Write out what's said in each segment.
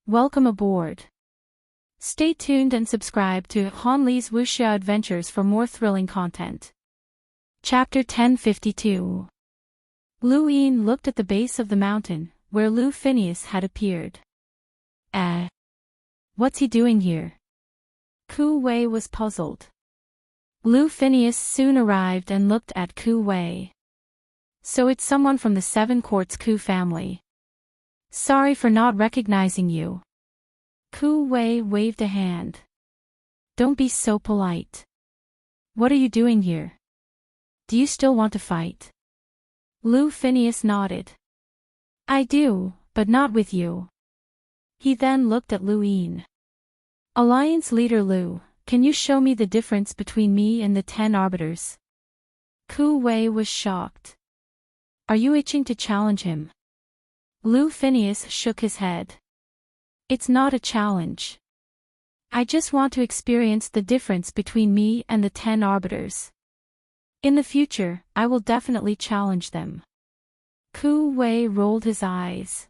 Welcome aboard. Stay tuned and subscribe to Han Li's Wuxia Adventures for more thrilling content. Chapter 1052. Lu Yin looked at the base of the mountain, where Lu Phineas had appeared. What's he doing here? Ku Wei was puzzled. Lu Phineas soon arrived and looked at Ku Wei. So it's someone from the Seven Courts Ku family. Sorry for not recognizing you. Ku Wei waved a hand. Don't be so polite. What are you doing here? Do you still want to fight? Lu Phineas nodded. I do, but not with you. He then looked at Lu Yin. Alliance leader Lu, can you show me the difference between me and the 10 arbiters? Ku Wei was shocked. Are you itching to challenge him? Lu Phineas shook his head. It's not a challenge. I just want to experience the difference between me and the 10 arbiters. In the future, I will definitely challenge them. Ku Wei rolled his eyes.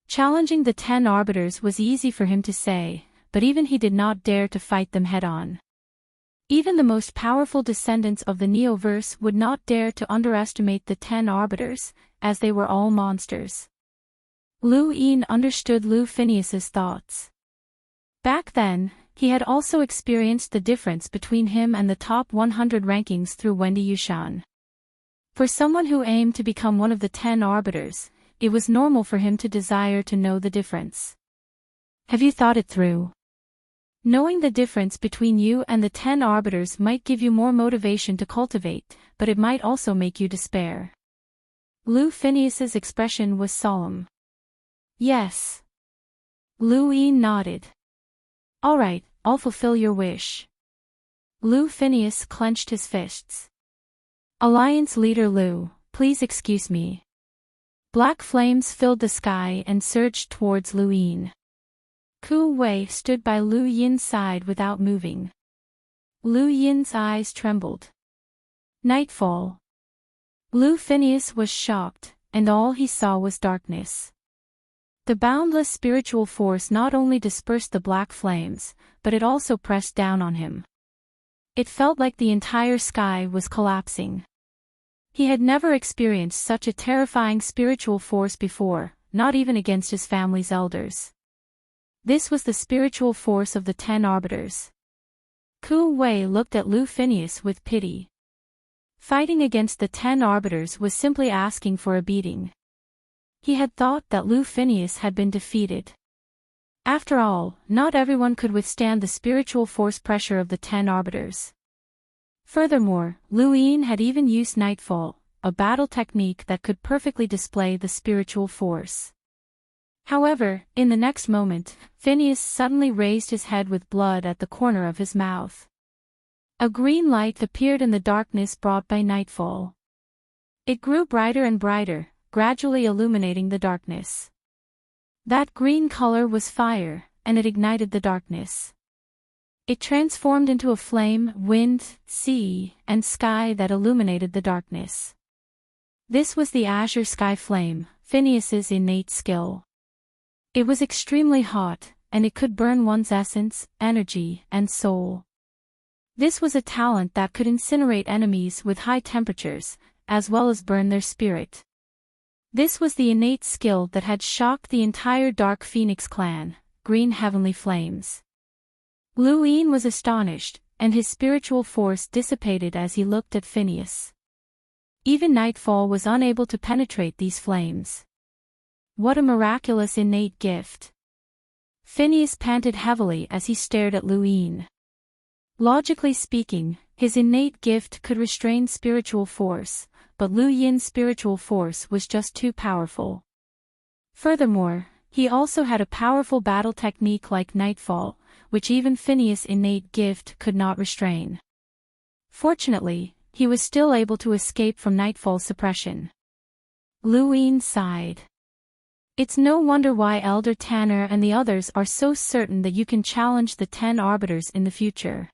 Challenging the 10 arbiters was easy for him to say, but even he did not dare to fight them head-on. Even the most powerful descendants of the Neoverse would not dare to underestimate the 10 arbiters, as they were all monsters. Lu Yin understood Lu Phineas's thoughts. Back then, he had also experienced the difference between him and the top 100 rankings through Wendy Yushan. For someone who aimed to become one of the 10 arbiters, it was normal for him to desire to know the difference. Have you thought it through? Knowing the difference between you and the 10 arbiters might give you more motivation to cultivate, but it might also make you despair. Lu Phineas's expression was solemn. Yes. Lu Yin nodded. All right, I'll fulfill your wish. Lu Phineas clenched his fists. Alliance leader Lu, please excuse me. Black flames filled the sky and surged towards Lu Yin. Ku Wei stood by Lu Yin's side without moving. Lu Yin's eyes trembled. Nightfall. Lu Phineas was shocked, and all he saw was darkness. The boundless spiritual force not only dispersed the black flames, but it also pressed down on him. It felt like the entire sky was collapsing. He had never experienced such a terrifying spiritual force before, not even against his family's elders. This was the spiritual force of the 10 arbiters. Ku Wei looked at Lu Phineas with pity. Fighting against the 10 arbiters was simply asking for a beating. He had thought that Lu Phineas had been defeated. After all, not everyone could withstand the spiritual force pressure of the 10 arbiters. Furthermore, Lu Yin had even used Nightfall, a battle technique that could perfectly display the spiritual force. However, in the next moment, Phineas suddenly raised his head with blood at the corner of his mouth. A green light appeared in the darkness brought by Nightfall. It grew brighter and brighter, gradually illuminating the darkness. That green color was fire, and it ignited the darkness. It transformed into a flame, wind, sea, and sky that illuminated the darkness. This was the Azure Sky Flame, Phineas's innate skill. It was extremely hot, and it could burn one's essence, energy, and soul. This was a talent that could incinerate enemies with high temperatures, as well as burn their spirit. This was the innate skill that had shocked the entire Dark Phoenix clan, Green Heavenly Flames. Lu Yin was astonished, and his spiritual force dissipated as he looked at Phineas. Even Nightfall was unable to penetrate these flames. What a miraculous innate gift! Phineas panted heavily as he stared at Lu Yin. Logically speaking, his innate gift could restrain spiritual force, but Lu Yin's spiritual force was just too powerful. Furthermore, he also had a powerful battle technique like Nightfall, which even Phineas' innate gift could not restrain. Fortunately, he was still able to escape from Nightfall's suppression. Lu Yin sighed. It's no wonder why Elder Tanner and the others are so certain that you can challenge the 10 arbiters in the future.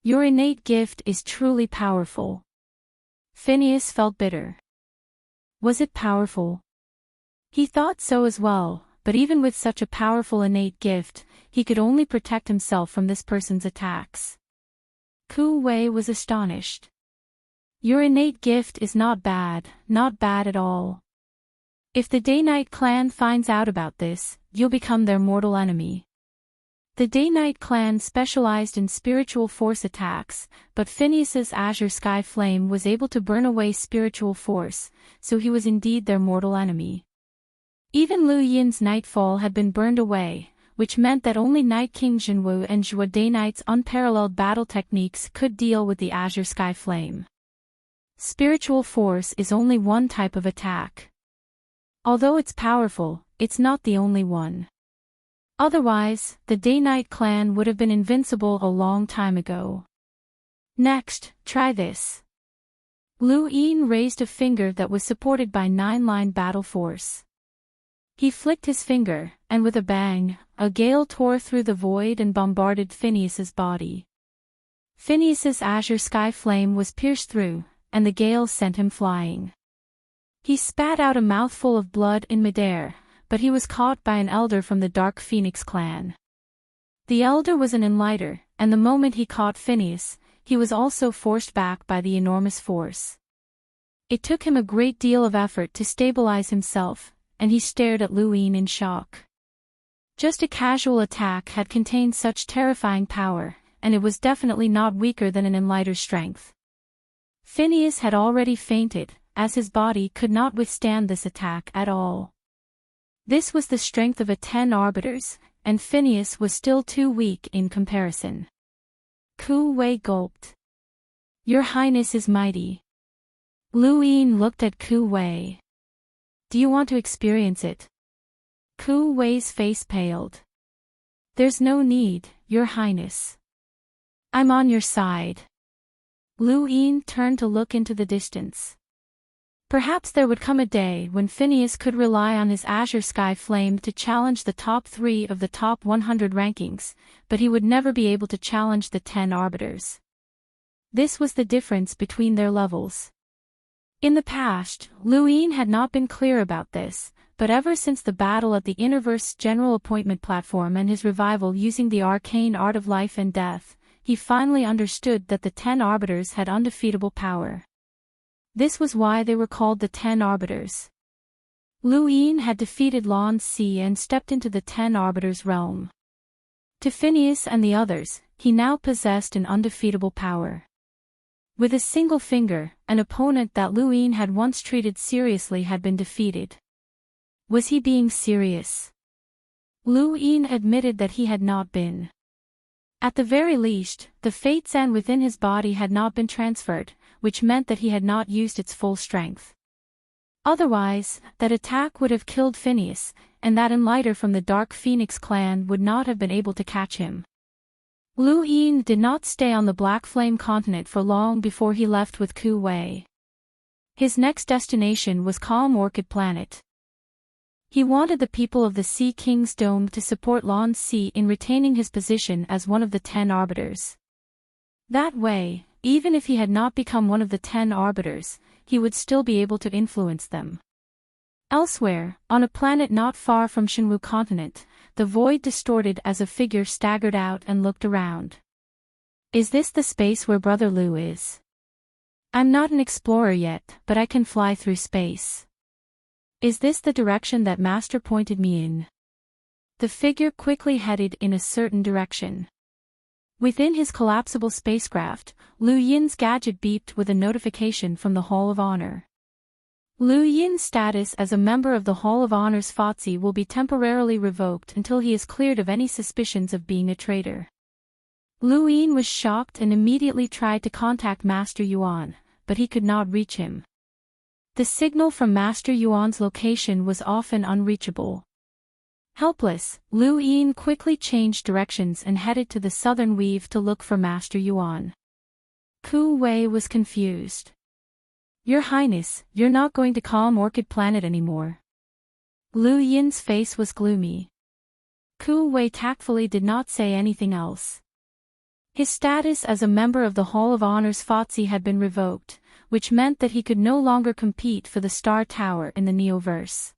Your innate gift is truly powerful. Phineas felt bitter. Was it powerful? He thought so as well, but even with such a powerful innate gift, he could only protect himself from this person's attacks. Ku Wei was astonished. Your innate gift is not bad at all. If the Day-Night clan finds out about this, you'll become their mortal enemy. The Day-Night clan specialized in spiritual force attacks, but Phineas's azure sky flame was able to burn away spiritual force, so he was indeed their mortal enemy. Even Lu Yin's nightfall had been burned away, which meant that only Night King Jinwu and Zhua Day-Night's unparalleled battle techniques could deal with the azure sky flame. Spiritual force is only one type of attack. Although it's powerful, it's not the only one. Otherwise, the Day-Night clan would have been invincible a long time ago. Next, try this. Lu Yin raised a finger that was supported by 9-line battle force. He flicked his finger, and with a bang, a gale tore through the void and bombarded Phineas's body. Phineas's azure sky flame was pierced through, and the gale sent him flying. He spat out a mouthful of blood in midair, but he was caught by an elder from the Dark Phoenix clan. The elder was an enlighter, and the moment he caught Phineas, he was also forced back by the enormous force. It took him a great deal of effort to stabilize himself, and he stared at Lu Yin in shock. Just a casual attack had contained such terrifying power, and it was definitely not weaker than an enlighter's strength. Phineas had already fainted, as his body could not withstand this attack at all. This was the strength of 10 arbiters, and Phineas was still too weak in comparison. Ku Wei gulped. Your Highness is mighty. Lu Yin looked at Ku Wei. Do you want to experience it? Ku Wei's face paled. There's no need, Your Highness. I'm on your side. Lu Yin turned to look into the distance. Perhaps there would come a day when Phineas could rely on his azure sky flame to challenge the top 3 of the top 100 rankings, but he would never be able to challenge the 10 arbiters. This was the difference between their levels. In the past, Lu Yin had not been clear about this, but ever since the battle at the Interverse General Appointment Platform and his revival using the arcane art of life and death, he finally understood that the 10 arbiters had undefeatable power. This was why they were called the 10 arbiters. Lu Yin had defeated Lan Si and stepped into the 10 arbiters' realm. To Phineas and the others, he now possessed an undefeatable power. With a single finger, an opponent that Lu Yin had once treated seriously had been defeated. Was he being serious? Lu Yin admitted that he had not been. At the very least, the fate sand within his body had not been transferred, which meant that he had not used its full strength. Otherwise, that attack would have killed Phineas, and that enlighter from the Dark Phoenix clan would not have been able to catch him. Lu Yin did not stay on the Black Flame continent for long before he left with Ku Wei. His next destination was Calm Orchid Planet. He wanted the people of the Sea King's Dome to support Lan Si in retaining his position as one of the 10 arbiters. That way, even if he had not become one of the 10 arbiters, he would still be able to influence them. Elsewhere, on a planet not far from Shenwu continent, the void distorted as a figure staggered out and looked around. Is this the space where Brother Lu is? I'm not an explorer yet, but I can fly through space. Is this the direction that Master pointed me in? The figure quickly headed in a certain direction. Within his collapsible spacecraft, Lu Yin's gadget beeped with a notification from the Hall of Honor. Lu Yin's status as a member of the Hall of Honor's FOTSI will be temporarily revoked until he is cleared of any suspicions of being a traitor. Lu Yin was shocked and immediately tried to contact Master Yuan, but he could not reach him. The signal from Master Yuan's location was often unreachable. Helpless, Lu Yin quickly changed directions and headed to the southern weave to look for Master Yuan. Ku Wei was confused. Your Highness, you're not going to Calm Orchid Planet anymore. Lu Yin's face was gloomy. Ku Wei tactfully did not say anything else. His status as a member of the Hall of Honor's FOTSI had been revoked, which meant that he could no longer compete for the Star Tower in the Neoverse.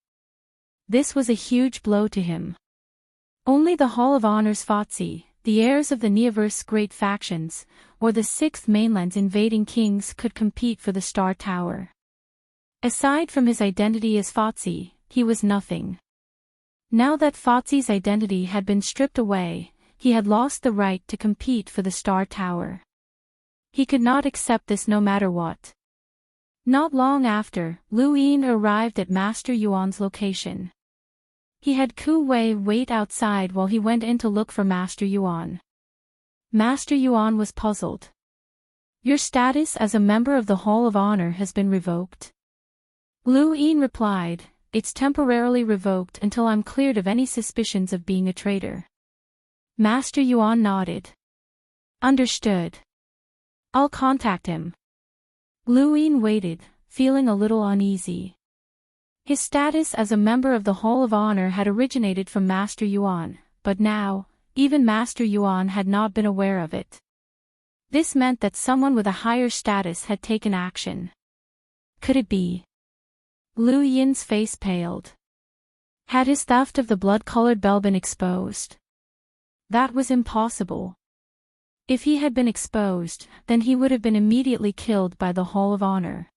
This was a huge blow to him. Only the Hall of Honor's Fatsi, the heirs of the Neoverse's great factions, or the Sixth Mainland's invading kings could compete for the Star Tower. Aside from his identity as Fatsi, he was nothing. Now that Fatsi's identity had been stripped away, he had lost the right to compete for the Star Tower. He could not accept this no matter what. Not long after, Lu Yin arrived at Master Yuan's location. He had Ku Wei wait outside while he went in to look for Master Yuan. Master Yuan was puzzled. "Your status as a member of the Hall of Honor has been revoked." Lu Yin replied, "It's temporarily revoked until I'm cleared of any suspicions of being a traitor." Master Yuan nodded. "Understood. I'll contact him." Lu Yin waited, feeling a little uneasy. His status as a member of the Hall of Honor had originated from Master Yuan, but now, even Master Yuan had not been aware of it. This meant that someone with a higher status had taken action. Could it be? Lu Yin's face paled. Had his theft of the blood-colored bell been exposed? That was impossible. If he had been exposed, then he would have been immediately killed by the Hall of Honor.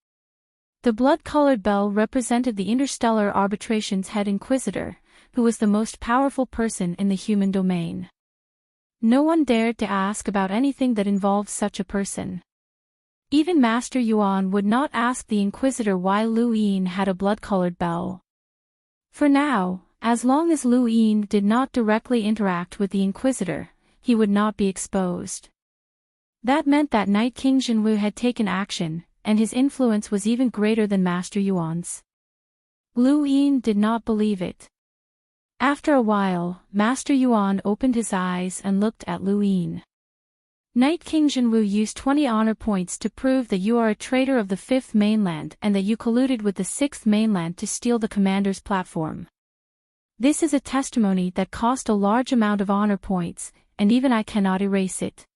The blood-colored bell represented the Interstellar Arbitration's head Inquisitor, who was the most powerful person in the human domain. No one dared to ask about anything that involved such a person. Even Master Yuan would not ask the Inquisitor why Lu Yin had a blood-colored bell. For now, as long as Lu Yin did not directly interact with the Inquisitor, he would not be exposed. That meant that Night King Jinwu had taken action, and his influence was even greater than Master Yuan's. Lu Yin did not believe it. After a while, Master Yuan opened his eyes and looked at Lu Yin. Night King Jinwu used 20 honor points to prove that you are a traitor of the Fifth Mainland and that you colluded with the Sixth Mainland to steal the commander's platform. This is a testimony that cost a large amount of honor points, and even I cannot erase it.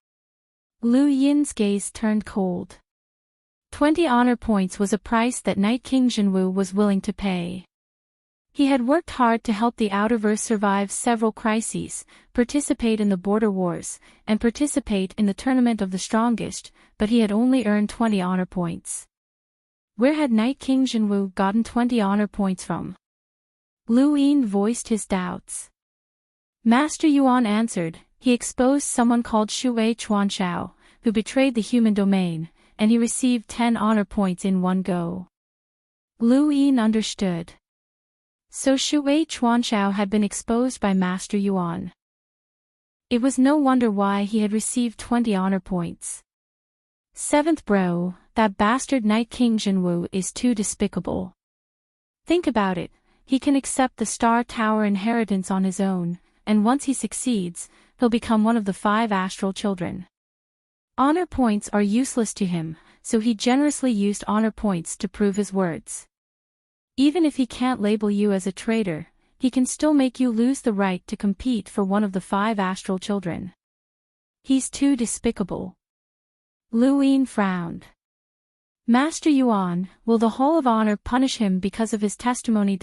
Lu Yin's gaze turned cold. 20 honor points was a price that Night King Jinwu was willing to pay. He had worked hard to help the Outerverse survive several crises, participate in the border wars, and participate in the Tournament of the Strongest, but he had only earned 20 honor points. Where had Night King Jinwu gotten 20 honor points from? Lu Yin voiced his doubts. Master Yuan answered, "He exposed someone called Shui Chuanshao, who betrayed the human domain, and he received 10 honor points in one go." Lu Yin understood. So Shui Chuanshao had been exposed by Master Yuan. It was no wonder why he had received 20 honor points. Seventh bro, that bastard Night King Jinwu is too despicable. Think about it, he can accept the Star Tower inheritance on his own, and once he succeeds, he'll become one of the 5 astral children. Honor points are useless to him, so he generously used honor points to prove his words. Even if he can't label you as a traitor, he can still make you lose the right to compete for one of the 5 astral children. He's too despicable. Lu Yin frowned. Master Yuan, will the Hall of Honor punish him because of his testimony?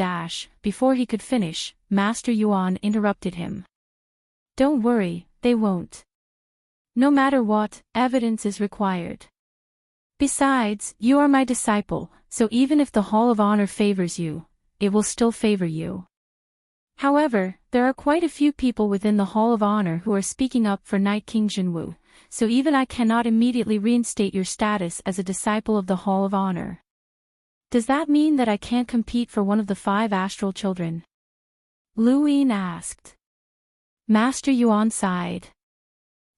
Before he could finish, Master Yuan interrupted him. Don't worry, they won't. No matter what, evidence is required. Besides, you are my disciple, so even if the Hall of Honor favors you, it will still favor you. However, there are quite a few people within the Hall of Honor who are speaking up for Night King Jinwu, so even I cannot immediately reinstate your status as a disciple of the Hall of Honor. Does that mean that I can't compete for one of the 5 astral children? Lu Yin asked. Master Yuan sighed.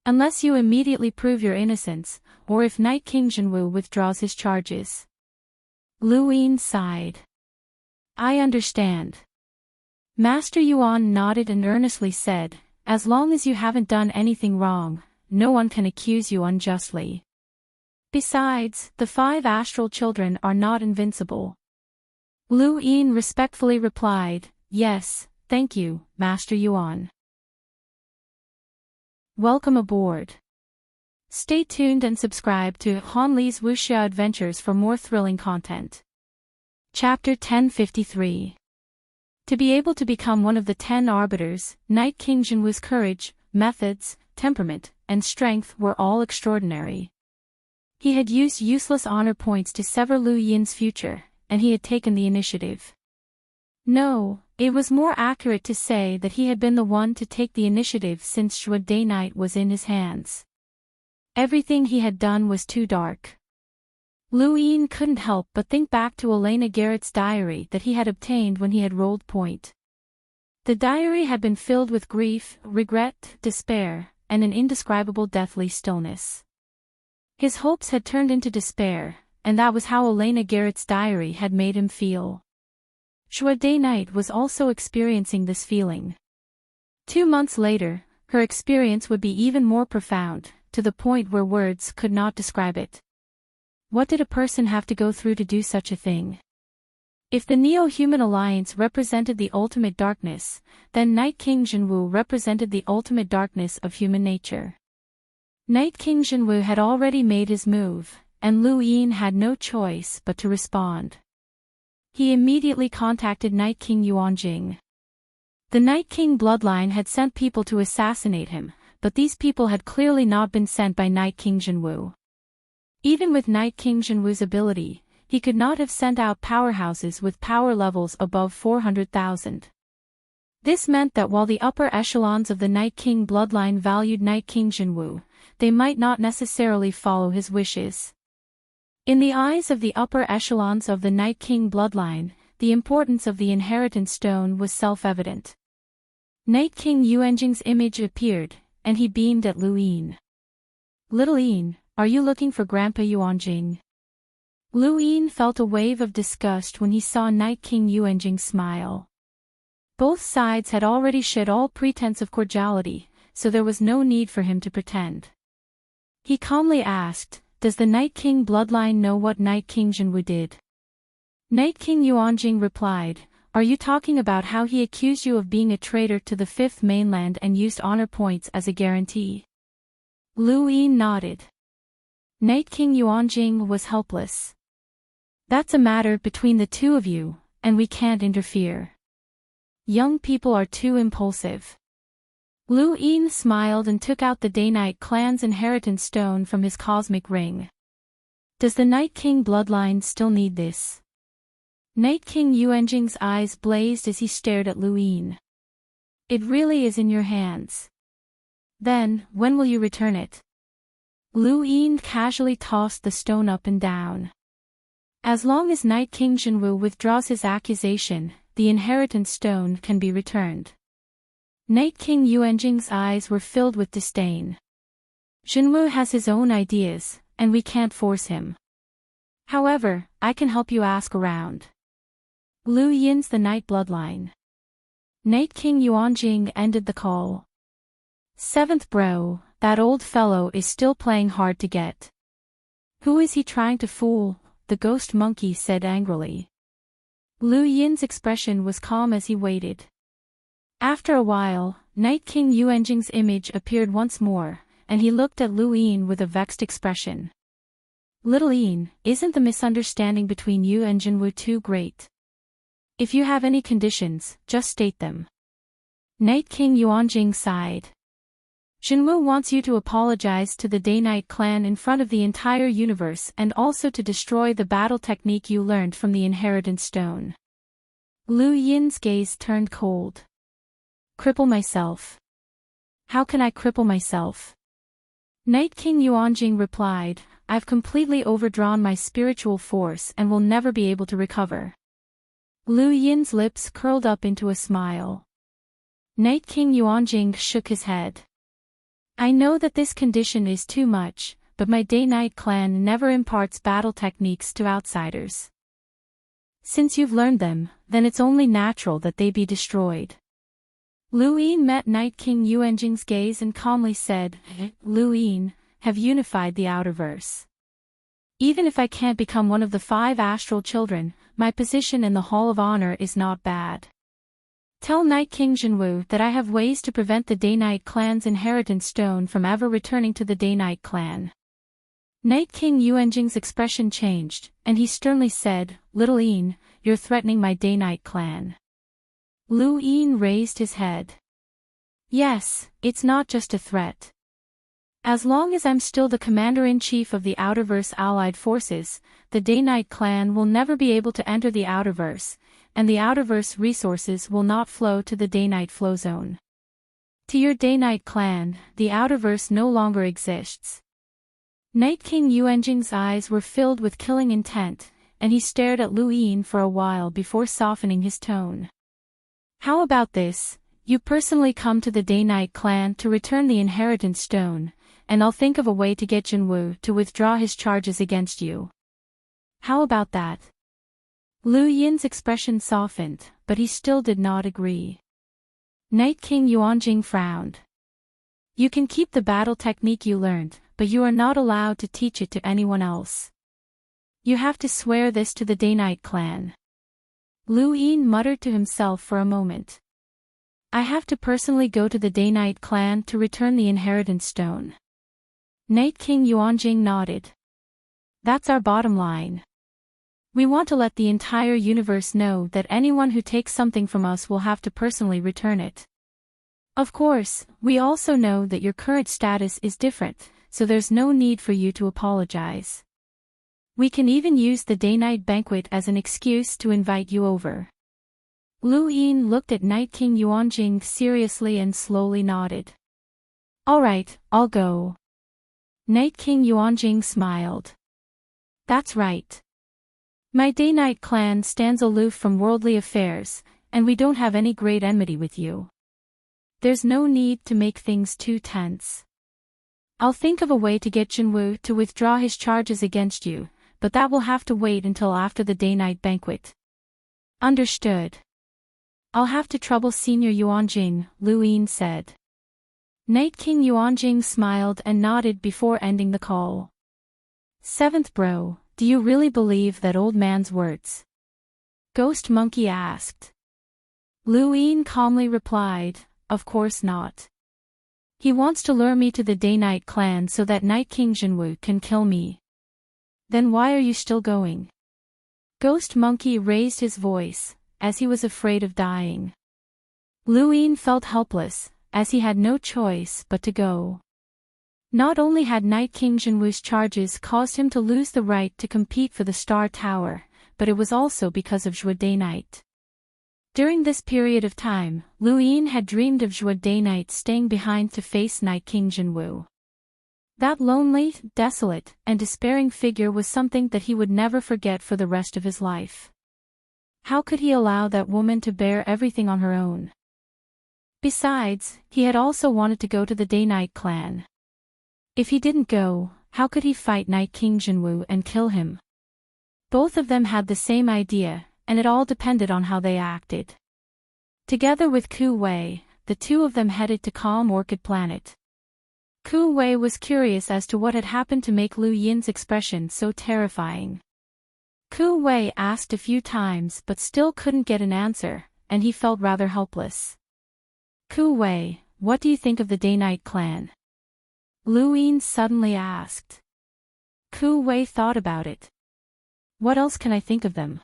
Unless you immediately prove your innocence, or if Night King Jinwu withdraws his charges. Lu Yin sighed. I understand. Master Yuan nodded and earnestly said, as long as you haven't done anything wrong, no one can accuse you unjustly. Besides, the 5 astral children are not invincible. Lu Yin respectfully replied, yes, thank you, Master Yuan. Welcome aboard. Stay tuned and subscribe to Han Li's Wuxia Adventures for more thrilling content. Chapter 1053. To be able to become one of the 10 arbiters, Night King Jinwu's courage, methods, temperament, and strength were all extraordinary. He had used useless honor points to sever Lu Yin's future, and he had taken the initiative. No, it was more accurate to say that he had been the one to take the initiative since Shui Day Night was in his hands. Everything he had done was too dark. Lu Yin couldn't help but think back to Elena Garrett's diary that he had obtained when he had rolled point. The diary had been filled with grief, regret, despair, and an indescribable deathly stillness. His hopes had turned into despair, and that was how Elena Garrett's diary had made him feel. Shui Day Night was also experiencing this feeling. 2 months later, her experience would be even more profound, to the point where words could not describe it. What did a person have to go through to do such a thing? If the Neo-Human Alliance represented the ultimate darkness, then Night King Jinwu represented the ultimate darkness of human nature. Night King Jinwu had already made his move, and Lu Yin had no choice but to respond. He immediately contacted Night King Yuanjing. The Night King bloodline had sent people to assassinate him, but these people had clearly not been sent by Night King Jinwu. Even with Night King Jinwu's ability, he could not have sent out powerhouses with power levels above 400,000. This meant that while the upper echelons of the Night King bloodline valued Night King Jinwu, they might not necessarily follow his wishes. In the eyes of the upper echelons of the Night King bloodline, the importance of the inheritance stone was self-evident. Night King Yuanjing's image appeared, and he beamed at Lu Yin. "Little Yin, are you looking for Grandpa Yuanjing?" Lu Yin felt a wave of disgust when he saw Night King Yuanjing smile. Both sides had already shed all pretense of cordiality, so there was no need for him to pretend. He calmly asked, "Does the Night King bloodline know what Night King Jinwu did?" Night King Yuanjing replied, "Are you talking about how he accused you of being a traitor to the Fifth Mainland and used honor points as a guarantee?" Lu Yin nodded. Night King Yuanjing was helpless. "That's a matter between the two of you, and we can't interfere. Young people are too impulsive." Lu Yin smiled and took out the Day-Night clan's inheritance stone from his cosmic ring. "Does the Night King bloodline still need this?" Night King Yuanjing's eyes blazed as he stared at Lu Yin. "It really is in your hands. Then, when will you return it?" Lu Yin casually tossed the stone up and down. "As long as Night King Jinwu withdraws his accusation, the inheritance stone can be returned." Night King Yuanjing's eyes were filled with disdain. "Jinwu has his own ideas, and we can't force him. However, I can help you ask around." Lu Yin's the Night bloodline. Night King Yuanjing ended the call. "Seventh bro, that old fellow is still playing hard to get. Who is he trying to fool?" the ghost monkey said angrily. Lu Yin's expression was calm as he waited. After a while, Night King Yuanjing's image appeared once more, and he looked at Lu Yin with a vexed expression. "Little Yin, isn't the misunderstanding between you and Jinwu too great? If you have any conditions, just state them." Night King Yuanjing sighed. "Jinwu wants you to apologize to the Day-Night clan in front of the entire universe and also to destroy the battle technique you learned from the inheritance stone." Lu Yin's gaze turned cold. "Cripple myself? How can I cripple myself?" Night King Yuanjing replied, "I've completely overdrawn my spiritual force and will never be able to recover." Lu Yin's lips curled up into a smile. Night King Yuanjing shook his head. "I know that this condition is too much, but my Day-Night clan never imparts battle techniques to outsiders. Since you've learned them, then it's only natural that they be destroyed." Lu Yin met Night King Yuanjing's gaze and calmly said, "Lu Yin, have unified the outerverse. Even if I can't become one of the 5 astral children, my position in the Hall of Honor is not bad. Tell Night King Jinwu that I have ways to prevent the Day-Night clan's inheritance stone from ever returning to the Day-Night clan." Night King Yuanjing's expression changed, and he sternly said, "Little Yin, you're threatening my Day-Night clan." Lu Yin raised his head. Yes, it's not just a threat. As long as I'm still the commander-in-chief of the Outerverse Allied Forces, the Day-Night clan will never be able to enter the Outerverse, and the Outerverse resources will not flow to the Day-Night flow zone. To your Day-Night clan, the Outerverse no longer exists. Night King Yuanjing's eyes were filled with killing intent, and he stared at Lu Yin for a while before softening his tone. How about this? You personally come to the Day-Night clan to return the inheritance stone, and I'll think of a way to get Jinwu to withdraw his charges against you. How about that? Lu Yin's expression softened, but he still did not agree. Night King Yuanjing frowned. You can keep the battle technique you learned, but you are not allowed to teach it to anyone else. You have to swear this to the Day-Night clan. Lu Yin muttered to himself for a moment. I have to personally go to the Day-Night clan to return the inheritance stone. Night King Yuanjing nodded. That's our bottom line. We want to let the entire universe know that anyone who takes something from us will have to personally return it. Of course, we also know that your current status is different, so there's no need for you to apologize. We can even use the Day-Night banquet as an excuse to invite you over. Lu Yin looked at Night King Yuanjing seriously and slowly nodded. All right, I'll go. Night King Yuanjing smiled. That's right. My Day-Night clan stands aloof from worldly affairs, and we don't have any great enmity with you. There's no need to make things too tense. I'll think of a way to get Jinwu to withdraw his charges against you, but that will have to wait until after the Day-Night banquet. Understood. I'll have to trouble Senior Yuanjing, Lu Yin said. Night King Yuanjing smiled and nodded before ending the call. Seventh bro, do you really believe that old man's words? Ghost Monkey asked. Lu Yin calmly replied, of course not. He wants to lure me to the Day-Night clan so that Night King Jinwu can kill me. Then why are you still going? Ghost Monkey raised his voice, as he was afraid of dying. Lu Yin felt helpless, as he had no choice but to go. Not only had Night King Jinwu's charges caused him to lose the right to compete for the Star Tower, but it was also because of Zhuo Day-Night. During this period of time, Lu Yin had dreamed of Zhuo Day-Night staying behind to face Night King Jinwu. That lonely, desolate, and despairing figure was something that he would never forget for the rest of his life. How could he allow that woman to bear everything on her own? Besides, he had also wanted to go to the Day-Night clan. If he didn't go, how could he fight Night King Jinwu and kill him? Both of them had the same idea, and it all depended on how they acted. Together with Ku Wei, the two of them headed to Calm Orchid Planet. Ku Wei was curious as to what had happened to make Lu Yin's expression so terrifying. Ku Wei asked a few times but still couldn't get an answer, and he felt rather helpless. Ku Wei, what do you think of the Day-Night clan? Lu Yin suddenly asked. Ku Wei thought about it. What else can I think of them?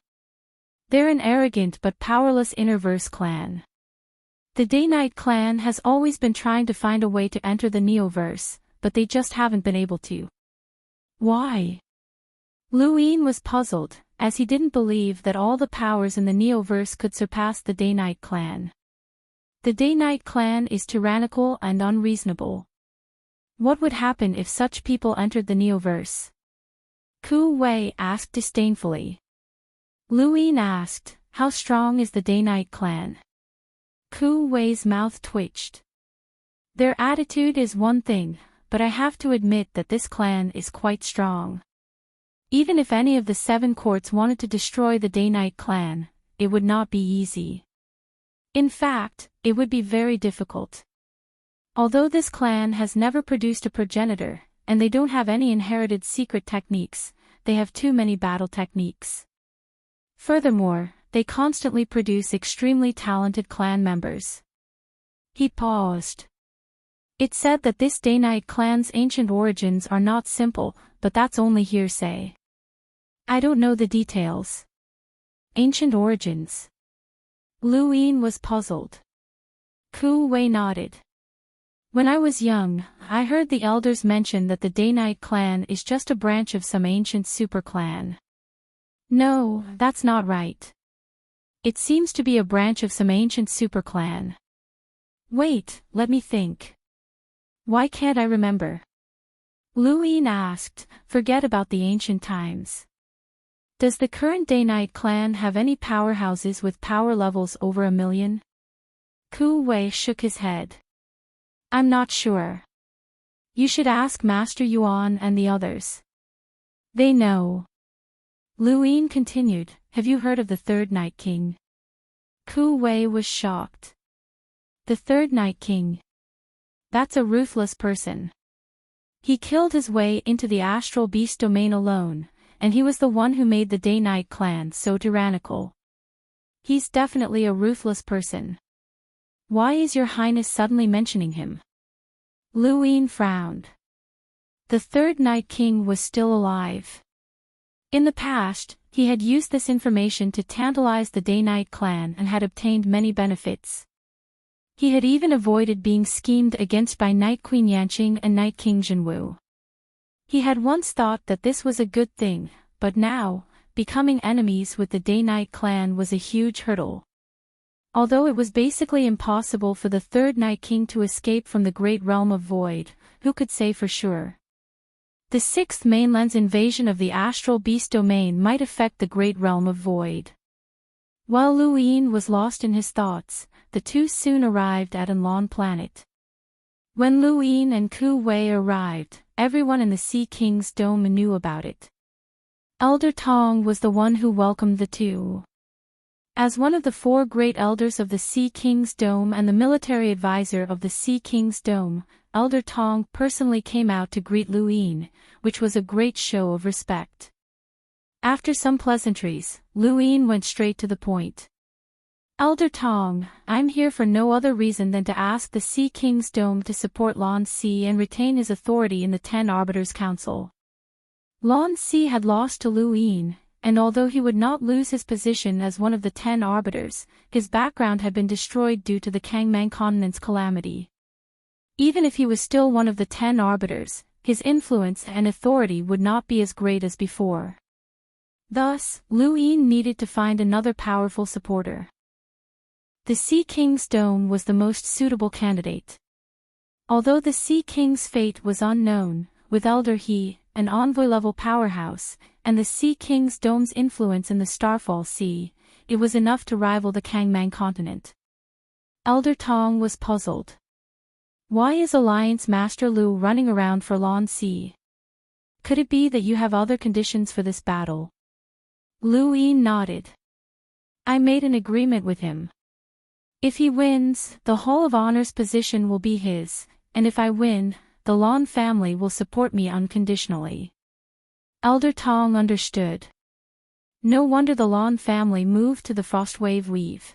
They're an arrogant but powerless Innerverse clan. The Day-Night clan has always been trying to find a way to enter the Neoverse, but they just haven't been able to. Why? Lu Yin was puzzled, as he didn't believe that all the powers in the Neoverse could surpass the Day-Night clan. The Day-Night clan is tyrannical and unreasonable. What would happen if such people entered the Neoverse? Ku Wei asked disdainfully. Lu Yin asked, how strong is the Day-Night clan? Ku Wei's mouth twitched. Their attitude is one thing, but I have to admit that this clan is quite strong. Even if any of the 7 courts wanted to destroy the Day-Night clan, it would not be easy. In fact, it would be very difficult. Although this clan has never produced a progenitor, and they don't have any inherited secret techniques, they have too many battle techniques. Furthermore, they constantly produce extremely talented clan members. He paused. It's said that this Day-Night clan's ancient origins are not simple, but that's only hearsay. I don't know the details. Ancient origins. Luin was puzzled. Ku Wei nodded. When I was young, I heard the elders mention that the Day-Night clan is just a branch of some ancient super-clan. No, that's not right. It seems to be a branch of some ancient super-clan. Wait, let me think. Why can't I remember? Luin asked, forget about the ancient times. Does the current Day-Night clan have any powerhouses with power levels over 1 million? Ku Wei shook his head. I'm not sure. You should ask Master Yuan and the others. They know. Luin continued, have you heard of the Third Night King? Ku Wei was shocked. The Third Night King. That's a ruthless person. He killed his way into the astral beast domain alone, and he was the one who made the Day-Night clan so tyrannical. He's definitely a ruthless person. Why is your highness suddenly mentioning him? Luin frowned. The Third Night King was still alive. In the past, he had used this information to tantalize the Day-Night clan and had obtained many benefits. He had even avoided being schemed against by Night Queen Yanqing and Night King Jinwu. He had once thought that this was a good thing, but now, becoming enemies with the Day-Night clan was a huge hurdle. Although it was basically impossible for the Third Night King to escape from the great realm of Void, who could say for sure? The Sixth Mainland's invasion of the astral beast domain might affect the great realm of Void. While Luin was lost in his thoughts, the two soon arrived at Anlan planet. When Luin and Ku Wei arrived, everyone in the Sea King's dome knew about it. Elder Tong was the one who welcomed the two. As one of the 4 great elders of the Sea King's Dome and the military advisor of the Sea King's Dome, Elder Tong personally came out to greet Luin, which was a great show of respect. After some pleasantries, Luin went straight to the point. Elder Tong, I'm here for no other reason than to ask the Sea King's Dome to support Lan Si and retain his authority in the 10 Arbiters' Council. Lan Si had lost to Luin, and although he would not lose his position as one of the 10 arbiters, his background had been destroyed due to the Kangmang Continent's calamity. Even if he was still one of the 10 arbiters, his influence and authority would not be as great as before. Thus, Luin needed to find another powerful supporter. The Sea King's Dome was the most suitable candidate. Although the Sea King's fate was unknown, with Elder He, an envoy-level powerhouse, and the Sea King's Dome's influence in the Starfall Sea, it was enough to rival the Kangmang continent. Elder Tong was puzzled. Why is Alliance Master Lu running around for Lan Si? Could it be that you have other conditions for this battle? Luin nodded. I made an agreement with him. If he wins, the Hall of Honor's position will be his, and if I win, the Lan family will support me unconditionally. Elder Tong understood. No wonder the Lan family moved to the Frostwave Weave.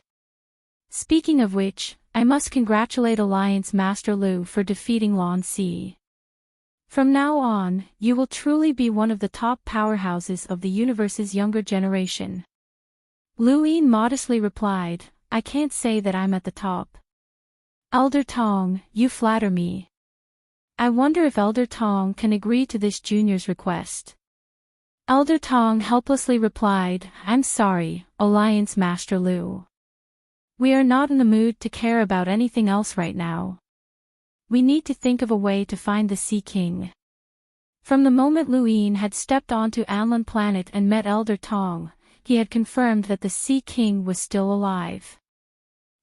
Speaking of which, I must congratulate Alliance Master Lu for defeating Lan Si. From now on, you will truly be one of the top powerhouses of the universe's younger generation. Luin modestly replied, I can't say that I'm at the top. Elder Tong, you flatter me. I wonder if Elder Tong can agree to this junior's request. Elder Tong helplessly replied, I'm sorry, Alliance Master Lu. We are not in the mood to care about anything else right now. We need to think of a way to find the Sea King. From the moment Luin had stepped onto Anlan planet and met Elder Tong, he had confirmed that the Sea King was still alive.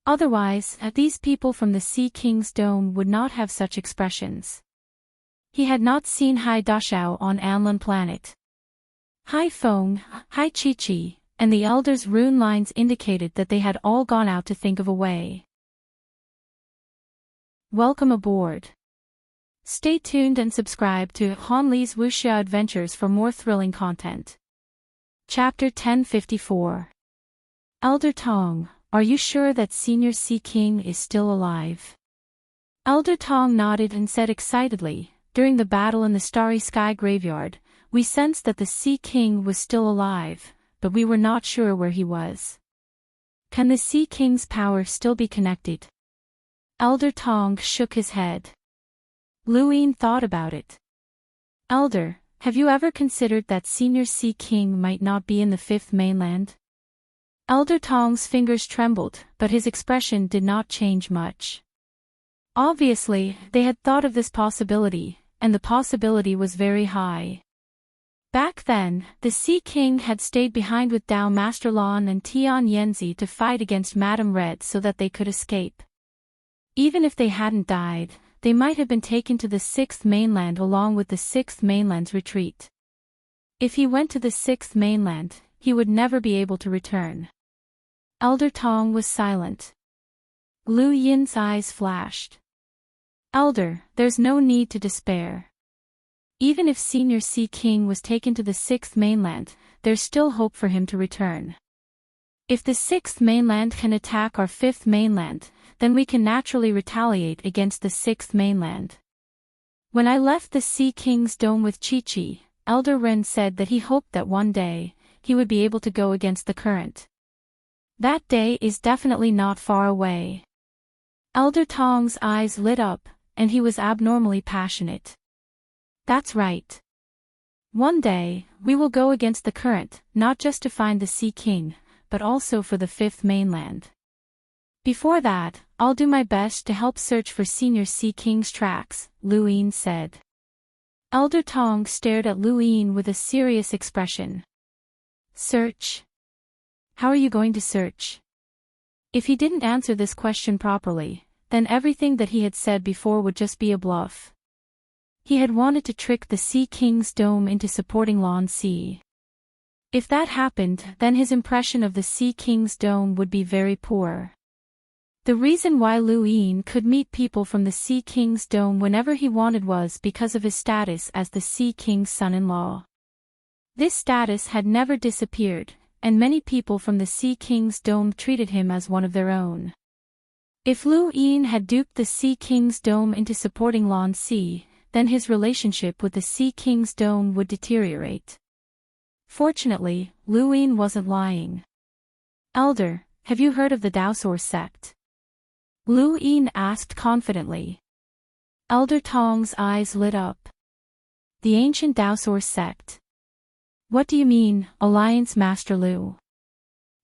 Otherwise, these people from the Sea King's Dome would not have such expressions. He had not seen Hai Dashao on Anlan planet. Hai Feng, Hai Chi-Chi, and the elders' rune lines indicated that they had all gone out to think of a way. Welcome aboard. Stay tuned and subscribe to Han Li's Wuxia Adventures for more thrilling content. Chapter 1054. Elder Tong, are you sure that Senior Sea King is still alive? Elder Tong nodded and said excitedly, during the battle in the Starry Sky Graveyard, we sensed that the Sea King was still alive, but we were not sure where he was. Can the Sea King's power still be connected? Elder Tong shook his head. Luin thought about it. Elder, have you ever considered that Senior Sea King might not be in the fifth mainland? Elder Tong's fingers trembled, but his expression did not change much. Obviously, they had thought of this possibility, and the possibility was very high. Back then, the Sea King had stayed behind with Dao Master Lan and Tian Yanzi to fight against Madame Red so that they could escape. Even if they hadn't died, they might have been taken to the sixth mainland along with the sixth mainland's retreat. If he went to the sixth mainland, he would never be able to return. Elder Tong was silent. Lu Yin's eyes flashed. Elder, there's no need to despair. Even if Senior Sea King was taken to the sixth mainland, there's still hope for him to return. If the sixth mainland can attack our fifth mainland, then we can naturally retaliate against the sixth mainland. When I left the Sea King's dome with Chi-Chi, Elder Ren said that he hoped that one day, he would be able to go against the current. That day is definitely not far away. Elder Tong's eyes lit up, and he was abnormally passionate. That's right. One day, we will go against the current, not just to find the Sea King, but also for the fifth mainland. Before that, I'll do my best to help search for Senior Sea King's tracks, Luin said. Elder Tong stared at Luin with a serious expression. Search? How are you going to search? If he didn't answer this question properly, then everything that he had said before would just be a bluff. He had wanted to trick the Sea King's dome into supporting Lan Si. If that happened, then his impression of the Sea King's dome would be very poor. The reason why Luin could meet people from the Sea King's dome whenever he wanted was because of his status as the Sea King's son-in-law. This status had never disappeared, and many people from the Sea King's dome treated him as one of their own. If Luin had duped the Sea King's dome into supporting Lan Si, then his relationship with the Sea King's dome would deteriorate. Fortunately, Luin wasn't lying. Elder, have you heard of the Daosor sect? Luin asked confidently. Elder Tong's eyes lit up. The ancient Daosor sect. What do you mean, Alliance Master Lu?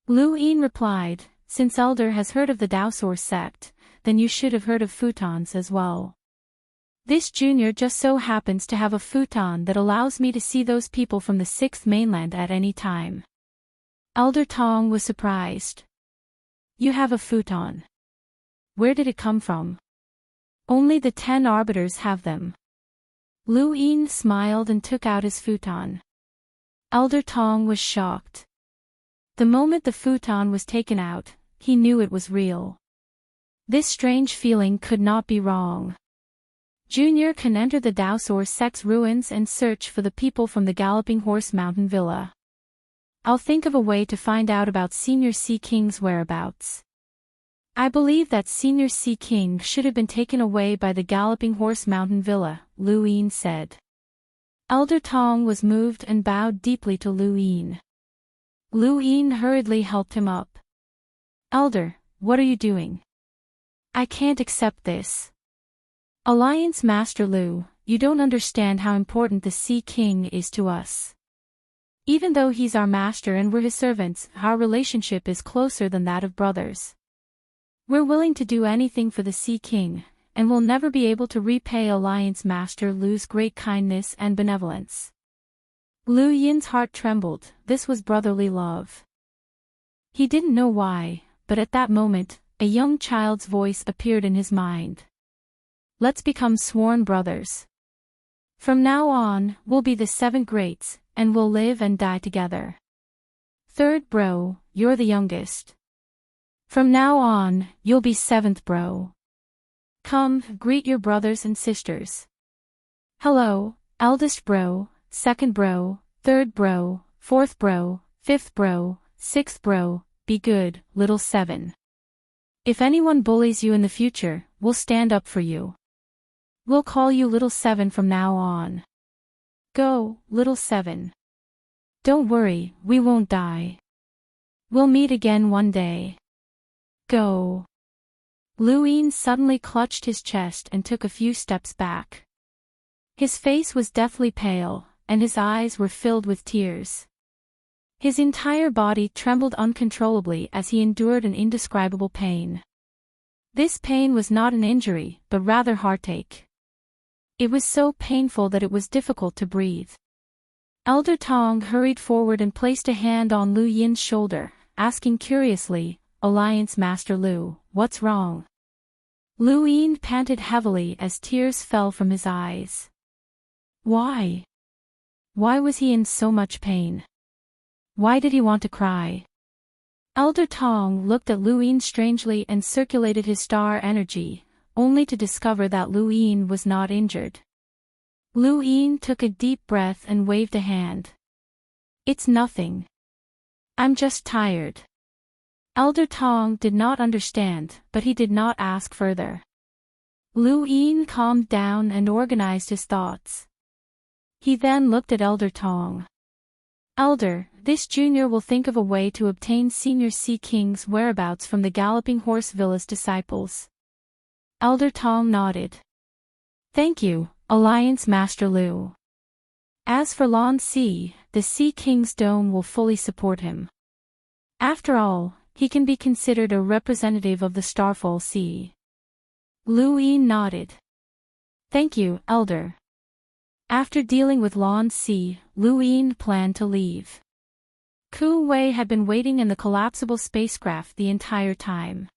Luin replied, since Elder has heard of the Daosor sect, then you should have heard of futons as well. This junior just so happens to have a futon that allows me to see those people from the sixth mainland at any time. Elder Tong was surprised. You have a futon. Where did it come from? Only the 10 arbiters have them. Luin smiled and took out his futon. Elder Tong was shocked. The moment the futon was taken out, he knew it was real. This strange feeling could not be wrong. Junior can enter the Daosor sect's ruins and search for the people from the Galloping Horse Mountain Villa. I'll think of a way to find out about Senior Sea King's whereabouts. I believe that Senior Sea King should have been taken away by the Galloping Horse Mountain Villa, Luin said. Elder Tong was moved and bowed deeply to Luin. Luin hurriedly helped him up. Elder, what are you doing? I can't accept this. Alliance Master Lu, you don't understand how important the Sea King is to us. Even though he's our master and we're his servants, our relationship is closer than that of brothers. We're willing to do anything for the Sea King, and we'll never be able to repay Alliance Master Lu's great kindness and benevolence. Lu Yin's heart trembled. This was brotherly love. He didn't know why, but at that moment, a young child's voice appeared in his mind. Let's become sworn brothers. From now on, we'll be the 7 greats, and we'll live and die together. Third bro, you're the youngest. From now on, you'll be 7th bro. Come, greet your brothers and sisters. Hello, eldest bro, 2nd bro, 3rd bro, 4th bro, 5th bro, 6th bro, be good, little 7. If anyone bullies you in the future, we'll stand up for you. We'll call you little 7 from now on. Go, little 7. Don't worry, we won't die. We'll meet again one day. go. Lu Yin suddenly clutched his chest and took a few steps back. His face was deathly pale, and his eyes were filled with tears. His entire body trembled uncontrollably as he endured an indescribable pain. This pain was not an injury, but rather heartache. It was so painful that it was difficult to breathe. Elder Tong hurried forward and placed a hand on Lu Yin's shoulder, asking curiously, "Alliance Master Lu, what's wrong?" Lu Yin panted heavily as tears fell from his eyes. Why? Why was he in so much pain? Why did he want to cry? Elder Tong looked at Lu Yin strangely and circulated his star energy, only to discover that Lu Yin was not injured. Lu Yin took a deep breath and waved a hand. "It's nothing. I'm just tired." Elder Tong did not understand, but he did not ask further. Lu Yin calmed down and organized his thoughts. He then looked at Elder Tong. "Elder, this junior will think of a way to obtain Senior Sea King's whereabouts from the Galloping Horse Villa's disciples." Elder Tong nodded. "Thank you, Alliance Master Lu. As for Lan Si, the Sea King's dome will fully support him. After all, he can be considered a representative of the Starfall Sea." Lu Yin nodded. "Thank you, Elder." After dealing with Lan Si, Lu Yin planned to leave. Ku Wei had been waiting in the collapsible spacecraft the entire time.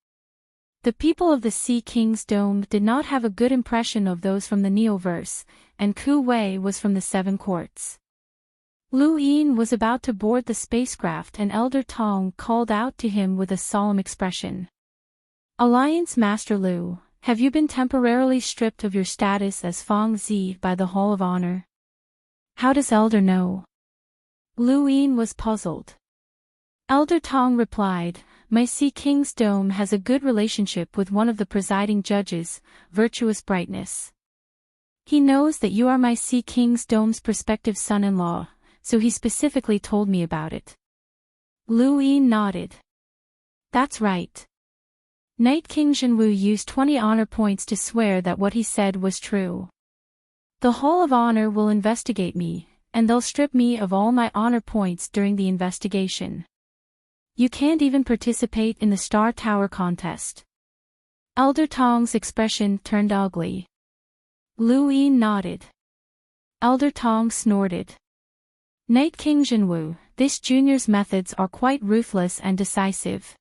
The people of the Sea King's dome did not have a good impression of those from the Neoverse, and Ku Wei was from the Seven Courts. Lu Yin was about to board the spacecraft and Elder Tong called out to him with a solemn expression. "Alliance Master Lu, have you been temporarily stripped of your status as Fang Zi by the Hall of Honor?" "How does Elder know?" Lu Yin was puzzled. Elder Tong replied, "My Sea King's dome has a good relationship with one of the presiding judges, Virtuous Brightness. He knows that you are my Sea King's dome's prospective son-in-law, so he specifically told me about it." Lu Yin nodded. "That's right. Knight King Jinwu used 20 honor points to swear that what he said was true. The Hall of Honor will investigate me, and they'll strip me of all my honor points during the investigation. You can't even participate in the Star Tower contest." Elder Tong's expression turned ugly. Lu Yin nodded. Elder Tong snorted. "Knight King Jinwu, this junior's methods are quite ruthless and decisive."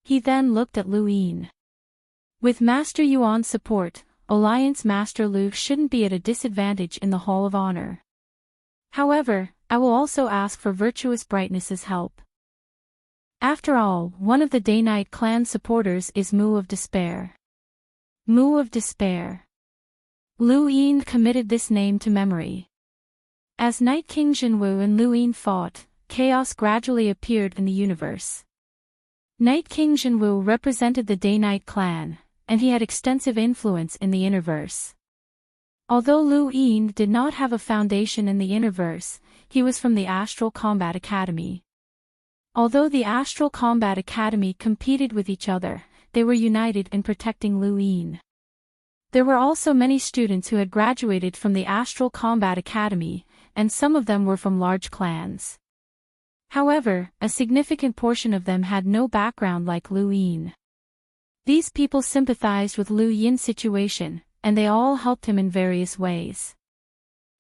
He then looked at Lu Yin. "With Master Yuan's support, Alliance Master Lu shouldn't be at a disadvantage in the Hall of Honor. However, I will also ask for Virtuous Brightness's help. After all, one of the Day-Night clan supporters is Mu of Despair." Mu of Despair. Lu Yin committed this name to memory. As Knight King Jinwu and Lu Yin fought, chaos gradually appeared in the universe. Knight King Jinwu represented the Day-Night clan, and he had extensive influence in the Innerverse. Although Lu Yin did not have a foundation in the Innerverse, he was from the Astral Combat Academy. Although the Astral Combat Academy competed with each other, they were united in protecting Lu Yin. There were also many students who had graduated from the Astral Combat Academy, and some of them were from large clans. However, a significant portion of them had no background like Lu Yin. These people sympathized with Lu Yin's situation, and they all helped him in various ways.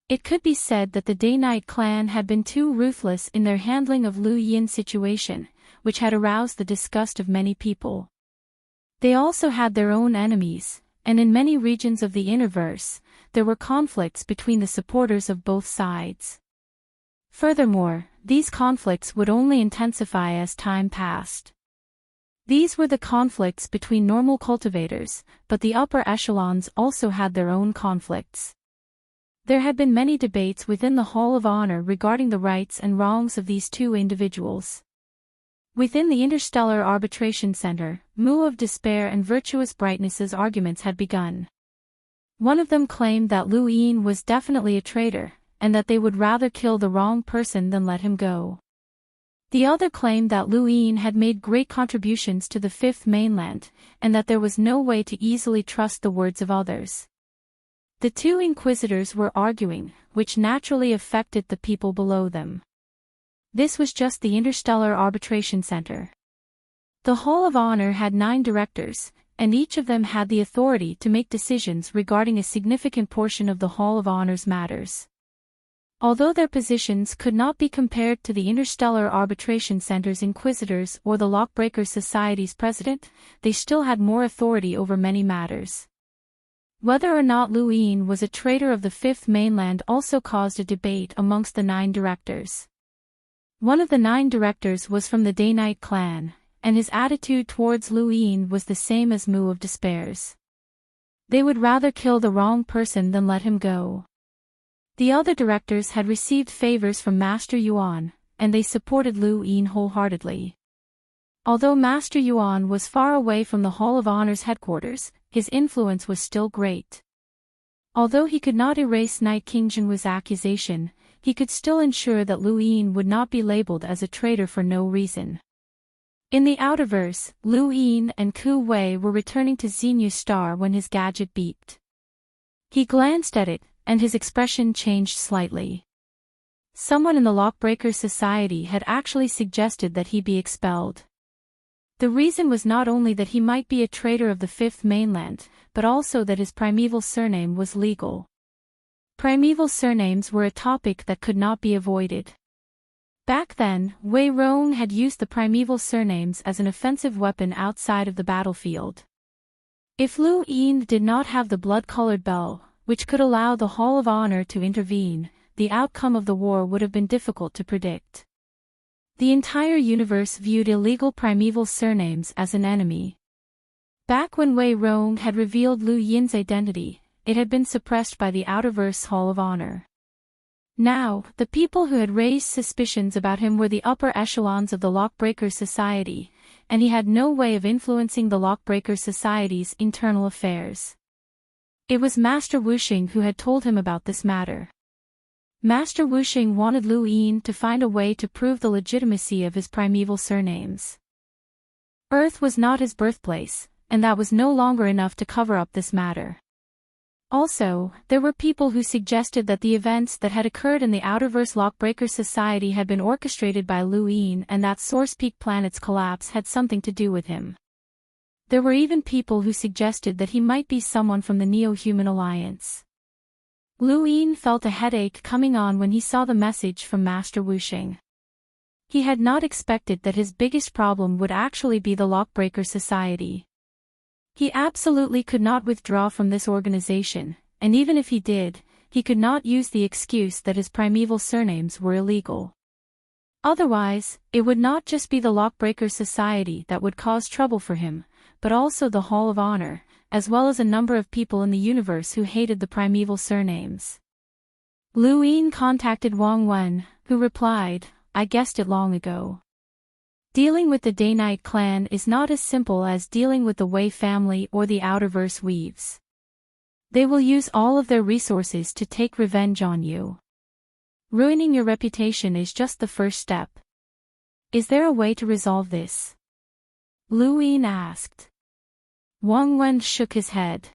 It could be said that the Day-Night clan had been too ruthless in their handling of Lu Yin's situation, which had aroused the disgust of many people. They also had their own enemies, and in many regions of the Innerverse, there were conflicts between the supporters of both sides. Furthermore, these conflicts would only intensify as time passed. These were the conflicts between normal cultivators, but the upper echelons also had their own conflicts. There had been many debates within the Hall of Honor regarding the rights and wrongs of these two individuals. Within the Interstellar Arbitration Center, Mu of Despair and Virtuous Brightness's arguments had begun. One of them claimed that Lu Yin was definitely a traitor, and that they would rather kill the wrong person than let him go. The other claimed that Luin had made great contributions to the Fifth Mainland, and that there was no way to easily trust the words of others. The two inquisitors were arguing, which naturally affected the people below them. This was just the Interstellar Arbitration Center. The Hall of Honor had 9 directors, and each of them had the authority to make decisions regarding a significant portion of the Hall of Honor's matters. Although their positions could not be compared to the Interstellar Arbitration Center's inquisitors or the Lockbreaker Society's president, they still had more authority over many matters. Whether or not Luin was a traitor of the Fifth Mainland also caused a debate amongst the 9 directors. One of the 9 directors was from the Day-Night clan, and his attitude towards Luin was the same as Mu of Despair's. They would rather kill the wrong person than let him go. The other directors had received favors from Master Yuan, and they supported Luin wholeheartedly. Although Master Yuan was far away from the Hall of Honor's headquarters, his influence was still great. Although he could not erase Knight King Jinwu's accusation, he could still ensure that Luin would not be labeled as a traitor for no reason. In the Outerverse, Luin and Ku Wei were returning to Xenu's star when his gadget beeped. He glanced at it, and his expression changed slightly. Someone in the Lockbreaker Society had actually suggested that he be expelled. The reason was not only that he might be a traitor of the Fifth Mainland, but also that his primeval surname was legal. Primeval surnames were a topic that could not be avoided. Back then, Wei Rong had used the primeval surnames as an offensive weapon outside of the battlefield. If Luin did not have the blood-colored bell, which could allow the Hall of Honor to intervene, the outcome of the war would have been difficult to predict. The entire universe viewed illegal primeval surnames as an enemy. Back when Wei Rong had revealed Lu Yin's identity, it had been suppressed by the Outerverse Hall of Honor. Now, the people who had raised suspicions about him were the upper echelons of the Lockbreaker Society, and he had no way of influencing the Lockbreaker Society's internal affairs. It was Master Wuxing who had told him about this matter. Master Wuxing wanted Luin to find a way to prove the legitimacy of his primeval surnames. Earth was not his birthplace, and that was no longer enough to cover up this matter. Also, there were people who suggested that the events that had occurred in the Outerverse Lockbreaker Society had been orchestrated by Luin and that Source Peak Planet's collapse had something to do with him. There were even people who suggested that he might be someone from the Neo-Human Alliance. Luin felt a headache coming on when he saw the message from Master Wuxing. He had not expected that his biggest problem would actually be the Lockbreaker Society. He absolutely could not withdraw from this organization, and even if he did, he could not use the excuse that his primeval surnames were illegal. Otherwise, it would not just be the Lockbreaker Society that would cause trouble for him, but also the Hall of Honor, as well as a number of people in the universe who hated the primeval surnames. Luin contacted Wang Wen, who replied, "I guessed it long ago. Dealing with the Day-Night clan is not as simple as dealing with the Wei family or the Outerverse Weaves. They will use all of their resources to take revenge on you. Ruining your reputation is just the first step. Is there a way to resolve this?" Luin asked. Wang Wen shook his head.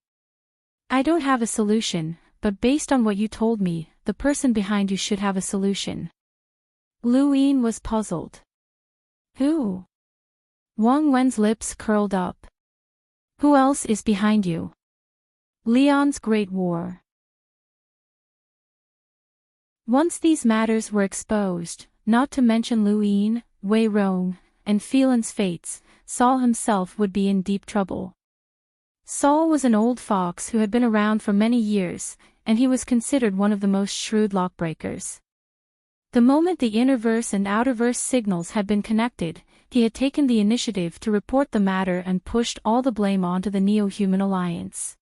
"I don't have a solution, but based on what you told me, the person behind you should have a solution." Luin was puzzled. "Who?" Wang Wen's lips curled up. "Who else is behind you?" "Leon's Great War." Once these matters were exposed, not to mention Luin, Wei Rong, and Phelan's fates, Saul himself would be in deep trouble. Saul was an old fox who had been around for many years, and he was considered one of the most shrewd lockbreakers. The moment the innerverse and outerverse signals had been connected, he had taken the initiative to report the matter and pushed all the blame onto the Neo-Human Alliance.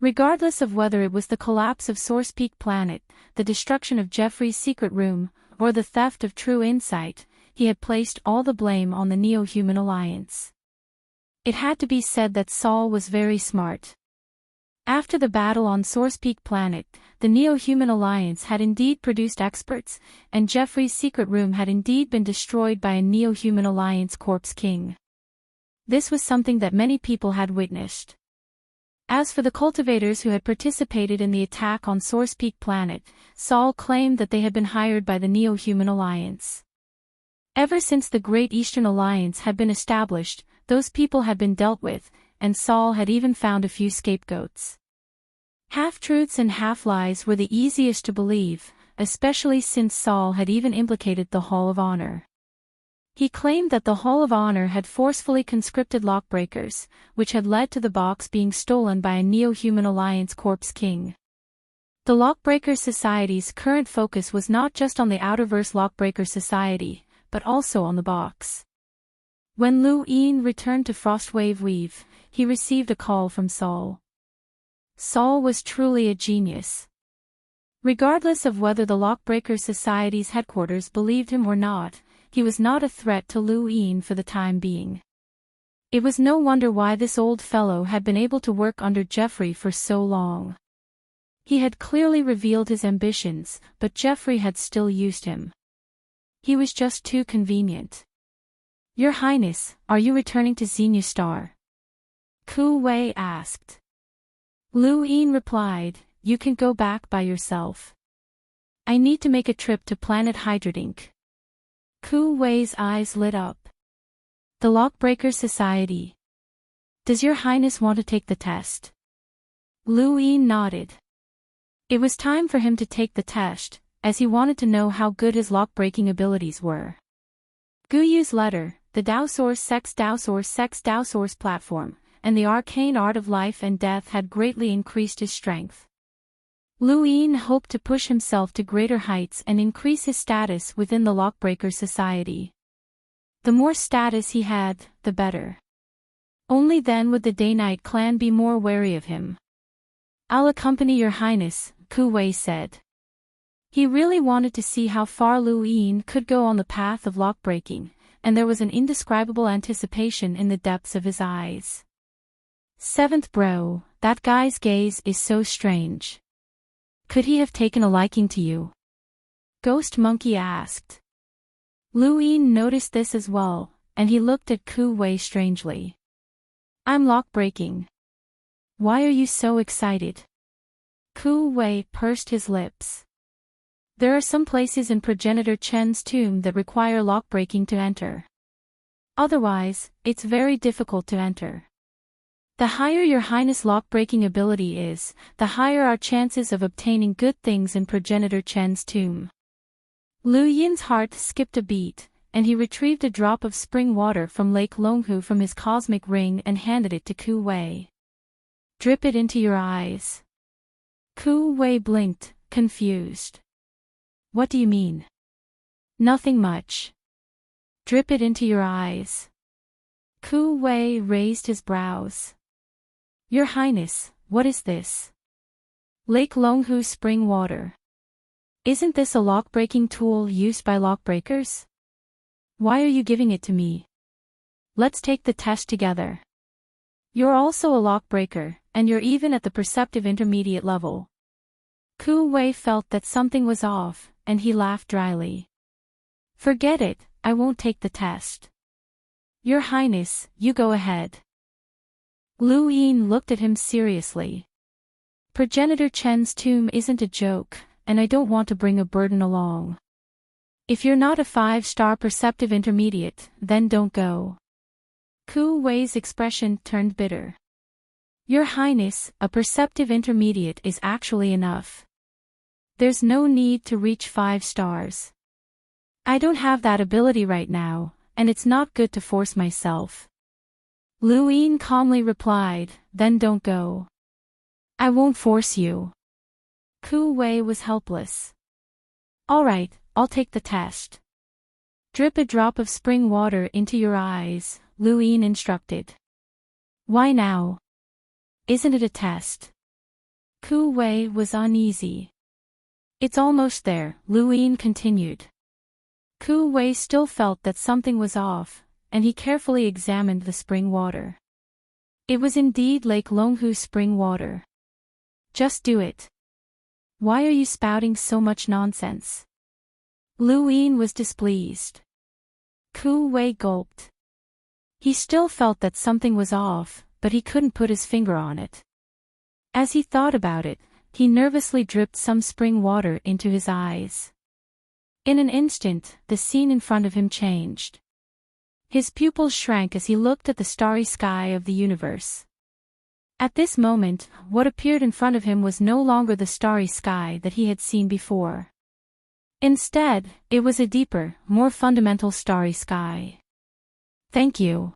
Regardless of whether it was the collapse of Source Peak Planet, the destruction of Jeffrey's secret room, or the theft of True Insight, he had placed all the blame on the Neo-Human Alliance. It had to be said that Saul was very smart. After the battle on Source Peak Planet, the Neo-Human Alliance had indeed produced experts, and Jeffrey's secret room had indeed been destroyed by a Neo-Human Alliance Corpse King. This was something that many people had witnessed. As for the cultivators who had participated in the attack on Source Peak Planet, Saul claimed that they had been hired by the Neo-Human Alliance. Ever since the Great Eastern Alliance had been established, those people had been dealt with, and Saul had even found a few scapegoats. Half-truths and half-lies were the easiest to believe, especially since Saul had even implicated the Hall of Honor. He claimed that the Hall of Honor had forcefully conscripted lockbreakers, which had led to the box being stolen by a Neo-Human Alliance Corpse King. The Lockbreaker Society's current focus was not just on the Outerverse Lockbreaker Society, but also on the box. When Lu Yin returned to Frostwave Weave, he received a call from Saul. Saul was truly a genius. Regardless of whether the Lockbreaker Society's headquarters believed him or not, he was not a threat to Lu Yin for the time being. It was no wonder why this old fellow had been able to work under Jeffrey for so long. He had clearly revealed his ambitions, but Jeffrey had still used him. He was just too convenient. "Your Highness, are you returning to Xenia Star?" Ku Wei asked. Lu Yin replied, "You can go back by yourself. I need to make a trip to planet Hydrodink." Ku Wei's eyes lit up. "The Lockbreaker Society. Does your Highness want to take the test?" Lu Yin nodded. It was time for him to take the test, as he wanted to know how good his lock-breaking abilities were. Guyu's letter, the Dao Source platform, and the arcane art of life and death had greatly increased his strength. Lu Yin hoped to push himself to greater heights and increase his status within the Lockbreaker Society. The more status he had, the better. Only then would the Day-Night clan be more wary of him. "I'll accompany your Highness," Ku Wei said. He really wanted to see how far Lu Yin could go on the path of lockbreaking, and there was an indescribable anticipation in the depths of his eyes. "Seventh bro, that guy's gaze is so strange. Could he have taken a liking to you?" Ghost Monkey asked. Lu Yin noticed this as well, and he looked at Ku Wei strangely. "I'm lockbreaking. Why are you so excited?" Ku Wei pursed his lips. "There are some places in Progenitor Chen's tomb that require lockbreaking to enter. Otherwise, it's very difficult to enter. The higher your Highness' lock-breaking ability is, the higher our chances of obtaining good things in Progenitor Chen's tomb." Lu Yin's heart skipped a beat, and he retrieved a drop of spring water from Lake Longhu from his cosmic ring and handed it to Ku Wei. "Drip it into your eyes." Ku Wei blinked, confused. "What do you mean?" "Nothing much. Drip it into your eyes." Ku Wei raised his brows. "Your Highness, what is this?" "Lake Longhu spring water. Isn't this a lock-breaking tool used by lockbreakers? Why are you giving it to me? Let's take the test together. You're also a lockbreaker, and you're even at the perceptive intermediate level." Ku Wei felt that something was off, and he laughed dryly. "Forget it, I won't take the test. Your Highness, you go ahead." Lu Yin looked at him seriously. "Progenitor Chen's tomb isn't a joke, and I don't want to bring a burden along. If you're not a 5-star perceptive intermediate, then don't go." Ku Wei's expression turned bitter. "Your Highness, a perceptive intermediate is actually enough. There's no need to reach 5 stars. I don't have that ability right now, and it's not good to force myself." Lu Yin calmly replied, "Then don't go. I won't force you." Ku Wei was helpless. "All right, I'll take the test. Drip a drop of spring water into your eyes," Lu Yin instructed. "Why now? Isn't it a test?" Ku Wei was uneasy. "It's almost there," Lu Yin continued. Ku Wei still felt that something was off, and he carefully examined the spring water. It was indeed Lake Longhu spring water. Just do it. Why are you spouting so much nonsense? Lu Yin was displeased. Ku Wei gulped. He still felt that something was off, but he couldn't put his finger on it. As he thought about it, he nervously dripped some spring water into his eyes. In an instant, the scene in front of him changed. His pupils shrank as he looked at the starry sky of the universe. At this moment, what appeared in front of him was no longer the starry sky that he had seen before. Instead, it was a deeper, more fundamental starry sky. Thank you.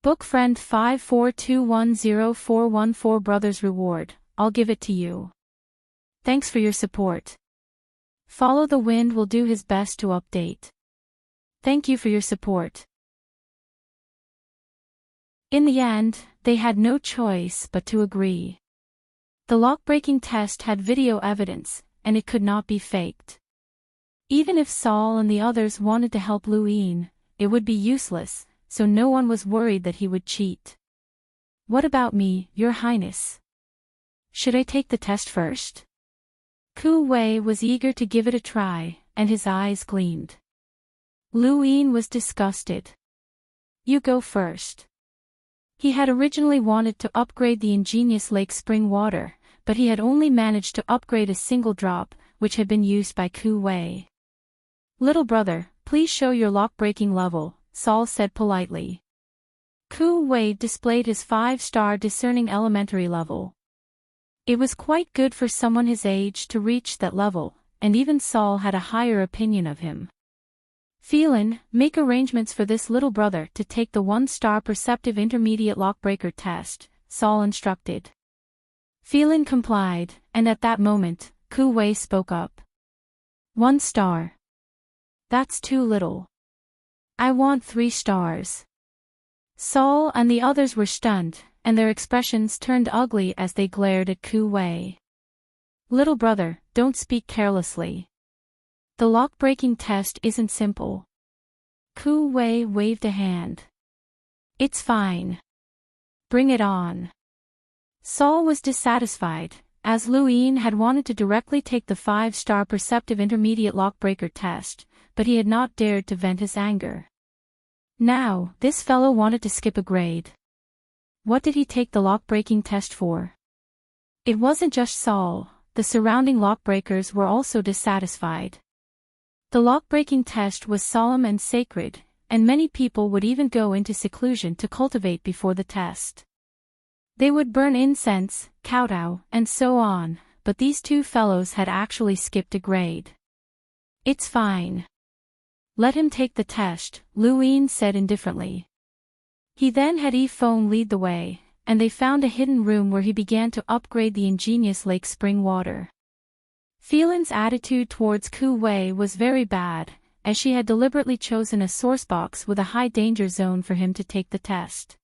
Book friend 542104114 Brothers Reward, I'll give it to you. Thanks for your support. Follow the Wind will do his best to update. Thank you for your support. In the end, they had no choice but to agree. The lock-breaking test had video evidence, and it could not be faked. Even if Saul and the others wanted to help Lu Yin, it would be useless, so no one was worried that he would cheat. What about me, Your Highness? Should I take the test first? Ku Wei was eager to give it a try, and his eyes gleamed. Lu Yin was disgusted. You go first. He had originally wanted to upgrade the ingenious lake spring water, but he had only managed to upgrade a single drop, which had been used by Ku Wei. Little brother, please show your lock-breaking level, Saul said politely. Ku Wei displayed his 5-star discerning elementary level. It was quite good for someone his age to reach that level, and even Saul had a higher opinion of him. Phelan, make arrangements for this little brother to take the 1-star perceptive intermediate lockbreaker test, Saul instructed. Phelan complied, and at that moment, Ku Wei spoke up. 1 star. That's too little. I want 3 stars. Saul and the others were stunned, and their expressions turned ugly as they glared at Ku Wei. Little brother, don't speak carelessly. The lock-breaking test isn't simple. Ku Wei waved a hand. It's fine. Bring it on. Saul was dissatisfied, as Lu Yin had wanted to directly take the 5-star perceptive intermediate lockbreaker test, but he had not dared to vent his anger. Now, this fellow wanted to skip a grade. What did he take the lock-breaking test for? It wasn't just Saul, the surrounding lockbreakers were also dissatisfied. The lock-breaking test was solemn and sacred, and many people would even go into seclusion to cultivate before the test. They would burn incense, kowtow, and so on, but these 2 fellows had actually skipped a grade. It's fine. Let him take the test, Lu Yin said indifferently. He then had Yi Feng lead the way, and they found a hidden room where he began to upgrade the ingenious lake spring water. Phelan's attitude towards Ku Wei was very bad, as she had deliberately chosen a sourcebox with a high danger zone for him to take the test.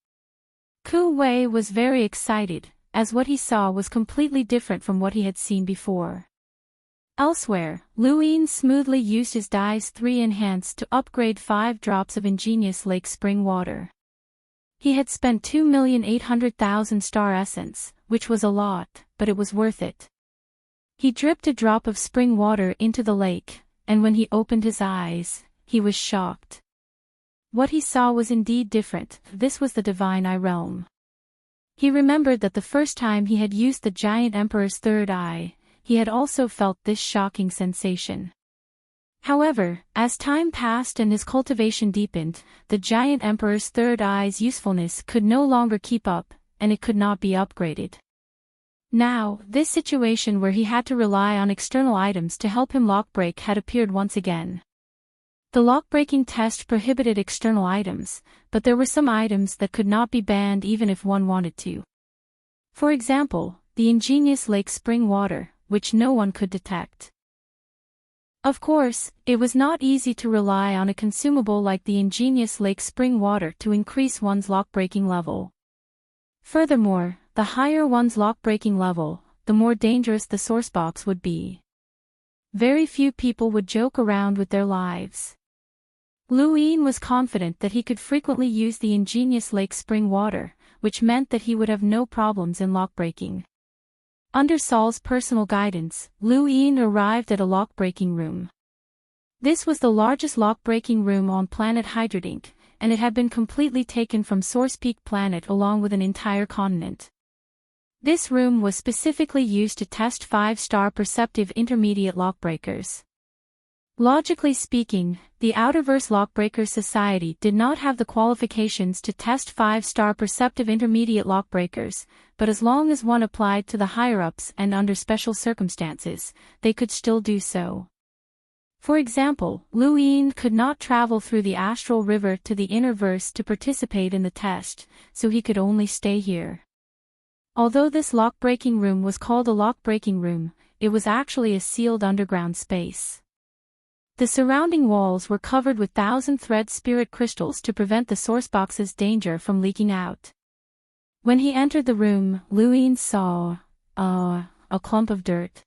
Ku Wei was very excited, as what he saw was completely different from what he had seen before. Elsewhere, Lu Yin smoothly used his Dice 3 Enhance to upgrade 5 drops of ingenious lake spring water. He had spent 2,800,000 star essence, which was a lot, but it was worth it. He dripped a drop of spring water into the lake, and when he opened his eyes, he was shocked. What he saw was indeed different. This was the divine eye realm. He remembered that the first time he had used the giant emperor's third eye, he had also felt this shocking sensation. However, as time passed and his cultivation deepened, the giant emperor's third eye's usefulness could no longer keep up, and it could not be upgraded. Now, this situation where he had to rely on external items to help him lockbreak had appeared once again. The lockbreaking test prohibited external items, but there were some items that could not be banned even if one wanted to. For example, the ingenious lake spring water, which no one could detect. Of course, it was not easy to rely on a consumable like the ingenious lake spring water to increase one's lockbreaking level. Furthermore, the higher one's lock-breaking level, the more dangerous the sourcebox would be. Very few people would joke around with their lives. Lu Yin was confident that he could frequently use the ingenious lake spring water, which meant that he would have no problems in lock-breaking. Under Saul's personal guidance, Lu Yin arrived at a lock-breaking room. This was the largest lock-breaking room on planet Hydrodink, and it had been completely taken from Source Peak Planet along with an entire continent. This room was specifically used to test 5-star perceptive intermediate lockbreakers. Logically speaking, the Outerverse Lockbreakers Society did not have the qualifications to test 5-star perceptive intermediate lockbreakers, but as long as one applied to the higher-ups and under special circumstances, they could still do so. For example, Lu Yin could not travel through the astral river to the inner verse to participate in the test, so he could only stay here. Although this lock-breaking room was called a lock-breaking room, it was actually a sealed underground space. The surrounding walls were covered with 1,000-thread spirit crystals to prevent the sourcebox's danger from leaking out. When he entered the room, Lu Yin saw a clump of dirt.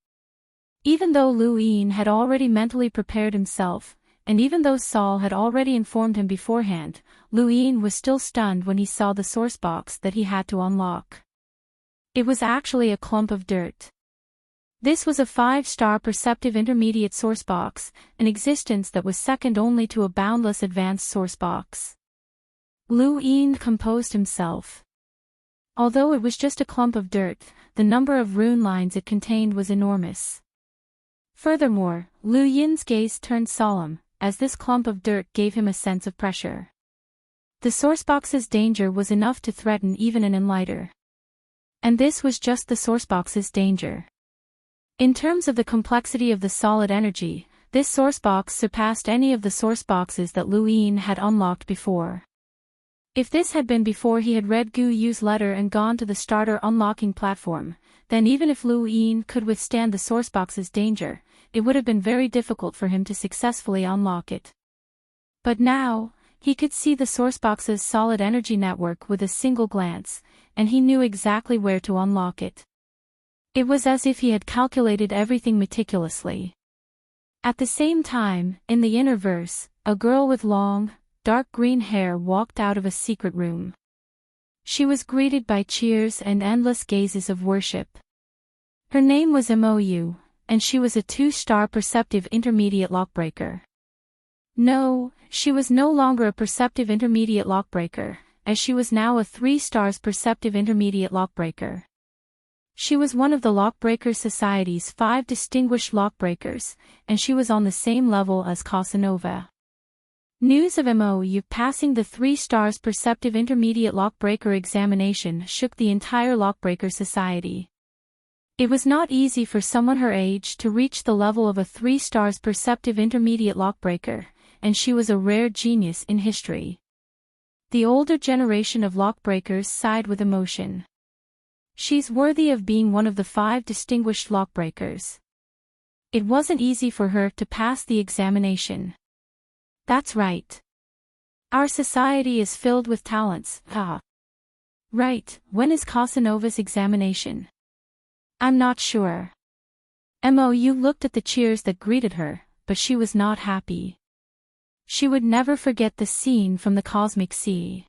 Even though Lu Yin had already mentally prepared himself, and even though Saul had already informed him beforehand, Lu Yin was still stunned when he saw the sourcebox that he had to unlock. It was actually a clump of dirt. This was a 5-star perceptive intermediate sourcebox, an existence that was second only to a boundless advanced sourcebox. Lu Yin composed himself. Although it was just a clump of dirt, the number of rune lines it contained was enormous. Furthermore, Lu Yin's gaze turned solemn, as this clump of dirt gave him a sense of pressure. The sourcebox's danger was enough to threaten even an enlighter. And this was just the sourcebox's danger. In terms of the complexity of the solid energy, this sourcebox surpassed any of the sourceboxes that Lu Yin had unlocked before. If this had been before he had read Gu Yu's letter and gone to the starter unlocking platform, then even if Lu Yin could withstand the sourcebox's danger, it would have been very difficult for him to successfully unlock it. But now, he could see the sourcebox's solid energy network with a single glance, and he knew exactly where to unlock it. It was as if he had calculated everything meticulously. At the same time, in the inner verse, a girl with long, dark green hair walked out of a secret room. She was greeted by cheers and endless gazes of worship. Her name was Mou, and she was a 2-star perceptive intermediate lockbreaker. No, she was no longer a perceptive intermediate lockbreaker, as she was now a 3 stars perceptive intermediate lockbreaker. She was one of the Lockbreakers Society's 5 distinguished lockbreakers, and she was on the same level as Casanova. News of Mou passing the 3 stars perceptive intermediate lockbreaker examination shook the entire Lockbreaker Society. It was not easy for someone her age to reach the level of a 3 stars perceptive intermediate lockbreaker, and she was a rare genius in history. The older generation of lockbreakers sighed with emotion. She's worthy of being one of the 5 distinguished lockbreakers. It wasn't easy for her to pass the examination. That's right. Our society is filled with talents, Right, when is Casanova's examination? I'm not sure. Mou looked at the cheers that greeted her, but she was not happy. She would never forget the scene from the Cosmic Sea.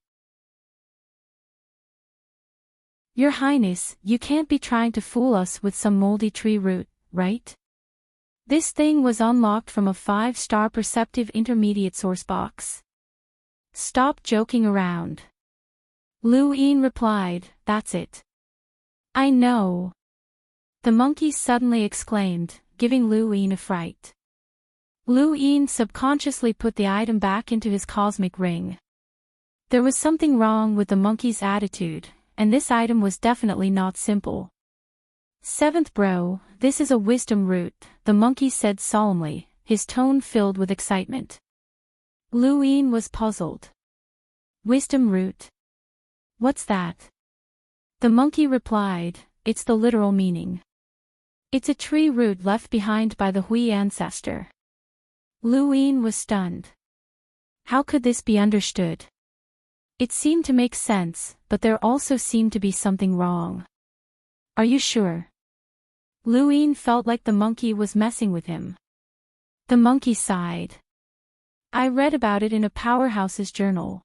Your Highness, you can't be trying to fool us with some moldy tree root, right? This thing was unlocked from a 5-star perceptive intermediate sourcebox. Stop joking around. Lu Yin replied, that's it. I know. The monkey suddenly exclaimed, giving Lu Yin a fright. Lu Yin subconsciously put the item back into his cosmic ring. There was something wrong with the monkey's attitude, and this item was definitely not simple. 7th bro, this is a wisdom root, the monkey said solemnly, his tone filled with excitement. Lu Yin was puzzled. Wisdom root? What's that? The monkey replied, it's the literal meaning. It's a tree root left behind by the Hui ancestor. Lu Yin was stunned. How could this be understood? It seemed to make sense, but there also seemed to be something wrong. Are you sure? Lu Yin felt like the monkey was messing with him. The monkey sighed. I read about it in a powerhouse's journal.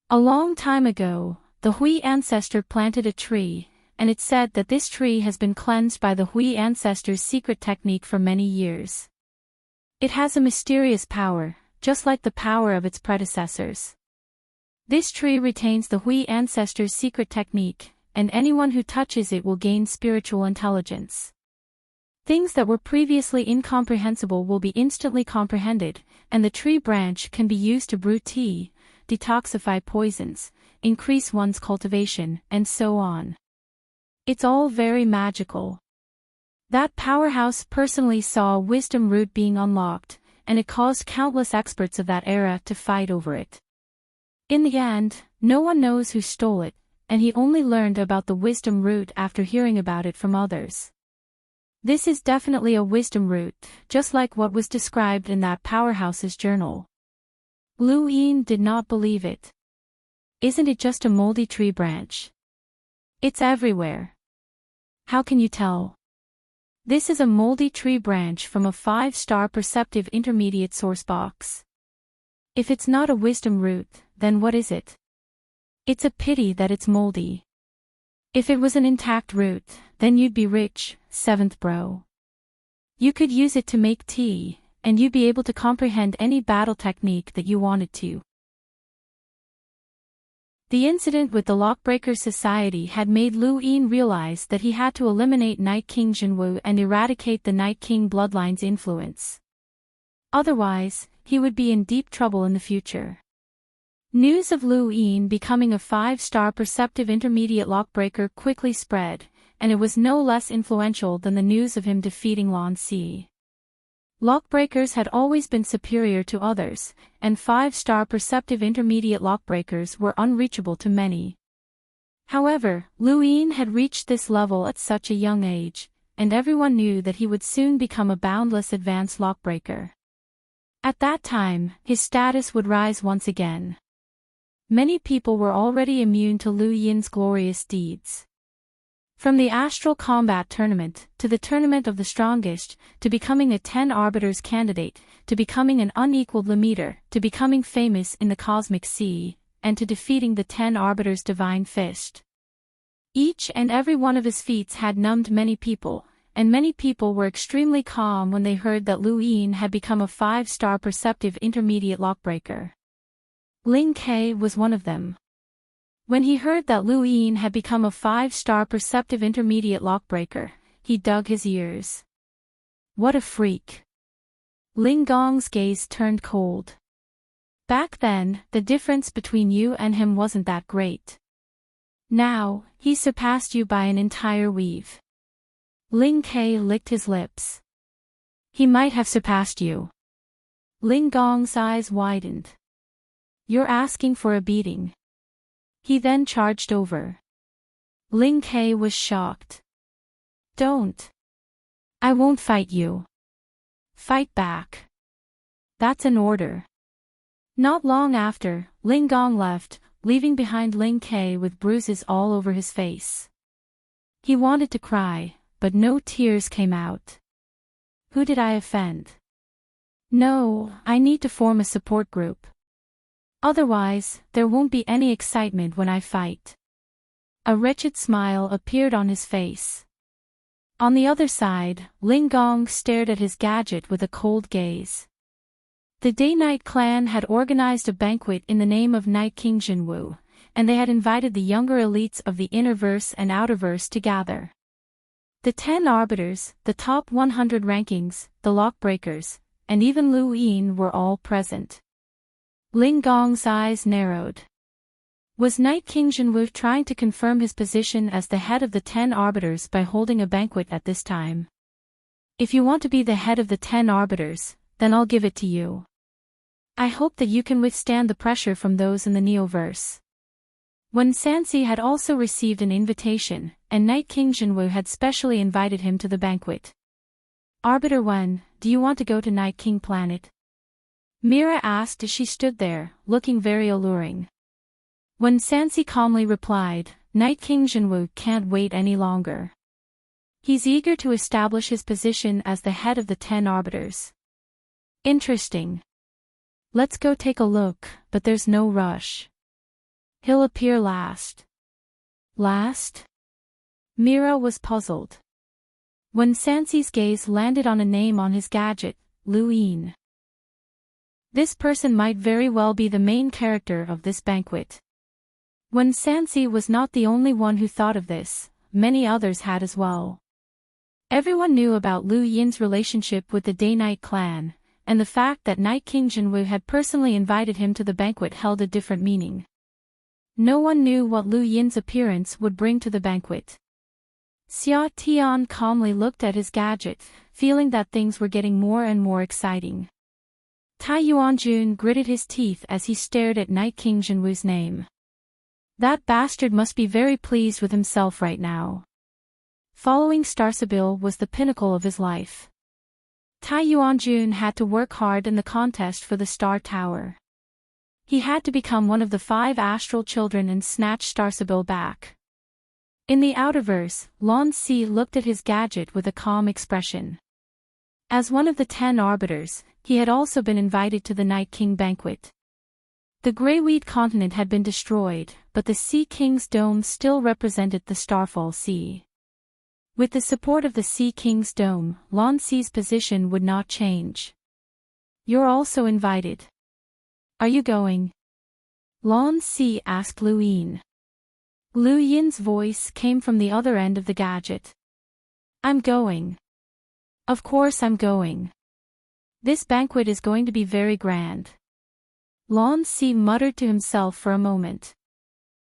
A long time ago, the Hui ancestor planted a tree, and it's said that this tree has been cleansed by the Hui ancestors' secret technique for many years. It has a mysterious power, just like the power of its predecessors. This tree retains the Hui ancestors' secret technique, and anyone who touches it will gain spiritual intelligence. Things that were previously incomprehensible will be instantly comprehended, and the tree branch can be used to brew tea, detoxify poisons, increase one's cultivation, and so on. It's all very magical. That powerhouse personally saw a wisdom root being unlocked, and it caused countless experts of that era to fight over it. In the end, no one knows who stole it, and he only learned about the wisdom root after hearing about it from others. This is definitely a wisdom root, just like what was described in that powerhouse's journal. Lu Yin did not believe it. Isn't it just a moldy tree branch? It's everywhere. How can you tell? This is a moldy tree branch from a 5-star perceptive intermediate source box. If it's not a wisdom root, then what is it? It's a pity that it's moldy. If it was an intact root, then you'd be rich, 7th bro. You could use it to make tea, and you'd be able to comprehend any battle technique that you wanted to. The incident with the Lockbreaker Society had made Lu Yin realize that he had to eliminate Night King Jinwu and eradicate the Night King bloodline's influence. Otherwise, he would be in deep trouble in the future. News of Lu Yin becoming a 5-star perceptive intermediate lockbreaker quickly spread, and it was no less influential than the news of him defeating Lan Si. Lockbreakers had always been superior to others, and 5-star perceptive intermediate lockbreakers were unreachable to many. However, Lu Yin had reached this level at such a young age, and everyone knew that he would soon become a boundless advanced lockbreaker. At that time, his status would rise once again. Many people were already immune to Lu Yin's glorious deeds. From the Astral Combat Tournament, to the Tournament of the Strongest, to becoming a 10 Arbiters candidate, to becoming an unequaled Limiter, to becoming famous in the Cosmic Sea, and to defeating the 10 Arbiters' Divine Fist. Each and every one of his feats had numbed many people, and many people were extremely calm when they heard that Lu Yin had become a 5-star perceptive intermediate lockbreaker. Ling Ke was one of them. When he heard that Lu Yin had become a 5-star perceptive intermediate lockbreaker, he dug his ears. What a freak! Ling Gong's gaze turned cold. Back then, the difference between you and him wasn't that great. Now, he surpassed you by an entire weave. Ling Ke licked his lips. He might have surpassed you. Ling Gong's eyes widened. You're asking for a beating. He then charged over. Ling Ke was shocked. Don't. I won't fight you. Fight back. That's an order. Not long after, Ling Gong left, leaving behind Ling Ke with bruises all over his face. He wanted to cry, but no tears came out. Who did I offend? No, I need to form a support group. Otherwise, there won't be any excitement when I fight. A wretched smile appeared on his face. On the other side, Ling Gong stared at his gadget with a cold gaze. The Day-Night clan had organized a banquet in the name of Night King Jinwu, and they had invited the younger elites of the Innerverse and Outerverse to gather. The 10 Arbiters, the top 100 rankings, the Lockbreakers, and even Lu Yin were all present. Ling Gong's eyes narrowed. Was Night King Jinwu trying to confirm his position as the head of the 10 Arbiters by holding a banquet at this time? If you want to be the head of the 10 Arbiters, then I'll give it to you. I hope that you can withstand the pressure from those in the Neoverse. When Sansi had also received an invitation, and Night King Jinwu had specially invited him to the banquet. Arbiter 1, do you want to go to Night King Planet? Mira asked as she stood there, looking very alluring. When Sansi calmly replied, Night King Jinwu can't wait any longer. He's eager to establish his position as the head of the 10 Arbiters. Interesting. Let's go take a look, but there's no rush. He'll appear last. Last? Mira was puzzled. When Sansi's gaze landed on a name on his gadget, Luin. This person might very well be the main character of this banquet. When Sansi was not the only one who thought of this, many others had as well. Everyone knew about Lu Yin's relationship with the Day-Night clan, and the fact that Night King Jinwu had personally invited him to the banquet held a different meaning. No one knew what Lu Yin's appearance would bring to the banquet. Xia Tian calmly looked at his gadget, feeling that things were getting more and more exciting. Tai Yuanjun gritted his teeth as he stared at Night King Jinwu's name. That bastard must be very pleased with himself right now. Following Starsabil was the pinnacle of his life. Tai Yuanjun had to work hard in the contest for the Star Tower. He had to become one of the 5 astral children and snatch Starsabil back. In the Outerverse, Lan Si looked at his gadget with a calm expression. As one of the 10 arbiters, he had also been invited to the Night King banquet. The Greyweed continent had been destroyed, but the Sea King's dome still represented the Starfall Sea. With the support of the Sea King's dome, Lan Si's position would not change. You're also invited. Are you going? Lan Si asked Lu Yin. Lu Yin's voice came from the other end of the gadget. I'm going. Of course I'm going. This banquet is going to be very grand. Lan Si muttered to himself for a moment.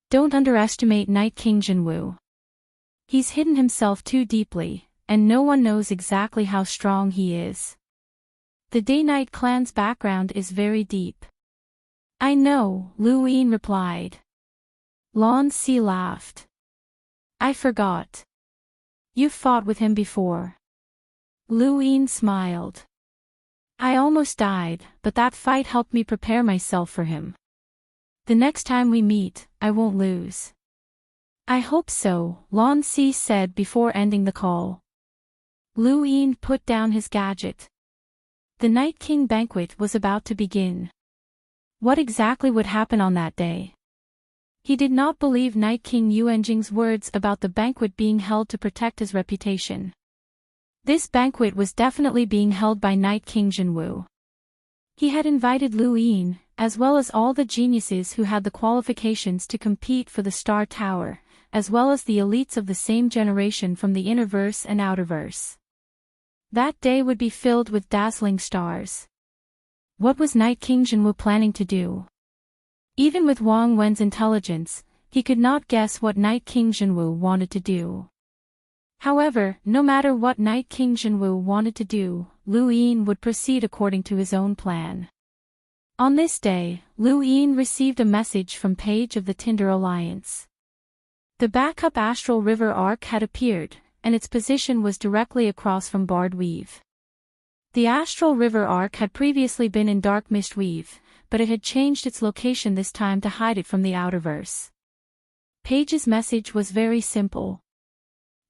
Don't underestimate Night King Jinwu. He's hidden himself too deeply, and no one knows exactly how strong he is. The Day-Night clan's background is very deep. I know, Lu Yin replied. Lan Si laughed. I forgot. You've fought with him before. Lu Yin smiled. I almost died, but that fight helped me prepare myself for him. The next time we meet, I won't lose. I hope so, Lan Si said before ending the call. Lu Yin put down his gadget. The Night King banquet was about to begin. What exactly would happen on that day? He did not believe Night King Yuanjing's words about the banquet being held to protect his reputation. This banquet was definitely being held by Night King Jinwu. He had invited Lu Yin, as well as all the geniuses who had the qualifications to compete for the Star Tower, as well as the elites of the same generation from the Innerverse and Outerverse. That day would be filled with dazzling stars. What was Night King Jinwu planning to do? Even with Wang Wen's intelligence, he could not guess what Night King Jinwu wanted to do. However, no matter what Night King Jinwu wanted to do, Lu Yin would proceed according to his own plan. On this day, Lu Yin received a message from Page of the Tinder Alliance. The backup Astral River Arc had appeared, and its position was directly across from Barred Weave. The Astral River Arc had previously been in Dark Mist Weave, but it had changed its location this time to hide it from the Outerverse. Page's message was very simple.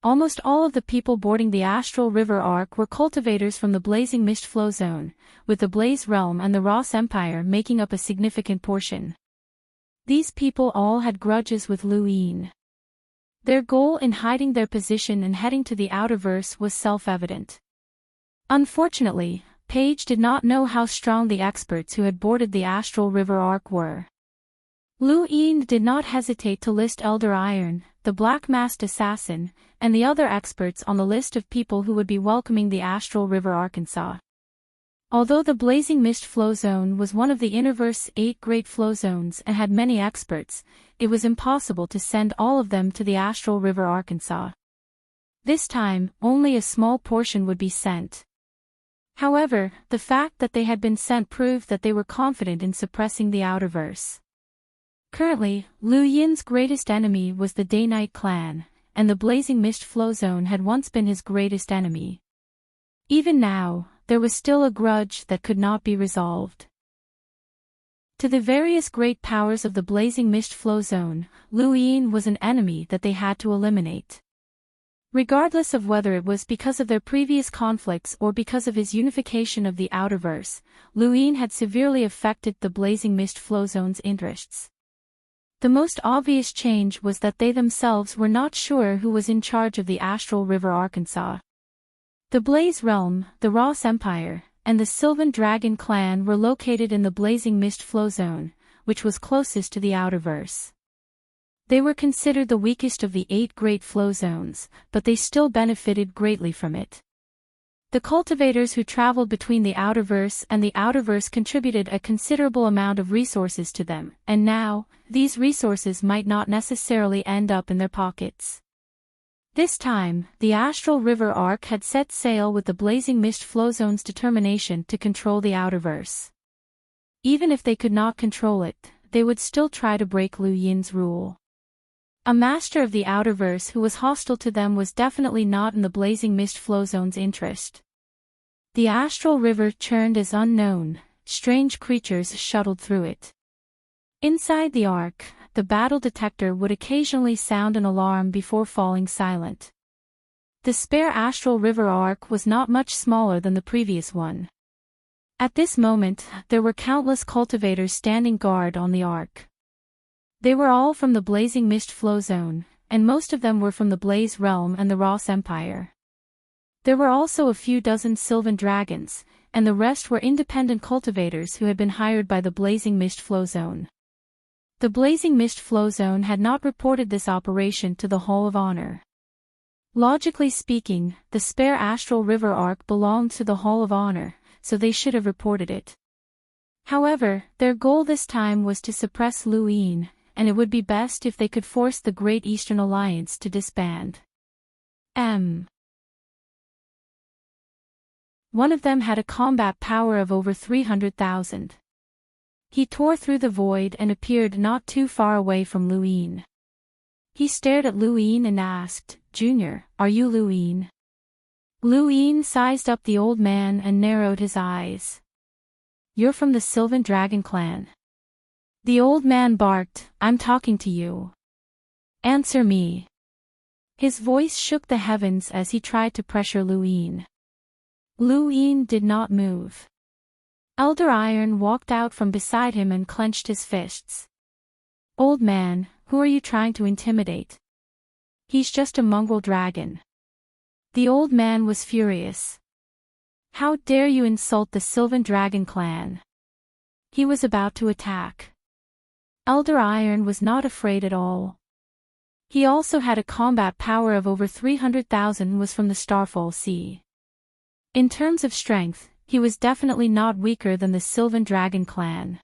Almost all of the people boarding the Astral River Arc were cultivators from the Blazing Mist Flow Zone, with the Blaze Realm and the Ross Empire making up a significant portion. These people all had grudges with Lu Yin. Their goal in hiding their position and heading to the Outerverse was self-evident. Unfortunately, Page did not know how strong the experts who had boarded the Astral River Arc were. Lu Yin did not hesitate to list Elder Iron, the Black Masked Assassin, and the other experts on the list of people who would be welcoming the Astral River Arkansas. Although the Blazing Mist Flow Zone was one of the Innerverse's 8 great flow zones and had many experts, it was impossible to send all of them to the Astral River Arkansas. This time, only a small portion would be sent. However, the fact that they had been sent proved that they were confident in suppressing the Outerverse. Currently, Lu Yin's greatest enemy was the Day-Night clan, and the Blazing Mist Flow Zone had once been his greatest enemy. Even now, there was still a grudge that could not be resolved. To the various great powers of the Blazing Mist Flow Zone, Lu Yin was an enemy that they had to eliminate. Regardless of whether it was because of their previous conflicts or because of his unification of the Outerverse, Lu Yin had severely affected the Blazing Mist Flow Zone's interests. The most obvious change was that they themselves were not sure who was in charge of the Astral River Arkansas. The Blaze Realm, the Ross Empire, and the Sylvan Dragon clan were located in the Blazing Mist Flow Zone, which was closest to the Outerverse. They were considered the weakest of the 8 great flow zones, but they still benefited greatly from it. The cultivators who traveled between the Outerverse and the Outerverse contributed a considerable amount of resources to them, and now, these resources might not necessarily end up in their pockets. This time, the Astral River Arc had set sail with the Blazing Mist Flow Zone's determination to control the Outerverse. Even if they could not control it, they would still try to break Lu Yin's rule. A master of the Outerverse who was hostile to them was definitely not in the Blazing Mist Flow Zone's interest. The Astral River churned as unknown, strange creatures shuttled through it. Inside the Ark, the battle detector would occasionally sound an alarm before falling silent. The spare Astral River Ark was not much smaller than the previous one. At this moment, there were countless cultivators standing guard on the Ark. They were all from the Blazing Mist Flow Zone, and most of them were from the Blaze Realm and the Ross Empire. There were also a few dozen Sylvan Dragons, and the rest were independent cultivators who had been hired by the Blazing Mist Flow Zone. The Blazing Mist Flow Zone had not reported this operation to the Hall of Honor. Logically speaking, the spare Astral River Arc belonged to the Hall of Honor, so they should have reported it. However, their goal this time was to suppress Lu Yin, and it would be best if they could force the Great Eastern Alliance to disband. One of them had a combat power of over 300,000. He tore through the void and appeared not too far away from Lu Yin. He stared at Lu Yin and asked, "Junior, are you Lu Yin?" Lu Yin sized up the old man and narrowed his eyes. "You're from the Sylvan Dragon clan." The old man barked, "I'm talking to you. Answer me." His voice shook the heavens as he tried to pressure Lu Yin. Lu Yin did not move. Elder Iron walked out from beside him and clenched his fists. "Old man, who are you trying to intimidate? He's just a mongrel dragon." The old man was furious. "How dare you insult the Sylvan Dragon clan?" He was about to attack. Elder Iron was not afraid at all. He also had a combat power of over 300,000 and was from the Starfall Sea. In terms of strength, he was definitely not weaker than the Sylvan Dragon clan.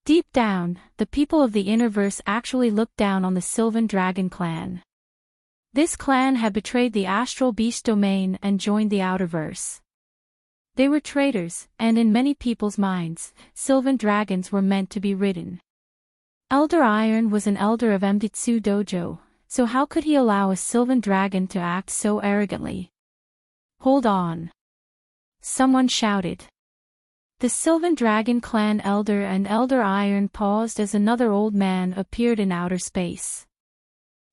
Deep down, the people of the Innerverse actually looked down on the Sylvan Dragon clan. This clan had betrayed the Astral Beast domain and joined the Outerverse. They were traitors, and in many people's minds, Sylvan Dragons were meant to be ridden. Elder Iron was an elder of Mditsu Dojo, so how could he allow a Sylvan Dragon to act so arrogantly? "Hold on!" someone shouted. The Sylvan Dragon clan elder and Elder Iron paused as another old man appeared in outer space.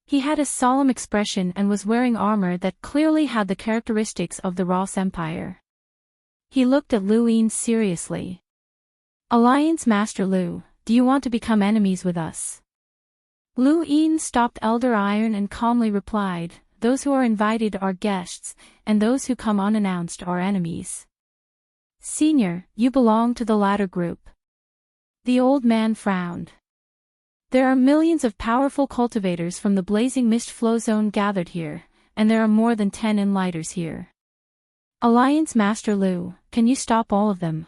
He had a solemn expression and was wearing armor that clearly had the characteristics of the Ross Empire. He looked at Lu Yin seriously. "Alliance Master Lu, do you want to become enemies with us?" Lu Yin stopped Elder Iron and calmly replied, "Those who are invited are guests, and those who come unannounced are enemies." "Senior, you belong to the latter group." The old man frowned. "There are millions of powerful cultivators from the Blazing Mist Flow Zone gathered here, and there are more than 10 Enlighters here. Alliance Master Lu, can you stop all of them?"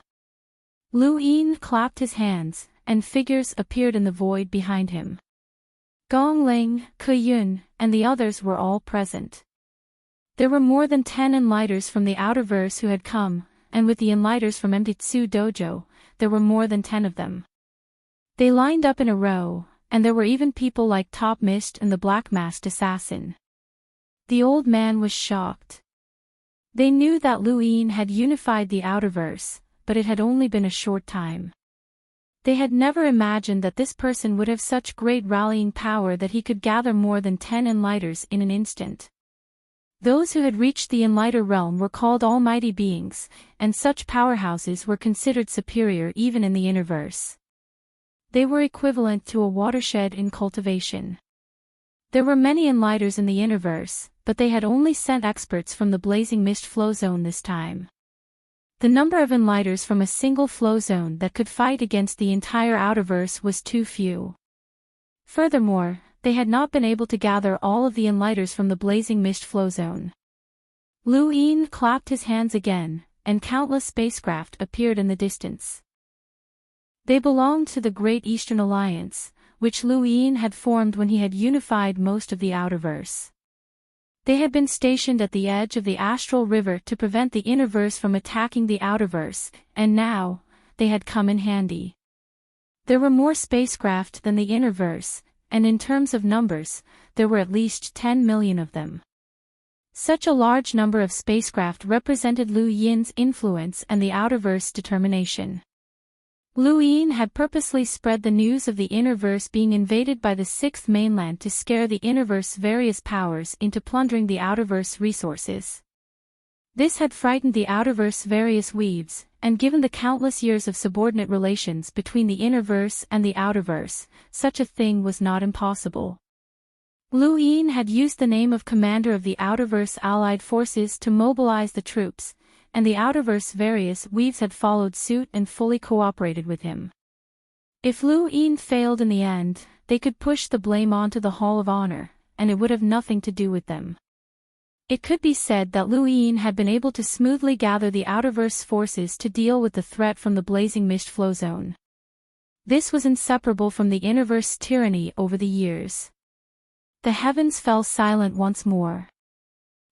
Lu Yin clapped his hands, and figures appeared in the void behind him. Gong Ling, Ke Yun, and the others were all present. There were more than 10 Enlighters from the Outerverse who had come, and with the Enlighters from Mditsu Dojo, there were more than 10 of them. They lined up in a row, and there were even people like Top Mist and the Black-Masked Assassin. The old man was shocked. They knew that Lu Yin had unified the Outerverse, but it had only been a short time. They had never imagined that this person would have such great rallying power that he could gather more than 10 Enlighters in an instant. Those who had reached the Enlighter realm were called almighty beings, and such powerhouses were considered superior even in the Innerverse. They were equivalent to a watershed in cultivation. There were many enlighters in the universe, but they had only sent experts from the blazing mist flow zone this time. The number of enlighters from a single flow zone that could fight against the entire outerverse was too few. Furthermore, they had not been able to gather all of the enlighters from the blazing mist flow zone. Lu Yin clapped his hands again, and countless spacecraft appeared in the distance. They belonged to the Great Eastern Alliance, which Lu Yin had formed when he had unified most of the outerverse. They had been stationed at the edge of the astral river to prevent the innerverse from attacking the outerverse, and now, they had come in handy. There were more spacecraft than the innerverse, and in terms of numbers, there were at least 10 million of them. Such a large number of spacecraft represented Lu Yin's influence and the outerverse determination. Lu Yin had purposely spread the news of the innerverse being invaded by the sixth mainland to scare the innerverse's various powers into plundering the outerverse resources. This had frightened the outerverse's various weaves, and given the countless years of subordinate relations between the innerverse and the outerverse, such a thing was not impossible. Lu Yin had used the name of commander of the outerverse allied forces to mobilize the troops, and the outerverse various weaves had followed suit and fully cooperated with him. If Lu Yin failed in the end, they could push the blame onto the Hall of Honor, and it would have nothing to do with them. It could be said that Lu Yin had been able to smoothly gather the outerverse forces to deal with the threat from the blazing mist flow zone. This was inseparable from the innerverse tyranny over the years. The heavens fell silent once more.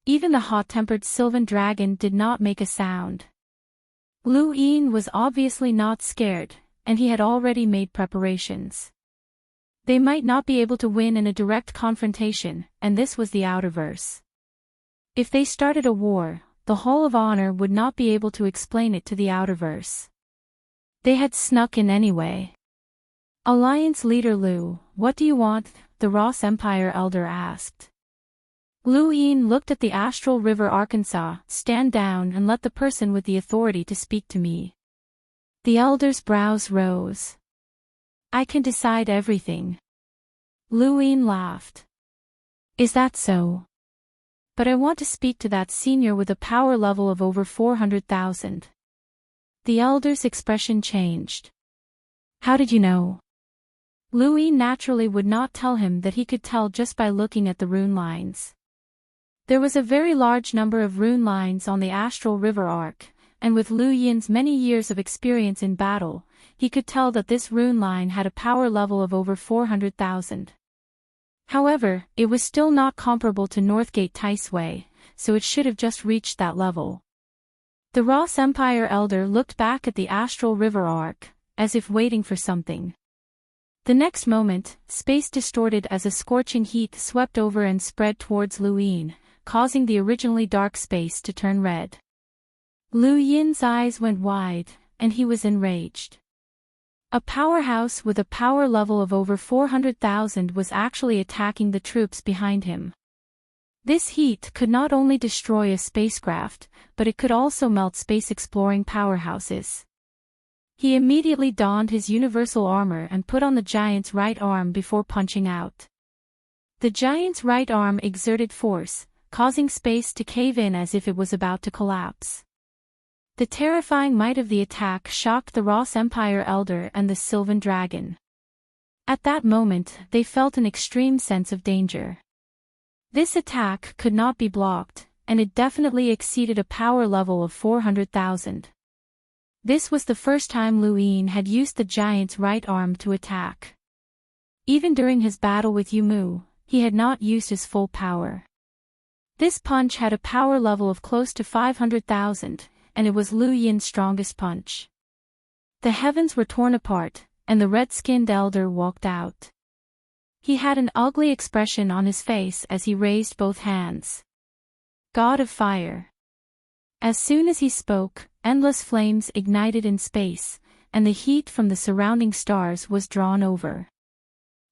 Even the hot-tempered Sylvan dragon did not make a sound. Lu Yin was obviously not scared, and he had already made preparations. They might not be able to win in a direct confrontation, and this was the outerverse. If they started a war, the Hall of Honor would not be able to explain it to the outerverse. They had snuck in anyway. Alliance leader Lu, what do you want? The Ross Empire elder asked. Lu Yin looked at the astral river Arkansas. Stand down and let the person with the authority to speak to me. The elder's brows rose. I can decide everything. Lu Yin laughed. Is that so? But I want to speak to that senior with a power level of over 400,000. The elder's expression changed. How did you know? Lu Yin naturally would not tell him that he could tell just by looking at the rune lines. There was a very large number of rune lines on the astral river arc, and with Lu Yin's many years of experience in battle, he could tell that this rune line had a power level of over 400,000. However, it was still not comparable to Northgate Ticeway, so it should have just reached that level. The Ross Empire elder looked back at the astral river arc, as if waiting for something. The next moment, space distorted as a scorching heat swept over and spread towards Lu Yin, causing the originally dark space to turn red. Lu Yin's eyes went wide, and he was enraged. A powerhouse with a power level of over 400,000 was actually attacking the troops behind him. This heat could not only destroy a spacecraft, but it could also melt space-exploring powerhouses. He immediately donned his universal armor and put on the giant's right arm before punching out. The giant's right arm exerted force, causing space to cave in as if it was about to collapse. The terrifying might of the attack shocked the Ross Empire elder and the Sylvan dragon. At that moment, they felt an extreme sense of danger. This attack could not be blocked, and it definitely exceeded a power level of 400,000. This was the first time Lu Yin had used the giant's right arm to attack. Even during his battle with Yumu, he had not used his full power. This punch had a power level of close to 500,000, and it was Lu Yin's strongest punch. The heavens were torn apart, and the red-skinned elder walked out. He had an ugly expression on his face as he raised both hands. God of Fire. As soon as he spoke, endless flames ignited in space, and the heat from the surrounding stars was drawn over.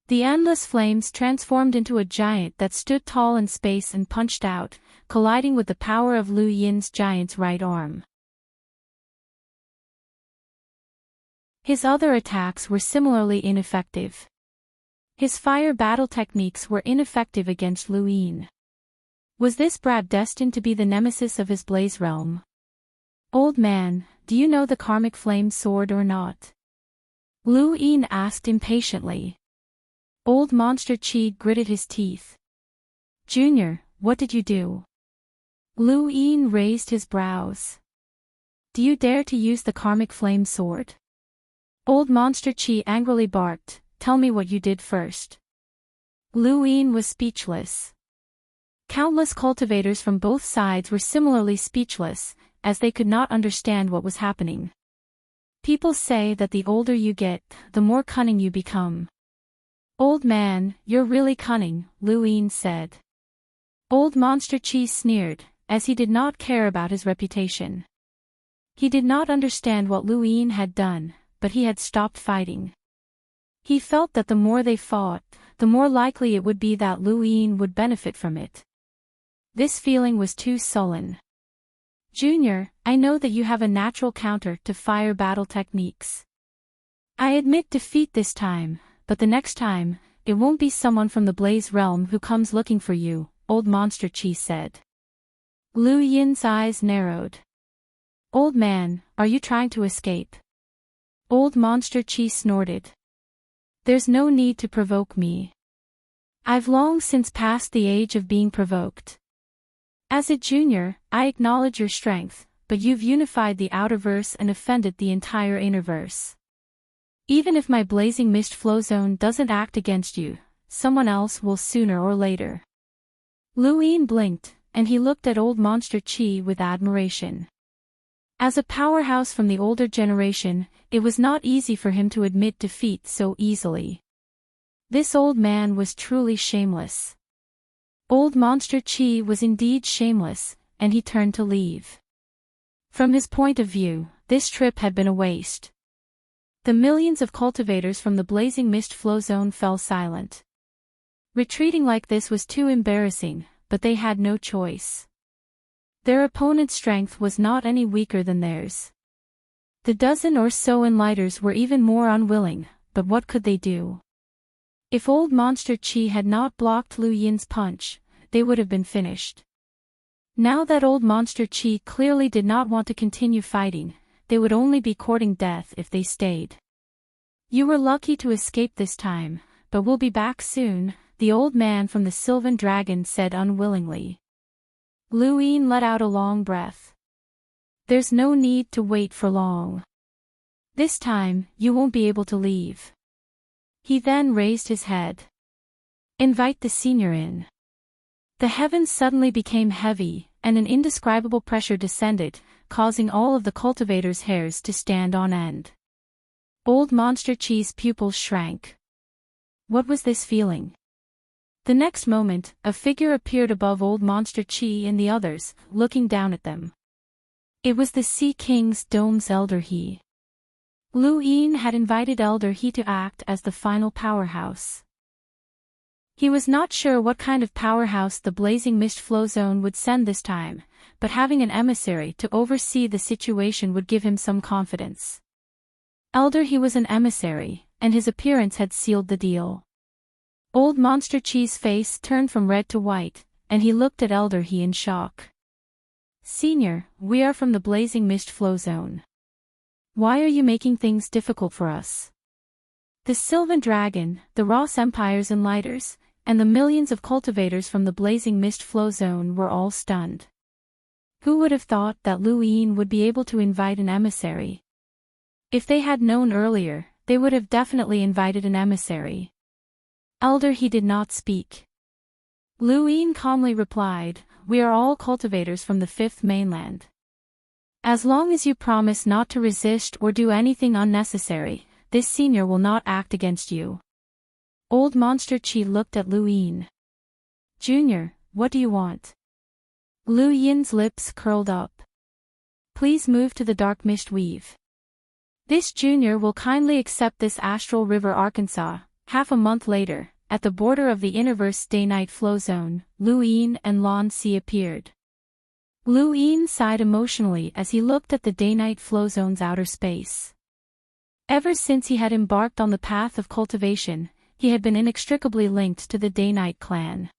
The endless flames transformed into a giant that stood tall in space and punched out, colliding with the power of Lu Yin's giant's right arm. His other attacks were similarly ineffective. His fire battle techniques were ineffective against Lu Yin. Was this brat destined to be the nemesis of his blaze realm? Old man, do you know the karmic flame sword or not? Lu Yin asked impatiently. Old Monster Chi gritted his teeth. Junior, what did you do? Lu Yin raised his brows. Do you dare to use the karmic flame sword? Old Monster Chi angrily barked, tell me what you did first. Lu Yin was speechless. Countless cultivators from both sides were similarly speechless, as they could not understand what was happening. People say that the older you get, the more cunning you become. Old man, you're really cunning, Lu Yin said. Old Monster Chi sneered, as he did not care about his reputation. He did not understand what Lu Yin had done, but he had stopped fighting. He felt that the more they fought, the more likely it would be that Lu Yin would benefit from it. This feeling was too sullen. Junior, I know that you have a natural counter to fire battle techniques. I admit defeat this time, but the next time, it won't be someone from the Blaze realm who comes looking for you, Old Monster Chi said. Lu Yin's eyes narrowed. Old man, are you trying to escape? Old Monster Chi snorted. There's no need to provoke me. I've long since passed the age of being provoked. As a junior, I acknowledge your strength, but you've unified the outerverse and offended the entire innerverse. Even if my blazing mist flow zone doesn't act against you, someone else will sooner or later. Lu Yin blinked, and he looked at Old Monster Chi with admiration. As a powerhouse from the older generation, it was not easy for him to admit defeat so easily. This old man was truly shameless. Old Monster Chi was indeed shameless, and he turned to leave. From his point of view, this trip had been a waste. The millions of cultivators from the blazing mist flow zone fell silent. Retreating like this was too embarrassing, but they had no choice. Their opponent's strength was not any weaker than theirs. The dozen or so enlighters were even more unwilling, but what could they do? If Old Monster Chi had not blocked Lu Yin's punch, they would have been finished. Now that Old Monster Chi clearly did not want to continue fighting, they would only be courting death if they stayed. You were lucky to escape this time, but we'll be back soon, the old man from the Sylvan Dragon said unwillingly. Lu Yin let out a long breath. There's no need to wait for long. This time, you won't be able to leave. He then raised his head. Invite the senior in. The heavens suddenly became heavy, and an indescribable pressure descended, causing all of the cultivators' hairs to stand on end. Old Monster Chi's pupils shrank. What was this feeling? The next moment, a figure appeared above Old Monster Chi and the others, looking down at them. It was the Sea King's Dome's Elder He. Lu Yin had invited Elder He to act as the final powerhouse. He was not sure what kind of powerhouse the Blazing Mist Flow Zone would send this time, but having an emissary to oversee the situation would give him some confidence. Elder He was an emissary, and his appearance had sealed the deal. Old Monster Chi's face turned from red to white, and he looked at Elder He in shock. Senior, we are from the Blazing Mist Flow Zone. Why are you making things difficult for us? The Sylvan Dragon, the Ross Empire's Enlighters, and the millions of cultivators from the Blazing Mist Flow Zone were all stunned. Who would have thought that Lu Yin would be able to invite an emissary? If they had known earlier, they would have definitely invited an emissary. Elder He did not speak. Lu Yin calmly replied, We are all cultivators from the Fifth Mainland. As long as you promise not to resist or do anything unnecessary, this senior will not act against you. Old Monster Chi looked at Lu Yin. Junior, what do you want? Lu Yin's lips curled up. Please move to the Dark Mist Weave. This junior will kindly accept this Astral River Arkansas. Half a month later, at the border of the Innerverse Day-Night Flow Zone, Lu Yin and Lan Si appeared. Lu Yin sighed emotionally as he looked at the Day-Night Flow Zone's outer space. Ever since he had embarked on the path of cultivation, he had been inextricably linked to the Day-Night clan.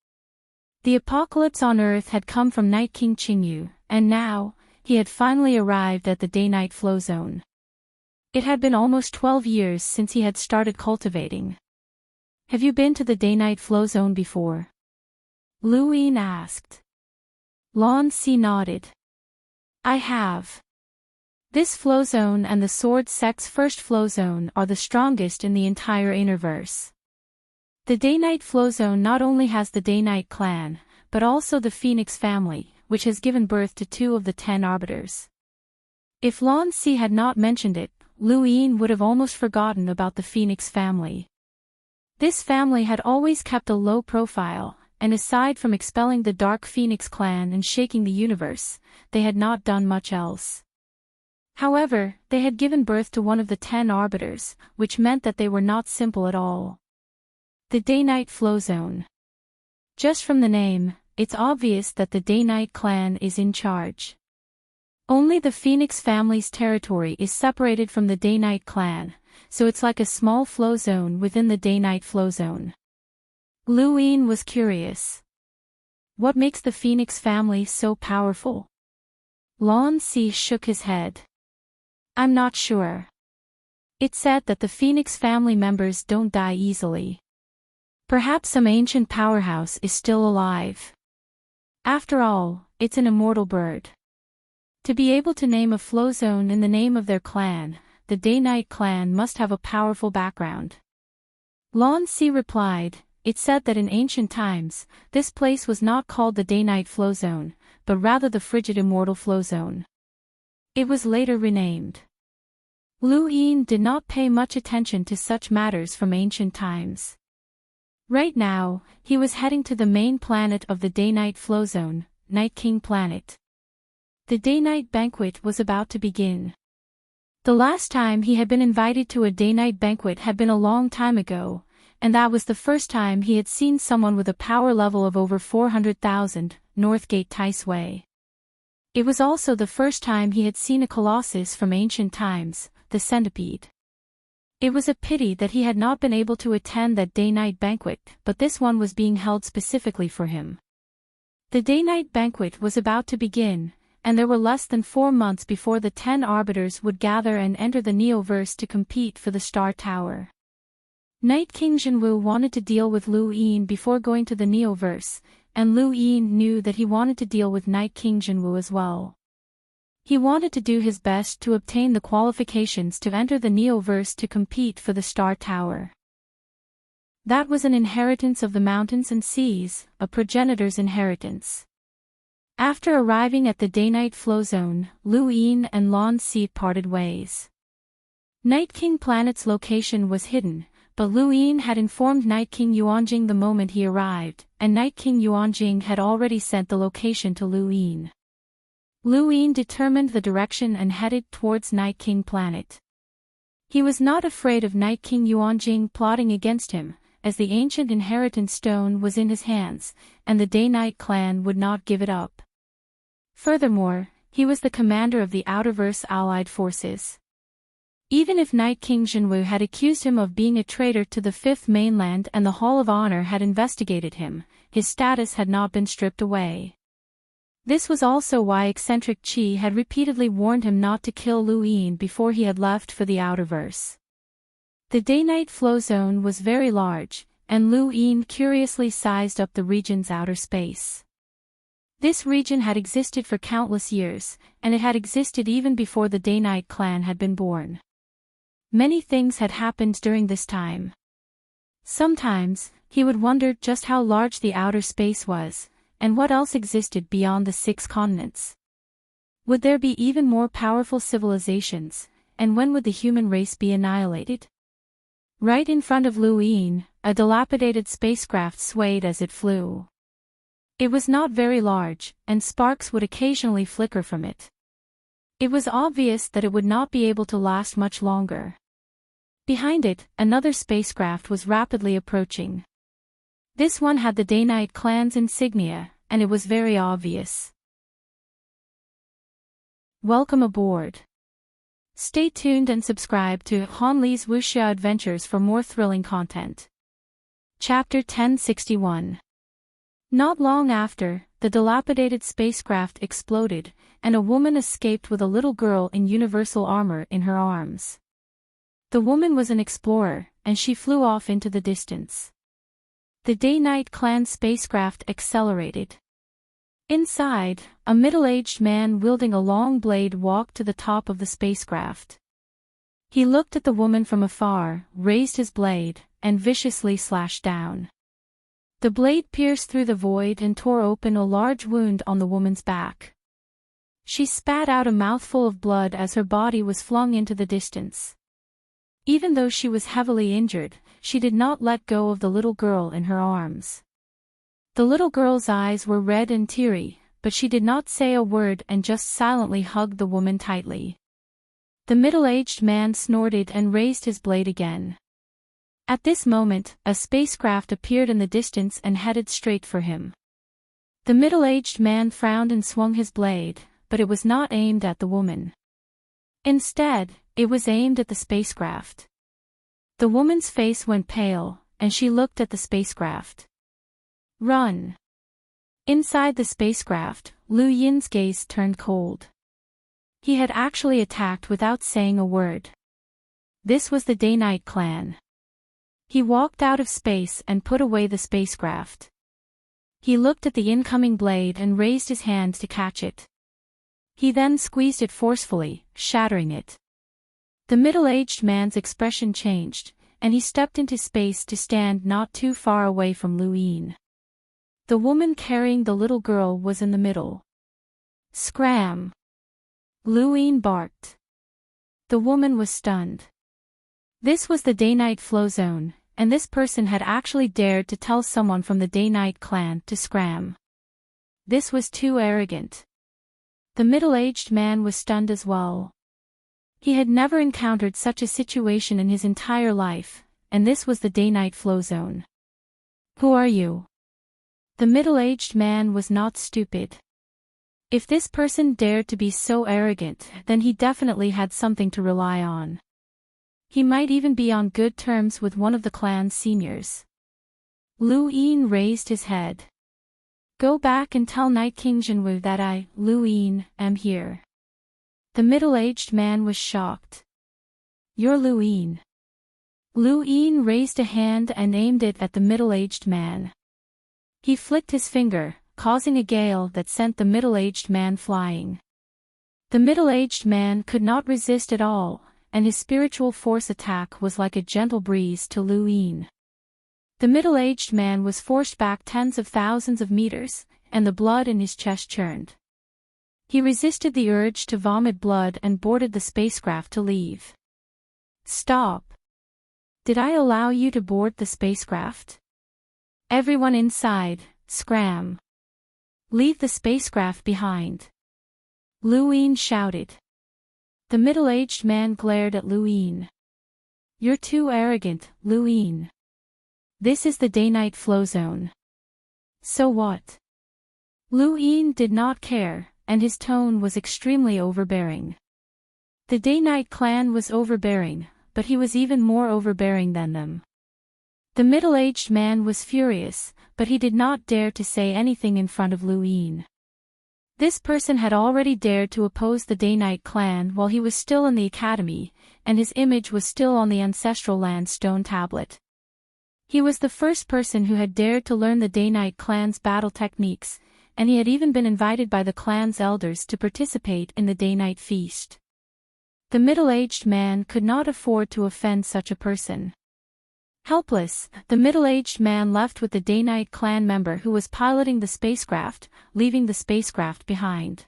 The apocalypse on Earth had come from Night King Qingyu, and now, he had finally arrived at the Day-Night flow zone. It had been almost 12 years since he had started cultivating. "Have you been to the Day-Night flow zone before?" Lu Yin asked. Lan Si nodded. "I have. This flow zone and the Sword Sect's first flow zone are the strongest in the entire Interverse. The Day-Night flow zone not only has the Day-Night clan, but also the Phoenix family, which has given birth to 2 of the 10 arbiters." If Lan Si had not mentioned it, Lu Yin would have almost forgotten about the Phoenix family. This family had always kept a low profile, and aside from expelling the Dark Phoenix clan and shaking the universe, they had not done much else. However, they had given birth to one of the 10 arbiters, which meant that they were not simple at all. The Day-Night flow zone. Just from the name, it's obvious that the Day-Night clan is in charge. Only the Phoenix family's territory is separated from the Day-Night clan, so it's like a small flow zone within the Day-Night flow zone. Lu Yin was curious. What makes the Phoenix family so powerful? Lan Si shook his head. I'm not sure. It's said that the Phoenix family members don't die easily. Perhaps some ancient powerhouse is still alive. After all, it's an immortal bird. To be able to name a flow zone in the name of their clan, the Day-Night clan must have a powerful background. Lan Si replied, "It said that in ancient times, this place was not called the Day-Night flow zone, but rather the frigid immortal flow zone. It was later renamed." Lu Yin did not pay much attention to such matters from ancient times. Right now, he was heading to the main planet of the Day-Night flow zone, Night King Planet. The Day-Night banquet was about to begin. The last time he had been invited to a Day-Night banquet had been a long time ago, and that was the first time he had seen someone with a power level of over 400,000, Northgate Taisui. It was also the first time he had seen a colossus from ancient times, the centipede. It was a pity that he had not been able to attend that Day-Night banquet, but this one was being held specifically for him. The Day-Night banquet was about to begin, and there were less than 4 months before the 10 arbiters would gather and enter the Neoverse to compete for the Star Tower. Night King Jinwu wanted to deal with Lu Yin before going to the Neoverse, and Lu Yin knew that he wanted to deal with Night King Jinwu as well. He wanted to do his best to obtain the qualifications to enter the Neoverse to compete for the Star Tower. That was an inheritance of the mountains and seas, a progenitor's inheritance. After arriving at the Day-Night flow zone, Lu Yin and Lan Si parted ways. Night King Planet's location was hidden, but Lu Yin had informed Night King Yuanjing the moment he arrived, and Night King Yuanjing had already sent the location to Lu Yin. Lu Yin determined the direction and headed towards Night King Planet. He was not afraid of Night King Yuanjing plotting against him, as the ancient inheritance stone was in his hands, and the Day-Night clan would not give it up. Furthermore, he was the commander of the Outerverse allied forces. Even if Night King Jinwu had accused him of being a traitor to the Fifth Mainland and the Hall of Honor had investigated him, his status had not been stripped away. This was also why eccentric Qi had repeatedly warned him not to kill Lu Yin before he had left for the Outerverse. The Day-Night flow zone was very large, and Lu Yin curiously sized up the region's outer space. This region had existed for countless years, and it had existed even before the Day-Night clan had been born. Many things had happened during this time. Sometimes, he would wonder just how large the outer space was, and what else existed beyond the 6 continents. Would there be even more powerful civilizations, and when would the human race be annihilated? Right in front of Lu Yin, a dilapidated spacecraft swayed as it flew. It was not very large, and sparks would occasionally flicker from it. It was obvious that it would not be able to last much longer. Behind it, another spacecraft was rapidly approaching. This one had the Day-Night clan's insignia, and it was very obvious. "Welcome aboard," Stay tuned and subscribe to Han Li's Wuxia Adventures for more thrilling content. Chapter 1061. Not long after, the dilapidated spacecraft exploded, and a woman escaped with a little girl in universal armor in her arms. The woman was an explorer, and she flew off into the distance. The Day-Night Clan spacecraft accelerated. Inside, a middle-aged man wielding a long blade walked to the top of the spacecraft. He looked at the woman from afar, raised his blade, and viciously slashed down. The blade pierced through the void and tore open a large wound on the woman's back. She spat out a mouthful of blood as her body was flung into the distance. Even though she was heavily injured, she did not let go of the little girl in her arms. The little girl's eyes were red and teary, but she did not say a word and just silently hugged the woman tightly. The middle-aged man snorted and raised his blade again. At this moment, a spacecraft appeared in the distance and headed straight for him. The middle-aged man frowned and swung his blade, but it was not aimed at the woman. Instead, it was aimed at the spacecraft. The woman's face went pale, and she looked at the spacecraft. Run! Inside the spacecraft, Lu Yin's gaze turned cold. He had actually attacked without saying a word. This was the Day-Night Clan. He walked out of space and put away the spacecraft. He looked at the incoming blade and raised his hand to catch it. He then squeezed it forcefully, shattering it. The middle-aged man's expression changed, and he stepped into space to stand not too far away from Lu Yin. The woman carrying the little girl was in the middle. Scram! Lu Yin barked. The woman was stunned. This was the Day-Night Flow Zone, and this person had actually dared to tell someone from the Day-Night Clan to scram. This was too arrogant. The middle-aged man was stunned as well. He had never encountered such a situation in his entire life, and this was the Day-Night Flow Zone. Who are you? The middle-aged man was not stupid. If this person dared to be so arrogant, then he definitely had something to rely on. He might even be on good terms with one of the clan's seniors. Lu Yin raised his head. Go back and tell Night King Jinwu that I, Lu Yin, am here. The middle-aged man was shocked. You're Lu Yin. Lu Yin raised a hand and aimed it at the middle-aged man. He flicked his finger, causing a gale that sent the middle-aged man flying. The middle-aged man could not resist at all, and his spiritual force attack was like a gentle breeze to Lu Yin. The middle-aged man was forced back tens of thousands of meters, and the blood in his chest churned. He resisted the urge to vomit blood and boarded the spacecraft to leave. Stop! Did I allow you to board the spacecraft? Everyone inside, scram! Leave the spacecraft behind! Lu Yin shouted. The middle-aged man glared at Lu Yin. You're too arrogant, Lu Yin. This is the Day-Night Flow Zone. So what? Lu Yin did not care, and his tone was extremely overbearing. The Day-Night Clan was overbearing, but he was even more overbearing than them. The middle-aged man was furious, but he did not dare to say anything in front of Lu Yin. This person had already dared to oppose the Day-Night Clan while he was still in the academy, and his image was still on the ancestral land stone tablet. He was the first person who had dared to learn the Day-Night Clan's battle techniques, and he had even been invited by the clan's elders to participate in the Day-Night Feast. The middle-aged man could not afford to offend such a person. Helpless, the middle-aged man left with the Day-Night Clan member who was piloting the spacecraft, leaving the spacecraft behind.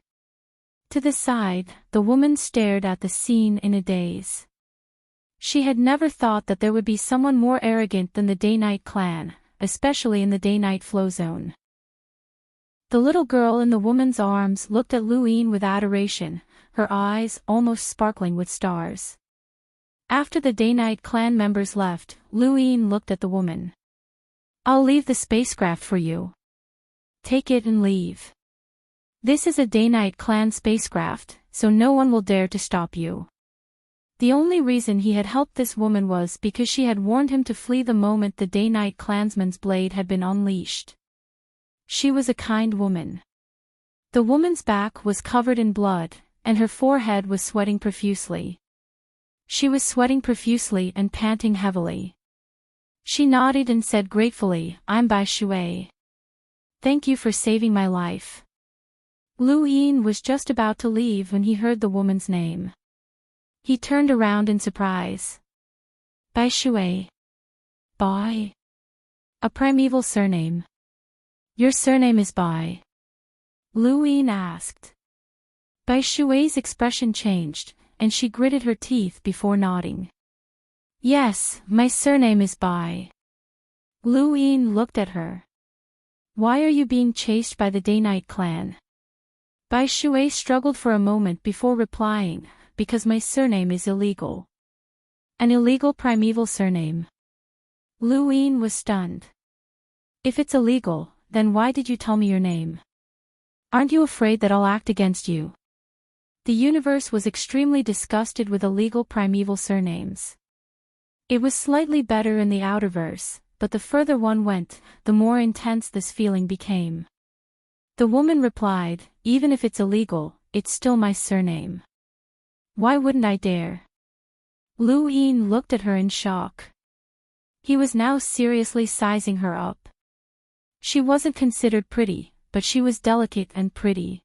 To the side, the woman stared at the scene in a daze. She had never thought that there would be someone more arrogant than the Day-Night Clan, especially in the Day-Night Flow Zone. The little girl in the woman's arms looked at Lu Yin with adoration, her eyes almost sparkling with stars. After the Day-Night Clan members left, Lu Yin looked at the woman. I'll leave the spacecraft for you. Take it and leave. This is a Day-Night Clan spacecraft, so no one will dare to stop you. The only reason he had helped this woman was because she had warned him to flee the moment the Day-Night Clansman's blade had been unleashed. She was a kind woman. The woman's back was covered in blood, and her forehead was sweating profusely. She was sweating profusely and panting heavily. She nodded and said gratefully, "I'm Bai Shui. Thank you for saving my life." Lu Yin was just about to leave when he heard the woman's name. He turned around in surprise. Bai Shui. Bai. A primeval surname. Your surname is Bai? Lu Yin asked. Bai Shui's expression changed, and she gritted her teeth before nodding. Yes, my surname is Bai. Lu Yin looked at her. Why are you being chased by the Day-Night Clan? Bai Shui struggled for a moment before replying, because my surname is illegal. An illegal primeval surname. Lu Yin was stunned. If it's illegal, then why did you tell me your name? Aren't you afraid that I'll act against you? The universe was extremely disgusted with illegal primeval surnames. It was slightly better in the outerverse, but the further one went, the more intense this feeling became. The woman replied, even if it's illegal, it's still my surname. Why wouldn't I dare? Lu Yin looked at her in shock. He was now seriously sizing her up. She wasn't considered pretty, but she was delicate and pretty.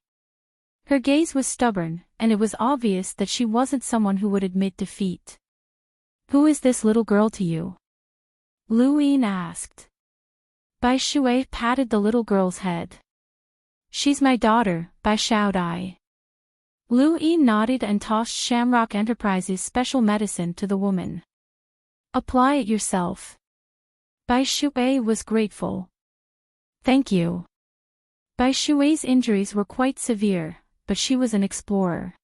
Her gaze was stubborn, and it was obvious that she wasn't someone who would admit defeat. Who is this little girl to you? Lu Yin asked. Bai Shui patted the little girl's head. She's my daughter, Bai Xiaodai. Lu Yin nodded and tossed Shamrock Enterprises' special medicine to the woman. Apply it yourself. Bai Shui was grateful. Thank you. Bai Shui's injuries were quite severe, but she was an explorer.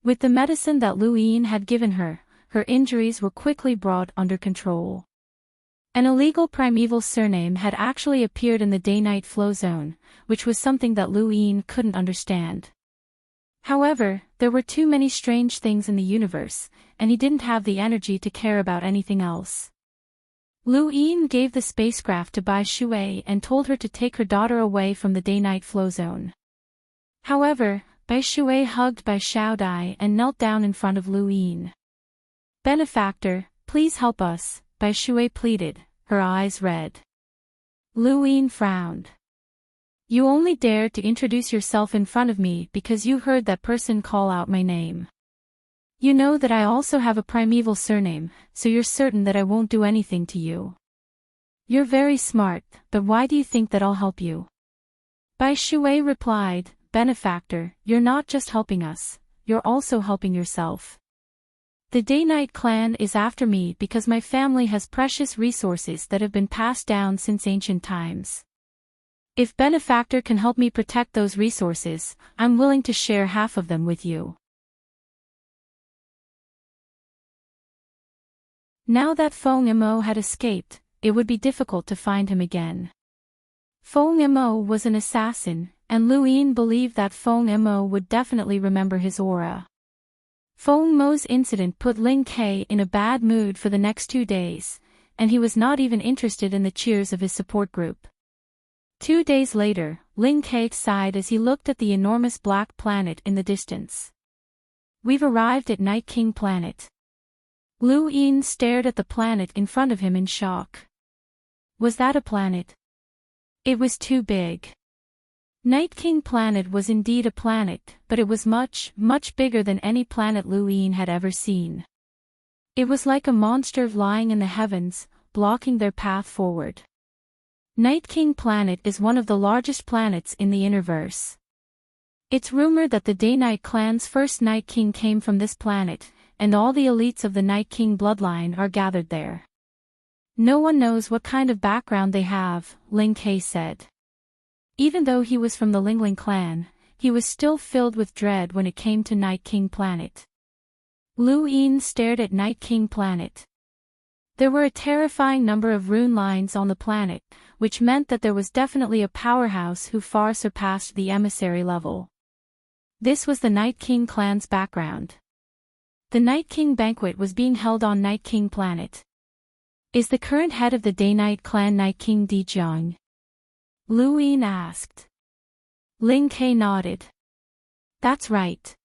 With the medicine that Lu Yin had given her, her injuries were quickly brought under control. An illegal primeval surname had actually appeared in the day-night flow zone, which was something that Lu Yin couldn't understand. However, there were too many strange things in the universe, and he didn't have the energy to care about anything else. Lu Yin gave the spacecraft to Bai Shui and told her to take her daughter away from the day-night flow zone. However, Bai Shui hugged Bai Xiaodai and knelt down in front of Lu Yin. Benefactor, please help us, Bai Shui pleaded, her eyes red. Lu Yin frowned. You only dared to introduce yourself in front of me because you heard that person call out my name. You know that I also have a primeval surname, so you're certain that I won't do anything to you. You're very smart, but why do you think that I'll help you? Bai Shui replied, Benefactor, you're not just helping us, you're also helping yourself. The Day-Night Clan is after me because my family has precious resources that have been passed down since ancient times. If Benefactor can help me protect those resources, I'm willing to share half of them with you. Now that Feng Mo had escaped, it would be difficult to find him again. Feng Mo was an assassin, and Lu Yin believed that Feng Mo would definitely remember his aura. Feng Mo's incident put Ling Ke in a bad mood for the next 2 days, and he was not even interested in the cheers of his support group. 2 days later, Ling Ke sighed as he looked at the enormous black planet in the distance. We've arrived at Night King Planet. Lu Yin stared at the planet in front of him in shock. Was that a planet? It was too big. Night King Planet was indeed a planet, but it was much, much bigger than any planet Lu Yin had ever seen. It was like a monster lying in the heavens, blocking their path forward. Night King Planet is one of the largest planets in the Innerverse. It's rumored that the Day-Night Clan's first Night King came from this planet, and all the elites of the Night King bloodline are gathered there. No one knows what kind of background they have, Ling Ke said. Even though he was from the Lingling clan, he was still filled with dread when it came to Night King Planet. Lu Yin stared at Night King Planet. There were a terrifying number of rune lines on the planet, which meant that there was definitely a powerhouse who far surpassed the emissary level. This was the Night King clan's background. The Night King banquet was being held on Night King planet. Is the current head of the Day-Night clan Night King Jiang? Lu Yin asked. Ling Ke nodded. That's right.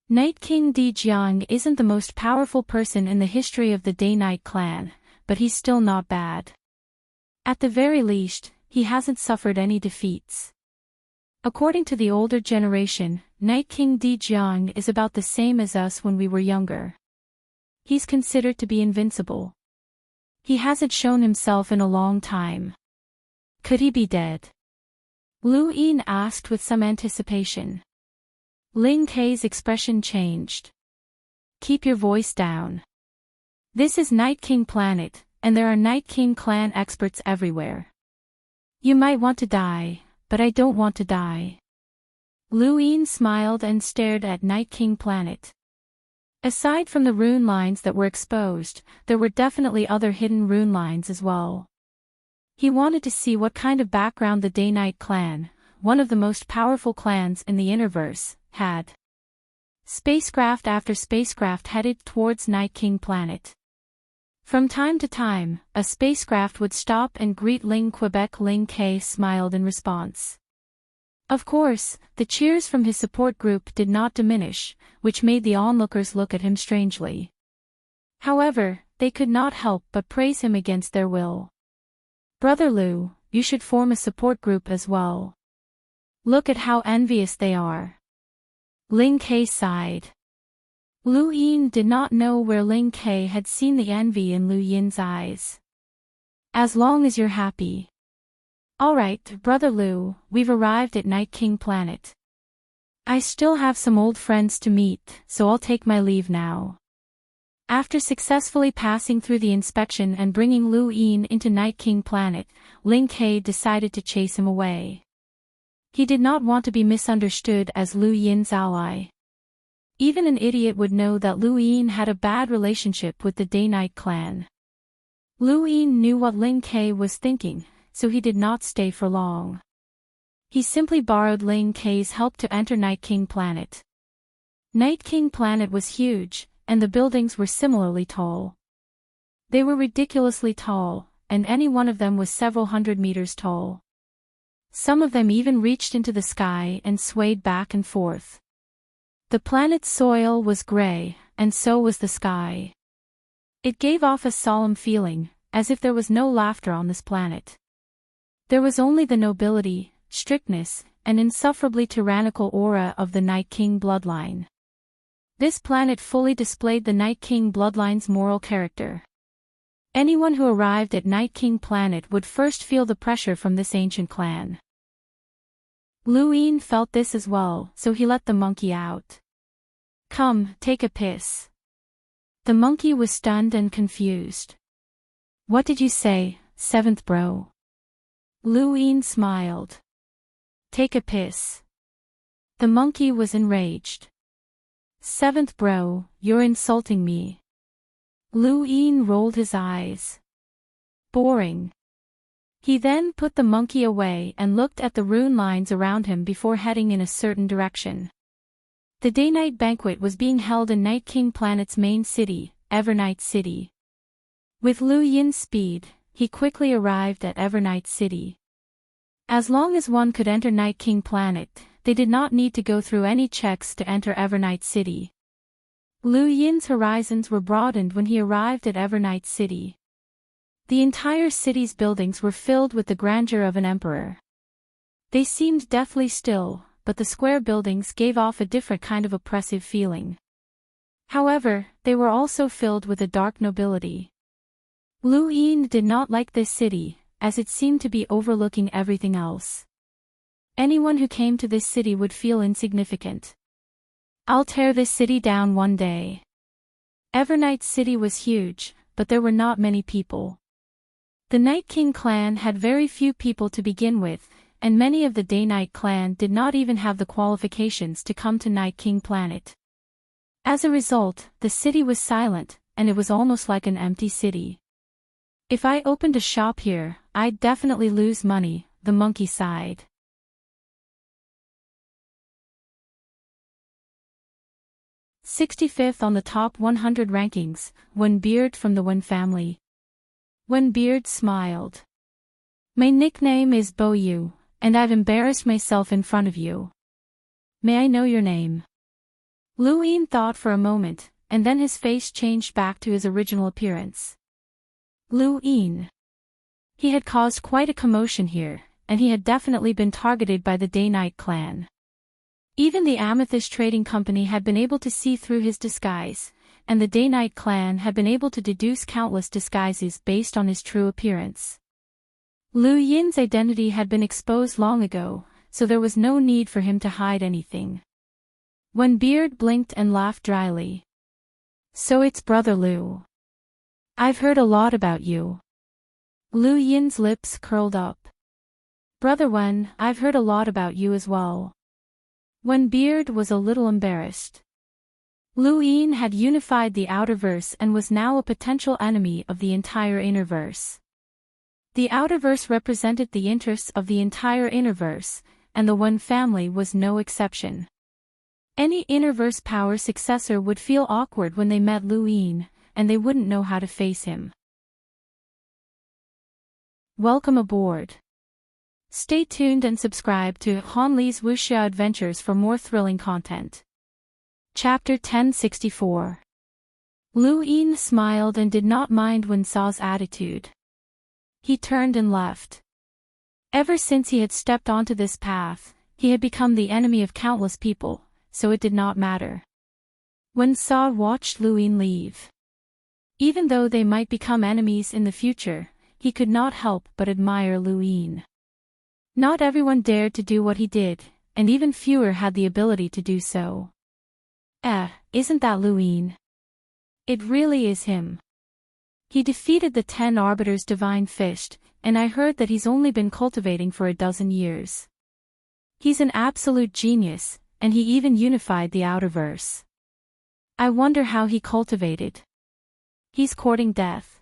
Night King Jiang isn't the most powerful person in the history of the Day-Night clan, but he's still not bad. At the very least, he hasn't suffered any defeats. According to the older generation, Night King Jiang is about the same as us when we were younger. He's considered to be invincible. He hasn't shown himself in a long time. Could he be dead? Lu Yin asked with some anticipation. Ling Ke's expression changed. Keep your voice down. This is Night King planet, and there are Night King clan experts everywhere. You might want to die, but I don't want to die. Lu Yin smiled and stared at Night King planet. Aside from the rune lines that were exposed, there were definitely other hidden rune lines as well. He wanted to see what kind of background the Day-Night clan, one of the most powerful clans in the Interverse, had. Spacecraft after spacecraft headed towards Night King planet. From time to time, a spacecraft would stop and greet Ling Quebec. Ling Ke smiled in response. Of course, the cheers from his support group did not diminish, which made the onlookers look at him strangely. However, they could not help but praise him against their will. Brother Lu, you should form a support group as well. Look at how envious they are. Ling Ke sighed. Lu Yin did not know where Ling Ke had seen the envy in Lu Yin's eyes. As long as you're happy. Alright, Brother Lu, we've arrived at Night King planet. I still have some old friends to meet, so I'll take my leave now. After successfully passing through the inspection and bringing Lu Yin into Night King planet, Ling Ke decided to chase him away. He did not want to be misunderstood as Lu Yin's ally. Even an idiot would know that Lu Yin had a bad relationship with the Day-Night clan. Lu Yin knew what Ling Ke was thinking, so he did not stay for long. He simply borrowed Ling Ke's help to enter Night King planet. Night King planet was huge, and the buildings were similarly tall. They were ridiculously tall, and any one of them was several hundred meters tall. Some of them even reached into the sky and swayed back and forth. The planet's soil was gray, and so was the sky. It gave off a solemn feeling, as if there was no laughter on this planet. There was only the nobility, strictness, and insufferably tyrannical aura of the Night King bloodline. This planet fully displayed the Night King bloodline's moral character. Anyone who arrived at Night King planet would first feel the pressure from this ancient clan. Lu Yin felt this as well, so he let the monkey out. Come, take a piss. The monkey was stunned and confused. What did you say, seventh bro? Lu Yin smiled. Take a piss. The monkey was enraged. Seventh bro, you're insulting me. Lu Yin rolled his eyes. Boring. He then put the monkey away and looked at the rune lines around him before heading in a certain direction. The Day-Night banquet was being held in Night King planet's main city, Evernight City. With Lu Yin's speed, he quickly arrived at Evernight City. As long as one could enter Night King planet, they did not need to go through any checks to enter Evernight City. Lu Yin's horizons were broadened when he arrived at Evernight City. The entire city's buildings were filled with the grandeur of an emperor. They seemed deathly still, but the square buildings gave off a different kind of oppressive feeling. However, they were also filled with a dark nobility. Lu Yin did not like this city, as it seemed to be overlooking everything else. Anyone who came to this city would feel insignificant. I'll tear this city down one day. Evernight City was huge, but there were not many people. The Night King clan had very few people to begin with, and many of the Day-Night clan did not even have the qualifications to come to Night King planet. As a result, the city was silent, and it was almost like an empty city. If I opened a shop here, I'd definitely lose money, the monkey sighed. 65th on the top 100 rankings, Wen Beard from the Wen family. Wen Beard smiled. My nickname is Bo Yu, and I've embarrassed myself in front of you. May I know your name? Lu Yin thought for a moment, and then his face changed back to his original appearance. Lu Yin. He had caused quite a commotion here, and he had definitely been targeted by the Day-Night clan. Even the Amethyst Trading Company had been able to see through his disguise, and the Day-Night clan had been able to deduce countless disguises based on his true appearance. Lu Yin's identity had been exposed long ago, so there was no need for him to hide anything. Wen Beard blinked and laughed dryly. So it's Brother Lu. I've heard a lot about you. Lu Yin's lips curled up. Brother Wen, I've heard a lot about you as well. Wen Beard was a little embarrassed. Lu Yin had unified the Outerverse and was now a potential enemy of the entire Innerverse. The Outerverse represented the interests of the entire Innerverse, and the Wen family was no exception. Any Innerverse power successor would feel awkward when they met Lu Yin, and they wouldn't know how to face him. Welcome aboard. Stay tuned and subscribe to Han Li's Wuxia Adventures for more thrilling content. Chapter 1064. Lu Yin smiled and did not mind Wen Sa's attitude. He turned and left. Ever since he had stepped onto this path, he had become the enemy of countless people, so it did not matter. Wen Sa watched Lu Yin leave. Even though they might become enemies in the future, he could not help but admire Lu Yin. Not everyone dared to do what he did, and even fewer had the ability to do so. Isn't that Lu Yin? It really is him. He defeated the 10 Arbiter's Divine Fist, and I heard that he's only been cultivating for a dozen years. He's an absolute genius, and he even unified the Outerverse. I wonder how he cultivated. He's courting death.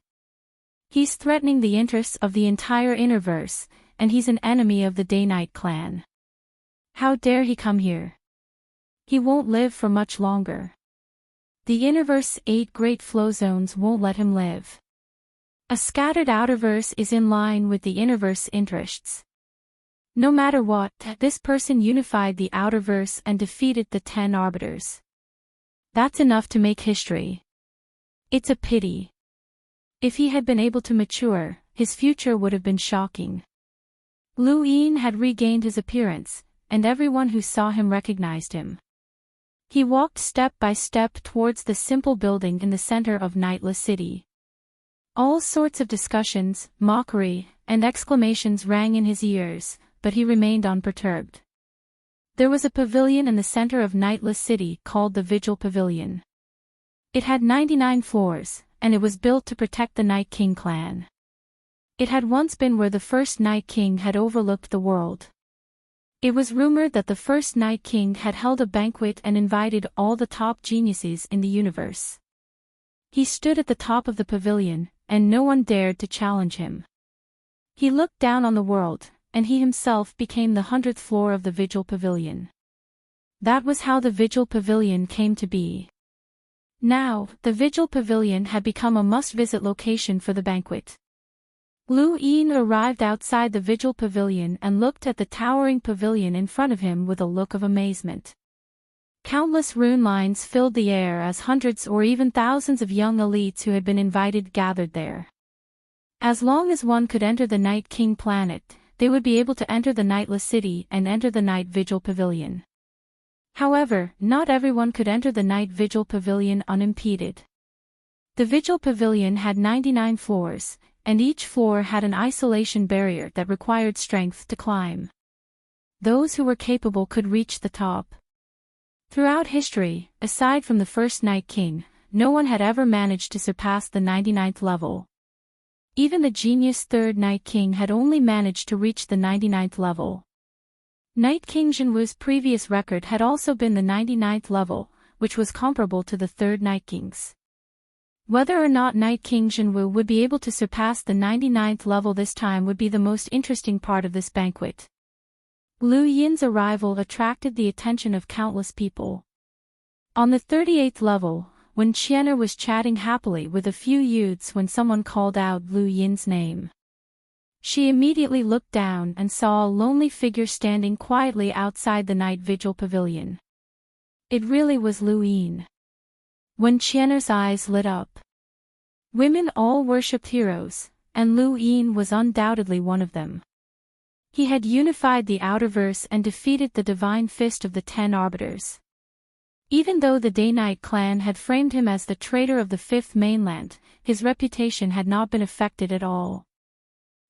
He's threatening the interests of the entire Innerverse, and he's an enemy of the Day-Night clan. How dare he come here? He won't live for much longer. The Innerverse's 8 great flow zones won't let him live. A scattered Outerverse is in line with the Innerverse interests. No matter what, this person unified the Outerverse and defeated the 10 Arbiters. That's enough to make history. It's a pity. If he had been able to mature, his future would have been shocking. Lu Yin had regained his appearance, and everyone who saw him recognized him. He walked step by step towards the simple building in the center of Nightless City. All sorts of discussions, mockery, and exclamations rang in his ears, but he remained unperturbed. There was a pavilion in the center of Nightless City called the Vigil Pavilion. It had 99 floors, and it was built to protect the Night King clan. It had once been where the first Night King had overlooked the world. It was rumored that the first Night King had held a banquet and invited all the top geniuses in the universe. He stood at the top of the pavilion, and no one dared to challenge him. He looked down on the world, and he himself became the 100th floor of the Vigil Pavilion. That was how the Vigil Pavilion came to be. Now, the Vigil Pavilion had become a must-visit location for the banquet. Lu Yin arrived outside the Vigil Pavilion and looked at the towering pavilion in front of him with a look of amazement. Countless rune lines filled the air as hundreds or even thousands of young elites who had been invited gathered there. As long as one could enter the Night King planet, they would be able to enter the Nightless City and enter the Night Vigil Pavilion. However, not everyone could enter the Night Vigil Pavilion unimpeded. The Vigil Pavilion had 99 floors, and each floor had an isolation barrier that required strength to climb. Those who were capable could reach the top. Throughout history, aside from the first Night King, no one had ever managed to surpass the 99th level. Even the genius third Night King had only managed to reach the 99th level. Night King Jinwu's previous record had also been the 99th level, which was comparable to the third Night King's. Whether or not Night King Jinwu would be able to surpass the 99th level this time would be the most interesting part of this banquet. Lu Yin's arrival attracted the attention of countless people. On the 38th level, when Qian'er was chatting happily with a few youths when someone called out Lu Yin's name. She immediately looked down and saw a lonely figure standing quietly outside the night vigil pavilion. It really was Lu Yin. When Qian'er's eyes lit up. Women all worshipped heroes, and Lu Yin was undoubtedly one of them. He had unified the Outerverse and defeated the divine fist of the 10 arbiters. Even though the Day-Night clan had framed him as the traitor of the Fifth Mainland, his reputation had not been affected at all.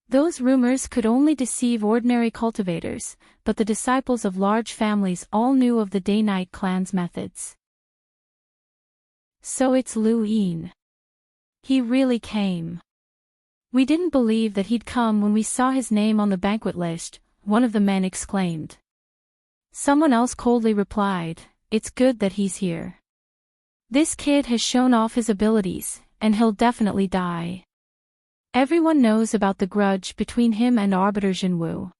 Those rumors could only deceive ordinary cultivators, but the disciples of large families all knew of the Day-Night clan's methods. So it's Lu Yin. He really came. We didn't believe that he'd come when we saw his name on the banquet list, one of the men exclaimed. Someone else coldly replied, "It's good that he's here. This kid has shown off his abilities, and he'll definitely die." Everyone knows about the grudge between him and Arbiter Jinwu.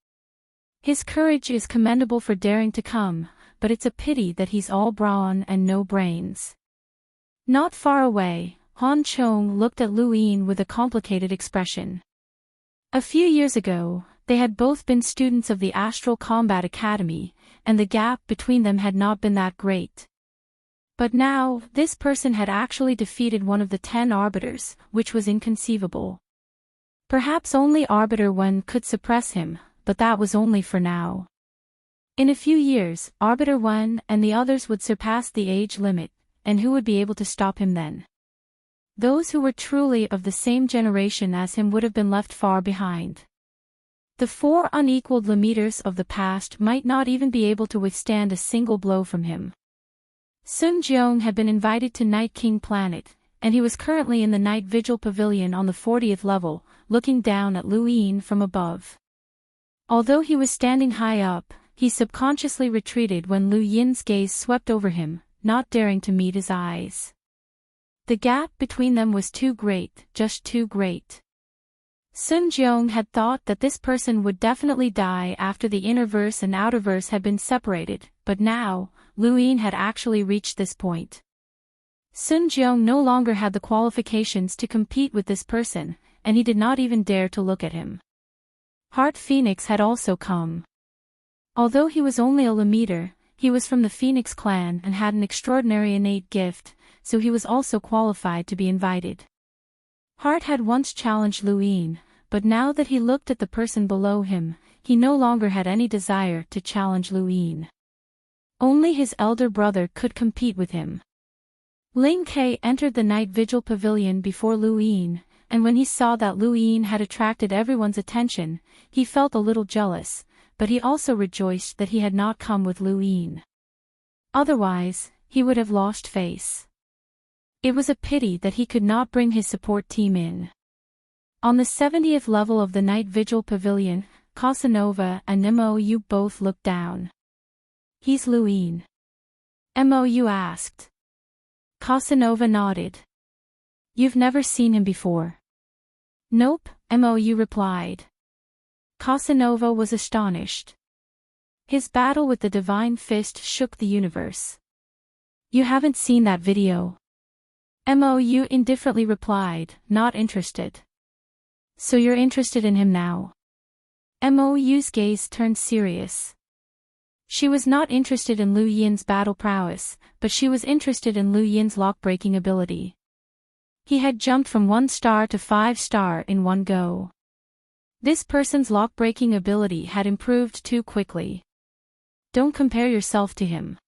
His courage is commendable for daring to come, but it's a pity that he's all brawn and no brains. Not far away, Han Chong looked at Lu Yin with a complicated expression. A few years ago, they had both been students of the Astral Combat Academy, and the gap between them had not been that great. But now, this person had actually defeated one of the 10 arbiters, which was inconceivable. Perhaps only Arbiter 1 could suppress him, but that was only for now. In a few years, Arbiter 1 and the others would surpass the age limit, and who would be able to stop him then? Those who were truly of the same generation as him would have been left far behind. The 4 unequaled Lemeters of the past might not even be able to withstand a single blow from him. Sun Jiong had been invited to Night King Planet, and he was currently in the Night Vigil Pavilion on the 40th level, looking down at Lu Yin from above. Although he was standing high up, he subconsciously retreated when Lu Yin's gaze swept over him, not daring to meet his eyes. The gap between them was too great, just too great. Sun Jiong had thought that this person would definitely die after the innerverse and outerverse had been separated, but now, Lu Yin had actually reached this point. Sun Jiong no longer had the qualifications to compete with this person, and he did not even dare to look at him. Heart Phoenix had also come. Although he was only a Lemeter, he was from the Phoenix clan and had an extraordinary innate gift, so he was also qualified to be invited. Heart had once challenged Lu Yin, but now that he looked at the person below him, he no longer had any desire to challenge Lu Yin. Only his elder brother could compete with him. Ling Ke entered the Night Vigil Pavilion before Lu Yin, and when he saw that Lu Yin had attracted everyone's attention, he felt a little jealous, but he also rejoiced that he had not come with Lu Yin. Otherwise, he would have lost face. It was a pity that he could not bring his support team in. On the 70th level of the Night Vigil Pavilion, Casanova and Mou both looked down. "He's Lu Yin?" Mou asked. Casanova nodded. "You've never seen him before?" "Nope," Mou replied. Casanova was astonished. His battle with the Divine Fist shook the universe. "You haven't seen that video?" Mou indifferently replied, not interested. "So you're interested in him now?" Mou's gaze turned serious. She was not interested in Lu Yin's battle prowess, but she was interested in Lu Yin's lock-breaking ability. He had jumped from 1 star to 5 star in one go. This person's lock-breaking ability had improved too quickly. Don't compare yourself to him.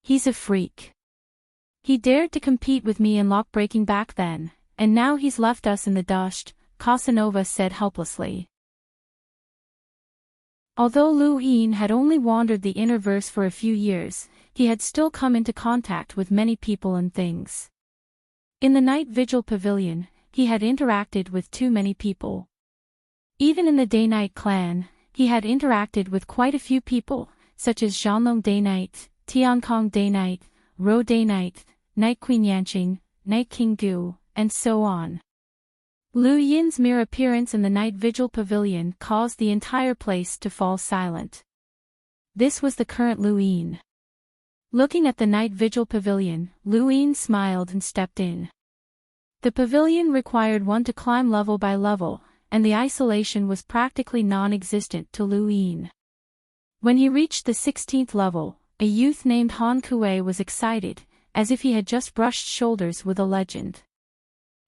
He's a freak. He dared to compete with me in lock-breaking back then, and now he's left us in the dust, Casanova said helplessly. Although Lu Yin had only wandered the innerverse for a few years, he had still come into contact with many people and things. In the Night Vigil Pavilion, he had interacted with too many people. Even in the Day-Night clan, he had interacted with quite a few people, such as Zhanlong Day-Night, Tiankong Day-Night, Ro Day-Night, Night Queen Yanqing, Night King Gu, and so on. Lu Yin's mere appearance in the Night Vigil Pavilion caused the entire place to fall silent. This was the current Lu Yin. Looking at the night vigil pavilion, Lu Yin smiled and stepped in. The pavilion required one to climb level by level, and the isolation was practically non-existent to Lu Yin. When he reached the 16th level, a youth named Han Kuei was excited, as if he had just brushed shoulders with a legend.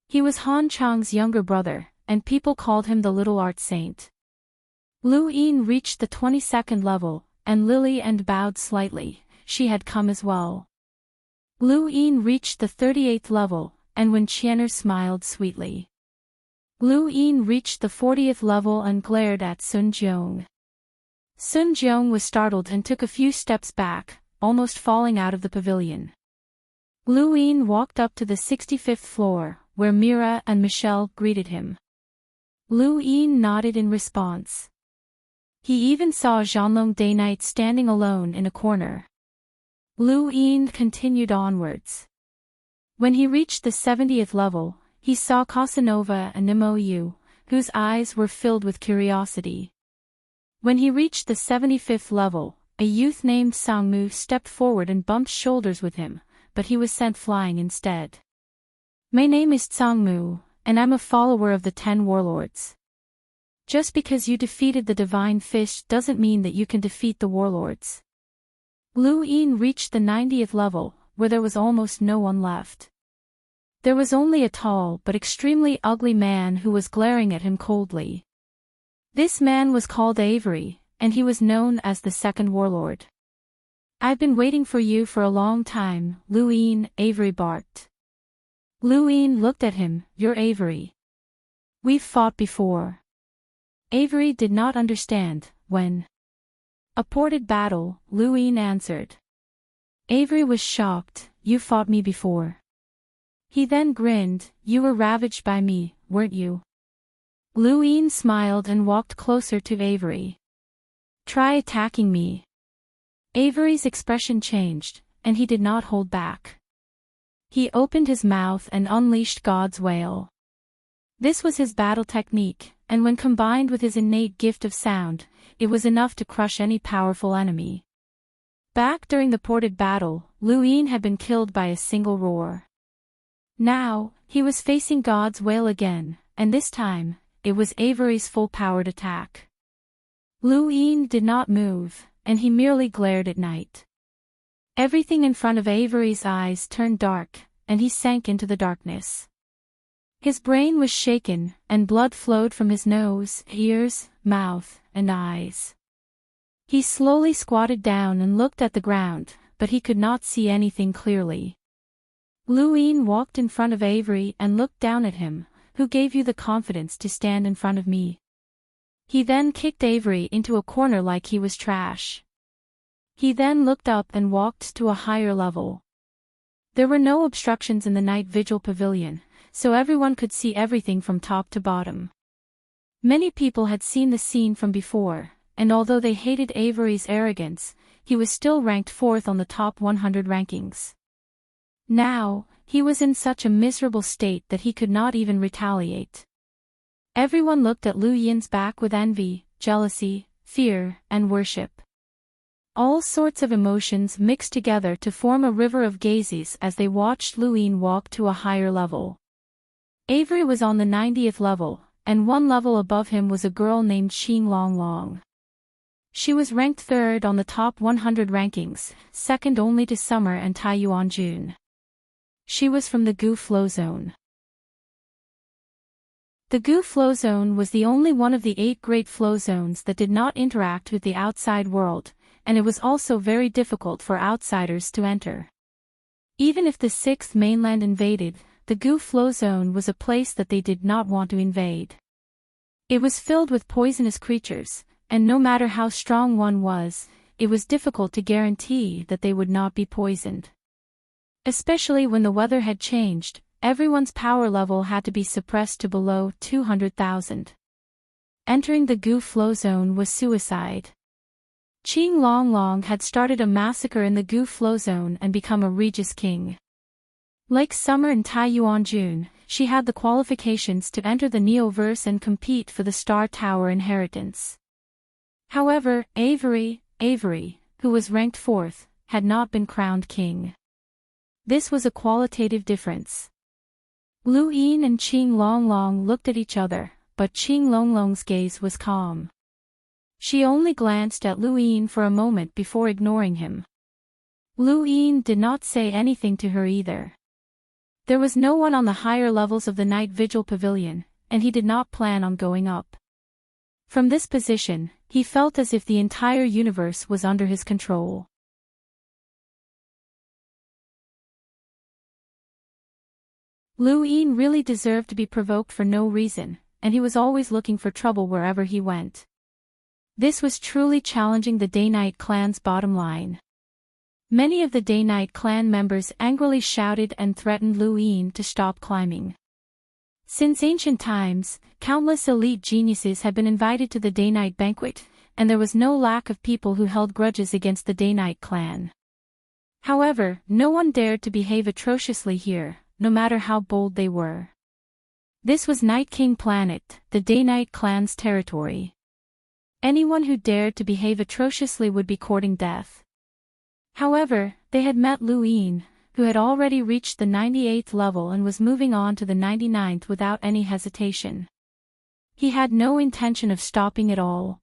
He was Han Chang's younger brother, and people called him the Little Art Saint. Lu Yin reached the 22nd level, and Lily and bowed slightly. She had come as well. Lu Yin reached the 38th level, and Wen Qian'er smiled sweetly. Lu Yin reached the 40th level and glared at Sun Jiong. Sun Jiong was startled and took a few steps back, almost falling out of the pavilion. Lu Yin walked up to the 65th floor, where Mira and Michelle greeted him. Lu Yin nodded in response. He even saw Zhanlong Dayknight standing alone in a corner. Lu Yin continued onwards. When he reached the 70th level, he saw Casanova and Nemo Yu, whose eyes were filled with curiosity. When he reached the 75th level, a youth named Sangmu stepped forward and bumped shoulders with him, but he was sent flying instead. My name is Sangmu, and I'm a follower of the 10 warlords. Just because you defeated the divine fish doesn't mean that you can defeat the warlords. Lu Yin reached the 90th level, where there was almost no one left. There was only a tall but extremely ugly man who was glaring at him coldly. This man was called Avery, and he was known as the second warlord. I've been waiting for you for a long time, Lu Yin, Avery barked. Lu Yin looked at him. You're Avery. We've fought before. Avery did not understand. When a ported battle, Lu Yin answered. Avery was shocked. You fought me before. He then grinned. You were ravaged by me, weren't you? Lu Yin smiled and walked closer to Avery. Try attacking me. Avery's expression changed, and he did not hold back. He opened his mouth and unleashed God's wail. This was his battle technique, and when combined with his innate gift of sound, it was enough to crush any powerful enemy. Back during the ported battle, Lu Yin had been killed by a single roar. Now, he was facing God's wail again, and this time, it was Avery's full-powered attack. Lu Yin did not move, and he merely glared at night. Everything in front of Avery's eyes turned dark, and he sank into the darkness. His brain was shaken, and blood flowed from his nose, ears, mouth, and eyes. He slowly squatted down and looked at the ground, but he could not see anything clearly. Lu Yin walked in front of Avery and looked down at him. Who gave you the confidence to stand in front of me? He then kicked Avery into a corner like he was trash. He then looked up and walked to a higher level. There were no obstructions in the night vigil pavilion, so everyone could see everything from top to bottom. Many people had seen the scene from before, and although they hated Avery's arrogance, he was still ranked 4th on the top 100 rankings. Now, he was in such a miserable state that he could not even retaliate. Everyone looked at Lu Yin's back with envy, jealousy, fear, and worship. All sorts of emotions mixed together to form a river of gazes as they watched Lu Yin walk to a higher level. Avery was on the 90th level, and one level above him was a girl named Xing Longlong. She was ranked 3rd on the top 100 rankings, second only to Summer and Tai Yuanjun. She was from the Gu Flow Zone. The Gu Flow Zone was the only one of the 8 great flow zones that did not interact with the outside world, and it was also very difficult for outsiders to enter. Even if the 6th mainland invaded, the Gu Flow Zone was a place that they did not want to invade. It was filled with poisonous creatures, and no matter how strong one was, it was difficult to guarantee that they would not be poisoned. Especially when the weather had changed, everyone's power level had to be suppressed to below 200,000. Entering the Gu Flow Zone was suicide. Qing Longlong had started a massacre in the Gu Flow Zone and become a Regis King. Like Summer and Tai Yuanjun, she had the qualifications to enter the Neoverse and compete for the Star Tower inheritance. However, Avery, who was ranked 4th, had not been crowned king. This was a qualitative difference. Lu Yin and Qing Longlong looked at each other, but Qing Longlong's gaze was calm. She only glanced at Lu Yin for a moment before ignoring him. Lu Yin did not say anything to her either. There was no one on the higher levels of the night vigil pavilion, and he did not plan on going up. From this position, he felt as if the entire universe was under his control. Lu Yin really deserved to be provoked for no reason, and he was always looking for trouble wherever he went. This was truly challenging the Day-Night clan's bottom line. Many of the Day-Night clan members angrily shouted and threatened Lu Yin to stop climbing. Since ancient times, countless elite geniuses had been invited to the Day-Night banquet, and there was no lack of people who held grudges against the Day-Night clan. However, no one dared to behave atrociously here, no matter how bold they were. This was Night King Planet, the Day-Night clan's territory. Anyone who dared to behave atrociously would be courting death. However, they had met Lu Yin, who had already reached the 98th level and was moving on to the 99th without any hesitation. He had no intention of stopping at all.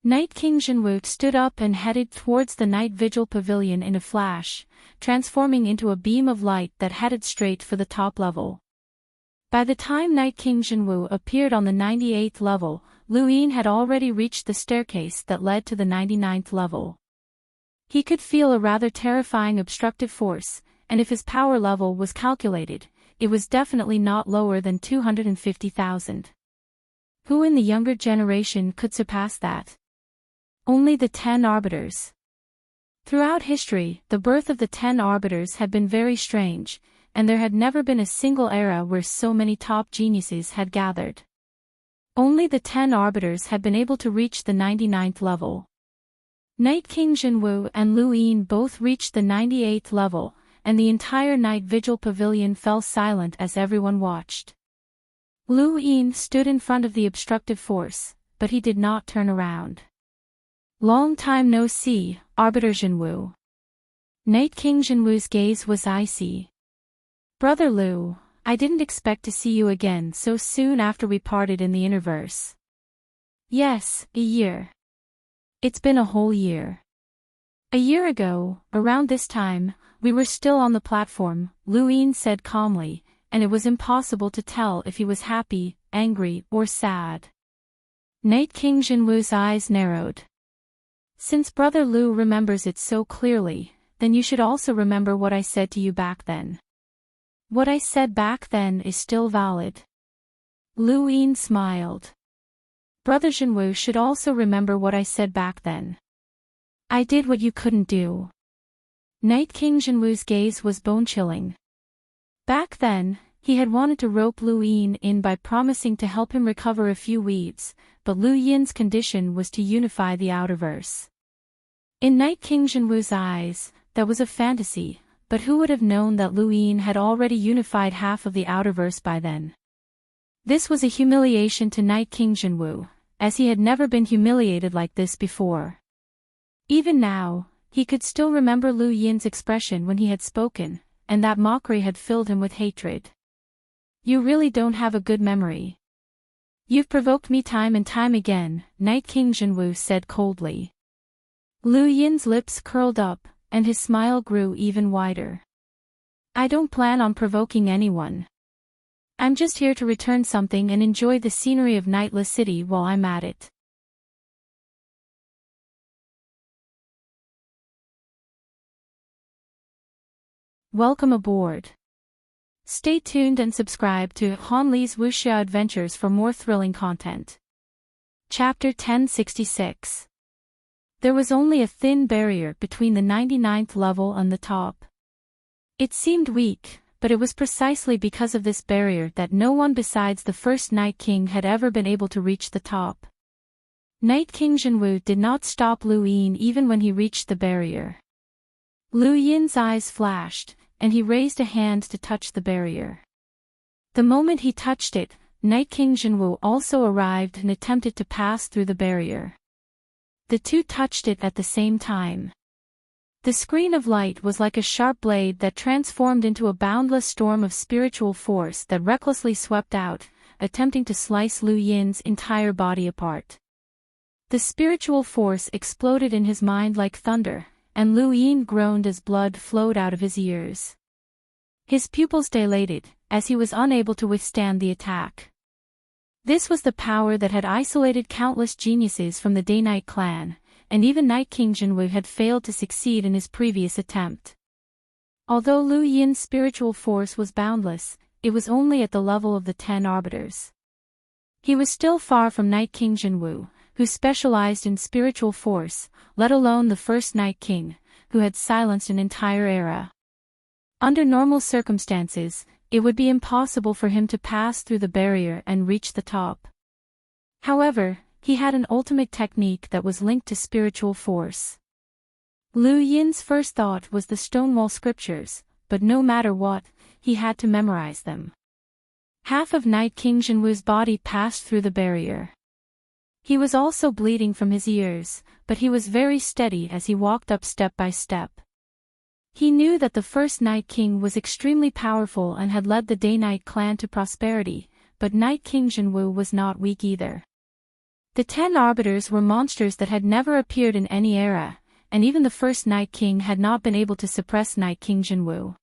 Night King Jinwu stood up and headed towards the night vigil pavilion in a flash, transforming into a beam of light that headed straight for the top level. By the time Night King Jinwu appeared on the 98th level, Lu Yin had already reached the staircase that led to the 99th level. He could feel a rather terrifying obstructive force, and if his power level was calculated, it was definitely not lower than 250,000. Who in the younger generation could surpass that? Only the 10 Arbiters. Throughout history, the birth of the 10 Arbiters had been very strange, and there had never been a single era where so many top geniuses had gathered. Only the 10 Arbiters had been able to reach the 99th level. Night King Jinwu and Lu Yin both reached the 98th level, and the entire night vigil pavilion fell silent as everyone watched. Lu Yin stood in front of the obstructive force, but he did not turn around. Long time no see, Arbiter Jinwu. Night King Jinwu's gaze was icy. Brother Lu, I didn't expect to see you again so soon after we parted in the Interverse. Yes, a year. It's been a whole year. A year ago, around this time, we were still on the platform, Lu Yin said calmly, and it was impossible to tell if he was happy, angry, or sad. Night King Jinwu's eyes narrowed. Since Brother Lu remembers it so clearly, then you should also remember what I said to you back then. What I said back then is still valid. Lu Yin smiled. Brother Jinwu should also remember what I said back then. I did what you couldn't do. Night King Jinwu's gaze was bone-chilling. Back then, he had wanted to rope Lu Yin in by promising to help him recover a few weeds, but Lu Yin's condition was to unify the Outerverse. In Night King Jinwu's eyes, that was a fantasy, but who would have known that Lu Yin had already unified half of the Outerverse by then? This was a humiliation to Night King Jinwu, as he had never been humiliated like this before. Even now, he could still remember Lu Yin's expression when he had spoken, and that mockery had filled him with hatred. You really don't have a good memory. You've provoked me time and time again, Night King Jinwu said coldly. Lu Yin's lips curled up, and his smile grew even wider. I don't plan on provoking anyone. I'm just here to return something and enjoy the scenery of Nightless City while I'm at it. Welcome aboard. Stay tuned and subscribe to Han Li's Wuxia Adventures for more thrilling content. Chapter 1066. There was only a thin barrier between the 99th level and the top. It seemed weak, but it was precisely because of this barrier that no one besides the first Night King had ever been able to reach the top. Night King Jinwu did not stop Lu Yin even when he reached the barrier. Lu Yin's eyes flashed, and he raised a hand to touch the barrier. The moment he touched it, Night King Jinwu also arrived and attempted to pass through the barrier. The two touched it at the same time. The screen of light was like a sharp blade that transformed into a boundless storm of spiritual force that recklessly swept out, attempting to slice Lu Yin's entire body apart. The spiritual force exploded in his mind like thunder, and Lu Yin groaned as blood flowed out of his ears. His pupils dilated, as he was unable to withstand the attack. This was the power that had isolated countless geniuses from the Day-Night clan, and even Night King Jinwu had failed to succeed in his previous attempt. Although Lu Yin's spiritual force was boundless, it was only at the level of the 10 arbiters. He was still far from Night King Jinwu, who specialized in spiritual force, let alone the first Night King, who had silenced an entire era. Under normal circumstances, it would be impossible for him to pass through the barrier and reach the top. However, he had an ultimate technique that was linked to spiritual force. Lu Yin's first thought was the Stonewall Scriptures, but no matter what, he had to memorize them. Half of Night King Jinwu's body passed through the barrier. He was also bleeding from his ears, but he was very steady as he walked up step by step. He knew that the first Night King was extremely powerful and had led the Day-Night clan to prosperity, but Night King Jinwu was not weak either. The 10 arbiters were monsters that had never appeared in any era, and even the first Night King had not been able to suppress Night King Jinwu.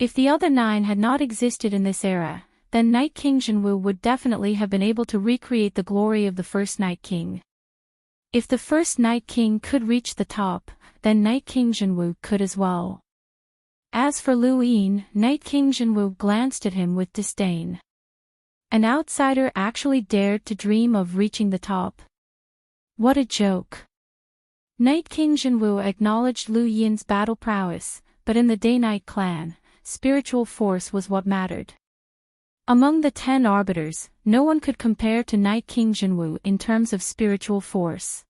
If the other 9 had not existed in this era, then Night King Jinwu would definitely have been able to recreate the glory of the first Night King. If the first Night King could reach the top, then Night King Jinwu could as well. As for Lu Yin, Night King Jinwu glanced at him with disdain. An outsider actually dared to dream of reaching the top. What a joke. Night King Jinwu acknowledged Lu Yin's battle prowess, but in the Day-Night clan, spiritual force was what mattered. Among the 10 arbiters, no one could compare to Night King Jinwu in terms of spiritual force.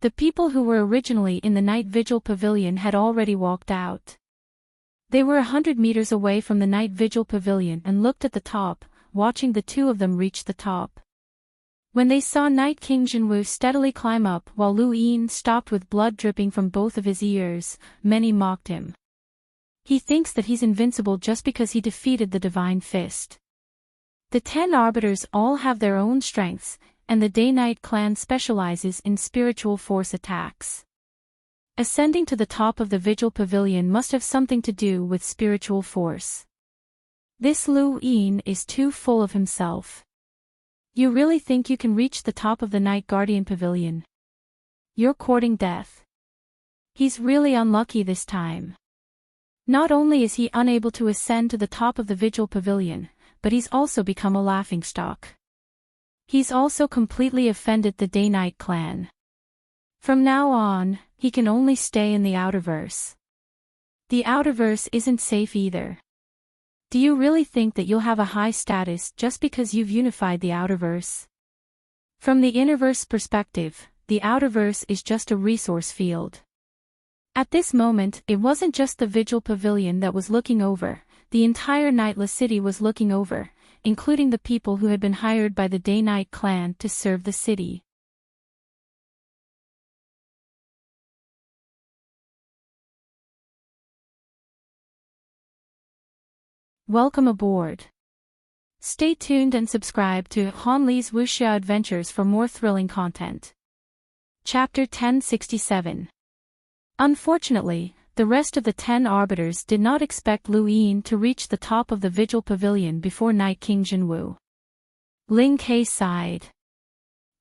The people who were originally in the Night Vigil Pavilion had already walked out. They were 100 meters away from the Night Vigil Pavilion and looked at the top, watching the two of them reach the top. When they saw Night King Jinwu steadily climb up while Lu Yin stopped with blood dripping from both of his ears, many mocked him. He thinks that he's invincible just because he defeated the Divine Fist. The 10 arbiters all have their own strengths, and the Day-Night clan specializes in spiritual force attacks. Ascending to the top of the Vigil Pavilion must have something to do with spiritual force. This Lu Yin is too full of himself. You really think you can reach the top of the Night Guardian Pavilion? You're courting death. He's really unlucky this time. Not only is he unable to ascend to the top of the Vigil Pavilion, but he's also become a laughingstock. He's also completely offended the Day-Night clan. From now on, he can only stay in the Outerverse. The Outerverse isn't safe either. Do you really think that you'll have a high status just because you've unified the Outerverse? From the Innerverse perspective, the Outerverse is just a resource field. At this moment, it wasn't just the Vigil Pavilion that was looking over, the entire Nightless City was looking over, including the people who had been hired by the Day-Night clan to serve the city. Welcome aboard. Stay tuned and subscribe to Han Li's Wuxia Adventures for more thrilling content. Chapter 1067. Unfortunately, the rest of the 10 arbiters did not expect Lu Yin to reach the top of the Vigil Pavilion before Night King Jinwu. Ling Ke sighed.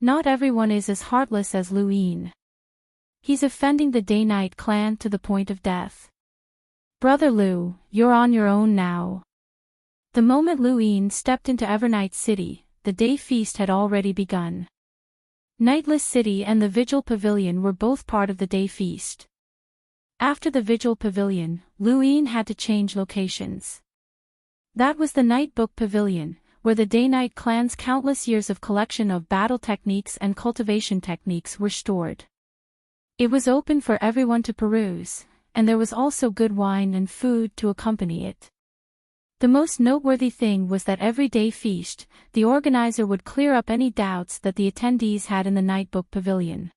Not everyone is as heartless as Lu Yin. He's offending the Day-Night clan to the point of death. Brother Lu, you're on your own now. The moment Lu Yin stepped into Evernight City, the day feast had already begun. Nightless City and the Vigil Pavilion were both part of the day feast. After the Vigil Pavilion, Lu Yin had to change locations. That was the Night Book Pavilion, where the Day-Night clan's countless years of collection of battle techniques and cultivation techniques were stored. It was open for everyone to peruse, and there was also good wine and food to accompany it. The most noteworthy thing was that every day feast, the organizer would clear up any doubts that the attendees had in the Night Book Pavilion.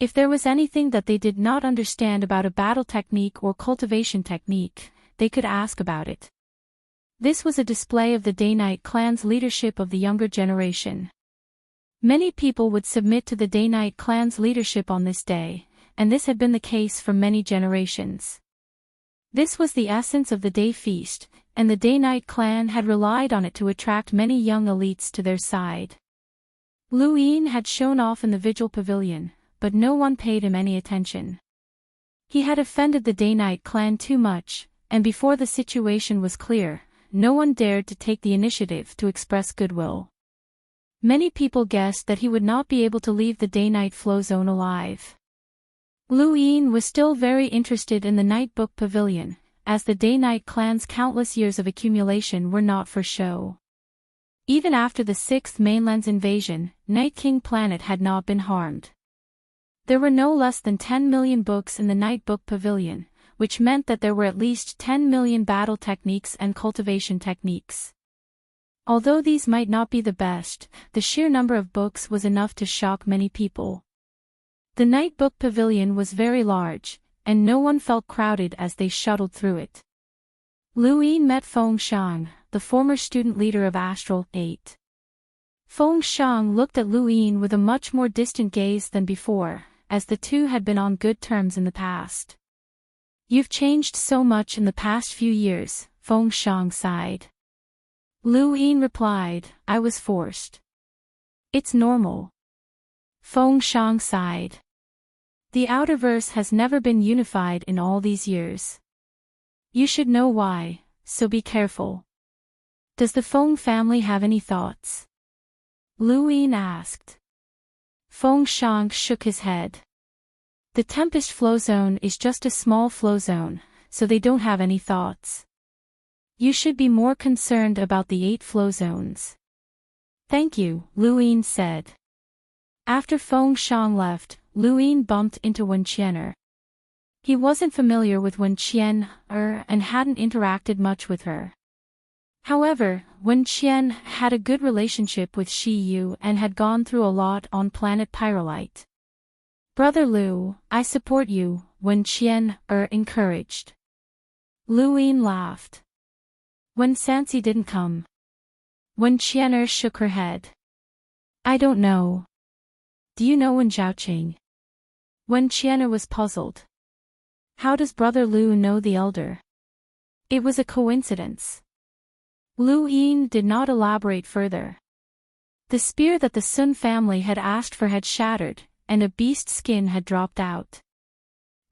If there was anything that they did not understand about a battle technique or cultivation technique, they could ask about it. This was a display of the Day-Night clan's leadership of the younger generation. Many people would submit to the Day-Night clan's leadership on this day, and this had been the case for many generations. This was the essence of the Day Feast, and the Day-Night clan had relied on it to attract many young elites to their side. Luin had shown off in the Vigil Pavilion, but no one paid him any attention. He had offended the Day-Night clan too much, and before the situation was clear, no one dared to take the initiative to express goodwill. Many people guessed that he would not be able to leave the Day-Night flow zone alive. Luin was still very interested in the Night Book Pavilion, as the Day-Night clan's countless years of accumulation were not for show. Even after the 6th Mainland's invasion, Night King Planet had not been harmed. There were no less than 10 million books in the Night Book Pavilion, which meant that there were at least 10 million battle techniques and cultivation techniques. Although these might not be the best, the sheer number of books was enough to shock many people. The Night Book Pavilion was very large, and no one felt crowded as they shuttled through it. Luin met Feng Shang, the former student leader of Astral 8. Feng Shang looked at Luin with a much more distant gaze than before, as the two had been on good terms in the past. "You've changed so much in the past few years," Feng Shang sighed. Luin replied, "I was forced. It's normal." Feng Shang sighed. "The Outerverse has never been unified in all these years. You should know why, so be careful. Does the Feng family have any thoughts?" Luin asked. Feng Shang shook his head. "The Tempest flow zone is just a small flow zone, so they don't have any thoughts. You should be more concerned about the 8 flow zones." "Thank you," Luin said. After Feng Shang left, Luin bumped into Wen Qian'er. He wasn't familiar with Wen Qian'er and hadn't interacted much with her. However, Wen Qian had a good relationship with Shi Yu and had gone through a lot on planet Pyrolite. "Brother Lu, I support you," Wen Qian'er encouraged. Luin laughed. "When Sansi didn't come?" Wen Qian'er shook her head. "I don't know. Do you know Wen Zhaoqing?" Wen Qian'er was puzzled. "How does Brother Lu know the Elder?" It was a coincidence. Luin did not elaborate further. The spear that the Sun family had asked for had shattered, and a beast skin had dropped out.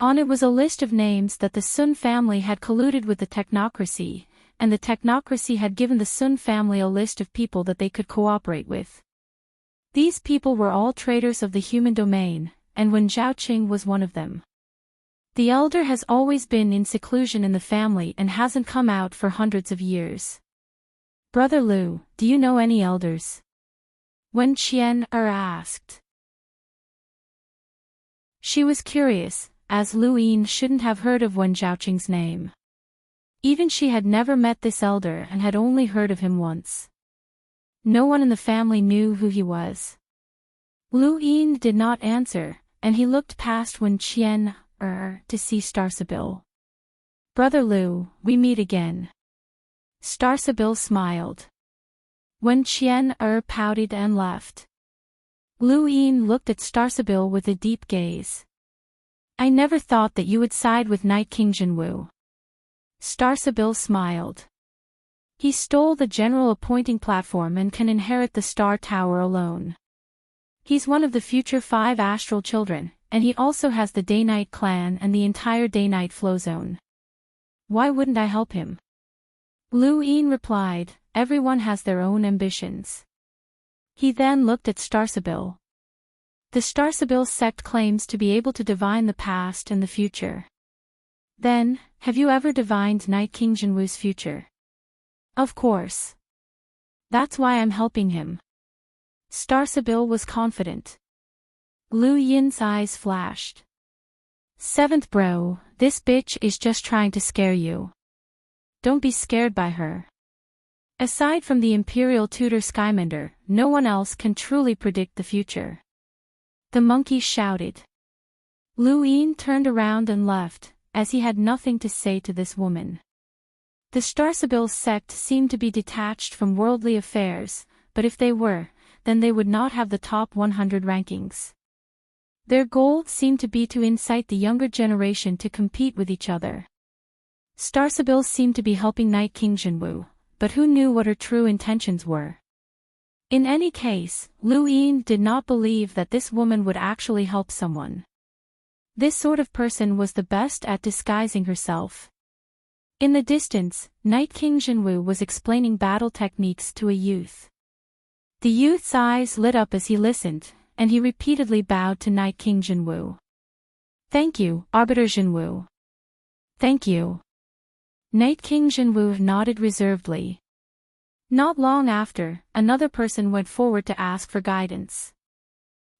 On it was a list of names that the Sun family had colluded with the technocracy, and the technocracy had given the Sun family a list of people that they could cooperate with. These people were all traitors of the human domain, and Wen Zhaoqing was one of them. The Elder has always been in seclusion in the family and hasn't come out for hundreds of years. "Brother Lu, do you know any elders?" Wen Qian'er asked. She was curious, as Luin shouldn't have heard of Wen Zhaoqing's name. Even she had never met this elder and had only heard of him once. No one in the family knew who he was. Luin did not answer, and he looked past Wen Qian'er to see Starsabil. "Brother Lu, we meet again." Starsabil smiled. Wen Qian'er pouted and left. Luin looked at Starsabil with a deep gaze. "I never thought that you would side with Night King Jinwu." Starsabil smiled. "He stole the general appointing platform and can inherit the Star Tower alone. He's one of the future 5 astral children, and he also has the Day-Night clan and the entire Day-Night flow zone. Why wouldn't I help him?" Luin replied, "Everyone has their own ambitions." He then looked at Starsabil. The Starsabil sect claims to be able to divine the past and the future. "Then, have you ever divined Night King Jinwu's future?" "Of course. That's why I'm helping him." Starsabil was confident. Lu Yin's eyes flashed. "7th bro, this bitch is just trying to scare you. Don't be scared by her. Aside from the Imperial Tutor Skymender, no one else can truly predict the future." The monkey shouted. Luin turned around and left, as he had nothing to say to this woman. The Starsabil sect seemed to be detached from worldly affairs, but if they were, then they would not have the top 100 rankings. Their goal seemed to be to incite the younger generation to compete with each other. Starsabil seemed to be helping Night King Jinwu, but who knew what her true intentions were? In any case, Luin did not believe that this woman would actually help someone. This sort of person was the best at disguising herself. In the distance, Night King Jinwu was explaining battle techniques to a youth. The youth's eyes lit up as he listened, and he repeatedly bowed to Night King Jinwu. "Thank you, Arbiter Jinwu." "Thank you." Night King Jinwu nodded reservedly. Not long after, another person went forward to ask for guidance.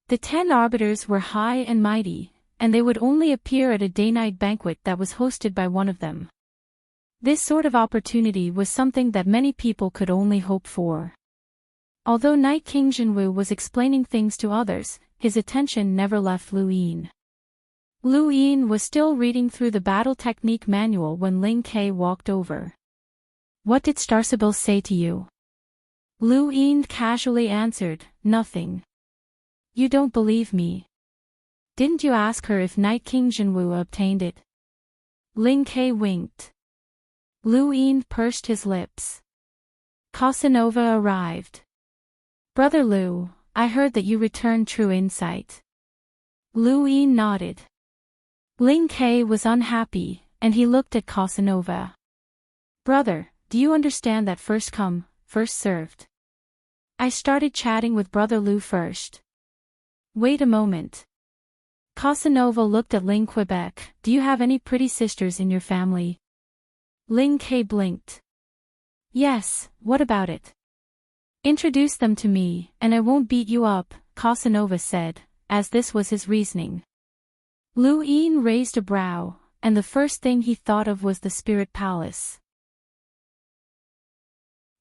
The 10 arbiters were high and mighty, and they would only appear at a day-night banquet that was hosted by one of them. This sort of opportunity was something that many people could only hope for. Although Night King Jinwu was explaining things to others, his attention never left Luin. Luin was still reading through the battle technique manual when Ling Ke walked over. "What did Starsabil say to you?" Luin casually answered, "Nothing." "You don't believe me. Didn't you ask her if Night King Jinwu obtained it?" Ling Ke winked. Luin pursed his lips. Casanova arrived. "Brother Lu, I heard that you returned true insight." Luin nodded. Ling Ke was unhappy, and he looked at Casanova. "Brother, do you understand that first come, first served? I started chatting with Brother Lu first." "Wait a moment." Casanova looked at Ling Quebec. "Do you have any pretty sisters in your family?" Ling Ke blinked. "Yes, what about it?" "Introduce them to me, and I won't beat you up," Casanova said, as this was his reasoning. Luin raised a brow, and the first thing he thought of was the Spirit Palace.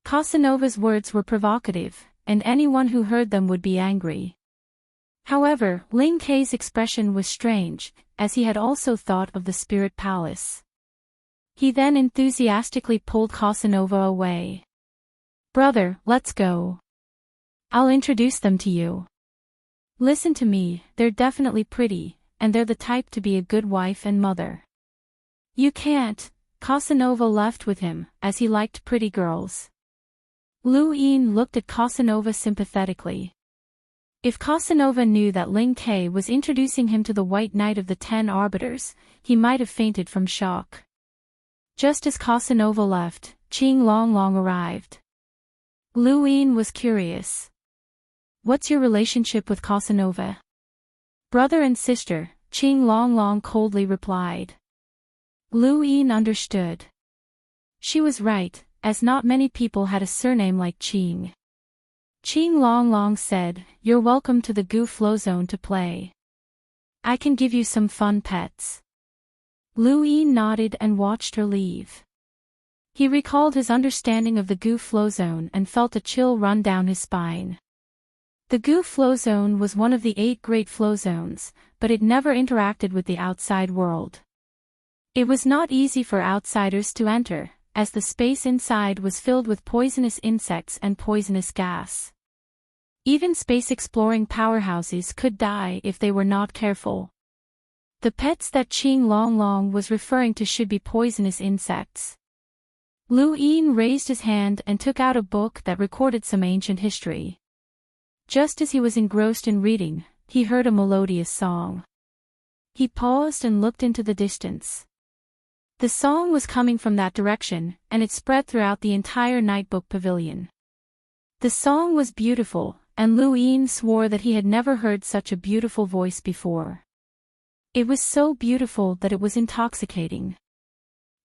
Casanova's words were provocative, and anyone who heard them would be angry. However, Ling Ke's expression was strange, as he had also thought of the Spirit Palace. He then enthusiastically pulled Casanova away. "Brother, let's go. I'll introduce them to you. Listen to me, they're definitely pretty, and they're the type to be a good wife and mother." "You can't." Casanova left with him, as he liked pretty girls. Luin looked at Casanova sympathetically. If Casanova knew that Ling Ke was introducing him to the White Knight of the 10 Arbiters, he might have fainted from shock. Just as Casanova left, Qing Long Long arrived. Luin was curious. "What's your relationship with Casanova?" "Brother and sister," Qing Long Long coldly replied. Luin understood. She was right, as not many people had a surname like Qing. Qing Long Long said, "You're welcome to the Gu Flow Zone to play. I can give you some fun pets." Luin nodded and watched her leave. He recalled his understanding of the Gu Flow Zone and felt a chill run down his spine. The Gu Flow Zone was one of the 8 great flow zones, but it never interacted with the outside world. It was not easy for outsiders to enter, as the space inside was filled with poisonous insects and poisonous gas. Even space-exploring powerhouses could die if they were not careful. The pets that Qing Long Long was referring to should be poisonous insects. Luin raised his hand and took out a book that recorded some ancient history. Just as he was engrossed in reading, he heard a melodious song. He paused and looked into the distance. The song was coming from that direction, and it spread throughout the entire Nightbook Pavilion. The song was beautiful, and Luin swore that he had never heard such a beautiful voice before. It was so beautiful that it was intoxicating.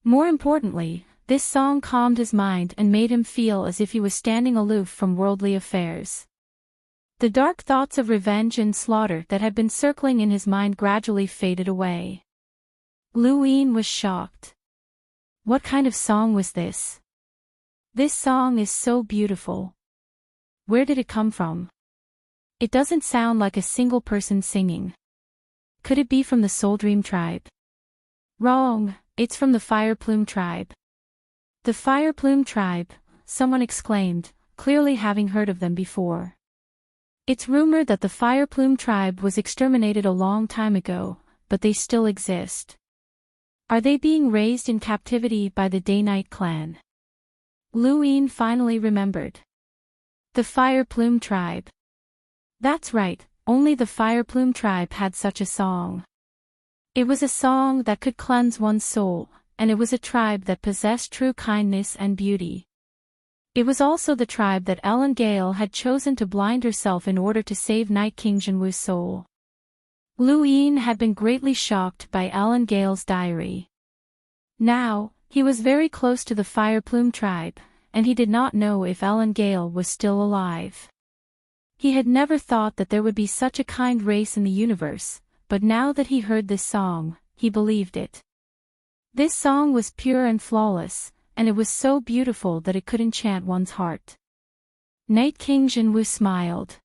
More importantly, this song calmed his mind and made him feel as if he was standing aloof from worldly affairs. The dark thoughts of revenge and slaughter that had been circling in his mind gradually faded away. Luin was shocked. What kind of song was this? This song is so beautiful. Where did it come from? It doesn't sound like a single person singing. Could it be from the Soul Dream tribe? Wrong, it's from the Fire Plume tribe. The Fire Plume tribe, someone exclaimed, clearly having heard of them before. It's rumored that the Fire Plume tribe was exterminated a long time ago, but they still exist. Are they being raised in captivity by the Day-Night clan? Luin finally remembered. The Fire Plume tribe. That's right, only the Fire Plume tribe had such a song. It was a song that could cleanse one's soul, and it was a tribe that possessed true kindness and beauty. It was also the tribe that Ellen Gale had chosen to blind herself in order to save Night King Jinwoo's soul. Luin had been greatly shocked by Ellen Gale's diary. Now, he was very close to the Fire Plume tribe, and he did not know if Ellen Gale was still alive. He had never thought that there would be such a kind race in the universe, but now that he heard this song, he believed it. This song was pure and flawless, and it was so beautiful that it could enchant one's heart. Night King Jinwoo smiled.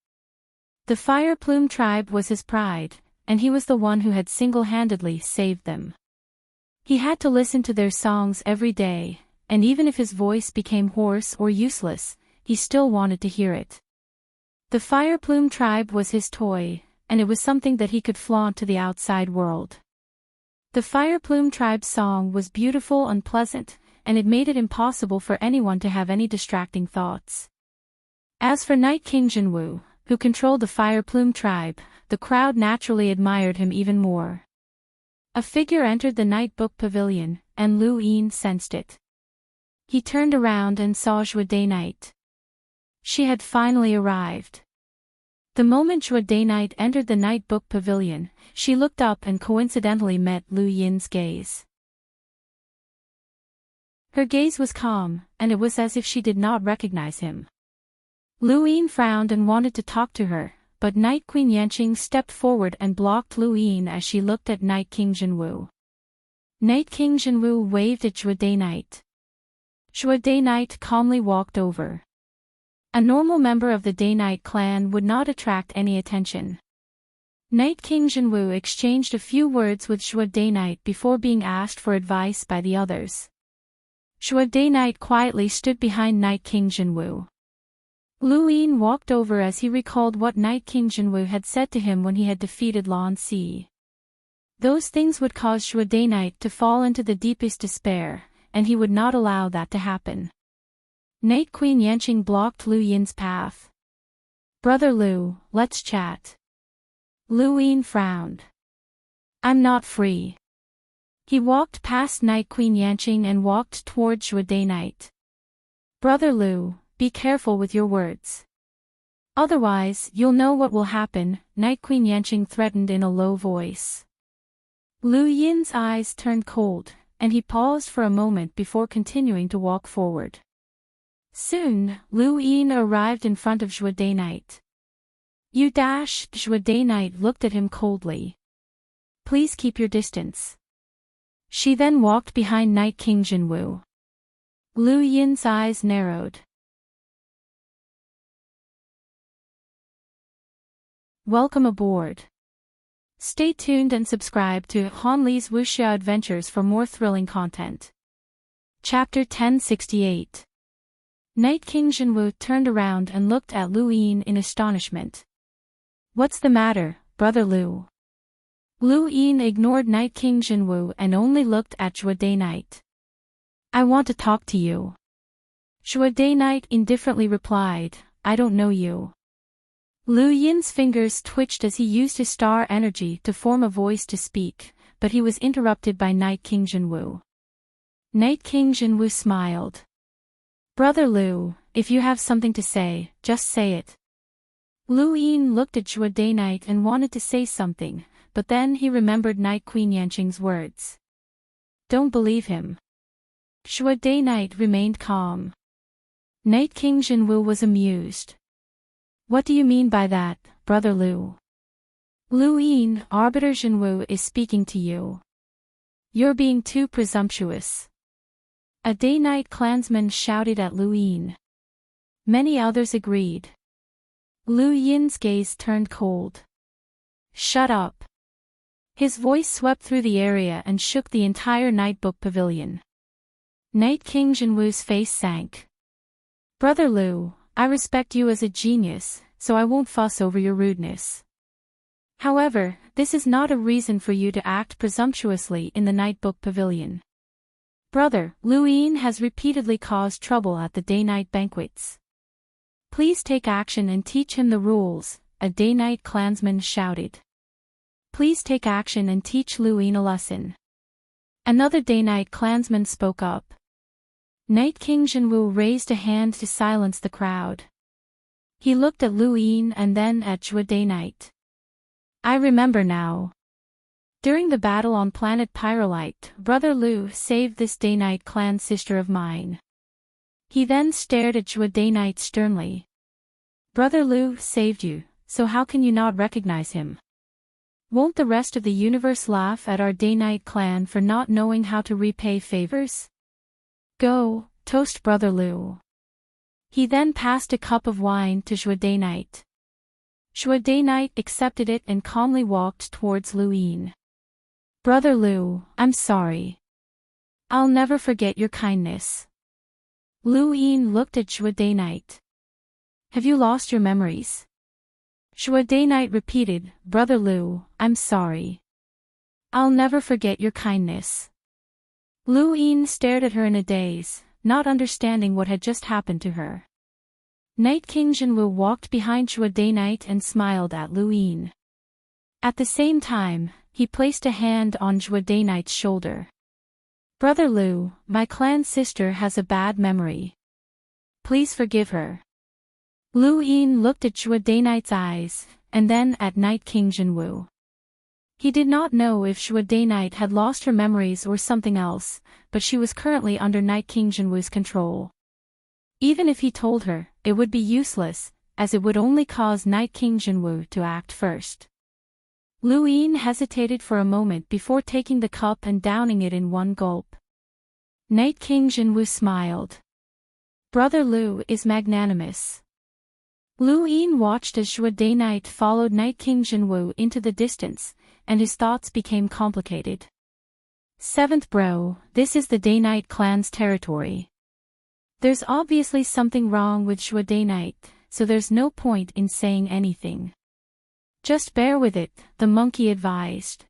The Fire Plume tribe was his pride, and he was the one who had single-handedly saved them. He had to listen to their songs every day, and even if his voice became hoarse or useless, he still wanted to hear it. The Fire Plume tribe was his toy, and it was something that he could flaunt to the outside world. The Fire Plume tribe's song was beautiful and pleasant, and it made it impossible for anyone to have any distracting thoughts. As for Night King Jinwoo, who controlled the Fire Plume tribe, the crowd naturally admired him even more. A figure entered the Night Book Pavilion, and Luin sensed it. He turned around and saw Jua Day-Night. She had finally arrived. The moment Jua Day-Night entered the Night Book Pavilion, she looked up and coincidentally met Lu Yin's gaze. Her gaze was calm, and it was as if she did not recognize him. Luin frowned and wanted to talk to her, but Night Queen Yanqing stepped forward and blocked Luin as she looked at Night King Jinwoo. Night King Jinwoo waved at Jua Day-Night. Jua Day-Night calmly walked over. A normal member of the Day-Night clan would not attract any attention. Night King Jinwoo exchanged a few words with Jua Day-Night before being asked for advice by the others. Jua Day-Night quietly stood behind Night King Jinwoo. Luin walked over as he recalled what Night King Jinwoo had said to him when he had defeated Lan Si. Those things would cause Jua Day-Night to fall into the deepest despair, and he would not allow that to happen. Night Queen Yanqing blocked Lu Yin's path. "Brother Lu, let's chat." Luin frowned. "I'm not free." He walked past Night Queen Yanqing and walked toward Jua Day-Night. "Brother Lu, be careful with your words. Otherwise, you'll know what will happen," Night Queen Yanqing threatened in a low voice. Lu Yin's eyes turned cold, and he paused for a moment before continuing to walk forward. Soon, Lu Yin arrived in front of Jua Day-Night. Jua Day-Night looked at him coldly. "Please keep your distance." She then walked behind Night King Jinwoo. Lu Yin's eyes narrowed. Welcome aboard. Stay tuned and subscribe to Han Li's Wuxia Adventures for more thrilling content. Chapter 1068. Night King Jinwoo turned around and looked at Lu Yin in astonishment. "What's the matter, Brother Lu?" Lu Yin ignored Night King Jinwoo and only looked at Jua Day-Night. "I want to talk to you." Jua Day-Night indifferently replied, "I don't know you." Lu Yin's fingers twitched as he used his star energy to form a voice to speak, but he was interrupted by Night King Jinwoo. Night King Jinwoo smiled. "Brother Lu, if you have something to say, just say it." Lu Yin looked at Jua Day-Night and wanted to say something, but then he remembered Night Queen Yanqing's words. "Don't believe him." Jua Day-Night remained calm. Night King Jinwoo was amused. "What do you mean by that, Brother Lu?" "Lu Yin, Arbiter Jinwoo is speaking to you. You're being too presumptuous." A Day-Night clansman shouted at Lu Yin. Many others agreed. Lu Yin's gaze turned cold. "Shut up." His voice swept through the area and shook the entire Nightbook Pavilion. Night King Jinwoo's face sank. Brother Liu, I respect you as a genius, so I won't fuss over your rudeness. However, this is not a reason for you to act presumptuously in the Nightbook Pavilion. Brother, Liu Yin has repeatedly caused trouble at the day-night banquets. Please take action and teach him the rules, a day-night clansman shouted. Please take action and teach Liu Yin a lesson. Another day-night clansman spoke up. Night King Jinwoo raised a hand to silence the crowd. He looked at Liu Yin and then at Zhua Day-Night. I remember now. During the battle on planet Pyrolite, Brother Liu saved this Day-Night clan sister of mine. He then stared at Zhua Day-Night sternly. Brother Liu saved you, so how can you not recognize him? Won't the rest of the universe laugh at our Day-Night clan for not knowing how to repay favors? Go, toast Brother Liu. He then passed a cup of wine to Zhua Day-Night. Zhua Day-Night accepted it and calmly walked towards Liu Yin. Brother Liu, I'm sorry. I'll never forget your kindness. Liu Yin looked at Zhua Day-Night. Have you lost your memories? Zhua Day-Night repeated, Brother Liu, I'm sorry. I'll never forget your kindness. Liu Yin stared at her in a daze, not understanding what had just happened to her. Night King Jinwoo walked behind Zhua Day-Night and smiled at Liu Yin. At the same time, he placed a hand on Zhua Day-Night's shoulder. Brother Liu, my clan sister has a bad memory. Please forgive her. Liu Yin looked at Zhua Day-Night's eyes, and then at Night King Jinwoo. He did not know if Zhua Day-Night had lost her memories or something else, but she was currently under Night King Jinwoo's control. Even if he told her, it would be useless, as it would only cause Night King Jinwoo to act first. Liu Yin hesitated for a moment before taking the cup and downing it in one gulp. Night King Jinwoo smiled. Brother Liu is magnanimous. Liu Yin watched as Zhua Day-Night followed Night King Jinwoo into the distance, and his thoughts became complicated. Seventh bro, this is the Day-Night clan's territory. There's obviously something wrong with Zhua Day-Night, so there's no point in saying anything. Just bear with it, the monkey advised.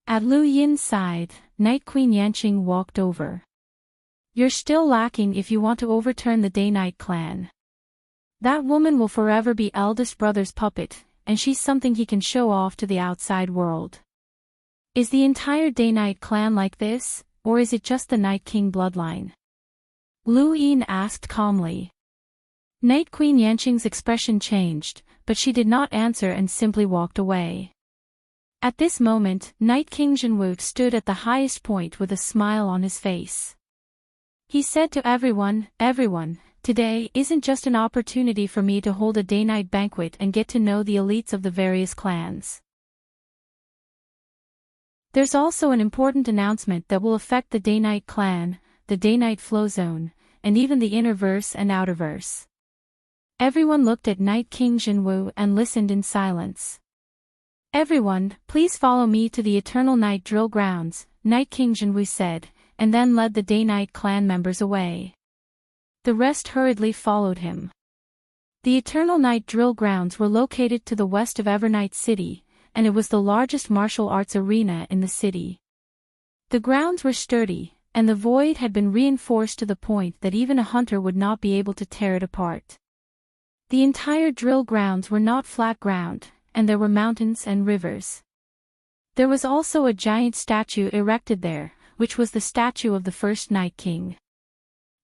At Liu Yin's side, Night Queen Yanqing walked over. You're still lacking if you want to overturn the Day-Night clan. That woman will forever be eldest brother's puppet, and she's something he can show off to the outside world. Is the entire Day-Night clan like this, or is it just the Night King bloodline? Liu Yin asked calmly. Night Queen Yanqing's expression changed, but she did not answer and simply walked away. At this moment, Night King Jinwoo stood at the highest point with a smile on his face. He said to everyone, today isn't just an opportunity for me to hold a day-night banquet and get to know the elites of the various clans. There's also an important announcement that will affect the day-night clan, the day-night flow zone, and even the inner-verse and outer-verse. Everyone looked at Night King Jinwoo and listened in silence. Everyone, please follow me to the Eternal Night Drill Grounds, Night King Jinwoo said, and then led the day-night clan members away. The rest hurriedly followed him. The Eternal Night Drill Grounds were located to the west of Evernight City, and it was the largest martial arts arena in the city. The grounds were sturdy, and the void had been reinforced to the point that even a hunter would not be able to tear it apart. The entire drill grounds were not flat ground, and there were mountains and rivers. There was also a giant statue erected there, which was the statue of the first Night King.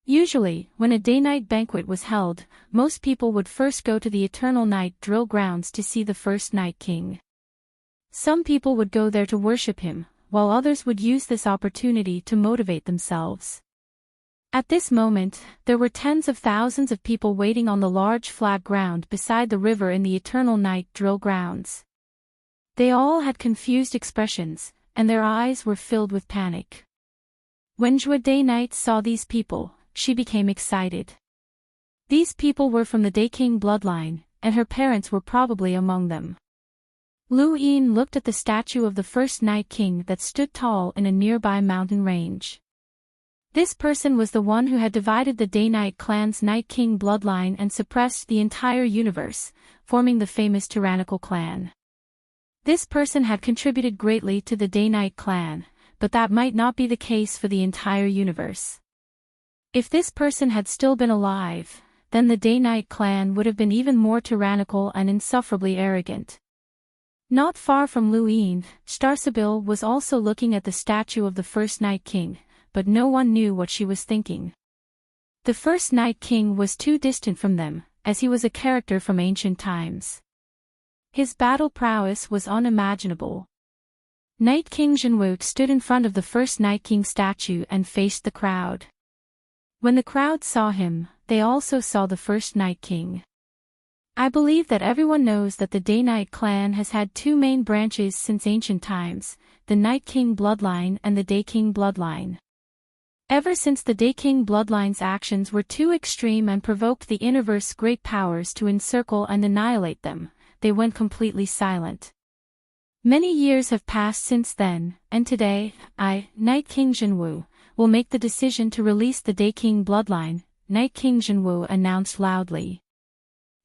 Usually, when a day-night banquet was held, most people would first go to the Eternal Night Drill Grounds to see the first Night King. Some people would go there to worship him, while others would use this opportunity to motivate themselves. At this moment, there were tens of thousands of people waiting on the large flat ground beside the river in the Eternal Night Drill Grounds. They all had confused expressions, and their eyes were filled with panic. When Zhua Day-Night saw these people, she became excited. These people were from the Day King bloodline, and her parents were probably among them. Lu Yin looked at the statue of the first Night King that stood tall in a nearby mountain range. This person was the one who had divided the Day-Night clan's Night King bloodline and suppressed the entire universe, forming the famous tyrannical clan. This person had contributed greatly to the Day-Night clan, but that might not be the case for the entire universe. If this person had still been alive, then the Day-Night clan would have been even more tyrannical and insufferably arrogant. Not far from Lu Yin, Starsabil was also looking at the statue of the first Night King, but no one knew what she was thinking. The first Night King was too distant from them, as he was a character from ancient times. His battle prowess was unimaginable. Night King Jinwu stood in front of the first Night King statue and faced the crowd. When the crowd saw him, they also saw the first Night King. I believe that everyone knows that the Day-Night clan has had two main branches since ancient times, the Night King bloodline and the Day King bloodline. Ever since the Day King bloodline's actions were too extreme and provoked the universe's great powers to encircle and annihilate them, they went completely silent. Many years have passed since then, and today, I, Night King Jinwu, will make the decision to release the Day King bloodline, Night King Jinwu announced loudly.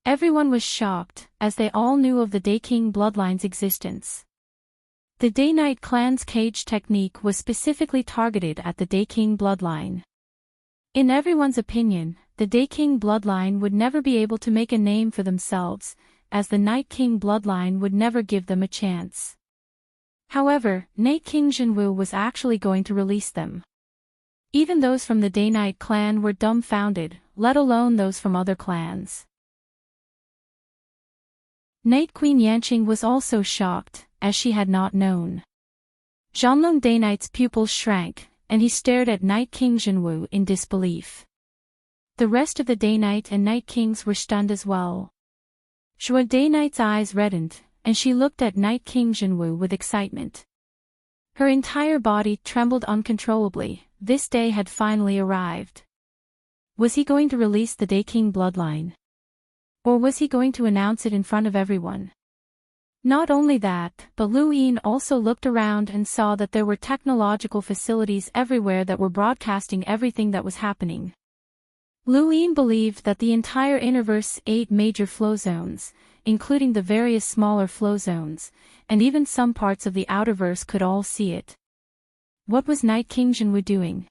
Everyone was shocked, as they all knew of the Day King bloodline's existence. The Day-Night clan's cage technique was specifically targeted at the Day King bloodline. In everyone's opinion, the Day King bloodline would never be able to make a name for themselves, as the Night King bloodline would never give them a chance. However, Night King Jinwu was actually going to release them. Even those from the Day-Night clan were dumbfounded, let alone those from other clans. Night Queen Yanqing was also shocked, as she had not known. Zhanglong Day-Night's pupils shrank, and he stared at Night King Jinwu in disbelief. The rest of the Day-Night and Night Kings were stunned as well. Zhua Day-Night's eyes reddened, and she looked at Night King Jinwu with excitement. Her entire body trembled uncontrollably. This day had finally arrived. Was he going to release the Day King bloodline? Or was he going to announce it in front of everyone? Not only that, but Lu Yin also looked around and saw that there were technological facilities everywhere that were broadcasting everything that was happening. Lu Yin believed that the entire universe's 8 major flow zones, including the various smaller flow zones, and even some parts of the outerverse could all see it. What was Night King Jinwu doing?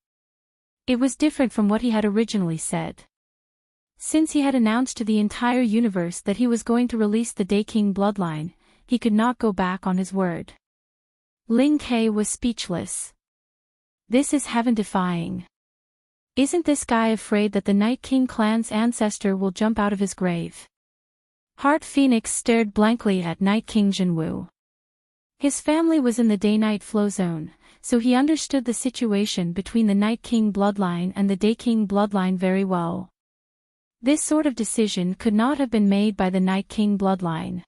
It was different from what he had originally said. Since he had announced to the entire universe that he was going to release the Day King bloodline, he could not go back on his word. Ling Ke was speechless. This is heaven-defying. Isn't this guy afraid that the Night King clan's ancestor will jump out of his grave? Heart Phoenix stared blankly at Night King Jinwu. His family was in the Day-Night flow zone, so he understood the situation between the Night King bloodline and the Day King bloodline very well. This sort of decision could not have been made by the Night King bloodline.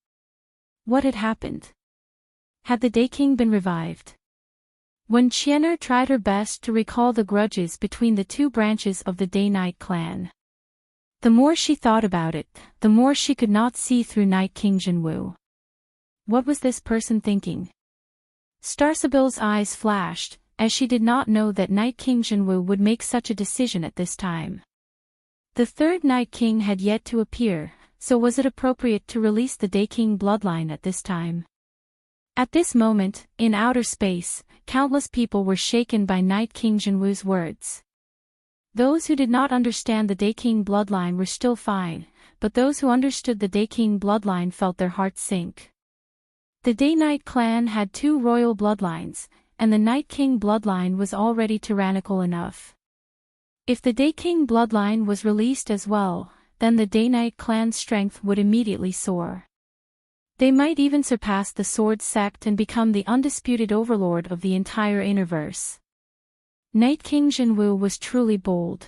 What had happened? Had the Day King been revived? When Qian'er tried her best to recall the grudges between the two branches of the Day-Night clan, the more she thought about it, the more she could not see through Night King Jinwu. What was this person thinking? Starsabil's eyes flashed, as she did not know that Night King Jinwu would make such a decision at this time. The third Night King had yet to appear, so was it appropriate to release the Day King bloodline at this time? At this moment, in outer space, countless people were shaken by Night King Jinwu's words. Those who did not understand the Day King bloodline were still fine, but those who understood the Day King bloodline felt their hearts sink. The Day-Night clan had 2 royal bloodlines, and the Night King bloodline was already tyrannical enough. If the Day King bloodline was released as well, then the Day-Night clan's strength would immediately soar. They might even surpass the Sword Sect and become the undisputed overlord of the entire universe. Night King Jinwu was truly bold.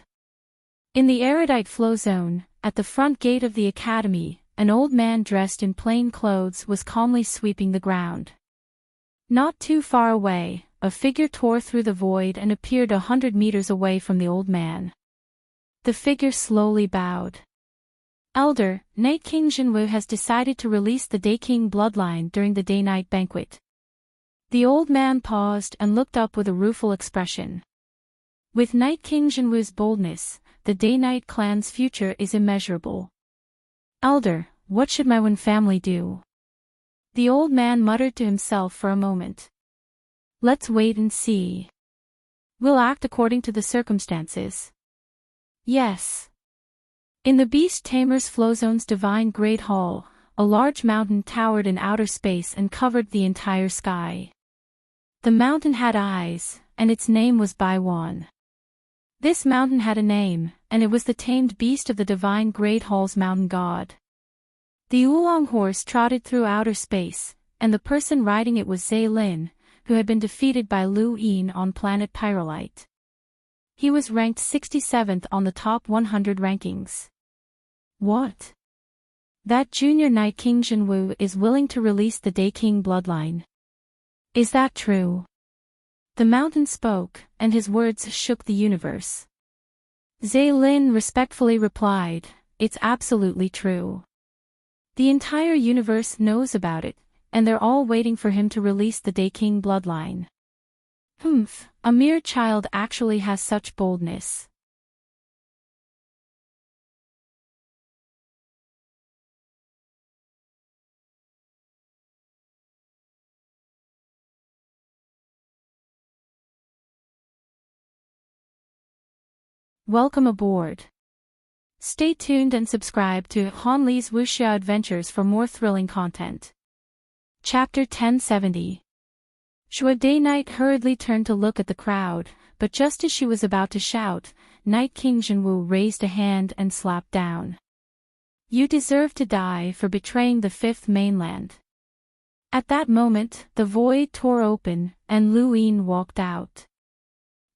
In the erudite flow zone, at the front gate of the academy, an old man dressed in plain clothes was calmly sweeping the ground. Not too far away, a figure tore through the void and appeared 100 meters away from the old man. The figure slowly bowed. Elder, Night King Jinwu has decided to release the Day King bloodline during the day-night banquet. The old man paused and looked up with a rueful expression. With Night King Jinwu's boldness, the day-night clan's future is immeasurable. Elder, what should my Wen family do? The old man muttered to himself for a moment. Let's wait and see. We'll act according to the circumstances. Yes. In the Beast Tamer's Flowzone's divine Great Hall, a large mountain towered in outer space and covered the entire sky. The mountain had eyes, and its name was Baiwan. This mountain had a name, and it was the tamed beast of the divine Great Hall's mountain god. The oolong horse trotted through outer space, and the person riding it was Zhe Lin, who had been defeated by Lu Yin on planet Pyrolite. He was ranked 67th on the top 100 rankings. What? That junior Night King Jinwu is willing to release the Day King bloodline. Is that true? The mountain spoke, and his words shook the universe. Zhe Lin respectfully replied, it's absolutely true. The entire universe knows about it, and they're all waiting for him to release the Day King bloodline. Humph, a mere child actually has such boldness. Welcome aboard. Stay tuned and subscribe to Han Li's Wuxia Adventures for more thrilling content. Chapter 1070. Shui Day Night hurriedly turned to look at the crowd, but just as she was about to shout, Night King Jinwu raised a hand and slapped down. You deserve to die for betraying the fifth mainland. At that moment, the void tore open, and Lu Yin walked out.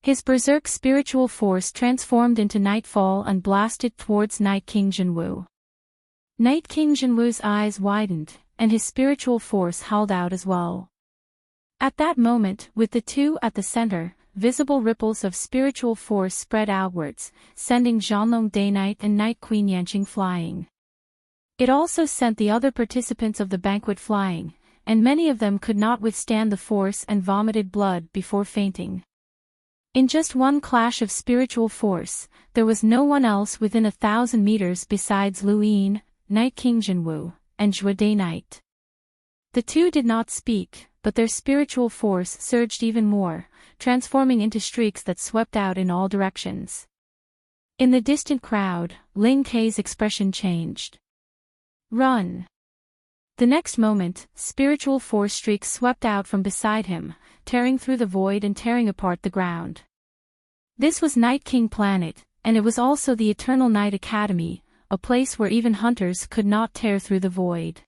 His berserk spiritual force transformed into nightfall and blasted towards Night King Jinwu. Night King Jinwu's eyes widened, and his spiritual force howled out as well. At that moment, with the two at the center, visible ripples of spiritual force spread outwards, sending Zhanlong Day Night and Night Queen Yanqing flying. It also sent the other participants of the banquet flying, and many of them could not withstand the force and vomited blood before fainting. In just one clash of spiritual force, there was no one else within 1,000 meters besides Lu Yin, Night King Jinwu, and Shui Day Night. The two did not speak, but their spiritual force surged even more, transforming into streaks that swept out in all directions. In the distant crowd, Ling Kei's expression changed. Run! The next moment, spiritual force streaks swept out from beside him, tearing through the void and tearing apart the ground. This was Night King Planet, and it was also the Eternal Night Academy, a place where even hunters could not tear through the void.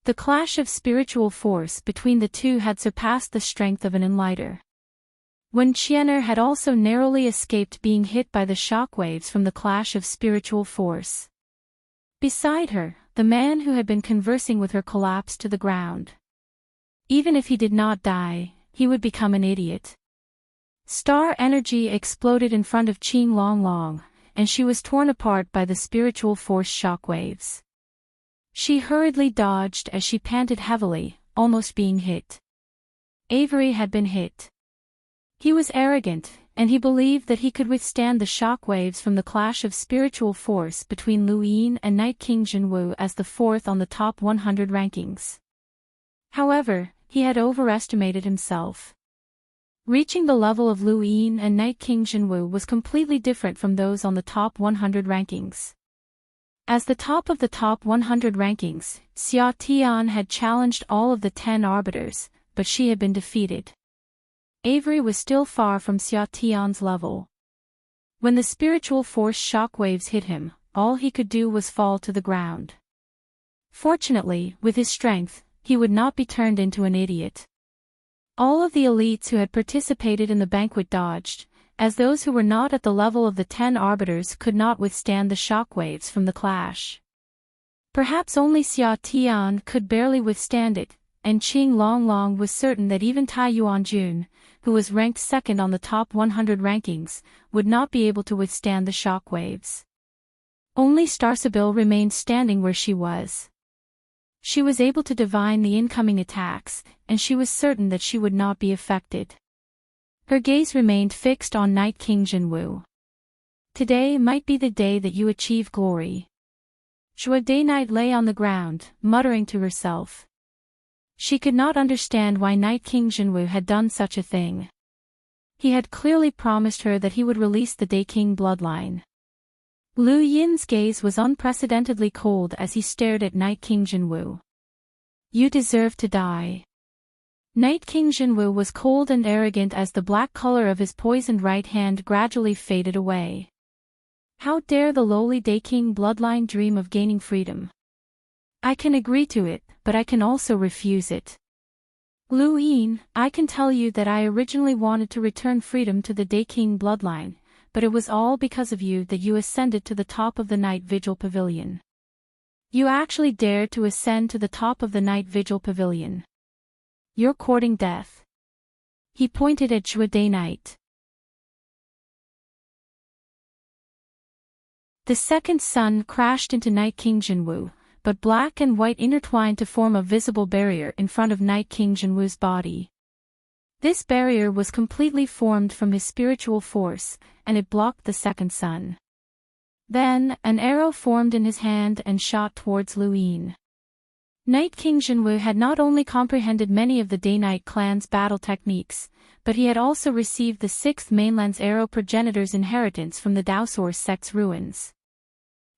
The clash of spiritual force between the two had surpassed the strength of an enlighter. Wen Qian'er had also narrowly escaped being hit by the shockwaves from the clash of spiritual force. Beside her, the man who had been conversing with her collapsed to the ground. Even if he did not die, he would become an idiot. Star energy exploded in front of Qing Long Long, and she was torn apart by the spiritual force shockwaves. She hurriedly dodged as she panted heavily, almost being hit. Avery had been hit. He was arrogant, and he believed that he could withstand the shockwaves from the clash of spiritual force between Lu Yin and Night King Jinwu as the fourth on the top 100 rankings. However, he had overestimated himself. Reaching the level of Lu Yin and Night King Jinwu was completely different from those on the top 100 rankings. As the top of the top 100 rankings, Xia Tian had challenged all of the 10 arbiters, but she had been defeated. Avery was still far from Xia Tian's level. When the spiritual force shockwaves hit him, all he could do was fall to the ground. Fortunately, with his strength, he would not be turned into an idiot. All of the elites who had participated in the banquet dodged, as those who were not at the level of the 10 arbiters could not withstand the shockwaves from the clash. Perhaps only Xia Tian could barely withstand it, and Qing Long Long was certain that even Tai Yuanjun, who was ranked second on the top 100 rankings, would not be able to withstand the shockwaves. Only Starsabil remained standing where she was. She was able to divine the incoming attacks, and she was certain that she would not be affected. Her gaze remained fixed on Night King Jinwu. Today might be the day that you achieve glory. Day Night lay on the ground, muttering to herself. She could not understand why Night King Jinwu had done such a thing. He had clearly promised her that he would release the Day King bloodline. Lu Yin's gaze was unprecedentedly cold as he stared at Night King Jinwu. You deserve to die. Night King Jinwu was cold and arrogant as the black color of his poisoned right hand gradually faded away. How dare the lowly Day King bloodline dream of gaining freedom? I can agree to it, but I can also refuse it. Lu Yin, I can tell you that I originally wanted to return freedom to the Day King bloodline, but it was all because of you that you ascended to the top of the Night Vigil Pavilion. You actually dared to ascend to the top of the Night Vigil Pavilion. You're courting death. He pointed at Day Night. The second sun crashed into Night King Jinwu, but black and white intertwined to form a visible barrier in front of Night King Jinwu's body. This barrier was completely formed from his spiritual force, and it blocked the second sun. Then, an arrow formed in his hand and shot towards Lu Yin. Night King Jinwu had not only comprehended many of the Day-Night clan's battle techniques, but he had also received the 6th Mainland's arrow progenitor's inheritance from the Daosaur sect's ruins.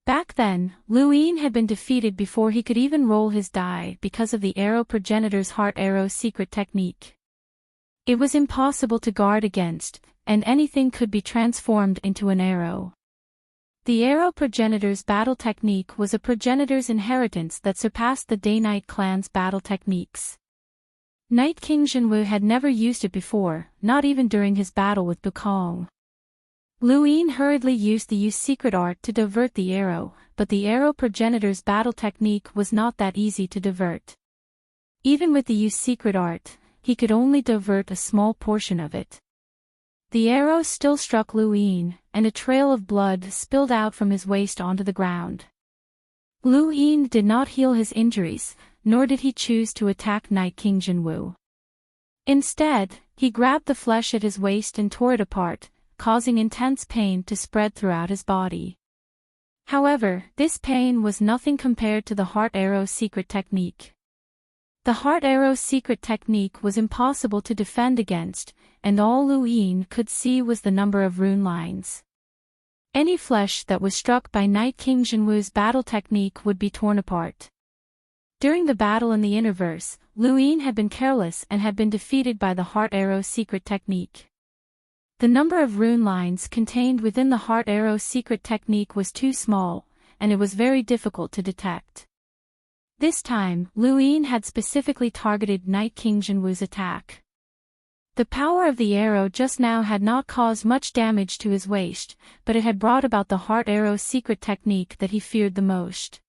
Back then, Lu Yin had been defeated before he could even roll his die because of the arrow progenitor's heart arrow secret technique. It was impossible to guard against, and anything could be transformed into an arrow. The arrow progenitor's battle technique was a progenitor's inheritance that surpassed the Day-Night clan's battle techniques. Night King Jinwu had never used it before, not even during his battle with Bukong. Lu Yin hurriedly used the Yu's secret art to divert the arrow, but the arrow progenitor's battle technique was not that easy to divert. Even with the Yu's secret art, he could only divert a small portion of it. The arrow still struck Lu Yin, and a trail of blood spilled out from his waist onto the ground. Lu Yin did not heal his injuries, nor did he choose to attack Night King Jinwu. Instead, he grabbed the flesh at his waist and tore it apart, causing intense pain to spread throughout his body. However, this pain was nothing compared to the heart arrow secret technique. The heart arrow secret technique was impossible to defend against, and all Lu Yin could see was the number of rune lines. Any flesh that was struck by Night King Jinwu's battle technique would be torn apart. During the battle in the Interverse, Lu Yin had been careless and had been defeated by the heart arrow secret technique. The number of rune lines contained within the heart arrow secret technique was too small, and it was very difficult to detect. This time, Lu Yin had specifically targeted Night King Jinwu's attack. The power of the arrow just now had not caused much damage to his waist, but it had brought about the heart arrow secret technique that he feared the most.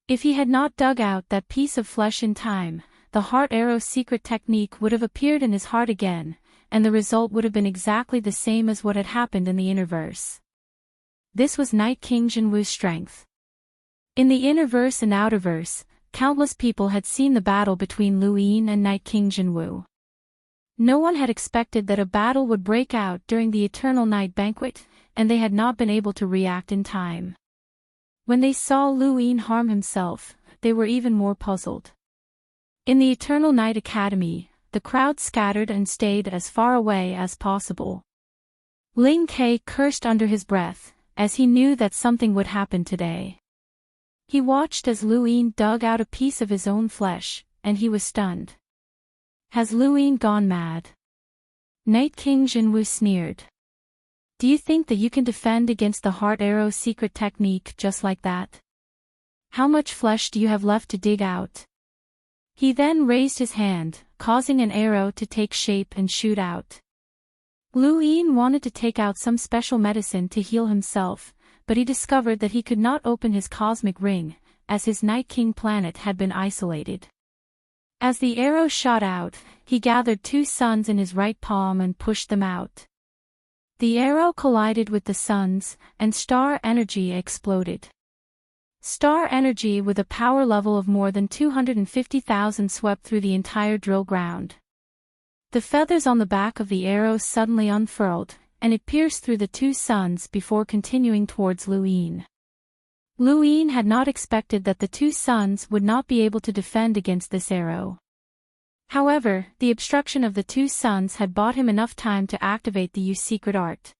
If he had not dug out that piece of flesh in time, the heart arrow secret technique would have appeared in his heart again, and the result would have been exactly the same as what had happened in the Interverse. This was Night King Jinwu's strength. In the Interverse and Outerverse, countless people had seen the battle between Lu Yin and Night King Jinwu. No one had expected that a battle would break out during the Eternal Night Banquet, and they had not been able to react in time. When they saw Lu Yin harm himself, they were even more puzzled. In the Eternal Night Academy, the crowd scattered and stayed as far away as possible. Ling Ke cursed under his breath, as he knew that something would happen today. He watched as Lu Yin dug out a piece of his own flesh, and he was stunned. Has Lu Yin gone mad? Night King Jinwu sneered. Do you think that you can defend against the heart arrow secret technique just like that? How much flesh do you have left to dig out? He then raised his hand, causing an arrow to take shape and shoot out. Lu Yin wanted to take out some special medicine to heal himself, but he discovered that he could not open his cosmic ring, as his Night King planet had been isolated. As the arrow shot out, he gathered 2 suns in his right palm and pushed them out. The arrow collided with the sun's, and star energy exploded. Star energy with a power level of more than 250,000 swept through the entire drill ground. The feathers on the back of the arrow suddenly unfurled, and it pierced through the two suns before continuing towards Luin. Luin had not expected that the two suns would not be able to defend against this arrow. However, the obstruction of the two suns had bought him enough time to activate the Yu's secret art.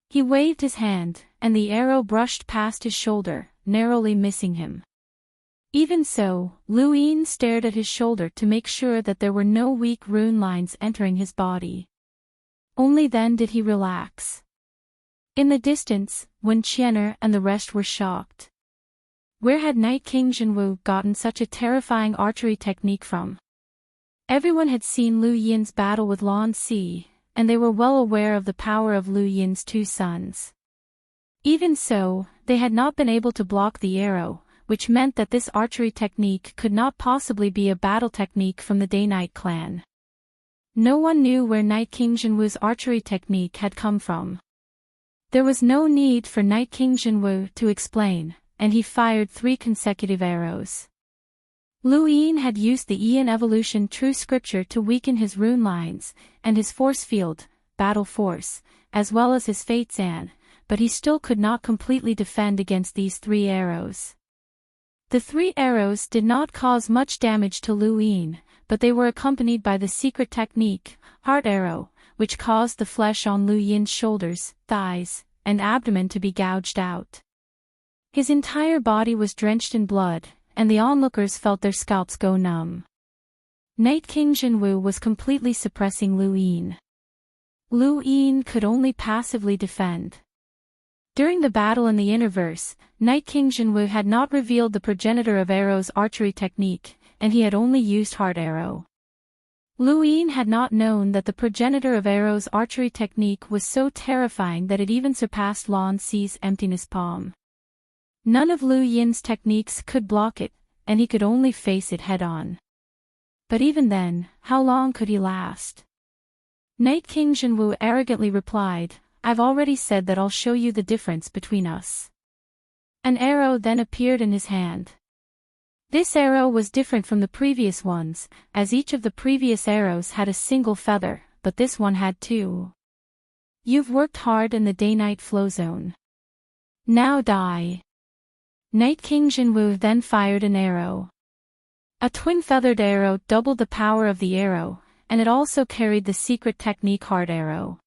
He waved his hand, and the arrow brushed past his shoulder, narrowly missing him. Even so, Luin stared at his shoulder to make sure that there were no weak rune lines entering his body. Only then did he relax. In the distance, Wen Qian'er and the rest were shocked. Where had Night King Jinwu gotten such a terrifying archery technique from? Everyone had seen Lu Yin's battle with Lan Si, and they were well aware of the power of Lu Yin's two sons. Even so, they had not been able to block the arrow, which meant that this archery technique could not possibly be a battle technique from the Day-Night clan. No one knew where Night King Jinwu's archery technique had come from. There was no need for Night King Jinwu to explain, and he fired 3 consecutive arrows. Lu Yin had used the Yin Evolution True Scripture to weaken his rune lines, and his force field, battle force, as well as his Fate Zan, but he still could not completely defend against these 3 arrows. The 3 arrows did not cause much damage to Lu Yin, but they were accompanied by the secret technique, Heart Arrow, which caused the flesh on Lu Yin's shoulders, thighs, and abdomen to be gouged out. His entire body was drenched in blood, and the onlookers felt their scalps go numb. Night King Jinwu was completely suppressing Lu Yin. Lu Yin could only passively defend. During the battle in the Innerverse, Night King Jinwu had not revealed the progenitor of arrows archery technique, and he had only used Heart Arrow. Lu Yin had not known that the progenitor of arrows archery technique was so terrifying that it even surpassed Lan Si's emptiness palm. None of Lu Yin's techniques could block it, and he could only face it head-on. But even then, how long could he last? Night King Jinwu arrogantly replied, "I've already said that I'll show you the difference between us." An arrow then appeared in his hand. This arrow was different from the previous ones, as each of the previous arrows had a single feather, but this one had 2. "You've worked hard in the day-night flow zone. Now die." Night King Jinwu then fired an arrow. A twin-feathered arrow doubled the power of the arrow, and it also carried the secret technique Heart Arrow.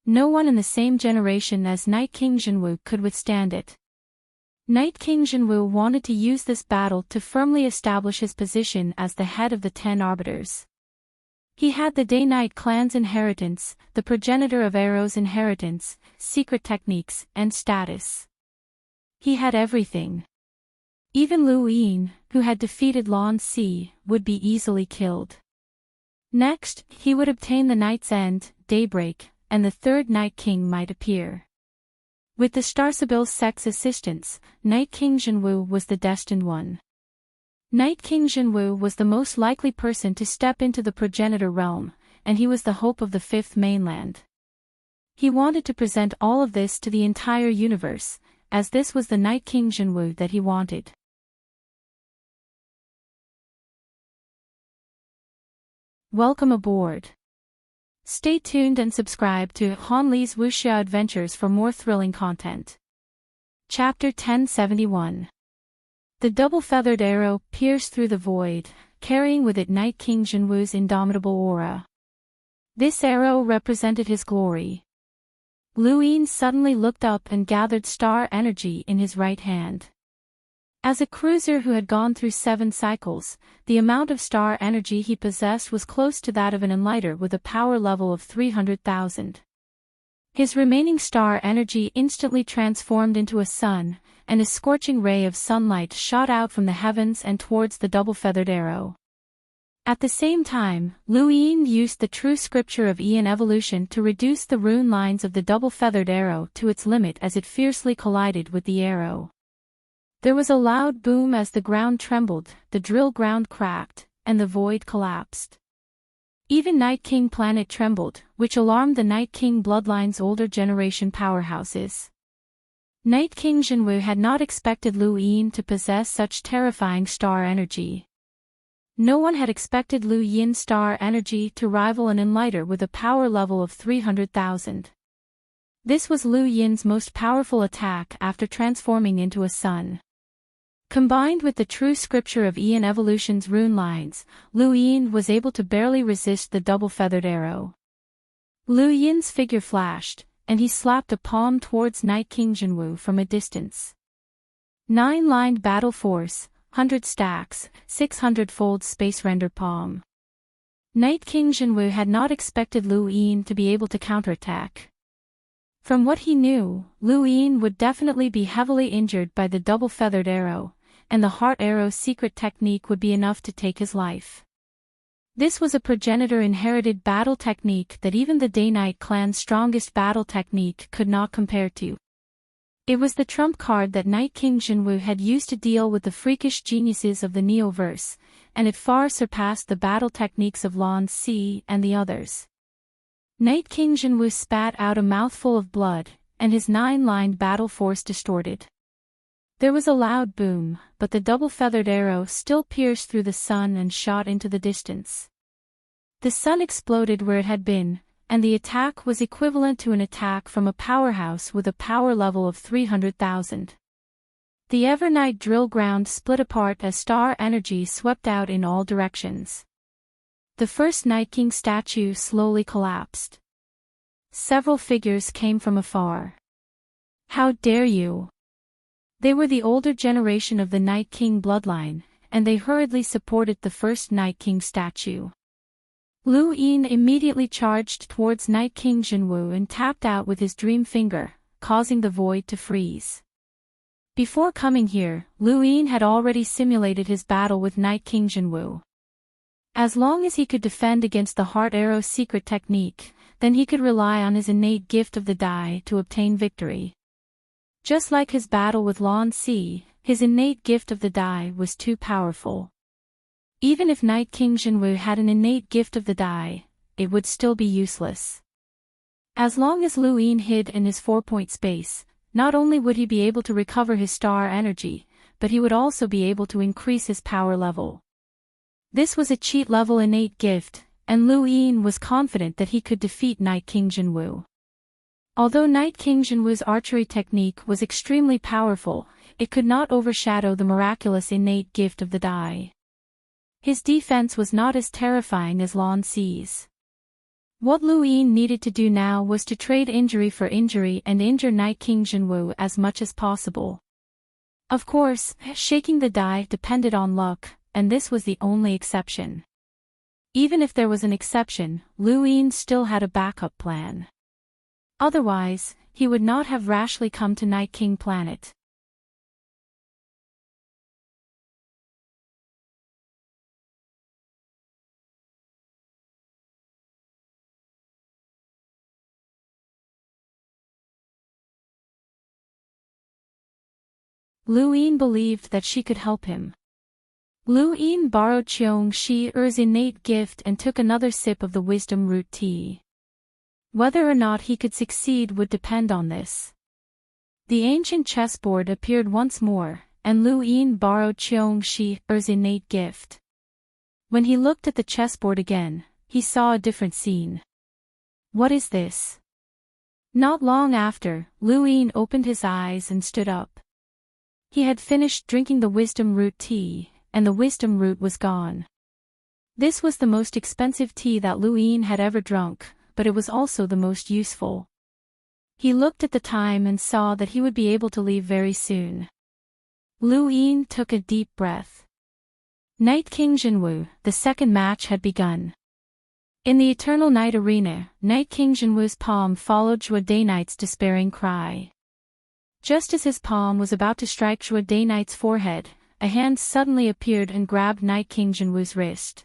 No one in the same generation as Night King Jinwu could withstand it. Night King Jinwu wanted to use this battle to firmly establish his position as the head of the 10 arbiters. He had the Day-Night clan's inheritance, the progenitor of arrows' inheritance, secret techniques, and status. He had everything. Even Lu Yin, who had defeated Lan Si, would be easily killed. Next, he would obtain the Night's End, Daybreak, and the 3rd Night King might appear. With the Starsabil's sex assistance, Night King Jinwu was the destined one. Night King Jinwu was the most likely person to step into the progenitor realm, and he was the hope of the 5th mainland. He wanted to present all of this to the entire universe, as this was the Night King Jinwu that he wanted. Welcome aboard. Stay tuned and subscribe to Han Li's Wuxia Adventures for more thrilling content. Chapter 1071. The double-feathered arrow pierced through the void, carrying with it Night King Jinwu's indomitable aura. This arrow represented his glory. Lu Yin suddenly looked up and gathered star energy in his right hand. As a cruiser who had gone through 7 cycles, the amount of star energy he possessed was close to that of an enlighter with a power level of 300,000. His remaining star energy instantly transformed into a sun, and a scorching ray of sunlight shot out from the heavens and towards the double-feathered arrow. At the same time, Lu Yin used the true scripture of Yin evolution to reduce the rune lines of the double-feathered arrow to its limit as it fiercely collided with the arrow. There was a loud boom as the ground trembled, the drill ground cracked, and the void collapsed. Even Night King planet trembled, which alarmed the Night King bloodline's older generation powerhouses. Night King Jinwu had not expected Lu Yin to possess such terrifying star energy. No one had expected Lu Yin's star energy to rival an enlighter with a power level of 300,000. This was Lu Yin's most powerful attack after transforming into a sun. Combined with the true scripture of Yin evolution's rune lines, Lu Yin was able to barely resist the double-feathered arrow. Lu Yin's figure flashed, and he slapped a palm towards Night King Jinwu from a distance. 9-lined battle force, 100 stacks, 600-fold space render palm. Night King Jinwu had not expected Lu Yin to be able to counterattack. From what he knew, Lu Yin would definitely be heavily injured by the double-feathered arrow, and the heart arrow's secret technique would be enough to take his life. This was a progenitor-inherited battle technique that even the Day-Night clan's strongest battle technique could not compare to. It was the trump card that Night King Jinwu had used to deal with the freakish geniuses of the Neoverse, and it far surpassed the battle techniques of Lan Si and the others. Night King Jinwu spat out a mouthful of blood, and his 9-lined battle force distorted. There was a loud boom, but the double-feathered arrow still pierced through the sun and shot into the distance. The sun exploded where it had been, and the attack was equivalent to an attack from a powerhouse with a power level of 300,000. The Evernight drill ground split apart as star energy swept out in all directions. The first Night King statue slowly collapsed. Several figures came from afar. "How dare you!" They were the older generation of the Night King bloodline, and they hurriedly supported the first Night King statue. Lu Yin immediately charged towards Night King Jinwu and tapped out with his dream finger, causing the void to freeze. Before coming here, Lu Yin had already simulated his battle with Night King Jinwu. As long as he could defend against the heart arrow's secret technique, then he could rely on his innate gift of the die to obtain victory. Just like his battle with Lan Si, his innate gift of the die was too powerful. Even if Night King Jinwu had an innate gift of the die, it would still be useless. As long as Lu Yin hid in his 4-point space, not only would he be able to recover his star energy, but he would also be able to increase his power level. This was a cheat-level innate gift, and Lu Yin was confident that he could defeat Night King Jinwu. Although Night King Jinwu's archery technique was extremely powerful, it could not overshadow the miraculous innate gift of the die. His defense was not as terrifying as Lan Si's. What Lu Yin needed to do now was to trade injury for injury and injure Night King Jinwu as much as possible. Of course, shaking the die depended on luck, and this was the only exception. Even if there was an exception, Lu Yin still had a backup plan. Otherwise, he would not have rashly come to Night King Planet. Lu Yin believed that she could help him. Lu Yin borrowed Cheong Shi-er's innate gift and took another sip of the wisdom root tea. Whether or not he could succeed would depend on this. The ancient chessboard appeared once more, and Lu Yin borrowed Cheong Shi-er's innate gift. When he looked at the chessboard again, he saw a different scene. What is this? Not long after, Lu Yin opened his eyes and stood up. He had finished drinking the wisdom root tea, and the wisdom root was gone. This was the most expensive tea that Lu Yin had ever drunk, but it was also the most useful. He looked at the time and saw that he would be able to leave very soon. Lu Yin took a deep breath. Night King Jinwu, the second match had begun. In the Eternal Night Arena, Night King Jinwu's palm followed Zhua Day-Night's despairing cry. Just as his palm was about to strike Zhua Day-Night's forehead, a hand suddenly appeared and grabbed Night King Jinwu's wrist.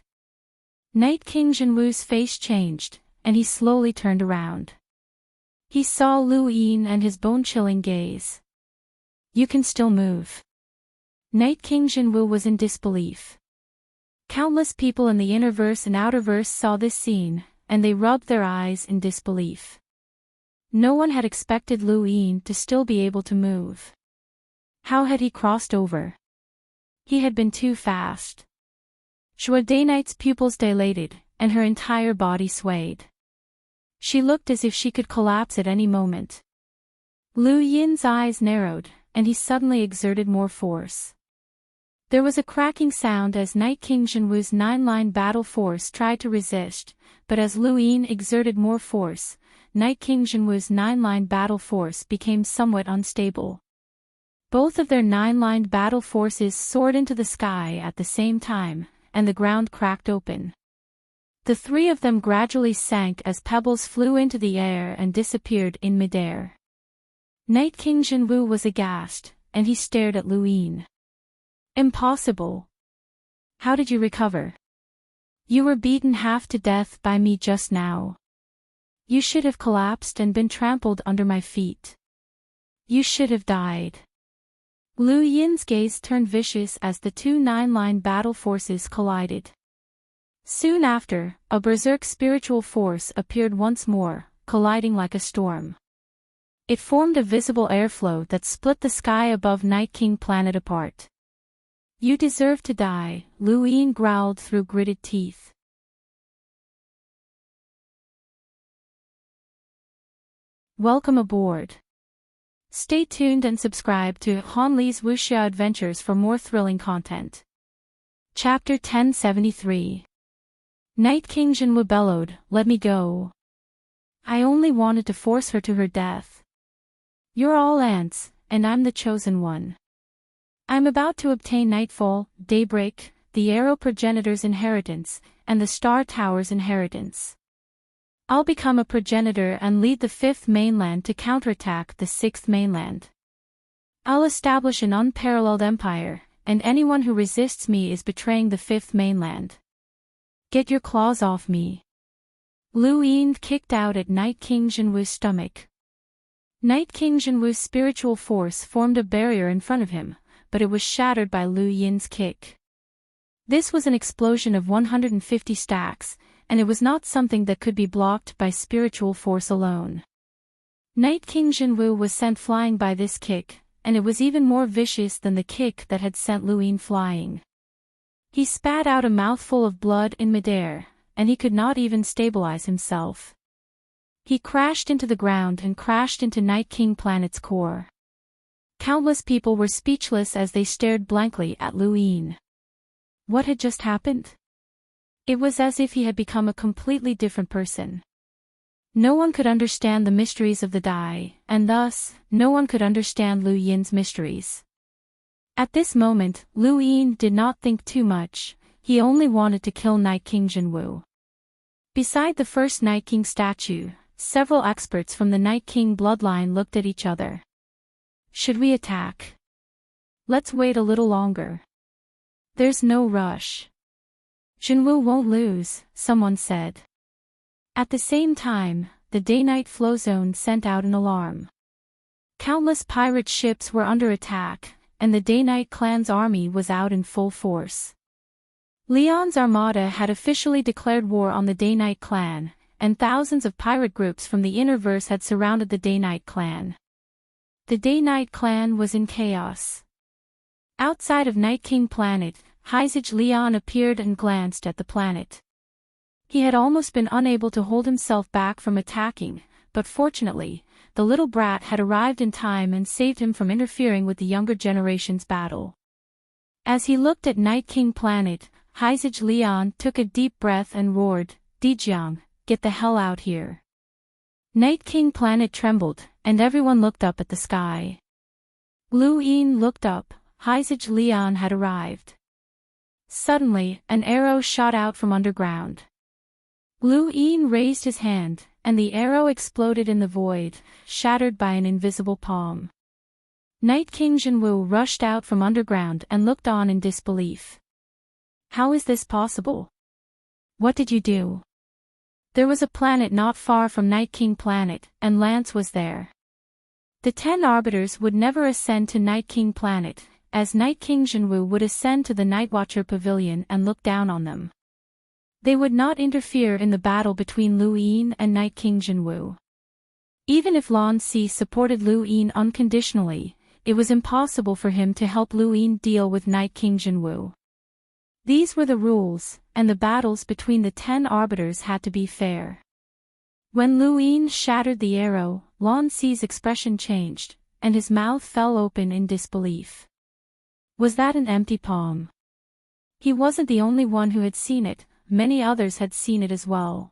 Night King Jinwu's face changed, and he slowly turned around. He saw Lu Yin and his bone-chilling gaze. "You can still move." Night King Jinwu was in disbelief. Countless people in the innerverse and outerverse saw this scene, and they rubbed their eyes in disbelief. No one had expected Lu Yin to still be able to move. How had he crossed over? He had been too fast. Zhua Daynight's pupils dilated, and her entire body swayed. She looked as if she could collapse at any moment. Lu Yin's eyes narrowed, and he suddenly exerted more force. There was a cracking sound as Night King Jinwu's 9-line battle force tried to resist, but as Lu Yin exerted more force, Night King Jinwu's 9-line battle force became somewhat unstable. Both of their 9-lined battle forces soared into the sky at the same time, and the ground cracked open. The three of them gradually sank as pebbles flew into the air and disappeared in midair. Night King Jinwu was aghast, and he stared at Lu Yin. Impossible. How did you recover? You were beaten half to death by me just now. You should have collapsed and been trampled under my feet. You should have died. Lu Yin's gaze turned vicious as the two 9-line battle forces collided. Soon after, a berserk spiritual force appeared once more, colliding like a storm. It formed a visible airflow that split the sky above Night King Planet apart. You deserve to die, Lu Yin growled through gritted teeth. Welcome aboard. Stay tuned and subscribe to Han Li's Wuxia Adventures for more thrilling content. Chapter 1073. Night King Jinwu bellowed, "Let me go. I only wanted to force her to her death. You're all ants, and I'm the chosen one. I'm about to obtain Nightfall, Daybreak, the Arrow Progenitor's inheritance, and the Star Tower's inheritance. I'll become a progenitor and lead the 5th mainland to counterattack the 6th mainland. I'll establish an unparalleled empire, and anyone who resists me is betraying the 5th mainland. Get your claws off me." Lu Yin kicked out at Night King Jinwu's stomach. Night King Jinwu's spiritual force formed a barrier in front of him, but it was shattered by Lu Yin's kick. This was an explosion of 150 stacks, and it was not something that could be blocked by spiritual force alone. Night King Jinwu was sent flying by this kick, and it was even more vicious than the kick that had sent Lu Yin flying. He spat out a mouthful of blood in midair, and he could not even stabilize himself. He crashed into the ground and crashed into Night King Planet's core. Countless people were speechless as they stared blankly at Lu Yin. What had just happened? It was as if he had become a completely different person. No one could understand the mysteries of the die, and thus, no one could understand Lu Yin's mysteries. At this moment, Lu Yin did not think too much, he only wanted to kill Night King Jinwu. Beside the first Night King statue, several experts from the Night King bloodline looked at each other. Should we attack? Let's wait a little longer. There's no rush. Jinwu won't lose, someone said. At the same time, the day-night flow zone sent out an alarm. Countless pirate ships were under attack, and the day-night clan's army was out in full force. Leon's armada had officially declared war on the day-night clan, and thousands of pirate groups from the Innerverse had surrounded the day-night clan. The day-night clan was in chaos. Outside of Night King Planet, Heizage Leon appeared and glanced at the planet. He had almost been unable to hold himself back from attacking, but fortunately, the little brat had arrived in time and saved him from interfering with the younger generation's battle. As he looked at Night King Planet, Heizage Leon took a deep breath and roared, "Dijiang, get the hell out here." Night King Planet trembled, and everyone looked up at the sky. Lu Yin looked up, Heizage Leon had arrived. Suddenly, an arrow shot out from underground. Lu Yin raised his hand, and the arrow exploded in the void, shattered by an invisible palm. Night King Jinwu rushed out from underground and looked on in disbelief. How is this possible? What did you do? There was a planet not far from Night King Planet, and Lance was there. The 10 arbiters would never ascend to Night King Planet, as Night King Jinwoo would ascend to the Nightwatcher Pavilion and look down on them. They would not interfere in the battle between Lu Yin and Night King Jinwoo. Even if Lan Si supported Lu Yin unconditionally, it was impossible for him to help Lu Yin deal with Night King Jinwoo. These were the rules, and the battles between the 10 arbiters had to be fair. When Lu Yin shattered the arrow, Lan Si's expression changed, and his mouth fell open in disbelief. Was that an empty palm? He wasn't the only one who had seen it, many others had seen it as well.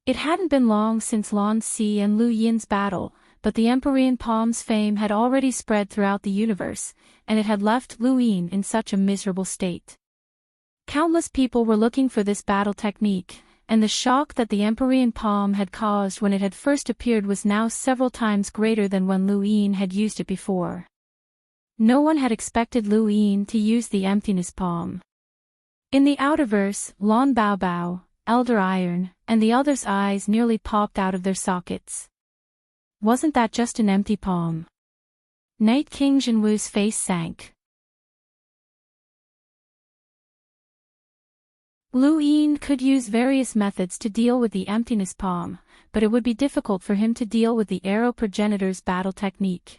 It hadn't been long since Lan Si and Lu Yin's battle, but the Empyrean palm's fame had already spread throughout the universe, and it had left Lu Yin in such a miserable state. Countless people were looking for this battle technique, and the shock that the Empyrean palm had caused when it had first appeared was now several times greater than when Lu Yin had used it before. No one had expected Lu Yin to use the emptiness palm. In the outerverse, Lan Baobao, Elder Iron, and the others' eyes nearly popped out of their sockets. Wasn't that just an empty palm? Night King Jinwoo's face sank. Lu Yin could use various methods to deal with the emptiness palm, but it would be difficult for him to deal with the arrow progenitor's battle technique.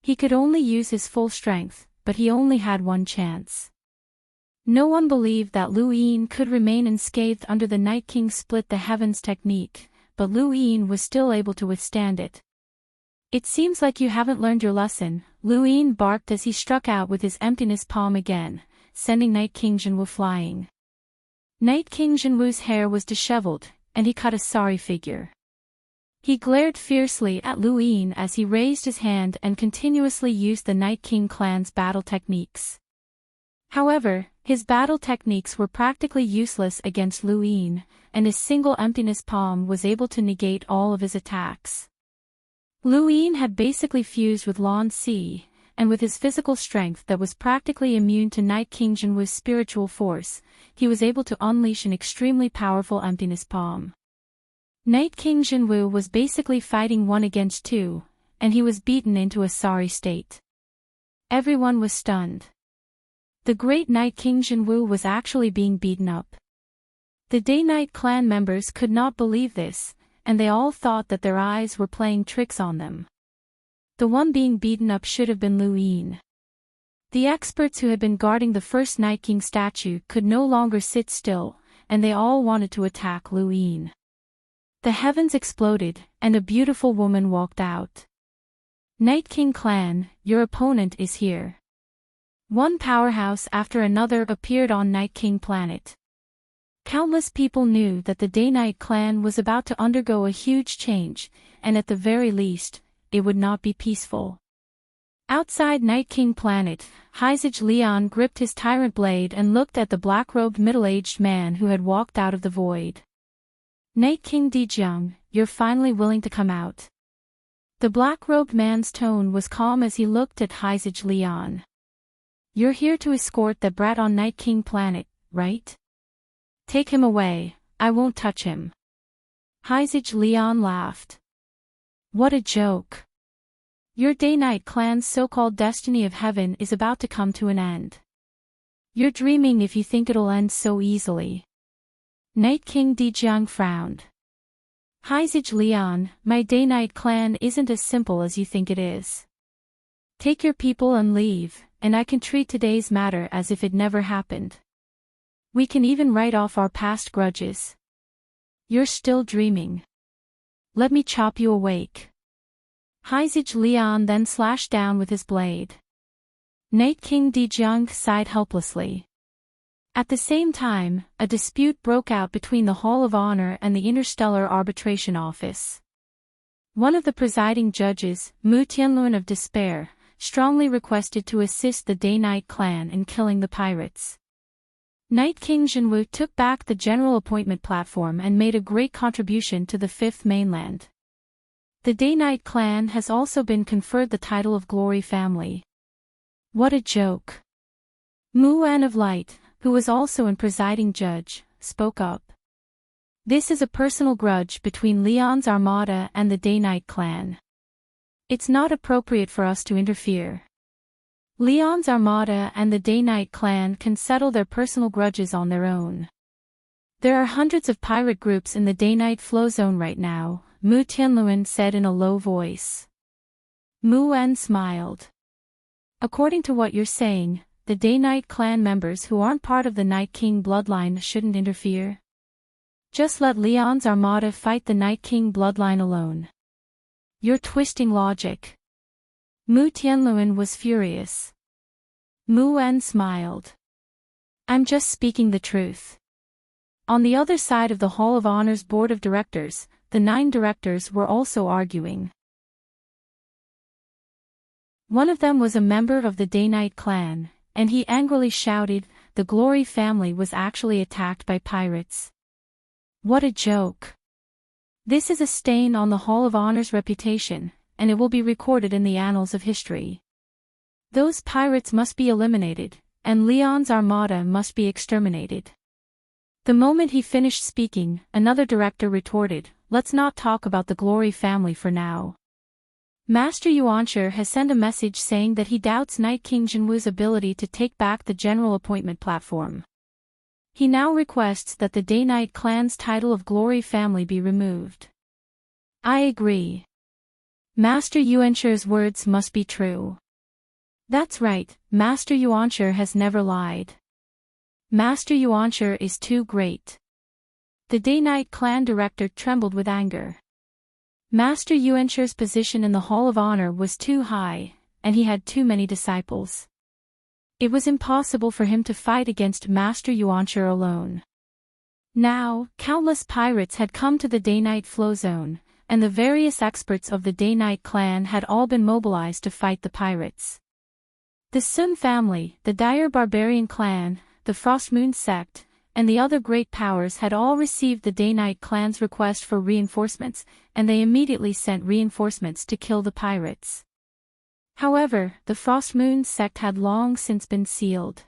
He could only use his full strength, but he only had one chance. No one believed that Lu Yin could remain unscathed under the Night King split the heavens technique, but Lu Yin was still able to withstand it. It seems like you haven't learned your lesson, Lu Yin barked as he struck out with his emptiness palm again, sending Night King Jinwoo flying. Night King Jinwoo's hair was disheveled, and he cut a sorry figure. He glared fiercely at Lu Yin as he raised his hand and continuously used the Night King clan's battle techniques. However, his battle techniques were practically useless against Lu Yin, and his single emptiness palm was able to negate all of his attacks. Lu Yin had basically fused with Lan Si, and with his physical strength that was practically immune to Night King Jinwoo's spiritual force, he was able to unleash an extremely powerful emptiness palm. Night King Jinwoo was basically fighting 1 against 2, and he was beaten into a sorry state. Everyone was stunned. The great Night King Jinwoo was actually being beaten up. The Day-Night clan members could not believe this, and they all thought that their eyes were playing tricks on them. The one being beaten up should have been Lu Yin. The experts who had been guarding the first Night King statue could no longer sit still, and they all wanted to attack Lu Yin. The heavens exploded, and a beautiful woman walked out. Night King clan, your opponent is here. One powerhouse after another appeared on Night King planet. Countless people knew that the Day-Night clan was about to undergo a huge change, and at the very least, it would not be peaceful. Outside Night King planet, Heizage Leon gripped his tyrant blade and looked at the black-robed middle-aged man who had walked out of the void. Night King Dejiang, you're finally willing to come out. The black-robed man's tone was calm as he looked at Heizage Leon. You're here to escort that brat on Night King planet, right? Take him away, I won't touch him. Heizage Leon laughed. What a joke. Your Day-Night clan's so-called destiny of heaven is about to come to an end. You're dreaming if you think it'll end so easily. Night King Dejiang frowned. Heizage Leon, my Day-Night clan isn't as simple as you think it is. Take your people and leave, and I can treat today's matter as if it never happened. We can even write off our past grudges. You're still dreaming. Let me chop you awake. Heizage Leon then slashed down with his blade. Night King Dejiang sighed helplessly. At the same time, a dispute broke out between the Hall of Honor and the Interstellar Arbitration Office. One of the presiding judges, Mu Tianlun of Despair, strongly requested to assist the Day-Night clan in killing the pirates. Night King Jinwoo took back the general appointment platform and made a great contribution to the Fifth Mainland. The Day-Night clan has also been conferred the title of Glory Family. What a joke. Muan of Light, who was also a presiding judge, spoke up. This is a personal grudge between Leon's Armada and the Day-Night clan. It's not appropriate for us to interfere. Leon's Armada and the Day-Night clan can settle their personal grudges on their own. There are hundreds of pirate groups in the Day-Night flow zone right now, Mu Tianluan said in a low voice. Mu Wen smiled. According to what you're saying, the Day-Night clan members who aren't part of the Night King bloodline shouldn't interfere? Just let Leon's Armada fight the Night King bloodline alone. You're twisting logic. Mu Tianluan was furious. Mu Wen smiled. I'm just speaking the truth. On the other side of the Hall of Honor's board of directors, the 9 directors were also arguing. One of them was a member of the Day-Night clan, and he angrily shouted, the Glory family was actually attacked by pirates. What a joke. This is a stain on the Hall of Honor's reputation, and it will be recorded in the annals of history. Those pirates must be eliminated, and Leon's Armada must be exterminated. The moment he finished speaking, another director retorted, let's not talk about the Glory family for now. Master Yuanshi has sent a message saying that he doubts Night King Jinwu's ability to take back the general appointment platform. He now requests that the Day-Night clan's title of Glory family be removed. I agree. Master Yuanshi's words must be true. That's right, Master Yuanshi has never lied. Master Yuanshi is too great. The Day-Night clan director trembled with anger. Master Yuanshi's position in the Hall of Honor was too high, and he had too many disciples. It was impossible for him to fight against Master Yuanshi alone. Now, countless pirates had come to the Day-Night flow zone, and the various experts of the Day-Night clan had all been mobilized to fight the pirates. The Sun family, the Dire Barbarian clan, the Frost Moon sect, and the other great powers had all received the Day-Night clan's request for reinforcements, and they immediately sent reinforcements to kill the pirates. However, the Frost Moon sect had long since been sealed.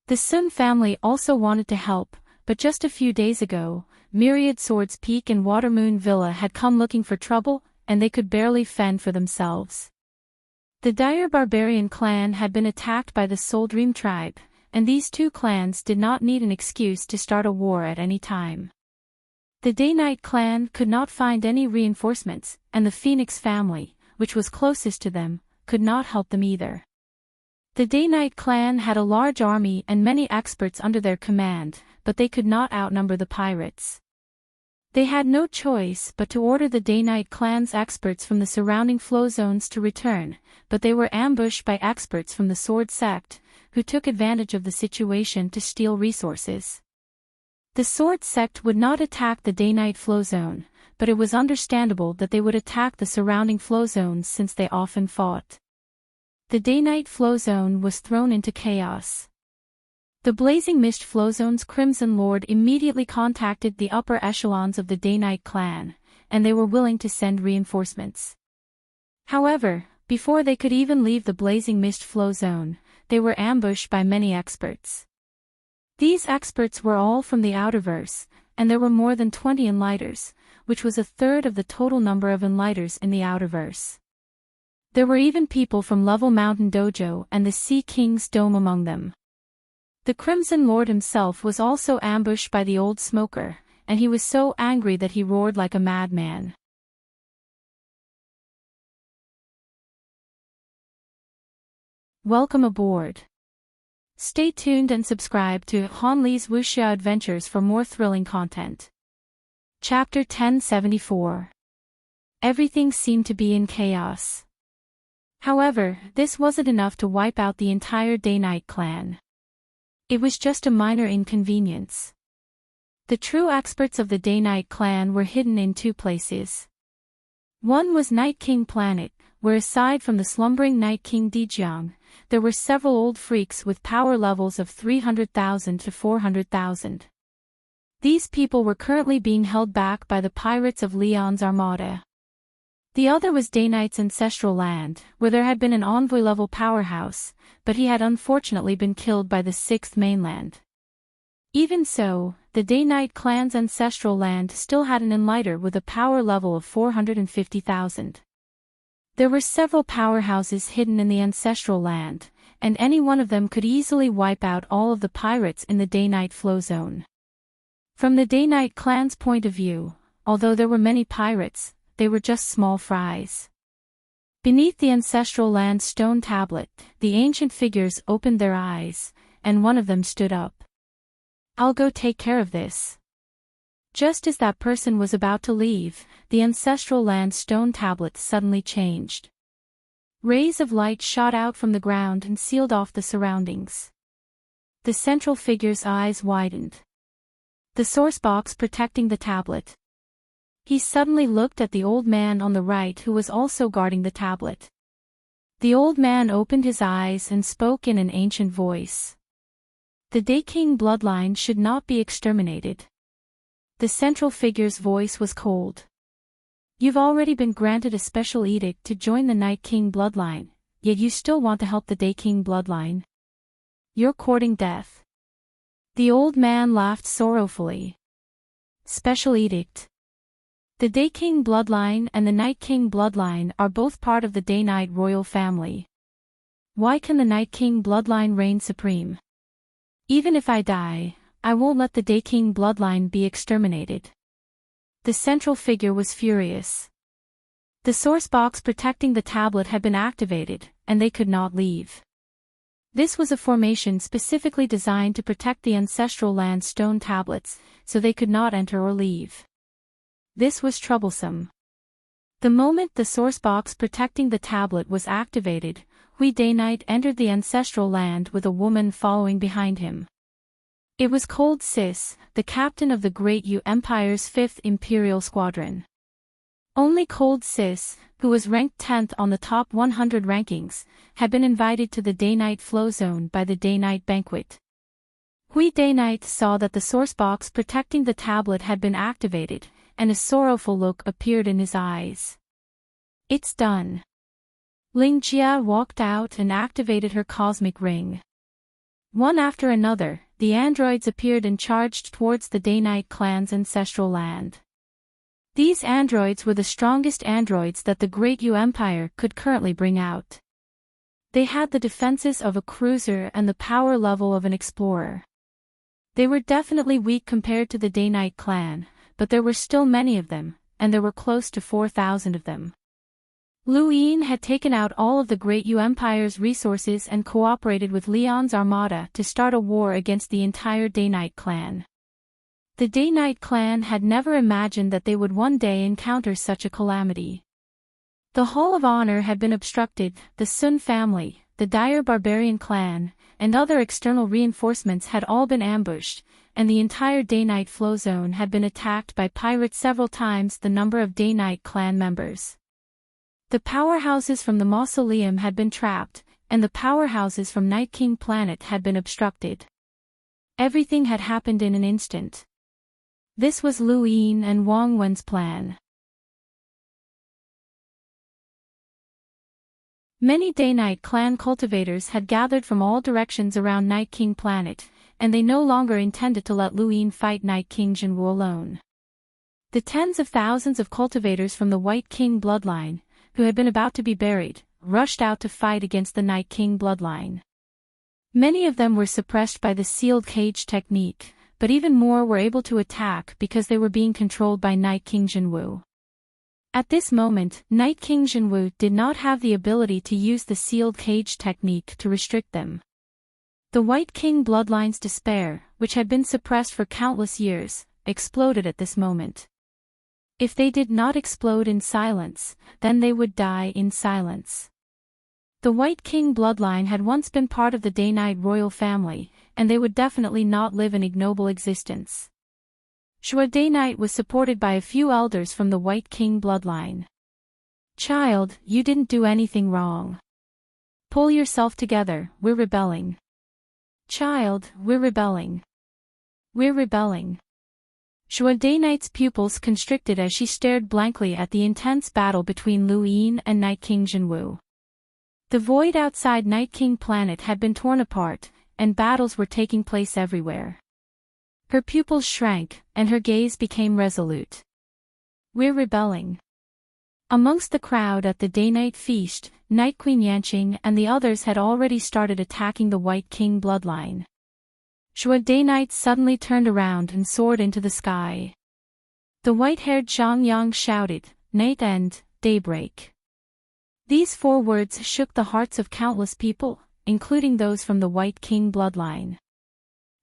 The Sun family also wanted to help, but just a few days ago, Myriad Swords Peak and Water Moon Villa had come looking for trouble, and they could barely fend for themselves. The Dire Barbarian clan had been attacked by the Soul Dream tribe, and these two clans did not need an excuse to start a war at any time. The Day-Night clan could not find any reinforcements, and the Phoenix family, which was closest to them, could not help them either. The Day-Night clan had a large army and many experts under their command, but they could not outnumber the pirates. They had no choice but to order the Day-Night clan's experts from the surrounding flow zones to return, but they were ambushed by experts from the Sword sect, who took advantage of the situation to steal resources. The Sword sect would not attack the Day-Night flow zone, but it was understandable that they would attack the surrounding flow zones since they often fought. The Day-Night flow zone was thrown into chaos. The Blazing Mist flow zone's Crimson Lord immediately contacted the upper echelons of the Day-Night clan, and they were willing to send reinforcements. However, before they could even leave the Blazing Mist flow zone, they were ambushed by many experts. These experts were all from the Outerverse, and there were more than 20 Enlighters, which was a third of the total number of Enlighters in the Outerverse. There were even people from Level Mountain Dojo and the Sea King's Dome among them. The Crimson Lord himself was also ambushed by the Old Smoker, and he was so angry that he roared like a madman. Welcome aboard. Stay tuned and subscribe to Han Li's Wuxia Adventures for more thrilling content. Chapter 1074. Everything seemed to be in chaos. However, this wasn't enough to wipe out the entire Day-Night clan. It was just a minor inconvenience. The true experts of the Day-Night clan were hidden in 2 places. One was Night King Planet, where aside from the slumbering Night King Dijiang, there were several old freaks with power levels of 300,000 to 400,000. These people were currently being held back by the pirates of Leon's Armada. The other was Day-Night's ancestral land, where there had been an envoy-level powerhouse, but he had unfortunately been killed by the 6th mainland. Even so, the Day-Night clan's ancestral land still had an Enlighter with a power level of 450,000. There were several powerhouses hidden in the ancestral land, and any one of them could easily wipe out all of the pirates in the day-night flow zone. From the day-night clan's point of view, although there were many pirates, they were just small fries. Beneath the ancestral land stone tablet, the ancient figures opened their eyes, and one of them stood up. "I'll go take care of this." Just as that person was about to leave, the ancestral land stone tablet suddenly changed. Rays of light shot out from the ground and sealed off the surroundings. The central figure's eyes widened. The source box protecting the tablet. He suddenly looked at the old man on the right who was also guarding the tablet. The old man opened his eyes and spoke in an ancient voice. "The Day King bloodline should not be exterminated." The central figure's voice was cold. "You've already been granted a special edict to join the Night King bloodline, yet you still want to help the Day King bloodline. You're courting death." The old man laughed sorrowfully. "Special edict. The Day King bloodline and the Night King bloodline are both part of the Day-Night royal family. Why can the Night King bloodline reign supreme? Even if I die, I won't let the Day King bloodline be exterminated." The central figure was furious. The source box protecting the tablet had been activated, and they could not leave. This was a formation specifically designed to protect the ancestral land stone tablets, so they could not enter or leave. This was troublesome. The moment the source box protecting the tablet was activated, Hui Day-Night entered the ancestral land with a woman following behind him. It was Cold Sis, the captain of the Great Yu Empire's 5th Imperial Squadron. Only Cold Sis, who was ranked 10th on the top 100 rankings, had been invited to the Day-Night flow zone by the Day-Night banquet. Hui Day-Night saw that the source box protecting the tablet had been activated, and a sorrowful look appeared in his eyes. "It's done." Ling Jia walked out and activated her cosmic ring. One after another, the androids appeared and charged towards the Day-Night clan's ancestral land. These androids were the strongest androids that the Great Yu Empire could currently bring out. They had the defenses of a cruiser and the power level of an explorer. They were definitely weak compared to the Day-Night clan, but there were still many of them, and there were close to 4,000 of them. Lu Yin had taken out all of the Great Yu Empire's resources and cooperated with Leon's armada to start a war against the entire Day-Night clan. The Day-Night clan had never imagined that they would one day encounter such a calamity. The Hall of Honor had been obstructed, the Sun family, the Dire Barbarian clan, and other external reinforcements had all been ambushed, and the entire Day-Night flow zone had been attacked by pirates several times the number of Day-Night clan members. The powerhouses from the mausoleum had been trapped, and the powerhouses from Night King planet had been obstructed. Everything had happened in an instant. This was Lu Yin and Wang Wen's plan. Many Day-Night clan cultivators had gathered from all directions around Night King planet, and they no longer intended to let Lu Yin fight Night King Jinwu alone. The tens of thousands of cultivators from the White King bloodline, who had been about to be buried, rushed out to fight against the Night King bloodline. Many of them were suppressed by the sealed cage technique, but even more were able to attack because they were being controlled by Night King Jinwu. At this moment, Night King Jinwu did not have the ability to use the sealed cage technique to restrict them. The White King bloodline's despair, which had been suppressed for countless years, exploded at this moment. If they did not explode in silence, then they would die in silence. The White King bloodline had once been part of the Day-Night royal family, and they would definitely not live an ignoble existence. Shua Day-Night was supported by a few elders from the White King bloodline. "Child, you didn't do anything wrong. Pull yourself together, we're rebelling. Child, we're rebelling. We're rebelling." Shua Day-Night's pupils constricted as she stared blankly at the intense battle between Lu Yin and Night King Jinwu. The void outside Night King planet had been torn apart, and battles were taking place everywhere. Her pupils shrank, and her gaze became resolute. "We're rebelling. Amongst the crowd at the day-night feast, Night Queen Yanqing and the others had already started attacking the White King bloodline. Zhua Day-Night suddenly turned around and soared into the sky. The white-haired Zhang Yang shouted, "Night end, daybreak." These 4 words shook the hearts of countless people, including those from the White King bloodline.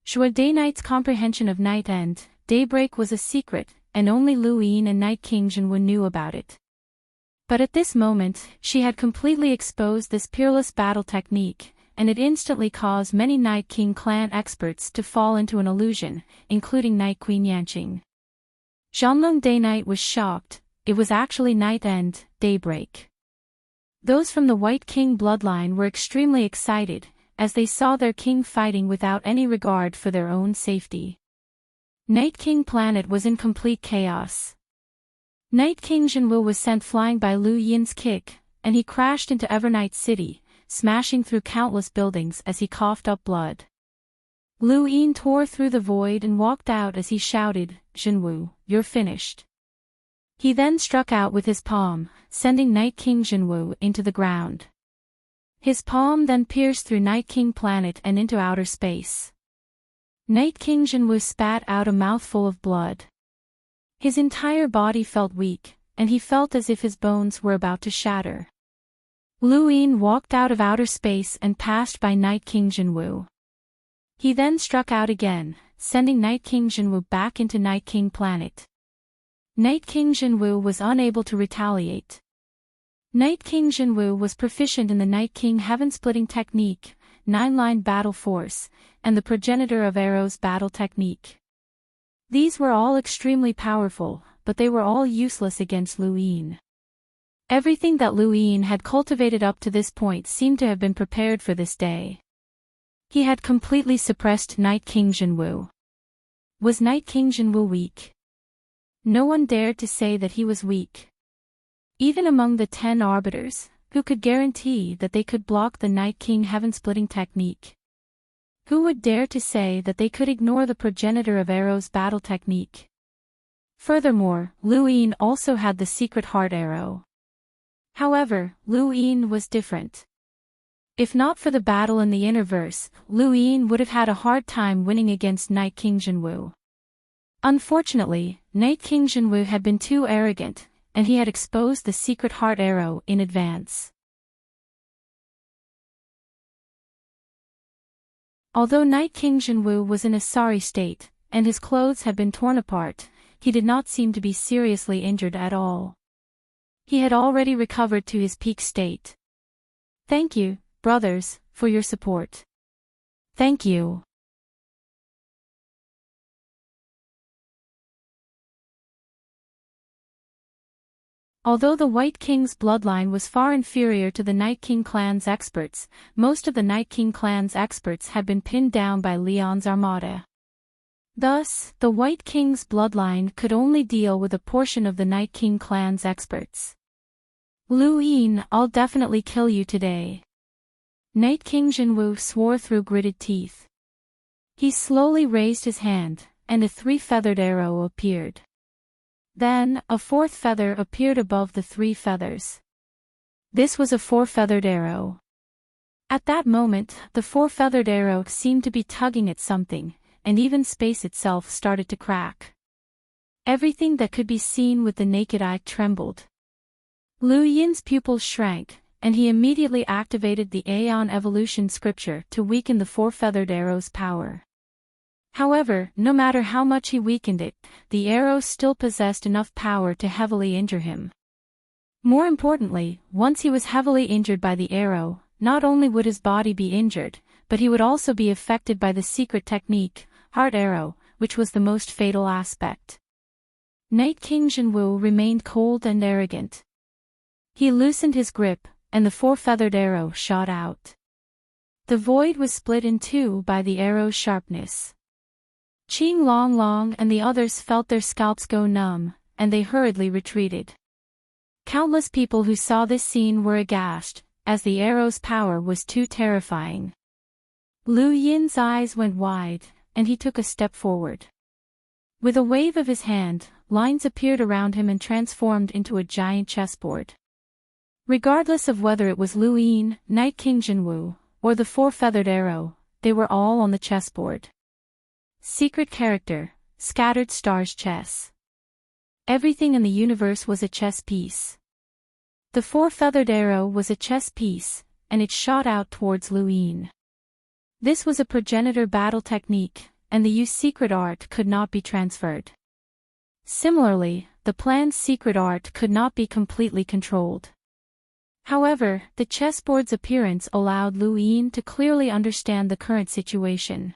Zhua Day-Night's comprehension of night end, daybreak was a secret, and only Lu Yin and Night King Zhenwu knew about it. But at this moment, she had completely exposed this peerless battle technique, and it instantly caused many Night King clan experts to fall into an illusion, including Night Queen Yanqing. Zhanlong Day-Night was shocked. It was actually night end, daybreak. Those from the White King bloodline were extremely excited, as they saw their king fighting without any regard for their own safety. Night King planet was in complete chaos. Night King Zhenwu was sent flying by Lu Yin's kick, and he crashed into Evernight City, smashing through countless buildings as he coughed up blood. Lu Yin tore through the void and walked out as he shouted, "Zhenwu, you're finished." He then struck out with his palm, sending Night King Zhenwu into the ground. His palm then pierced through Night King planet and into outer space. Night King Zhenwu spat out a mouthful of blood. His entire body felt weak, and he felt as if his bones were about to shatter. Lu Yin walked out of outer space and passed by Night King Zhenwu. He then struck out again, sending Night King Zhenwu back into Night King planet. Night King Zhenwu was unable to retaliate. Night King Zhenwu was proficient in the Night King heaven-splitting technique, 9-line battle force, and the progenitor of arrows battle technique. These were all extremely powerful, but they were all useless against Lu Yin. Everything that Lu Yin had cultivated up to this point seemed to have been prepared for this day. He had completely suppressed Night King Zhenwu. Was Night King Zhenwu weak? No one dared to say that he was weak. Even among the 10 arbiters, who could guarantee that they could block the Night King heaven-splitting technique? Who would dare to say that they could ignore the progenitor of arrows battle technique? Furthermore, Lu Yin also had the secret heart arrow. However, Lu Yin was different. If not for the battle in the Innerverse, Lu Yin would have had a hard time winning against Night King Zhenwu. Unfortunately, Night King Zhenwu had been too arrogant, and he had exposed the secret heart arrow in advance. Although Night King Zhenwu was in a sorry state, and his clothes had been torn apart, he did not seem to be seriously injured at all. He had already recovered to his peak state. Thank you, brothers, for your support. Thank you. Although the White King's bloodline was far inferior to the Night King clan's experts, most of the Night King clan's experts had been pinned down by Leon's armada. Thus, the White King's bloodline could only deal with a portion of the Night King clan's experts. Lu Yin, I'll definitely kill you today. Night King Zhenwu swore through gritted teeth. He slowly raised his hand, and a 3-feathered arrow appeared. Then, a 4th feather appeared above the 3 feathers. This was a 4-feathered arrow. At that moment, the 4-feathered arrow seemed to be tugging at something, and even space itself started to crack. Everything that could be seen with the naked eye trembled. Lu Yin's pupils shrank, and he immediately activated the Aeon Evolution scripture to weaken the 4-feathered arrow's power. However, no matter how much he weakened it, the arrow still possessed enough power to heavily injure him. More importantly, once he was heavily injured by the arrow, not only would his body be injured, but he would also be affected by the secret technique, Heart Arrow, which was the most fatal aspect. Night King Zhenwu remained cold and arrogant. He loosened his grip, and the 4-feathered arrow shot out. The void was split in 2 by the arrow's sharpness. Qing Long Long and the others felt their scalps go numb, and they hurriedly retreated. Countless people who saw this scene were aghast, as the arrow's power was too terrifying. Lu Yin's eyes went wide, and he took a step forward. With a wave of his hand, lines appeared around him and transformed into a giant chessboard. Regardless of whether it was Lu Yin, Night King Jinwu, or the four-feathered arrow, they were all on the chessboard. Secret character, Scattered Stars Chess. Everything in the universe was a chess piece. The four-feathered arrow was a chess piece, and it shot out towards Lu Yin. This was a progenitor battle technique, and the Yu's secret art could not be transferred. Similarly, the plan's secret art could not be completely controlled. However, the chessboard's appearance allowed Lu Yin to clearly understand the current situation.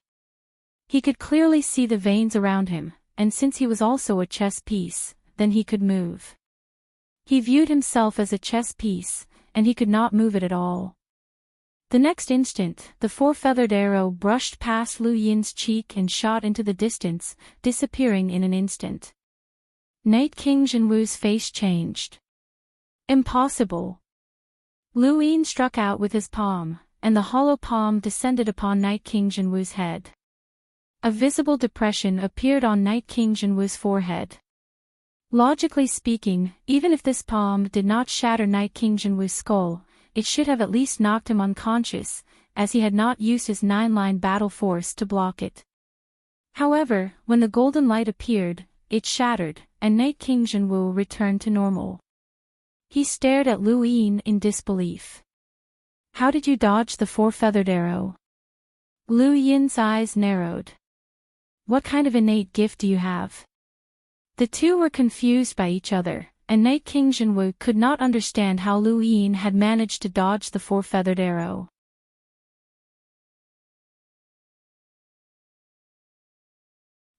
He could clearly see the veins around him, and since he was also a chess piece, then he could move. He viewed himself as a chess piece, and he could not move it at all. The next instant, the four-feathered arrow brushed past Lu Yin's cheek and shot into the distance, disappearing in an instant. Night King Jinwu's face changed. Impossible. Lu Yin struck out with his palm, and the hollow palm descended upon Night King Jinwu's head. A visible depression appeared on Night King Jinwu's forehead. Logically speaking, even if this palm did not shatter Night King Jinwu's skull, it should have at least knocked him unconscious, as he had not used his 9-line battle force to block it. However, when the golden light appeared, it shattered, and Night King Jinwu returned to normal. He stared at Lu Yin in disbelief. How did you dodge the four-feathered arrow? Lu Yin's eyes narrowed. What kind of innate gift do you have? The two were confused by each other, and Night King Jinwu could not understand how Lu Yin had managed to dodge the four-feathered arrow.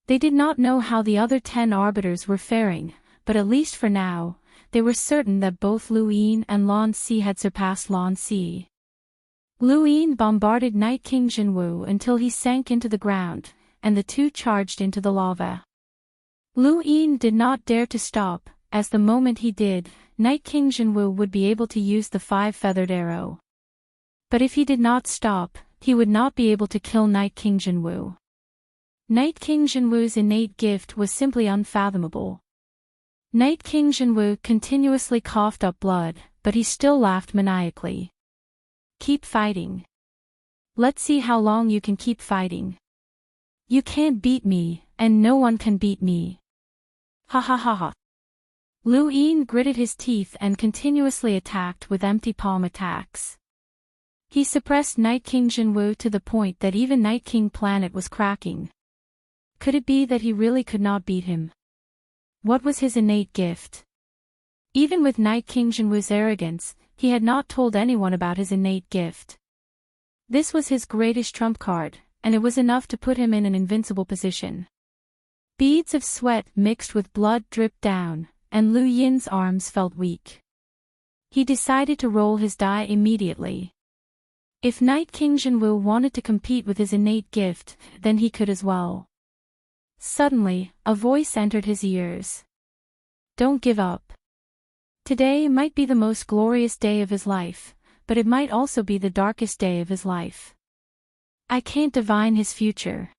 They did not know how the other 10 arbiters were faring, but at least for now, they were certain that both Lu Yin and Lan Si had surpassed Lan Si. Lu Yin bombarded Night King Jinwu until he sank into the ground, and the two charged into the lava. Lu Yin did not dare to stop, as the moment he did, Night King Jinwu would be able to use the 5-feathered arrow. But if he did not stop, he would not be able to kill Night King Jinwu. Night King Jinwu's innate gift was simply unfathomable. Night King Jinwu continuously coughed up blood, but he still laughed maniacally. Keep fighting. Let's see how long you can keep fighting. You can't beat me, and no one can beat me. Ha ha ha ha. Lu Yin gritted his teeth and continuously attacked with empty palm attacks. He suppressed Night King Jinwu to the point that even Night King Planet was cracking. Could it be that he really could not beat him? What was his innate gift? Even with Night King Jinwu's arrogance, he had not told anyone about his innate gift. This was his greatest trump card, and it was enough to put him in an invincible position. Beads of sweat mixed with blood dripped down, and Lu Yin's arms felt weak. He decided to roll his die immediately. If Night King Jinwu wanted to compete with his innate gift, then he could as well. Suddenly, a voice entered his ears. Don't give up. Today might be the most glorious day of his life, but it might also be the darkest day of his life. I can't divine his future.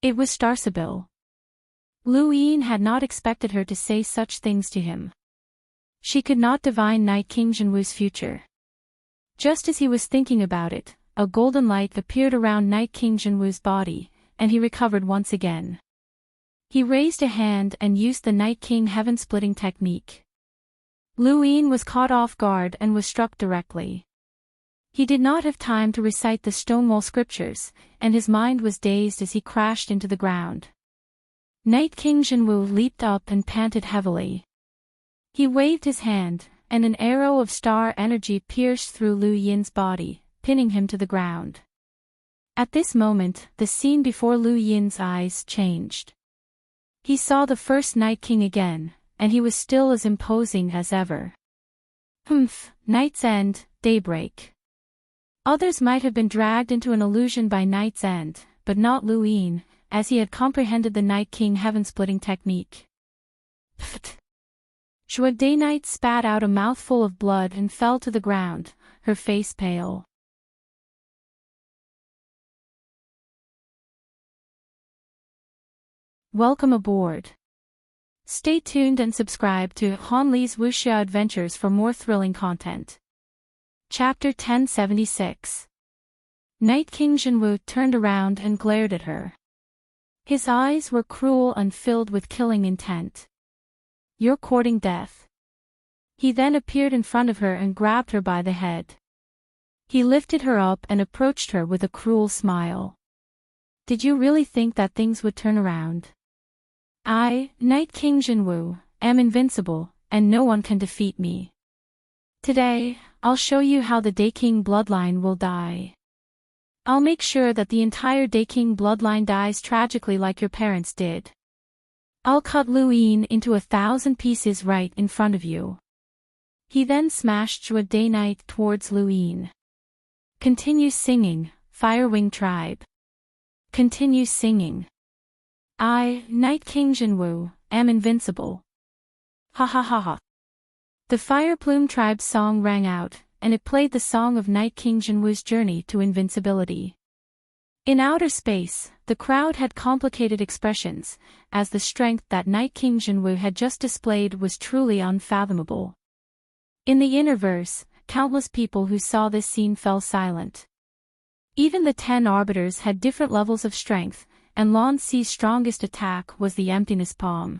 It was Starsabil. Lu Yin had not expected her to say such things to him. She could not divine Night King Jinwu's future. Just as he was thinking about it, a golden light appeared around Night King Jinwu's body, and he recovered once again. He raised a hand and used the Night King heaven-splitting technique. Lu Yin was caught off guard and was struck directly. He did not have time to recite the Stonewall scriptures, and his mind was dazed as he crashed into the ground. Night King Jinwu leaped up and panted heavily. He waved his hand, and an arrow of star energy pierced through Lu Yin's body, pinning him to the ground. At this moment, the scene before Lu Yin's eyes changed. He saw the first Night King again, and he was still as imposing as ever. Humph, night's end, daybreak. Others might have been dragged into an illusion by night's end, but not Lu Yin, as he had comprehended the Night King heaven-splitting technique. Pfft. Zhuo Day Night spat out a mouthful of blood and fell to the ground, her face pale. Welcome aboard. Stay tuned and subscribe to Han Li's Wuxia Adventures for more thrilling content. Chapter 1076. Night King Jinwu turned around and glared at her. His eyes were cruel and filled with killing intent. You're courting death. He then appeared in front of her and grabbed her by the head. He lifted her up and approached her with a cruel smile. Did you really think that things would turn around? I, Night King Jinwu, am invincible, and no one can defeat me. Today, I'll show you how the Daeking bloodline will die. I'll make sure that the entire Daeking bloodline dies tragically like your parents did. I'll cut Lu Yin into 1,000 pieces right in front of you. He then smashed Jue Day Knight towards Lu Yin. Continue singing, Firewing Tribe. Continue singing. I, Night King Jinwu, am invincible. Ha ha ha ha. The Fire Plume Tribe's song rang out, and it played the song of Night King Jinwu's journey to invincibility. In outer space, the crowd had complicated expressions, as the strength that Night King Jinwu had just displayed was truly unfathomable. In the innerverse, countless people who saw this scene fell silent. Even the 10 arbiters had different levels of strength, and Lan Si's strongest attack was the Emptiness Palm.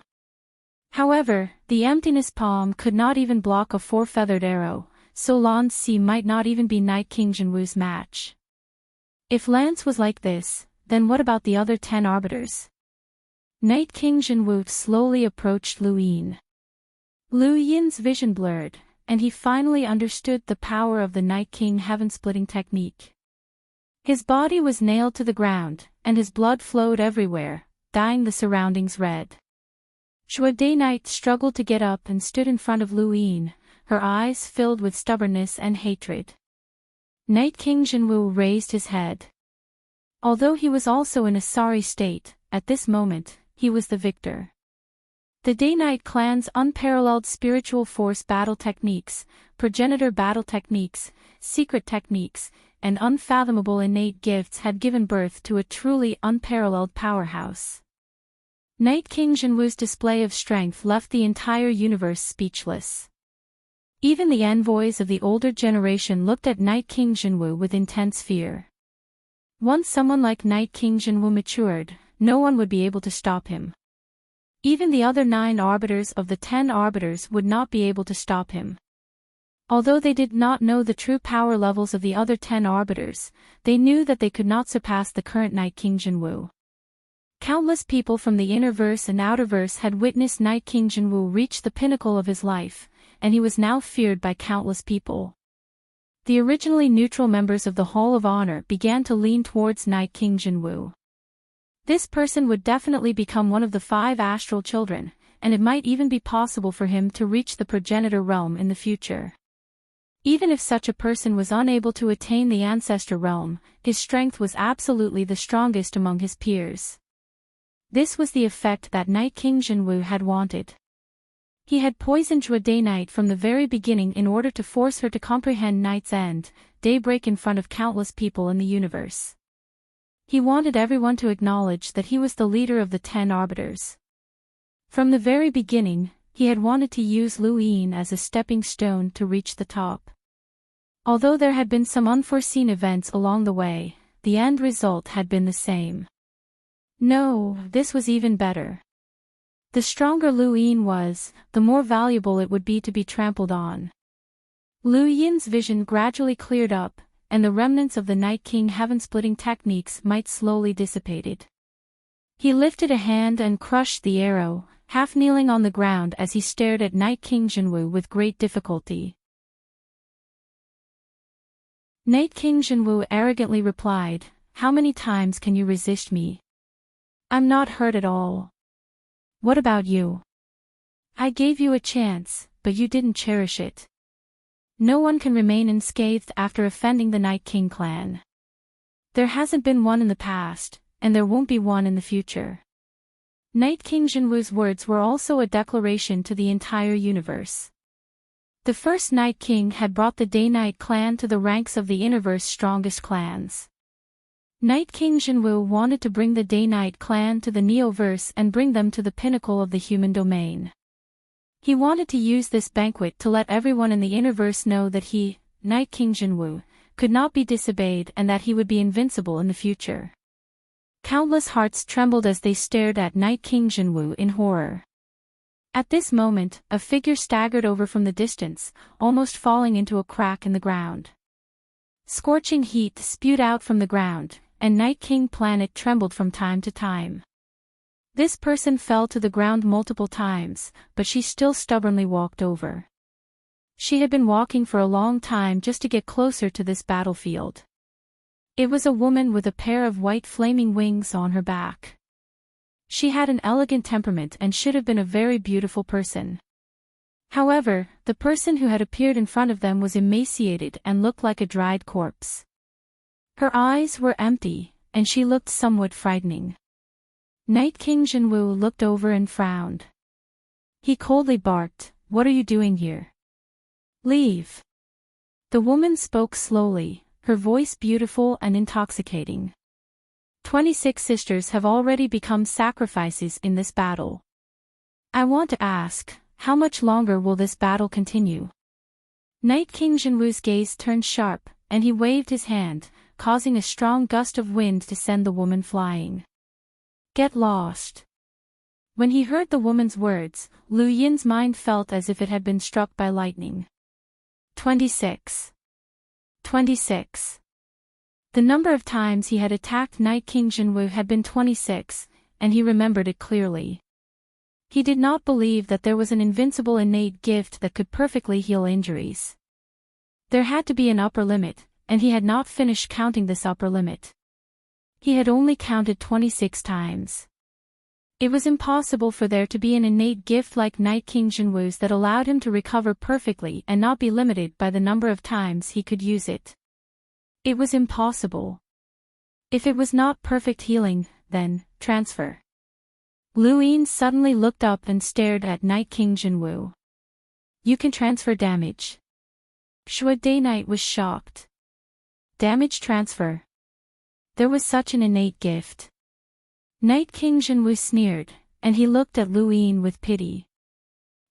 However, the Emptiness Palm could not even block a 4-feathered arrow, so Lan Si might not even be Night King Jinwu's match. If Lance was like this, then what about the other 10 arbiters? Night King Jinwu slowly approached Lu Yin. Lu Yin's vision blurred, and he finally understood the power of the Night King heaven-splitting technique. His body was nailed to the ground, and his blood flowed everywhere, dyeing the surroundings red. Jue Day Knight struggled to get up and stood in front of Lu Yin, her eyes filled with stubbornness and hatred. Night King Jinwu raised his head. Although he was also in a sorry state, at this moment, he was the victor. The Day Knight clan's unparalleled spiritual force battle techniques, progenitor battle techniques, secret techniques, and unfathomable innate gifts had given birth to a truly unparalleled powerhouse. Night King Jinwu's display of strength left the entire universe speechless. Even the envoys of the older generation looked at Night King Jinwu with intense fear. Once someone like Night King Jinwu matured, no one would be able to stop him. Even the other 9 arbiters of the 10 arbiters would not be able to stop him. Although they did not know the true power levels of the other 10 arbiters, they knew that they could not surpass the current Night King Jinwu. Countless people from the innerverse and outerverse had witnessed Night King Jinwu reach the pinnacle of his life, and he was now feared by countless people. The originally neutral members of the Hall of Honor began to lean towards Night King Jinwu. This person would definitely become one of the 5 astral children, and it might even be possible for him to reach the progenitor realm in the future. Even if such a person was unable to attain the ancestor realm, his strength was absolutely the strongest among his peers. This was the effect that Night King Jinwu had wanted. He had poisoned Jue Day Knight from the very beginning in order to force her to comprehend night's end, daybreak in front of countless people in the universe. He wanted everyone to acknowledge that he was the leader of the 10 arbiters. From the very beginning, he had wanted to use Lu Yin as a stepping stone to reach the top. Although there had been some unforeseen events along the way, the end result had been the same. No, this was even better. The stronger Lu Yin was, the more valuable it would be to be trampled on. Lu Yin's vision gradually cleared up, and the remnants of the Night King heaven-splitting techniques might slowly dissipated. He lifted a hand and crushed the arrow, half kneeling on the ground as he stared at Night King Jinwu with great difficulty. Night King Jinwu arrogantly replied, "How many times can you resist me? I'm not hurt at all. What about you? I gave you a chance, but you didn't cherish it. No one can remain unscathed after offending the Night King clan. There hasn't been one in the past, and there won't be one in the future." Night King Jinwu's words were also a declaration to the entire universe. The first Night King had brought the Day Knight clan to the ranks of the Innerverse's strongest clans. Night King Jinwoo wanted to bring the Day-Night clan to the Neoverse and bring them to the pinnacle of the human domain. He wanted to use this banquet to let everyone in the Innerverse know that he, Night King Jinwoo, could not be disobeyed and that he would be invincible in the future. Countless hearts trembled as they stared at Night King Jinwoo in horror. At this moment, a figure staggered over from the distance, almost falling into a crack in the ground. Scorching heat spewed out from the ground, and Night King Planet trembled from time to time. This person fell to the ground multiple times, but she still stubbornly walked over. She had been walking for a long time just to get closer to this battlefield. It was a woman with a pair of white flaming wings on her back. She had an elegant temperament and should have been a very beautiful person. However, the person who had appeared in front of them was emaciated and looked like a dried corpse. Her eyes were empty, and she looked somewhat frightening. Night King Jinwoo looked over and frowned. He coldly barked, "What are you doing here? Leave." The woman spoke slowly, her voice beautiful and intoxicating. 26 sisters have already become sacrifices in this battle. I want to ask, how much longer will this battle continue? Night King Jinwoo's gaze turned sharp, and he waved his hand, causing a strong gust of wind to send the woman flying. Get lost. When he heard the woman's words, Lu Yin's mind felt as if it had been struck by lightning. 26. 26. The number of times he had attacked Night King Jinwoo had been 26, and he remembered it clearly. He did not believe that there was an invincible innate gift that could perfectly heal injuries. There had to be an upper limit, and he had not finished counting this upper limit. He had only counted 26 times. It was impossible for there to be an innate gift like Night King Jinwoo's that allowed him to recover perfectly and not be limited by the number of times he could use it. It was impossible. If it was not perfect healing, then, transfer. Lu Yin suddenly looked up and stared at Night King Jinwoo. You can transfer damage. Shua Day-Night was shocked. Damage transfer. There was such an innate gift. Night King Jinwoo sneered, and he looked at Lu Yin with pity.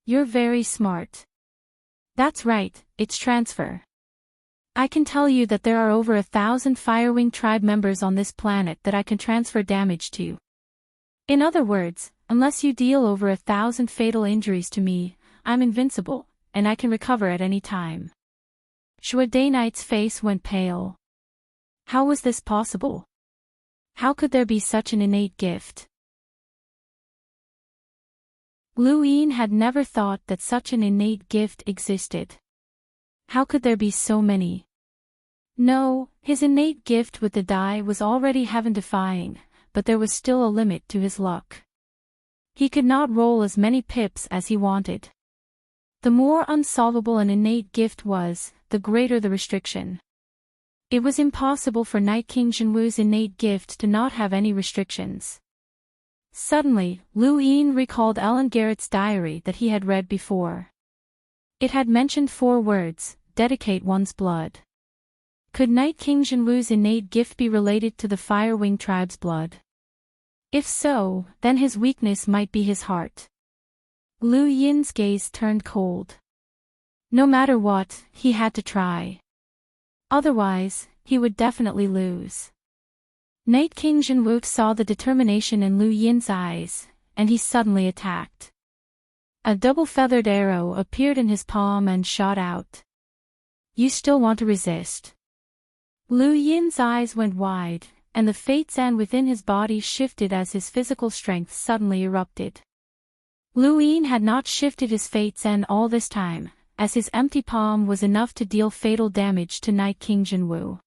You're very smart. That's right, it's transfer. I can tell you that there are over 1,000 Firewing tribe members on this planet that I can transfer damage to. In other words, unless you deal over 1,000 fatal injuries to me, I'm invincible, and I can recover at any time. Shua Day-Night's face went pale. How was this possible? How could there be such an innate gift? Lu Yin had never thought that such an innate gift existed. How could there be so many? No, his innate gift with the die was already heaven-defying, but there was still a limit to his luck. He could not roll as many pips as he wanted. The more unsolvable an innate gift was, the greater the restriction. It was impossible for Night King Jinwoo's innate gift to not have any restrictions. Suddenly, Lu Yin recalled Ellen Garrett's diary that he had read before. It had mentioned 4 words, dedicate one's blood. Could Night King Jinwoo's innate gift be related to the Firewing tribe's blood? If so, then his weakness might be his heart. Lu Yin's gaze turned cold. No matter what, he had to try. Otherwise, he would definitely lose. Night King Jinwoo saw the determination in Lu Yin's eyes, and he suddenly attacked. A double-feathered arrow appeared in his palm and shot out. You still want to resist? Lu Yin's eyes went wide, and the fate sand within his body shifted as his physical strength suddenly erupted. Lu Yin had not shifted his fate sand all this time, as his empty palm was enough to deal fatal damage to Night King Jinwoo.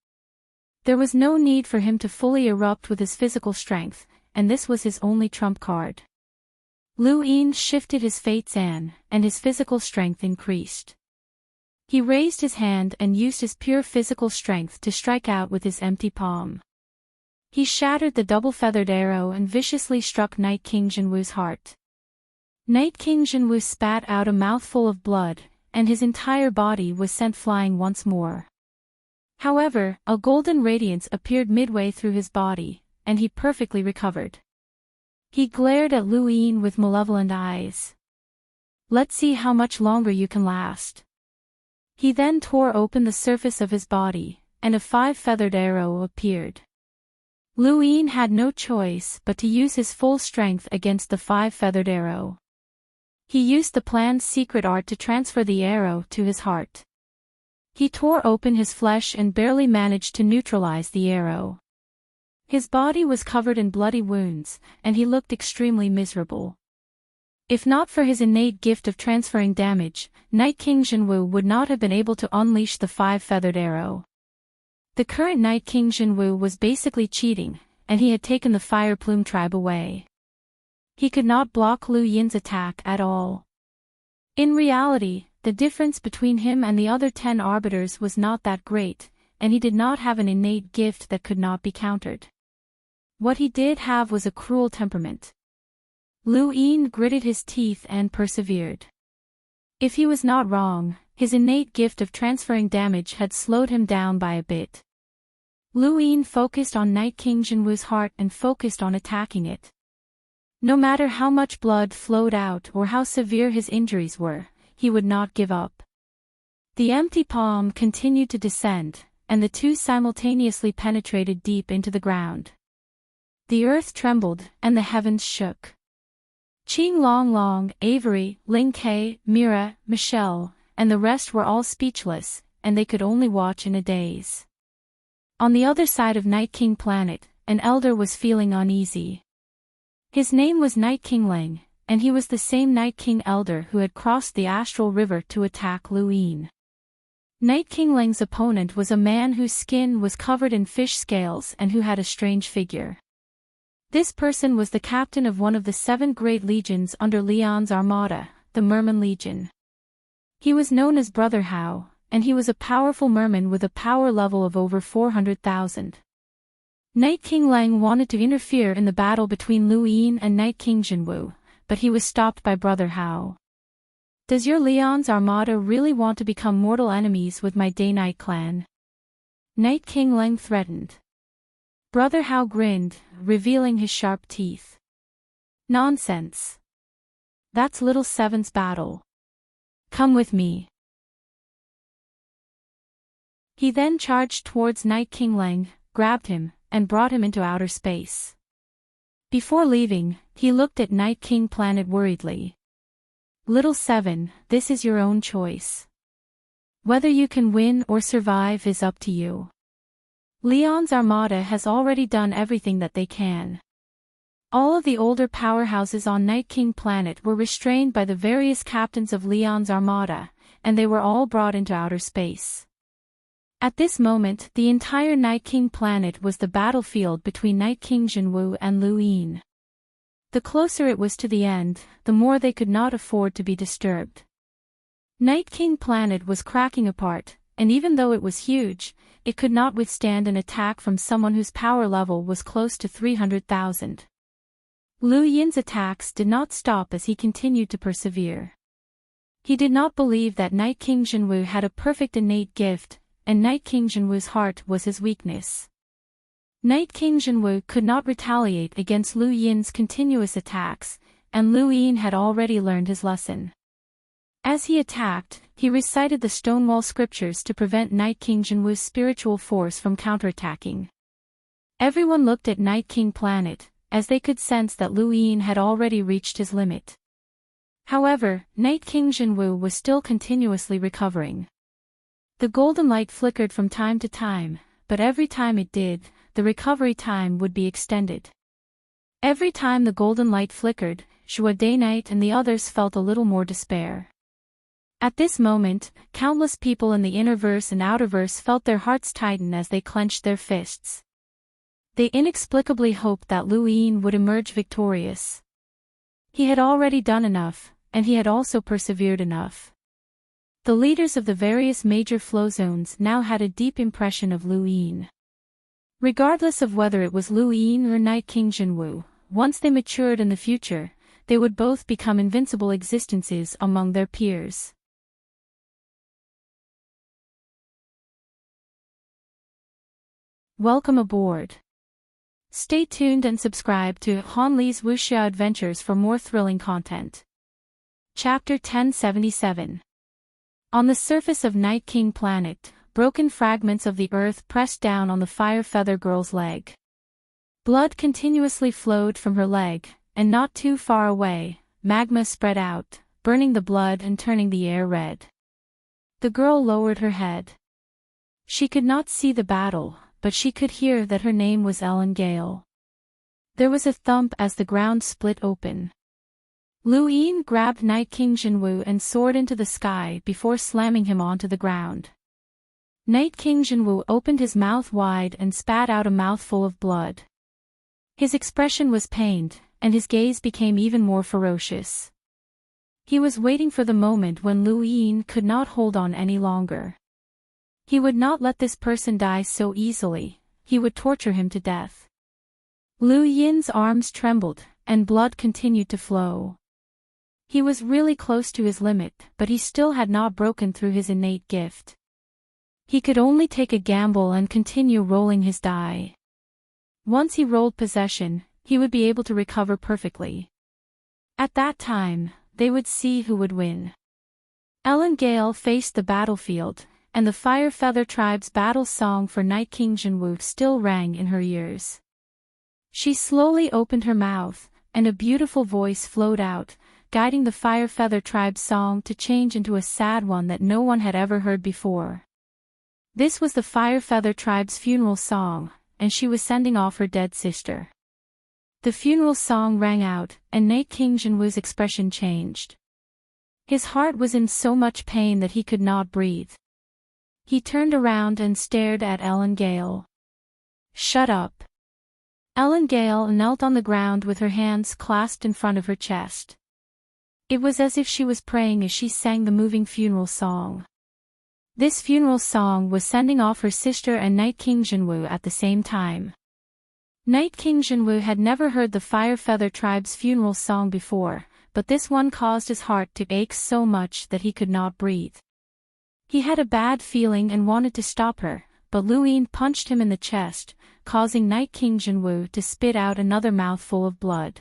There was no need for him to fully erupt with his physical strength, and this was his only trump card. Lu Yin shifted his fate sand, and his physical strength increased. He raised his hand and used his pure physical strength to strike out with his empty palm. He shattered the double-feathered arrow and viciously struck Night King Jinwoo's heart. Night King Jinwoo spat out a mouthful of blood, and his entire body was sent flying once more. However, a golden radiance appeared midway through his body, and he perfectly recovered. He glared at Lu Yin with malevolent eyes. "Let's see how much longer you can last." He then tore open the surface of his body, and a 5-feathered arrow appeared. Lu Yin had no choice but to use his full strength against the 5-feathered arrow. He used the planned secret art to transfer the arrow to his heart. He tore open his flesh and barely managed to neutralize the arrow. His body was covered in bloody wounds, and he looked extremely miserable. If not for his innate gift of transferring damage, Night King Jinwu would not have been able to unleash the 5-feathered arrow. The current Night King Jinwu was basically cheating, and he had taken the Fire Plume tribe away. He could not block Lu Yin's attack at all. In reality, the difference between him and the other 10 arbiters was not that great, and he did not have an innate gift that could not be countered. What he did have was a cruel temperament. Lu Yin gritted his teeth and persevered. If he was not wrong, his innate gift of transferring damage had slowed him down by a bit. Lu Yin focused on Night King Jinwu's heart and focused on attacking it. No matter how much blood flowed out or how severe his injuries were, he would not give up. The empty palm continued to descend, and the two simultaneously penetrated deep into the ground. The earth trembled, and the heavens shook. Qing Long Long, Avery, Ling Kei, Mira, Michelle, and the rest were all speechless, and they could only watch in a daze. On the other side of Night King Planet, an elder was feeling uneasy. His name was Night King Lang, and he was the same Night King Elder who had crossed the Astral River to attack Lu Yin. Night King Lang's opponent was a man whose skin was covered in fish scales and who had a strange figure. This person was the captain of one of the 7 great legions under Leon's armada, the Merman Legion. He was known as Brother Hao, and he was a powerful merman with a power level of over 400,000. Night King Lang wanted to interfere in the battle between Lu Yin and Night King Jinwu, but he was stopped by Brother Hao. "Does your Leon's armada really want to become mortal enemies with my Day-Night clan?" Night King Lang threatened. Brother Hao grinned, revealing his sharp teeth. "Nonsense. That's Little Seven's battle. Come with me." He then charged towards Night King Lang, grabbed him, and brought him into outer space. Before leaving, he looked at Night King Planet worriedly. "Little Seven, this is your own choice. Whether you can win or survive is up to you. Leon's armada has already done everything that they can." All of the older powerhouses on Night King Planet were restrained by the various captains of Leon's armada, and they were all brought into outer space. At this moment, the entire Night King Planet was the battlefield between Night King Jinwu and Lu Yin. The closer it was to the end, the more they could not afford to be disturbed. Night King Planet was cracking apart, and even though it was huge, it could not withstand an attack from someone whose power level was close to 300,000. Lu Yin's attacks did not stop as he continued to persevere. He did not believe that Night King Jinwu had a perfect innate gift, and Night King Jinwu's heart was his weakness. Night King Jinwu could not retaliate against Lu Yin's continuous attacks, and Lu Yin had already learned his lesson. As he attacked, he recited the Stonewall scriptures to prevent Night King Jinwu's spiritual force from counterattacking. Everyone looked at Night King Planet, as they could sense that Lu Yin had already reached his limit. However, Night King Jinwu was still continuously recovering. The golden light flickered from time to time, but every time it did, the recovery time would be extended. Every time the golden light flickered, Shua Day-Night and the others felt a little more despair. At this moment, countless people in the innerverse and outerverse felt their hearts tighten as they clenched their fists. They inexplicably hoped that Lu Yin would emerge victorious. He had already done enough, and he had also persevered enough. The leaders of the various major flow zones now had a deep impression of Lu Yin. Regardless of whether it was Lu Yin or Night King Jinwu, once they matured in the future, they would both become invincible existences among their peers. Welcome aboard. Stay tuned and subscribe to Han Li's Wuxia Adventures for more thrilling content. Chapter 1077. On the surface of Night King Planet, broken fragments of the earth pressed down on the Fire Feather Girl's leg. Blood continuously flowed from her leg, and not too far away, magma spread out, burning the blood and turning the air red. The girl lowered her head. She could not see the battle, but she could hear that her name was Ellen Gale. There was a thump as the ground split open. Lu Yin grabbed Night King Jinwu and soared into the sky before slamming him onto the ground. Night King Jinwu opened his mouth wide and spat out a mouthful of blood. His expression was pained, and his gaze became even more ferocious. He was waiting for the moment when Lu Yin could not hold on any longer. He would not let this person die so easily, he would torture him to death. Lu Yin's arms trembled, and blood continued to flow. He was really close to his limit, but he still had not broken through his innate gift. He could only take a gamble and continue rolling his die. Once he rolled possession, he would be able to recover perfectly. At that time, they would see who would win. Ellen Gale faced the battlefield, and the Fire Feather Tribe's battle song for Night King Jinwu still rang in her ears. She slowly opened her mouth, and a beautiful voice flowed out, guiding the Fire Feather Tribe's song to change into a sad one that no one had ever heard before. This was the Fire Feather Tribe's funeral song, and she was sending off her dead sister. The funeral song rang out, and Night King Jinwu's expression changed. His heart was in so much pain that he could not breathe. He turned around and stared at Ellen Gale. "Shut up." Ellen Gale knelt on the ground with her hands clasped in front of her chest. It was as if she was praying as she sang the moving funeral song. This funeral song was sending off her sister and Night King Jinwu at the same time. Night King Jinwu had never heard the Fire Feather Tribe's funeral song before, but this one caused his heart to ache so much that he could not breathe. He had a bad feeling and wanted to stop her, but Lu Yin punched him in the chest, causing Night King Jinwu to spit out another mouthful of blood.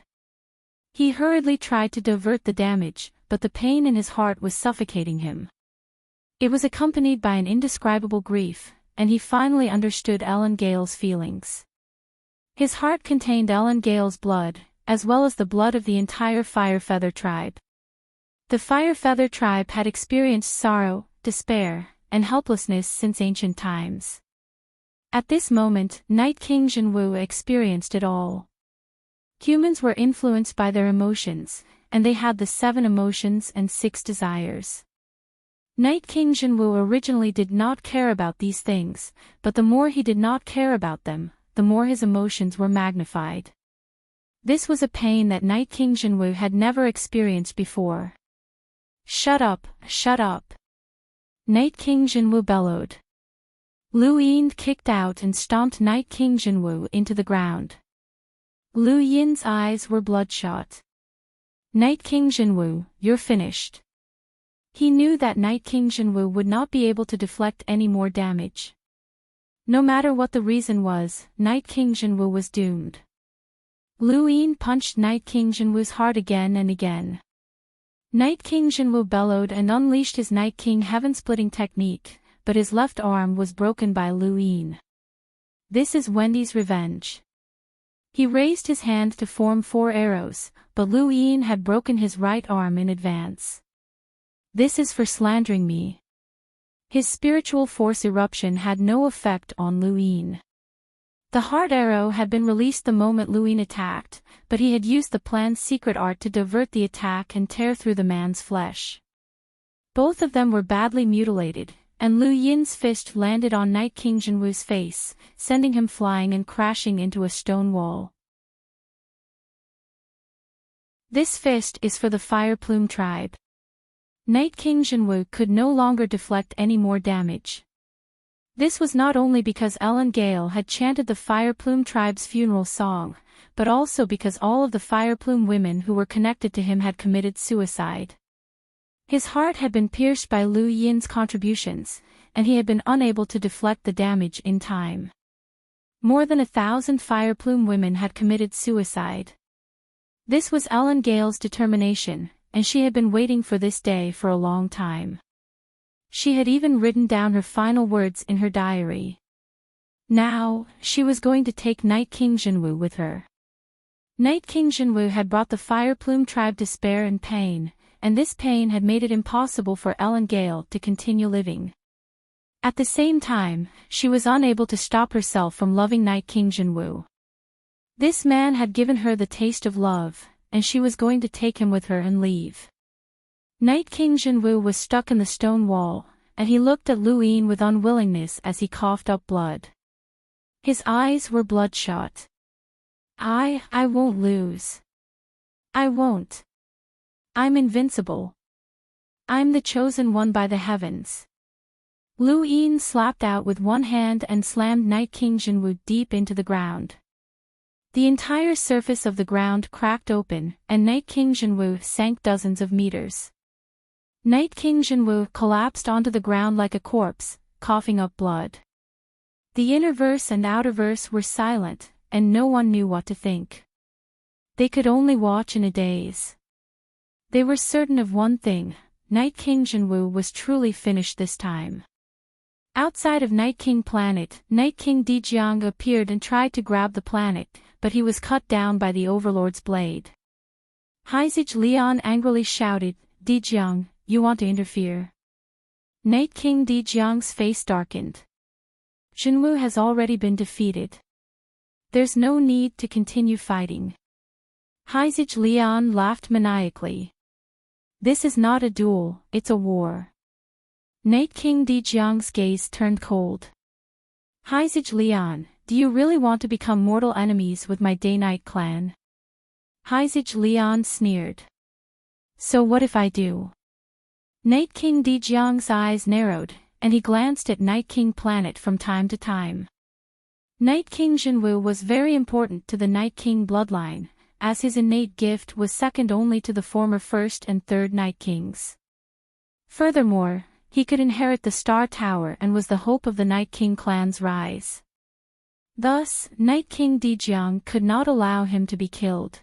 He hurriedly tried to divert the damage, but the pain in his heart was suffocating him. It was accompanied by an indescribable grief, and he finally understood Ellen Gale's feelings. His heart contained Ellen Gale's blood, as well as the blood of the entire Fire Feather Tribe. The Fire Feather Tribe had experienced sorrow, despair, and helplessness since ancient times. At this moment, Night King Jinwu experienced it all. Humans were influenced by their emotions, and they had the 7 emotions and 6 desires. Night King Jinwu originally did not care about these things, but the more he did not care about them, the more his emotions were magnified. This was a pain that Night King Jinwu had never experienced before. "Shut up, shut up!" Night King Jinwu bellowed. Lu Yin kicked out and stomped Night King Jinwu into the ground. Lu Yin's eyes were bloodshot. "Night King Jinwu, you're finished." He knew that Night King Jinwu would not be able to deflect any more damage. No matter what the reason was, Night King Jinwu was doomed. Lu Yin punched Night King Jinwu's heart again and again. Night King Jinwu bellowed and unleashed his Night King heaven-splitting technique, but his left arm was broken by Lu Yin. This is Wendy's revenge. He raised his hand to form 4 arrows, but Lu Yin had broken his right arm in advance. "This is for slandering me." His spiritual force eruption had no effect on Lu Yin. The heart arrow had been released the moment Lu Yin attacked, but he had used the plan's secret art to divert the attack and tear through the man's flesh. Both of them were badly mutilated, and Lu Yin's fist landed on Night King Jinwu's face, sending him flying and crashing into a stone wall. This fist is for the Fire Plume Tribe. Night King Jinwu could no longer deflect any more damage. This was not only because Ellen Gale had chanted the Fire Plume Tribe's funeral song, but also because all of the Fire Plume women who were connected to him had committed suicide. His heart had been pierced by Lu Yin's contributions, and he had been unable to deflect the damage in time. More than 1,000 Fireplume women had committed suicide. This was Ellen Gale's determination, and she had been waiting for this day for a long time. She had even written down her final words in her diary. Now, she was going to take Night King Jinwu with her. Night King Jinwu had brought the Fireplume tribe despair and pain, and this pain had made it impossible for Ellen Gale to continue living. At the same time, she was unable to stop herself from loving Night King Jinwu. This man had given her the taste of love, and she was going to take him with her and leave. Night King Jinwu was stuck in the stone wall, and he looked at Lu Yin with unwillingness as he coughed up blood. His eyes were bloodshot. I won't lose. I won't. I'm invincible. I'm the chosen one by the heavens. Lu Yin slapped out with one hand and slammed Night King Jinwu deep into the ground. The entire surface of the ground cracked open, and Night King Jinwu sank dozens of meters. Night King Jinwu collapsed onto the ground like a corpse, coughing up blood. The innerverse and outerverse were silent, and no one knew what to think. They could only watch in a daze. They were certain of one thing: Night King Jinwu was truly finished this time. Outside of Night King Planet, Night King Dijiang appeared and tried to grab the planet, but he was cut down by the Overlord's blade. Heizij Lian angrily shouted, "Dijiang, you want to interfere?" Night King Dijiang's face darkened. Jinwu has already been defeated. There's no need to continue fighting. Heizij Lian laughed maniacally. This is not a duel, it's a war. Night King Dijiang's gaze turned cold. Heizij Lian, do you really want to become mortal enemies with my Day-Night clan? Heizij Lian sneered. So what if I do? Night King Dijiang's eyes narrowed, and he glanced at Night King Planet from time to time. Night King Jinwu was very important to the Night King bloodline, as his innate gift was second only to the former first and third Night Kings. Furthermore, he could inherit the Star Tower and was the hope of the Night King clan's rise. Thus, Night King Dijiang could not allow him to be killed.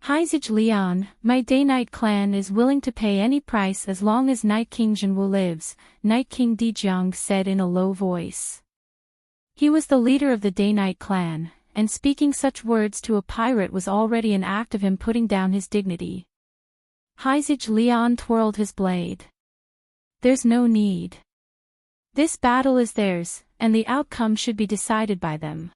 Heizij Lian, my Day-Night clan is willing to pay any price as long as Night King Jinwu lives, Night King Dijiang said in a low voice. He was the leader of the Day-Night clan, and speaking such words to a pirate was already an act of him putting down his dignity. Heizij Lian twirled his blade. There's no need. This battle is theirs, and the outcome should be decided by them.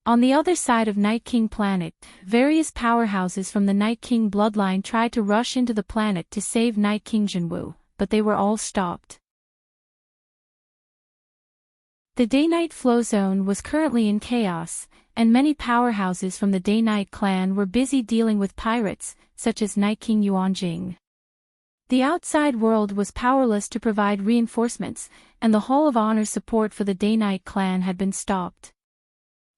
On the other side of Night King Planet, various powerhouses from the Night King bloodline tried to rush into the planet to save Night King Jinwu, but they were all stopped. The Day-Night flow zone was currently in chaos, and many powerhouses from the Day-Night clan were busy dealing with pirates, such as Night King Yuanjing. The outside world was powerless to provide reinforcements, and the Hall of Honor support for the Day-Night clan had been stopped.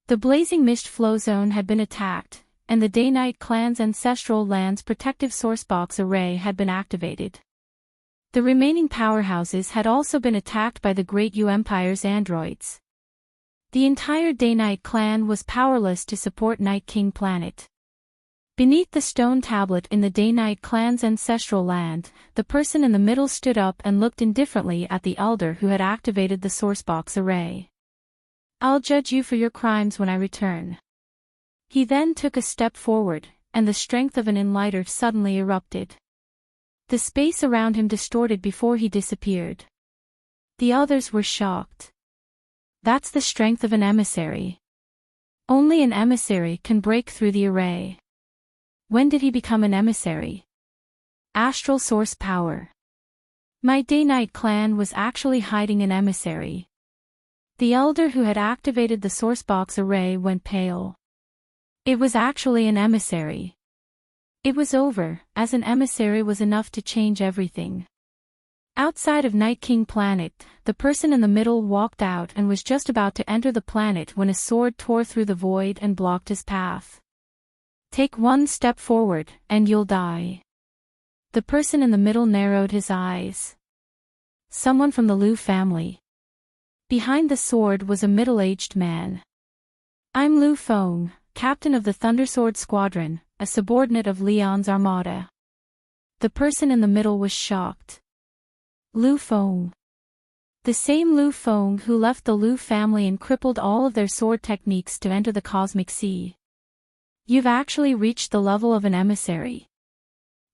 The Blazing Mist flow zone had been attacked, and the Day-Night clan's ancestral land's protective sourcebox array had been activated. The remaining powerhouses had also been attacked by the Great Yu Empire's androids. The entire Day-Night clan was powerless to support Night King Planet. Beneath the stone tablet in the Day-Night clan's ancestral land, the person in the middle stood up and looked indifferently at the elder who had activated the sourcebox array. I'll judge you for your crimes when I return. He then took a step forward, and the strength of an enlighter suddenly erupted. The space around him distorted before he disappeared. The others were shocked. That's the strength of an emissary. Only an emissary can break through the array. When did he become an emissary? Astral source power. My Day-Night clan was actually hiding an emissary. The elder who had activated the sourcebox array went pale. It was actually an emissary. It was over, as an emissary was enough to change everything. Outside of Night King Planet, the person in the middle walked out and was just about to enter the planet when a sword tore through the void and blocked his path. Take one step forward, and you'll die. The person in the middle narrowed his eyes. Someone from the Liu family. Behind the sword was a middle-aged man. I'm Lu Feng, captain of the Thundersword Squadron, a subordinate of Leon's armada. The person in the middle was shocked. Lu Feng. The same Lu Feng who left the Lu family and crippled all of their sword techniques to enter the cosmic sea. You've actually reached the level of an emissary.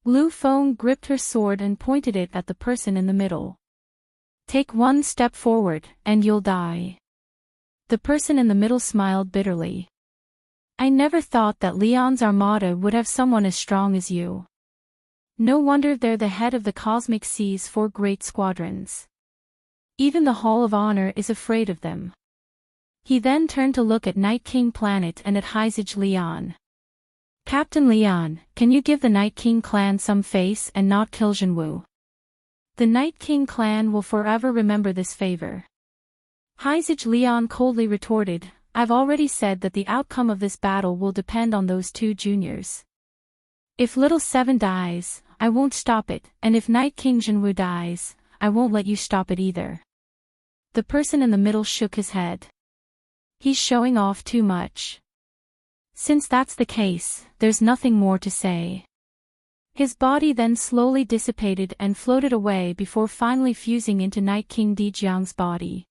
Lu Feng gripped her sword and pointed it at the person in the middle. Take one step forward, and you'll die. The person in the middle smiled bitterly. I never thought that Leon's armada would have someone as strong as you. No wonder they're the head of the cosmic sea's 4 great squadrons. Even the Hall of Honor is afraid of them. He then turned to look at Night King Planet and at Heizage Leon. Captain Leon, can you give the Night King clan some face and not kill Jinwu? The Night King clan will forever remember this favor. Heizage Leon coldly retorted, I've already said that the outcome of this battle will depend on those 2 juniors. If Little Seven dies, I won't stop it, and if Night King Jinwu dies, I won't let you stop it either. The person in the middle shook his head. He's showing off too much. Since that's the case, there's nothing more to say. His body then slowly dissipated and floated away before finally fusing into Night King Dijiang's body.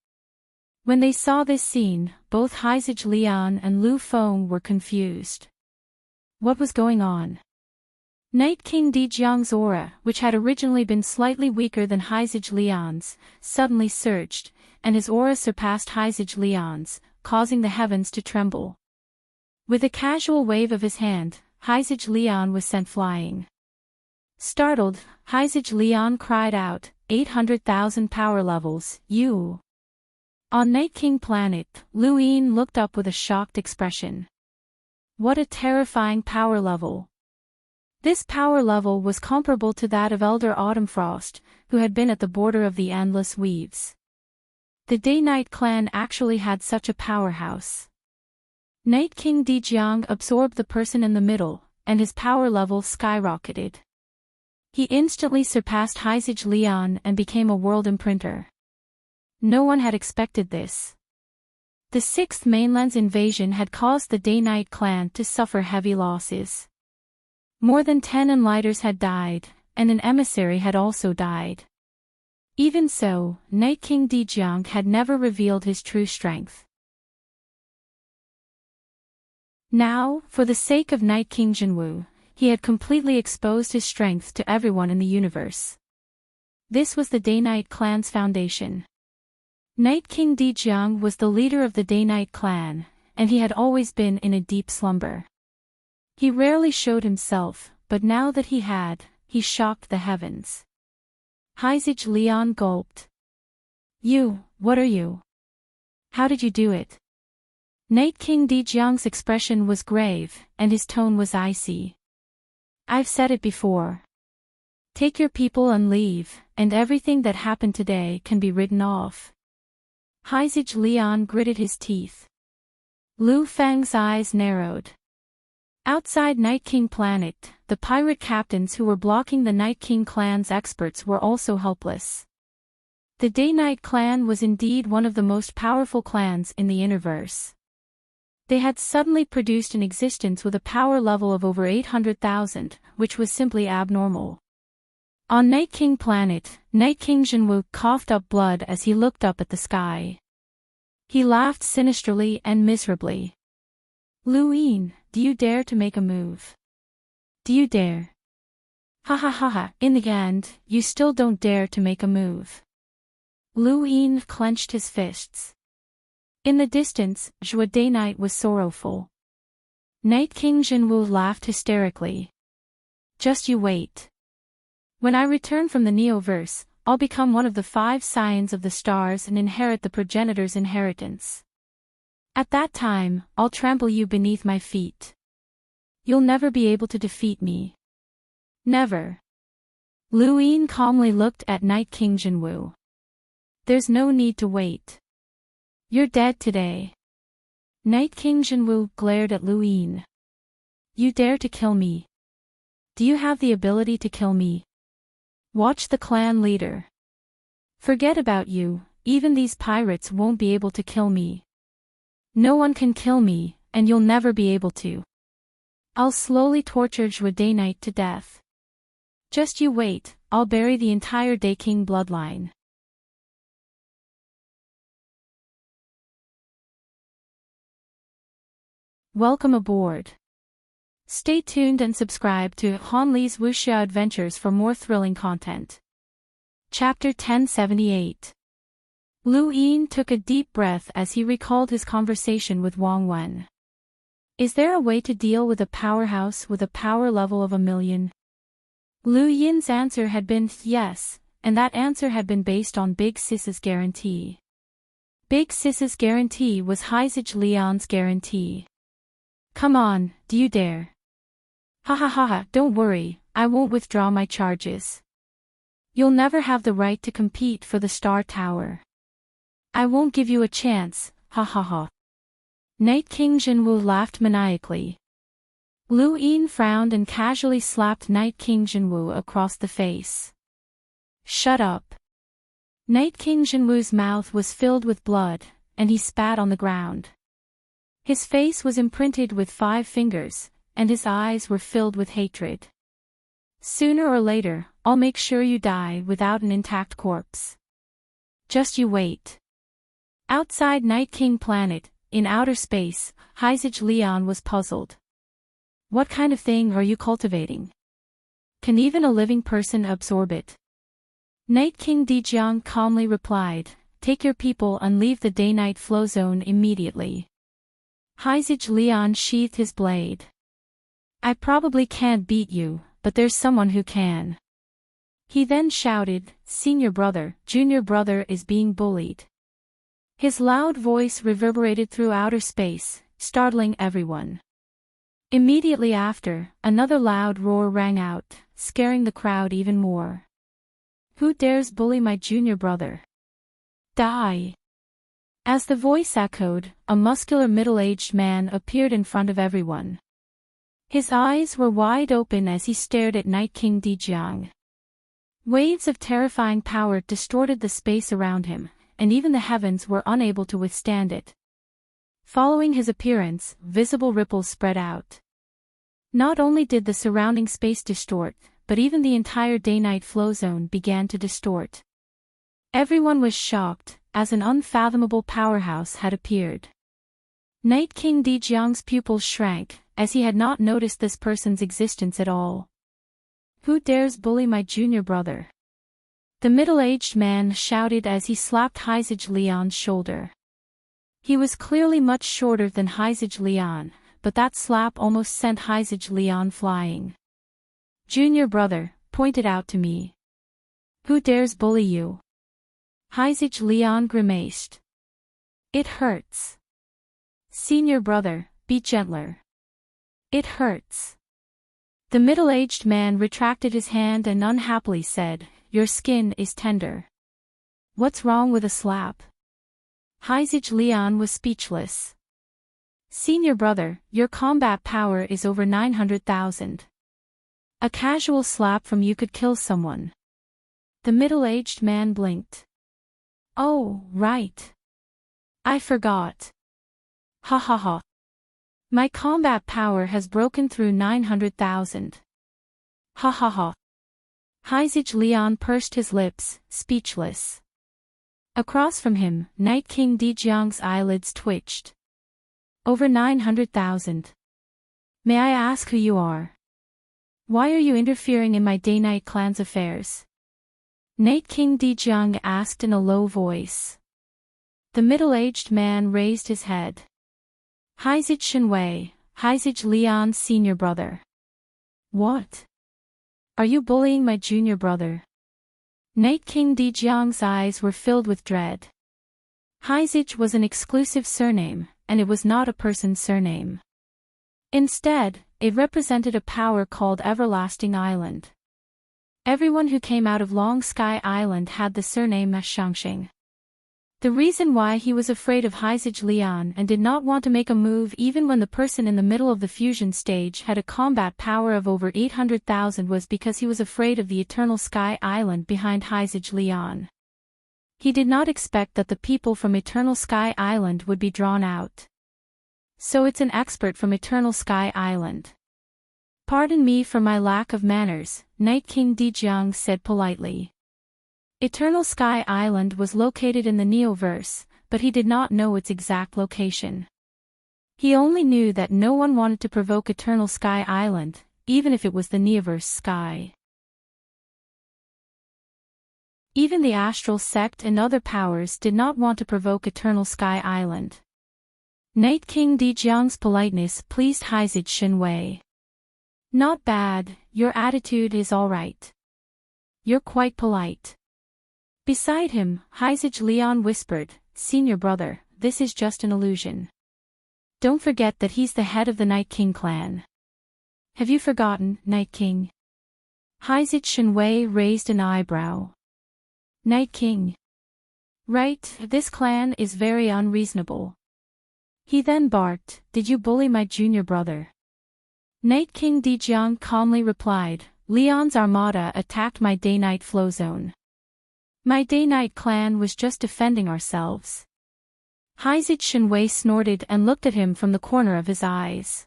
When they saw this scene, both Heizage Leon and Lu Feng were confused. What was going on? Night King Dijiang's aura, which had originally been slightly weaker than Heizage Leon's, suddenly surged, and his aura surpassed Heizage Leon's, causing the heavens to tremble. With a casual wave of his hand, Heizage Leon was sent flying. Startled, Heizage Leon cried out, 800,000 power levels, you. On Night King Planet, Lu Yin looked up with a shocked expression. What a terrifying power level. This power level was comparable to that of Elder Autumnfrost, who had been at the border of the Endless Weaves. The Day-Night clan actually had such a powerhouse. Night King Dijiang absorbed the person in the middle, and his power level skyrocketed. He instantly surpassed Heizage Leon and became a world imprinter. No one had expected this. The 6th Mainland's invasion had caused the Day-Night clan to suffer heavy losses. More than 10 Enlighters had died, and an emissary had also died. Even so, Night King Dijiang had never revealed his true strength. Now, for the sake of Night King Jinwu, he had completely exposed his strength to everyone in the universe. This was the Day-Night clan's foundation. Night King Dijiang was the leader of the Day-Night clan, and he had always been in a deep slumber. He rarely showed himself, but now that he shocked the heavens. Heizage Leon gulped. You, what are you? How did you do it? Night King Dijiang's expression was grave, and his tone was icy. I've said it before. Take your people and leave, and everything that happened today can be written off. Heizage Leon gritted his teeth. Lu Feng's eyes narrowed. Outside Night King Planet, the pirate captains who were blocking the Night King clan's experts were also helpless. The Day-Night clan was indeed one of the most powerful clans in the universe. They had suddenly produced an existence with a power level of over 800,000, which was simply abnormal. On Night King Planet, Night King Jinwu coughed up blood as he looked up at the sky. He laughed sinisterly and miserably. Lu Yin, do you dare to make a move? Do you dare? Ha ha ha ha, in the end, you still don't dare to make a move. Lu Yin clenched his fists. In the distance, Zhua Day-Night was sorrowful. Night King Jinwu laughed hysterically. Just you wait. When I return from the Neoverse, I'll become one of the 5 scions of the stars and inherit the progenitor's inheritance. At that time, I'll trample you beneath my feet. You'll never be able to defeat me. Never. Lu Yin calmly looked at Night King Jinwu. There's no need to wait. You're dead today. Night King Jinwu glared at Lu Yin. You dare to kill me? Do you have the ability to kill me? Watch the clan leader. Forget about you, even these pirates won't be able to kill me. No one can kill me, and you'll never be able to. I'll slowly torture Jua Day-Night to death. Just you wait, I'll bury the entire Day-King bloodline. Welcome aboard. Stay tuned and subscribe to Han Li's Wuxia Adventures for more thrilling content. Chapter 1078. Lu Yin took a deep breath as he recalled his conversation with Wang Wen. Is there a way to deal with a powerhouse with a power level of 1,000,000? Lu Yin's answer had been yes, and that answer had been based on Big Sis's guarantee. Big Sis's guarantee was Heizij Lian's guarantee. Come on, do you dare? Ha ha ha ha, don't worry, I won't withdraw my charges. You'll never have the right to compete for the Star Tower. I won't give you a chance, ha ha ha. Night King Jinwu laughed maniacally. Lu Yin frowned and casually slapped Night King Jinwu across the face. Shut up. Night King Jinwu's mouth was filled with blood, and he spat on the ground. His face was imprinted with 5 fingers, and his eyes were filled with hatred. Sooner or later, I'll make sure you die without an intact corpse. Just you wait. Outside Night King Planet, in outer space, Heizij Lian was puzzled. What kind of thing are you cultivating? Can even a living person absorb it? Night King Dijiang calmly replied, take your people and leave the day-night flow zone immediately. Heizij Lian sheathed his blade. I probably can't beat you, but there's someone who can. He then shouted, Senior brother, Junior brother is being bullied. His loud voice reverberated through outer space, startling everyone. Immediately after, another loud roar rang out, scaring the crowd even more. Who dares bully my junior brother? Die! As the voice echoed, a muscular middle-aged man appeared in front of everyone. His eyes were wide open as he stared at Night King Dijiang. Waves of terrifying power distorted the space around him, and even the heavens were unable to withstand it. Following his appearance, visible ripples spread out. Not only did the surrounding space distort, but even the entire day-night flow zone began to distort. Everyone was shocked, as an unfathomable powerhouse had appeared. Night King Dijiang's pupils shrank, as he had not noticed this person's existence at all. Who dares bully my junior brother? The middle-aged man shouted as he slapped Heizij Lian's shoulder. He was clearly much shorter than Heizij Lian, but that slap almost sent Heizij Lian flying. Junior brother, point it out to me. Who dares bully you? Heizij Lian grimaced. It hurts. Senior brother, be gentler. It hurts. The middle-aged man retracted his hand and unhappily said, your skin is tender. What's wrong with a slap? Heizij Lian was speechless. Senior brother, your combat power is over 900,000. A casual slap from you could kill someone. The middle-aged man blinked. Oh, right. I forgot. Ha ha ha. My combat power has broken through 900,000. Ha ha ha. Heizij Lian pursed his lips, speechless. Across from him, Night King Dijiang's eyelids twitched. Over 900,000. May I ask who you are? Why are you interfering in my day-night clan's affairs? Night King Dijiang asked in a low voice. The middle-aged man raised his head. Heizij Shenwei, Heizij Lian's senior brother. What? Are you bullying my junior brother? Night King Dijiang's eyes were filled with dread. Heizij was an exclusive surname, and it was not a person's surname. Instead, it represented a power called Everlasting Island. Everyone who came out of Long Sky Island had the surname Shangxing. The reason why he was afraid of Heizij Lian and did not want to make a move even when the person in the middle of the fusion stage had a combat power of over 800,000 was because he was afraid of the Eternal Sky Island behind Heizij Lian. He did not expect that the people from Eternal Sky Island would be drawn out. So it's an expert from Eternal Sky Island. Pardon me for my lack of manners, Night King Dejiang said politely. Eternal Sky Island was located in the Neoverse, but he did not know its exact location. He only knew that no one wanted to provoke Eternal Sky Island, even if it was the Neoverse sky. Even the Astral Sect and other powers did not want to provoke Eternal Sky Island. Night King Dejiang's politeness pleased Haizid Shinwei. Not bad, your attitude is alright. You're quite polite. Beside him, Haizid Leon whispered, Senior brother, this is just an illusion. Don't forget that he's the head of the Night King clan. Have you forgotten, Night King? Haizid Shinwei raised an eyebrow. Night King. Right, this clan is very unreasonable. He then barked, Did you bully my junior brother? Night King Dejiang calmly replied, Leon's armada attacked my day-night flow zone. My day-night clan was just defending ourselves. Haizid Shinwei snorted and looked at him from the corner of his eyes.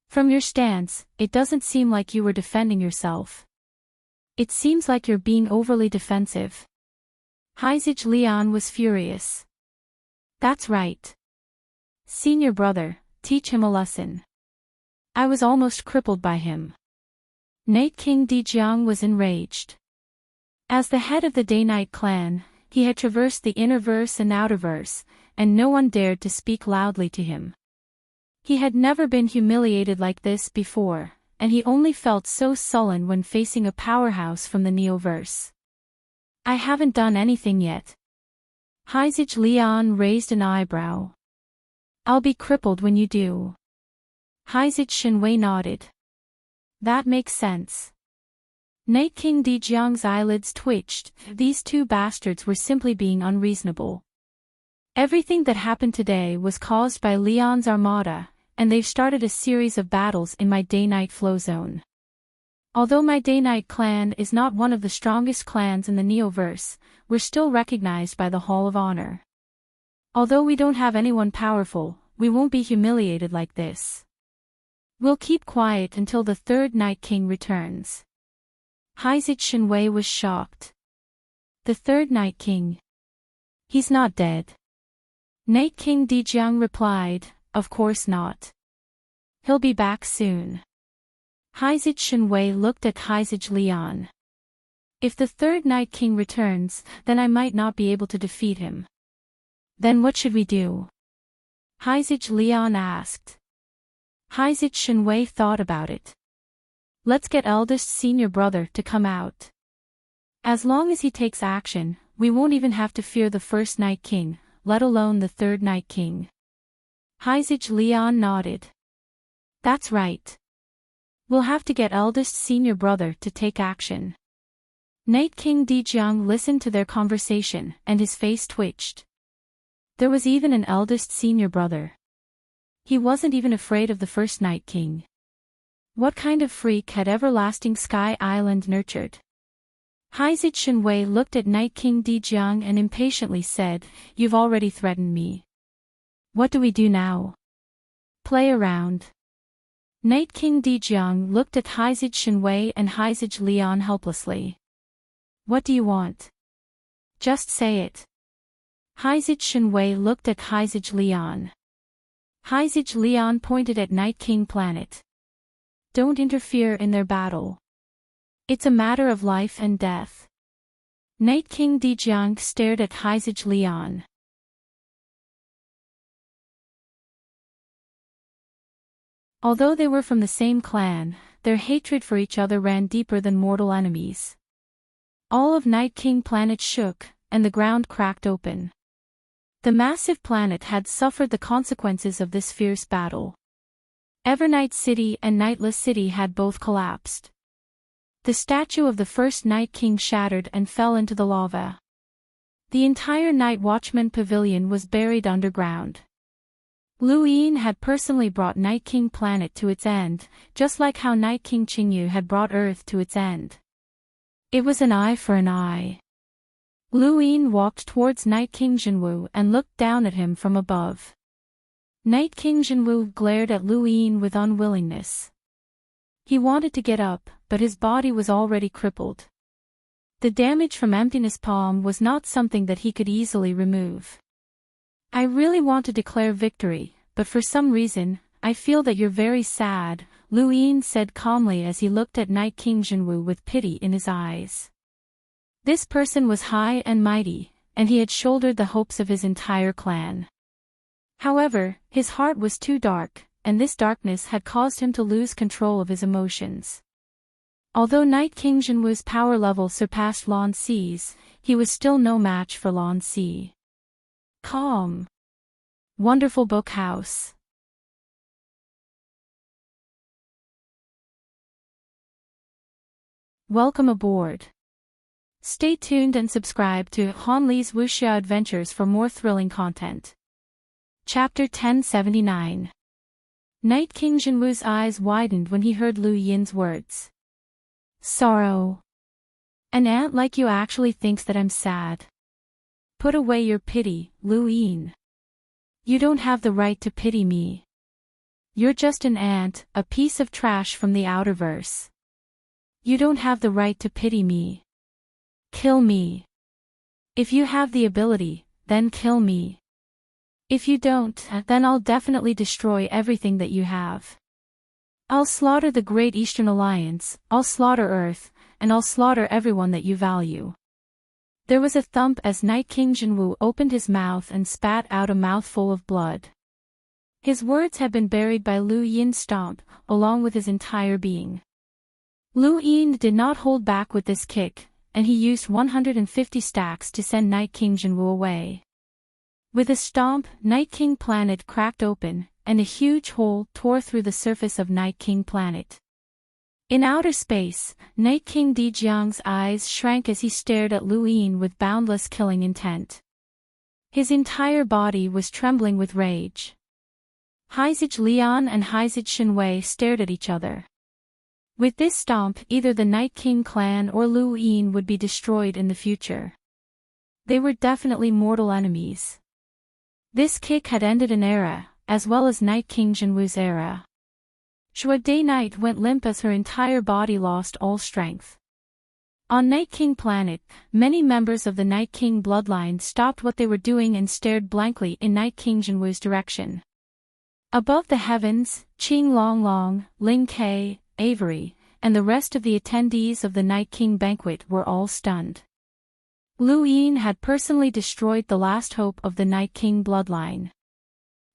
From your stance, it doesn't seem like you were defending yourself. It seems like you're being overly defensive. Haizid Leon was furious. That's right. Senior brother, teach him a lesson. I was almost crippled by him. Night King Dejiang was enraged. As the head of the Day-Night clan, he had traversed the innerverse and outerverse, and no one dared to speak loudly to him. He had never been humiliated like this before, and he only felt so sullen when facing a powerhouse from the Neoverse. I haven't done anything yet. Haizid Leon raised an eyebrow. I'll be crippled when you do. Haizid Shinwei nodded. That makes sense. Night King Dejiang's eyelids twitched. These two bastards were simply being unreasonable. Everything that happened today was caused by Leon's armada, and they've started a series of battles in my day-night flow zone. Although my day-night clan is not one of the strongest clans in the Neoverse, we're still recognized by the Hall of Honor. Although we don't have anyone powerful, we won't be humiliated like this. We'll keep quiet until the third Night King returns. Haizid Shinwei was shocked. The third Night King. He's not dead. Night King Dejiang replied, Of course not. He'll be back soon. Haizid Shinwei looked at Haizid Leon. If the third Night King returns, then I might not be able to defeat him. Then what should we do? Haizid Leon asked. Haizid Shinwei thought about it. Let's get eldest senior brother to come out. As long as he takes action, we won't even have to fear the first Night King, let alone the third Night King. Haizid Leon nodded. That's right. We'll have to get eldest senior brother to take action. Night King Dejiang listened to their conversation and his face twitched. There was even an eldest senior brother. He wasn't even afraid of the first Night King. What kind of freak had Everlasting Sky Island nurtured? Haizid Shinwei looked at Night King Dejiang and impatiently said, You've already threatened me. What do we do now? Play around. Night King Dejiang looked at Haizid Shinwei and Haizid Leon helplessly. What do you want? Just say it. Haizid Shinwei looked at Haizid Leon. Haizid Leon pointed at Night King Planet. Don't interfere in their battle. It's a matter of life and death. Night King Dejiang stared at Haizid Leon. Although they were from the same clan, their hatred for each other ran deeper than mortal enemies. All of Night King Planet shook, and the ground cracked open. The massive planet had suffered the consequences of this fierce battle. Evernight City and Nightless City had both collapsed. The statue of the first Night King shattered and fell into the lava. The entire Night Watchman Pavilion was buried underground. Lu Yin had personally brought Night King Planet to its end, just like how Night King Qingyu had brought Earth to its end. It was an eye for an eye. Lu Yin walked towards Night King Jinwu and looked down at him from above. Night King Jinwu glared at Lu Yin with unwillingness. He wanted to get up, but his body was already crippled. The damage from Emptiness Palm was not something that he could easily remove. I really want to declare victory, but for some reason, I feel that you're very sad, Lu Yin said calmly as he looked at Night King Jinwu with pity in his eyes. This person was high and mighty, and he had shouldered the hopes of his entire clan. However, his heart was too dark, and this darkness had caused him to lose control of his emotions. Although Night King Jinwu's power level surpassed Lan Xi's, he was still no match for Lan Xi. Calm. Wonderful Book House. Welcome aboard. Stay tuned and subscribe to Han Li's Wuxia Adventures for more thrilling content. Chapter 1079. Night King Jinwu's eyes widened when he heard Lu Yin's words. Sorrow. An ant like you actually thinks that I'm sad. Put away your pity, Lu Yin. You don't have the right to pity me. You're just an ant, a piece of trash from the outerverse. You don't have the right to pity me. Kill me. If you have the ability, then kill me. If you don't, then I'll definitely destroy everything that you have. I'll slaughter the Great Eastern Alliance, I'll slaughter Earth, and I'll slaughter everyone that you value. There was a thump as Night King Jinwu opened his mouth and spat out a mouthful of blood. His words had been buried by Lu Yin's stomp, along with his entire being. Lu Yin did not hold back with this kick, and he used 150 stacks to send Night King Jinwu away. With a stomp, Night King Planet cracked open, and a huge hole tore through the surface of Night King Planet. In outer space, Night King Dijiang's eyes shrank as he stared at Lu Yin with boundless killing intent. His entire body was trembling with rage. Heizij Lian and Heizij Shenwei stared at each other. With this stomp, either the Night King clan or Lu Yin would be destroyed in the future. They were definitely mortal enemies. This kick had ended an era, as well as Night King Jinwu's era. Xue Day Night went limp as her entire body lost all strength. On Night King Planet, many members of the Night King bloodline stopped what they were doing and stared blankly in Night King Jinwu's direction. Above the heavens, Qing Long Long, Ling Ke, Avery, and the rest of the attendees of the Night King banquet were all stunned. Lu Yin had personally destroyed the last hope of the Night King bloodline.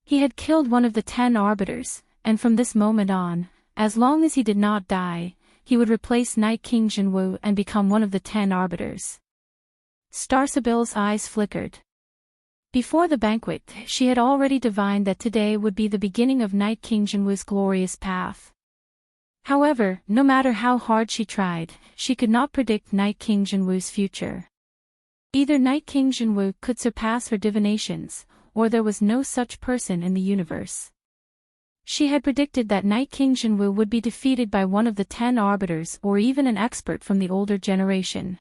He had killed one of the 10 arbiters, and from this moment on, as long as he did not die, he would replace Night King Jinwu and become one of the 10 arbiters. Starsibyl's eyes flickered. Before the banquet, she had already divined that today would be the beginning of Night King Jinwu's glorious path. However, no matter how hard she tried, she could not predict Night King Jinwu's future. Either Night King Jinwu could surpass her divinations, or there was no such person in the universe. She had predicted that Night King Jinwu would be defeated by one of the 10 arbiters or even an expert from the older generation.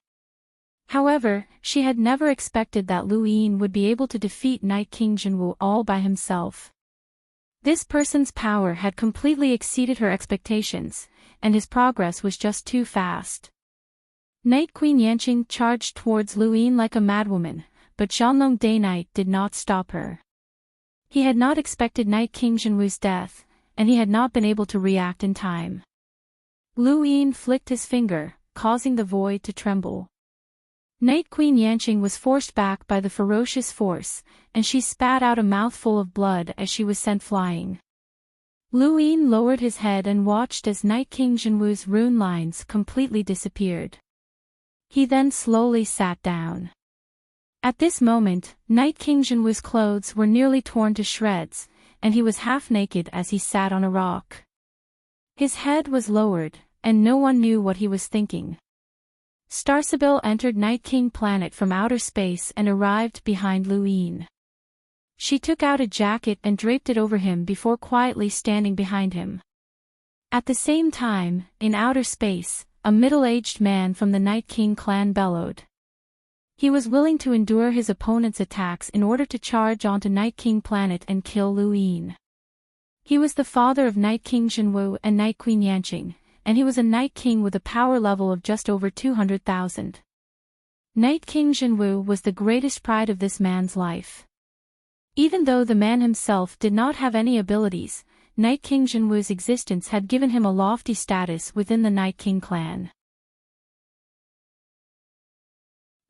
However, she had never expected that Lu Yin would be able to defeat Night King Jinwu all by himself. This person's power had completely exceeded her expectations, and his progress was just too fast. Night Queen Yanqing charged towards Lu Yin like a madwoman, but Xianlong Day Night did not stop her. He had not expected Night King Jinwu's death, and he had not been able to react in time. Lu Yin flicked his finger, causing the void to tremble. Night Queen Yanqing was forced back by the ferocious force, and she spat out a mouthful of blood as she was sent flying. Lu Yin lowered his head and watched as Night King Jinwu's rune lines completely disappeared. He then slowly sat down. At this moment, Night King Jinwu's clothes were nearly torn to shreds, and he was half naked as he sat on a rock. His head was lowered, and no one knew what he was thinking. Starsibyl entered Night King Planet from outer space and arrived behind Lu Yin. She took out a jacket and draped it over him before quietly standing behind him. At the same time, in outer space, a middle-aged man from the Night King clan bellowed. He was willing to endure his opponent's attacks in order to charge onto Night King Planet and kill Lu Yin. He was the father of Night King Jinwu and Night Queen Yanqing, and he was a Night King with a power level of just over 200,000. Night King Jinwu was the greatest pride of this man's life. Even though the man himself did not have any abilities, Night King Jinwu's existence had given him a lofty status within the Night King clan.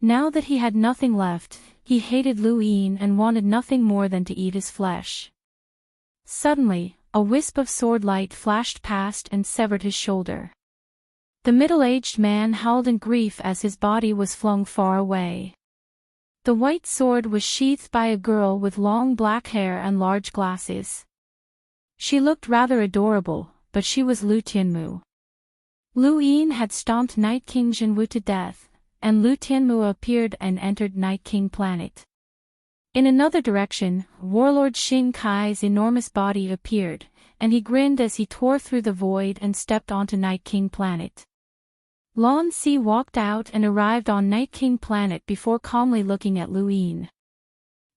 Now that he had nothing left, he hated Lu Yin and wanted nothing more than to eat his flesh. Suddenly, a wisp of sword light flashed past and severed his shoulder. The middle-aged man howled in grief as his body was flung far away. The white sword was sheathed by a girl with long black hair and large glasses. She looked rather adorable, but she was Lu Tianmu. Lu Yin had stomped Night King Jinwu to death, and Lu Tianmu appeared and entered Night King Planet. In another direction, Warlord Xin Kai's enormous body appeared, and he grinned as he tore through the void and stepped onto Night King Planet. Lan Si walked out and arrived on Night King Planet before calmly looking at Lu Yin.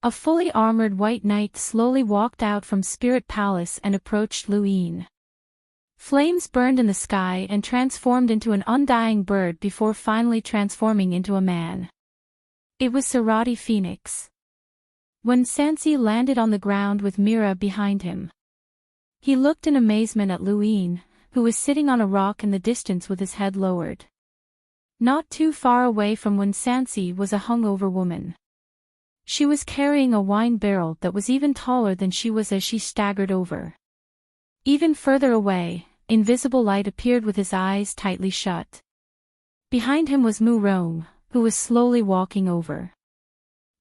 A fully armored white knight slowly walked out from Spirit Palace and approached Lu Yin. Flames burned in the sky and transformed into an undying bird before finally transforming into a man. It was Sarati Phoenix. When Sansi landed on the ground with Mira behind him, he looked in amazement at Lu Yin, who was sitting on a rock in the distance with his head lowered. Not too far away from Wen Sansi was a hungover woman. She was carrying a wine barrel that was even taller than she was as she staggered over. Even further away, invisible light appeared with his eyes tightly shut. Behind him was Mu Rong, who was slowly walking over.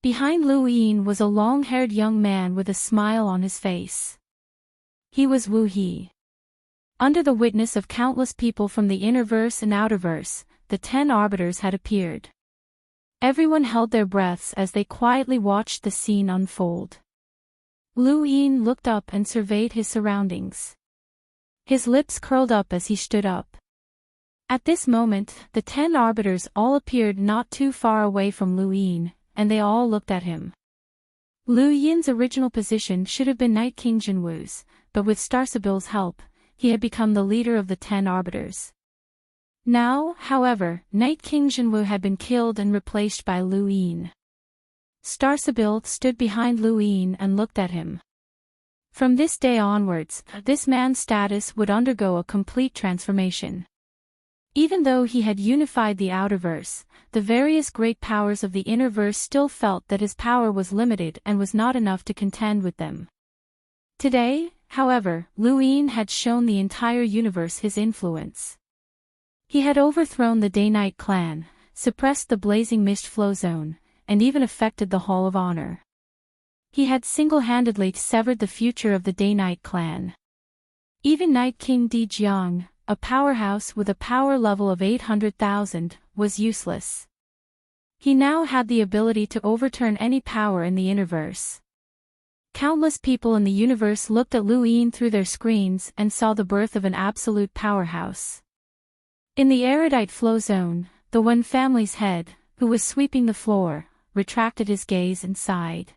Behind Lu Yin was a long-haired young man with a smile on his face. He was Wu He. Under the witness of countless people from the innerverse and outerverse, the 10 arbiters had appeared. Everyone held their breaths as they quietly watched the scene unfold. Lu Yin looked up and surveyed his surroundings. His lips curled up as he stood up. At this moment, the 10 arbiters all appeared not too far away from Lu Yin, and they all looked at him. Lu Yin's original position should have been Night King Jinwu's, but with Starsabil's help, he had become the leader of the 10 arbiters. Now, however, Night King Jinwu had been killed and replaced by Lu Yin. Starsabil stood behind Lu Yin and looked at him. From this day onwards, this man's status would undergo a complete transformation. Even though he had unified the outerverse, the various great powers of the innerverse still felt that his power was limited and was not enough to contend with them. Today, however, Lu Yin had shown the entire universe his influence. He had overthrown the Day-Night clan, suppressed the blazing mist flow zone, and even affected the Hall of Honor. He had single-handedly severed the future of the Day-Night clan. Even Night King Di Jiang, a powerhouse with a power level of 800,000, was useless. He now had the ability to overturn any power in the innerverse. Countless people in the universe looked at Lu Yin through their screens and saw the birth of an absolute powerhouse. In the erudite flow zone, the Wen family's head, who was sweeping the floor, retracted his gaze and sighed.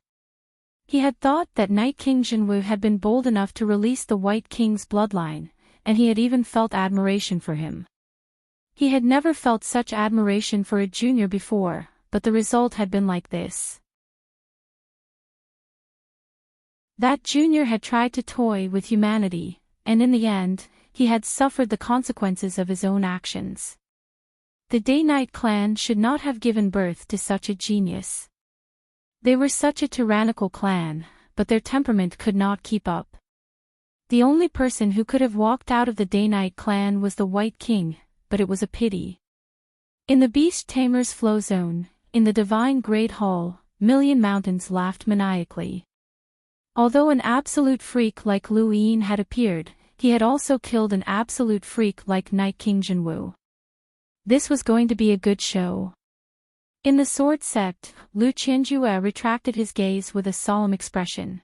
He had thought that Night King Jinwu had been bold enough to release the White King's bloodline, and he had even felt admiration for him. He had never felt such admiration for a junior before, but the result had been like this. That junior had tried to toy with humanity, and in the end, he had suffered the consequences of his own actions. The Day-Night clan should not have given birth to such a genius. They were such a tyrannical clan, but their temperament could not keep up. The only person who could have walked out of the Day-Night clan was the White King, but it was a pity. In the Beast Tamer's flow zone, in the Divine Great Hall, Million Mountains laughed maniacally. Although an absolute freak like Lu Yin had appeared, he had also killed an absolute freak like Night King Jinwu. This was going to be a good show. In the Sword Sect, Lu Qianjue retracted his gaze with a solemn expression.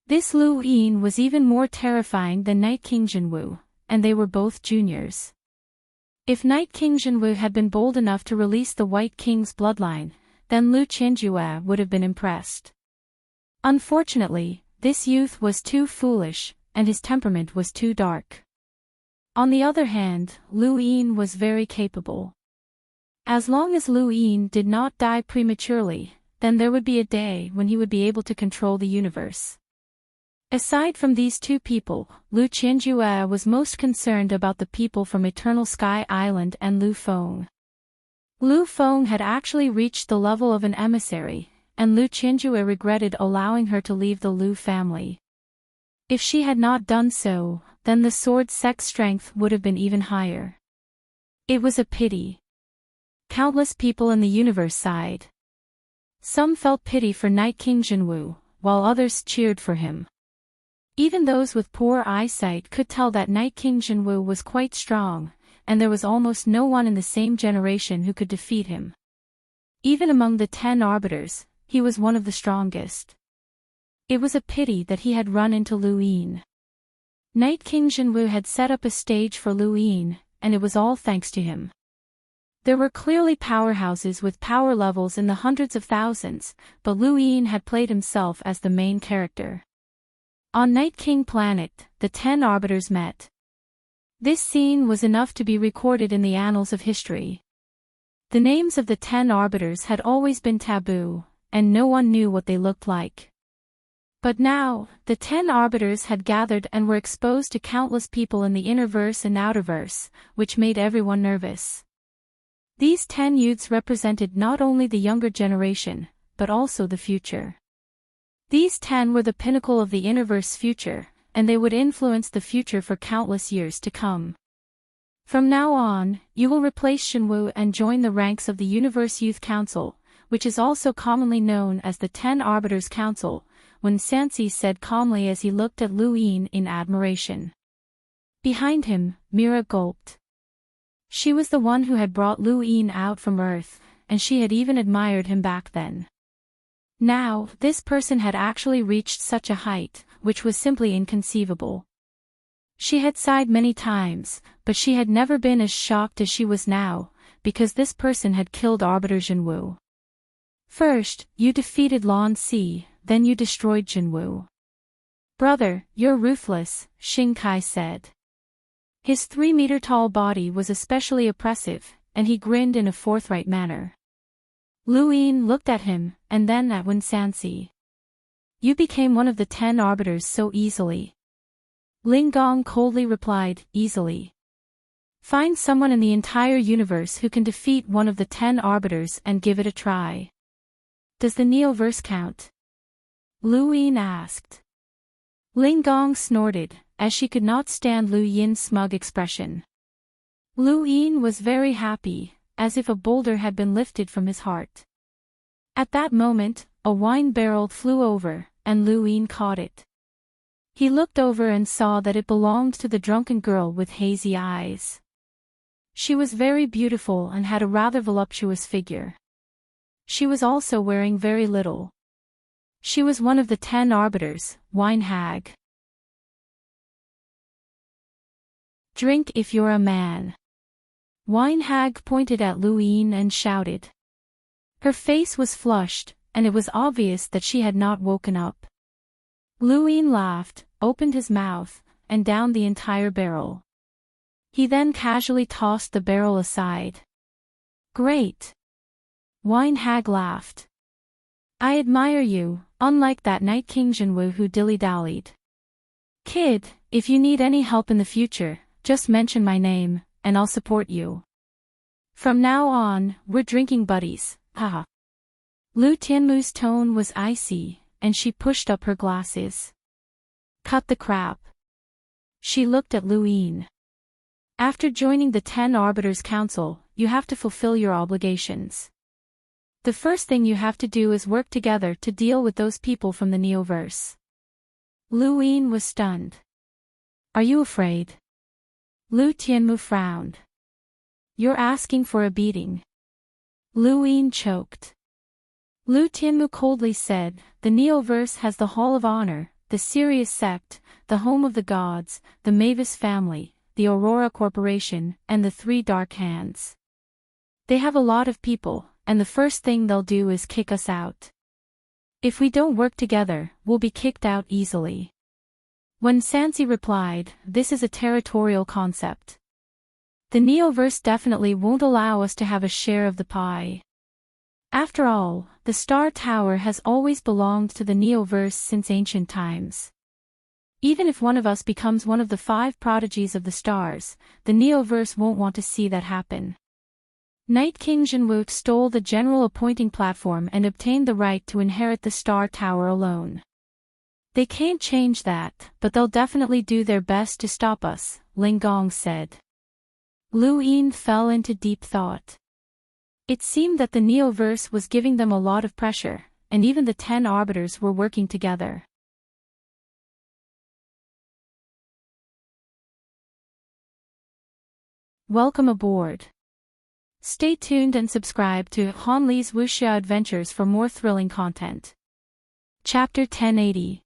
This Lu Yin was even more terrifying than Night King Jinwu, and they were both juniors. If Night King Jinwu had been bold enough to release the White King's bloodline, then Lu Qianjue would have been impressed. Unfortunately, this youth was too foolish, and his temperament was too dark. On the other hand, Lu Yin was very capable. As long as Lu Yin did not die prematurely, then there would be a day when he would be able to control the universe. Aside from these two people, Lu Qianjue was most concerned about the people from Eternal Sky Island and Lu Feng. Lu Feng had actually reached the level of an emissary, and Lu Qianjue regretted allowing her to leave the Lu family. If she had not done so, then the sword's sex strength would have been even higher. It was a pity. Countless people in the universe sighed. Some felt pity for Night King Jinwu, while others cheered for him. Even those with poor eyesight could tell that Night King Jinwu was quite strong, and there was almost no one in the same generation who could defeat him. Even among the 10 arbiters, he was one of the strongest. It was a pity that he had run into Lu Yin. Night King Jinwu had set up a stage for Lu Yin, and it was all thanks to him. There were clearly powerhouses with power levels in the hundreds of thousands, but Lu Yin had played himself as the main character. On Night King Planet, the 10 arbiters met. This scene was enough to be recorded in the annals of history. The names of the 10 arbiters had always been taboo, and no one knew what they looked like. But now, the 10 arbiters had gathered and were exposed to countless people in the innerverse and outerverse, which made everyone nervous. These 10 youths represented not only the younger generation, but also the future. These 10 were the pinnacle of the innerverse future, and they would influence the future for countless years to come. From now on, you will replace Shenwu and join the ranks of the Universe Youth Council, which is also commonly known as the 10 Arbiters Council, Wen Sanxi said calmly as he looked at Lu Yin in admiration. Behind him, Mira gulped. She was the one who had brought Lu Yin out from Earth, and she had even admired him back then. Now, this person had actually reached such a height, which was simply inconceivable. She had sighed many times, but she had never been as shocked as she was now, because this person had killed Arbiter Jinwu. First, you defeated Lan Si, then you destroyed Jinwu. Brother, you're ruthless, Xing Kai said. His 3-meter-tall body was especially oppressive, and he grinned in a forthright manner. Lu Yin looked at him, and then at Wen Sanxi. You became one of the 10 arbiters so easily. Ling Gong coldly replied, easily. Find someone in the entire universe who can defeat one of the 10 arbiters and give it a try. Does the Neoverse count? Lu Yin asked. Ling Gong snorted, as she could not stand Lu Yin's smug expression. Lu Yin was very happy, as if a boulder had been lifted from his heart. At that moment, a wine barrel flew over, and Lu Yin caught it. He looked over and saw that it belonged to the drunken girl with hazy eyes. She was very beautiful and had a rather voluptuous figure. She was also wearing very little. She was one of the 10 arbiters, wine hag. Drink if you're a man. Wine hag pointed at Lu Yin and shouted. Her face was flushed, and it was obvious that she had not woken up. Lu Yin laughed, opened his mouth, and downed the entire barrel. He then casually tossed the barrel aside. Great! Wine hag laughed. I admire you, unlike that Night King Jinwu who dilly-dallied. Kid, if you need any help in the future, just mention my name, and I'll support you. From now on, we're drinking buddies, haha. Lu Tianmu's tone was icy, and she pushed up her glasses. Cut the crap. She looked at Lu Yin. After joining the 10 Arbiters Council, you have to fulfill your obligations. The first thing you have to do is work together to deal with those people from the Neoverse. Lu Yin was stunned. Are you afraid? Lu Tianmu frowned. You're asking for a beating. Lu Yin choked. Lu Tianmu coldly said, the Neoverse has the Hall of Honor, the Sirius Sect, the Home of the Gods, the Mavis family, the Aurora Corporation, and the 3 Dark Hands. They have a lot of people, and the first thing they'll do is kick us out. If we don't work together, we'll be kicked out easily. When Sansi replied, this is a territorial concept. The Neoverse definitely won't allow us to have a share of the pie. After all, the Star Tower has always belonged to the Neoverse since ancient times. Even if one of us becomes one of the 5 prodigies of the stars, the Neoverse won't want to see that happen. Night King Jinwu stole the general appointing platform and obtained the right to inherit the Star Tower alone. They can't change that, but they'll definitely do their best to stop us, Ling Gong said. Lu Yin fell into deep thought. It seemed that the Neoverse was giving them a lot of pressure, and even the 10 arbiters were working together. Welcome aboard. Stay tuned and subscribe to Han Li's Wuxia Adventures for more thrilling content. Chapter 1080.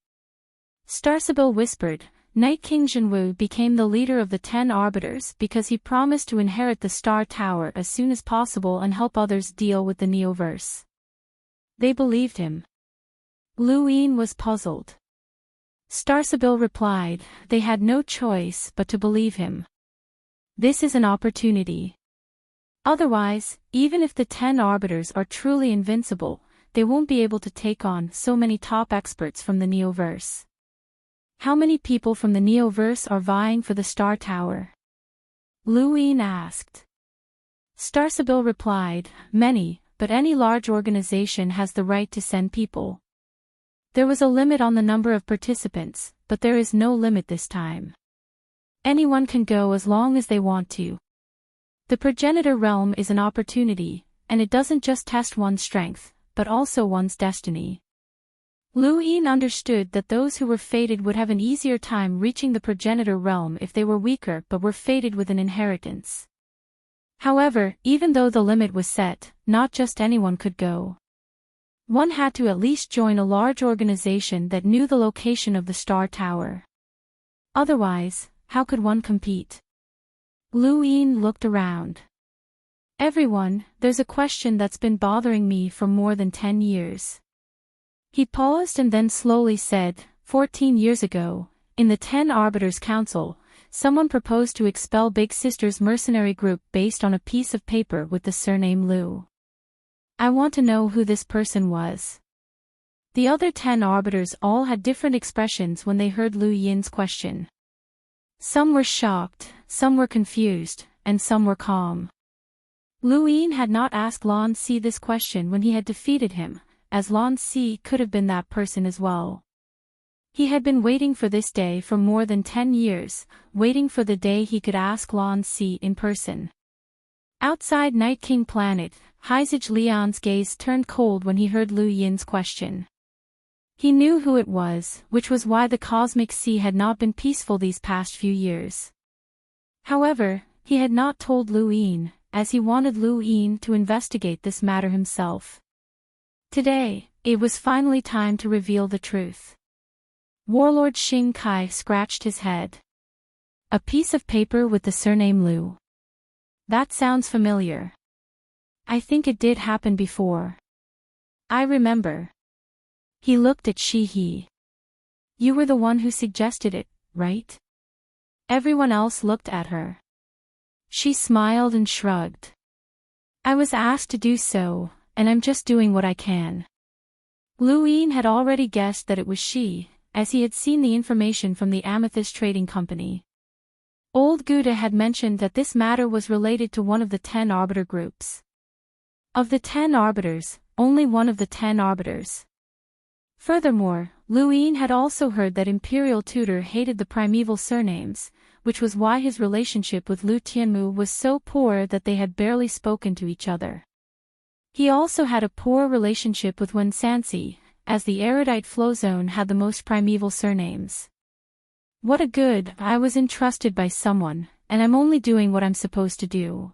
Starsabil whispered, Night King Jinwu became the leader of the 10 arbiters because he promised to inherit the Star Tower as soon as possible and help others deal with the Neoverse. They believed him. Lu Yin was puzzled. Starsabil replied, they had no choice but to believe him. This is an opportunity. Otherwise, even if the 10 arbiters are truly invincible, they won't be able to take on so many top experts from the Neoverse. How many people from the Neoverse are vying for the Star Tower? Lu Yin asked. Starsabil replied, many, but any large organization has the right to send people. There was a limit on the number of participants, but there is no limit this time. Anyone can go as long as they want to. The progenitor realm is an opportunity, and it doesn't just test one's strength, but also one's destiny. Lu Yin understood that those who were fated would have an easier time reaching the progenitor realm if they were weaker but were fated with an inheritance. However, even though the limit was set, not just anyone could go. One had to at least join a large organization that knew the location of the Star Tower. Otherwise, how could one compete? Lu Yin looked around. Everyone, there's a question that's been bothering me for more than 10 years. He paused and then slowly said, 14 years ago, in the 10 Arbiters Council, someone proposed to expel Big Sister's mercenary group based on a piece of paper with the surname Lu. I want to know who this person was. The other 10 arbiters all had different expressions when they heard Lu Yin's question. Some were shocked, some were confused, and some were calm. Lu Yin had not asked Lan Si this question when he had defeated him, as Lan Si could have been that person as well. He had been waiting for this day for more than 10 years, waiting for the day he could ask Lan Si in person. Outside Night King Planet, Heizij Lian's gaze turned cold when he heard Lu Yin's question. He knew who it was, which was why the Cosmic Sea had not been peaceful these past few years. However, he had not told Lu Yin, as he wanted Lu Yin to investigate this matter himself. Today, it was finally time to reveal the truth. Warlord Xing Kai scratched his head. A piece of paper with the surname Lu. That sounds familiar. I think it did happen before. I remember. He looked at Shi He. You were the one who suggested it, right? Everyone else looked at her. She smiled and shrugged. I was asked to do so, and I'm just doing what I can. Lu Yin had already guessed that it was she, as he had seen the information from the Amethyst Trading Company. Old Gouda had mentioned that this matter was related to one of the 10 arbiter groups. Of the 10 arbiters, only one of the 10 arbiters. Furthermore, Lu Yin had also heard that Imperial Tutor hated the primeval surnames, which was why his relationship with Lu Tianmu was so poor that they had barely spoken to each other. He also had a poor relationship with Wen Sansi, as the erudite Flowzone had the most primeval surnames. What a good, I was entrusted by someone, and I'm only doing what I'm supposed to do.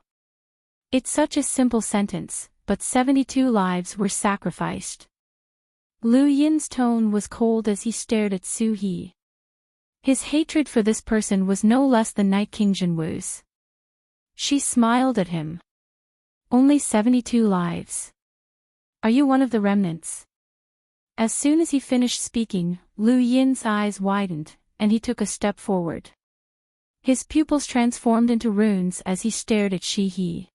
It's such a simple sentence, but 72 lives were sacrificed. Lu Yin's tone was cold as he stared at Su He. His hatred for this person was no less than Night King Jinwu's. She smiled at him. Only 72 lives. Are you one of the remnants? As soon as he finished speaking, Lu Yin's eyes widened, and he took a step forward. His pupils transformed into runes as he stared at Shi He.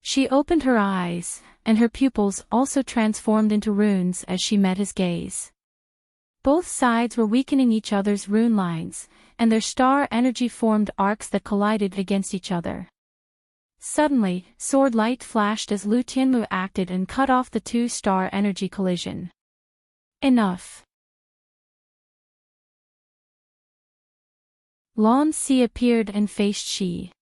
She opened her eyes, and her pupils also transformed into runes as she met his gaze. Both sides were weakening each other's rune lines, and their star energy formed arcs that collided against each other. Suddenly, sword light flashed as Lu Tianmu acted and cut off the two star energy collision. Enough. Lan Si appeared and faced Shi.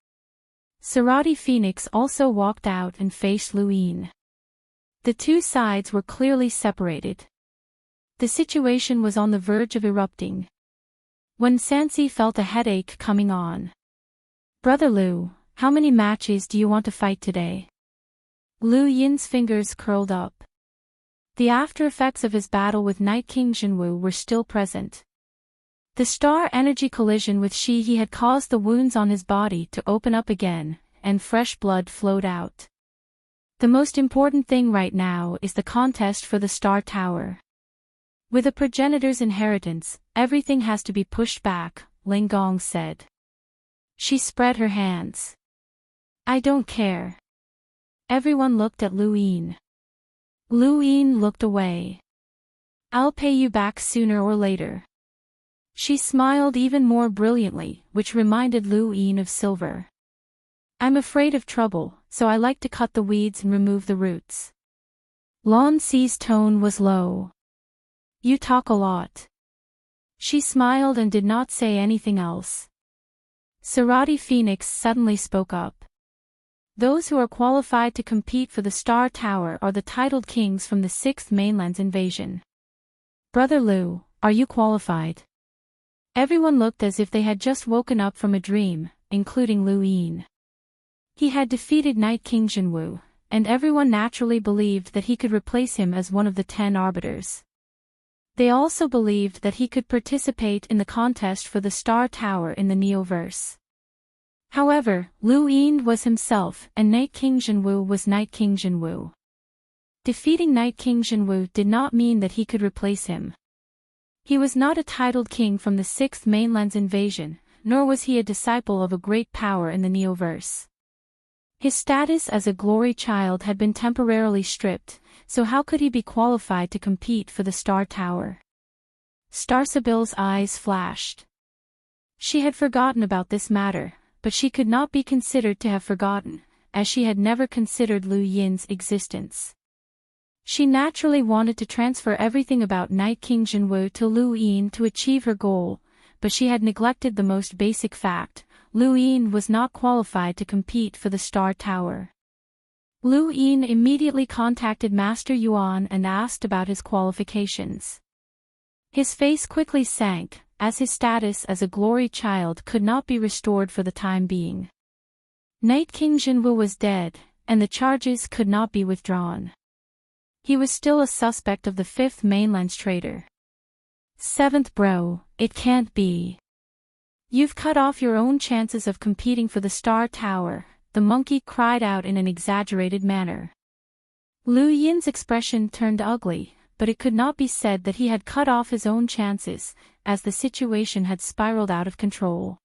Sarati Phoenix also walked out and faced Lu Yin. The two sides were clearly separated. The situation was on the verge of erupting. When Sansi felt a headache coming on. Brother Lu, how many matches do you want to fight today? Lu Yin's fingers curled up. The after effects of his battle with Night King Jinwu were still present. The star energy collision with Shi He had caused the wounds on his body to open up again, and fresh blood flowed out. The most important thing right now is the contest for the Star Tower. With a progenitor's inheritance, everything has to be pushed back, Ling Gong said. She spread her hands. I don't care. Everyone looked at Lu Yin. Lu Yin looked away. I'll pay you back sooner or later. She smiled even more brilliantly, which reminded Lu Yin of silver. I'm afraid of trouble, so I like to cut the weeds and remove the roots. Lan Si's tone was low. You talk a lot. She smiled and did not say anything else. Sarati Phoenix suddenly spoke up. Those who are qualified to compete for the Star Tower are the titled kings from the 6th Mainland's invasion. Brother Lu, are you qualified? Everyone looked as if they had just woken up from a dream, including Lu Yin. He had defeated Night King Jinwu, and everyone naturally believed that he could replace him as one of the 10 arbiters. They also believed that he could participate in the contest for the Star Tower in the Neoverse. However, Lu Yin was himself and Night King Jinwu was Night King Jinwu. Defeating Night King Jinwu did not mean that he could replace him. He was not a titled king from the 6th Mainland's invasion, nor was he a disciple of a great power in the Neoverse. His status as a glory child had been temporarily stripped, so how could he be qualified to compete for the Star Tower? Starsabil's eyes flashed. She had forgotten about this matter, but she could not be considered to have forgotten, as she had never considered Lu Yin's existence. She naturally wanted to transfer everything about Night King Jinwu to Lu Yin to achieve her goal, but she had neglected the most basic fact: Lu Yin was not qualified to compete for the Star Tower. Lu Yin immediately contacted Master Yuan and asked about his qualifications. His face quickly sank, as his status as a glory child could not be restored for the time being. Night King Jinwu was dead, and the charges could not be withdrawn. He was still a suspect of the 5th Mainland's traitor. 7th bro, it can't be. You've cut off your own chances of competing for the Star Tower, the monkey cried out in an exaggerated manner. Lu Yin's expression turned ugly, but it could not be said that he had cut off his own chances, as the situation had spiraled out of control.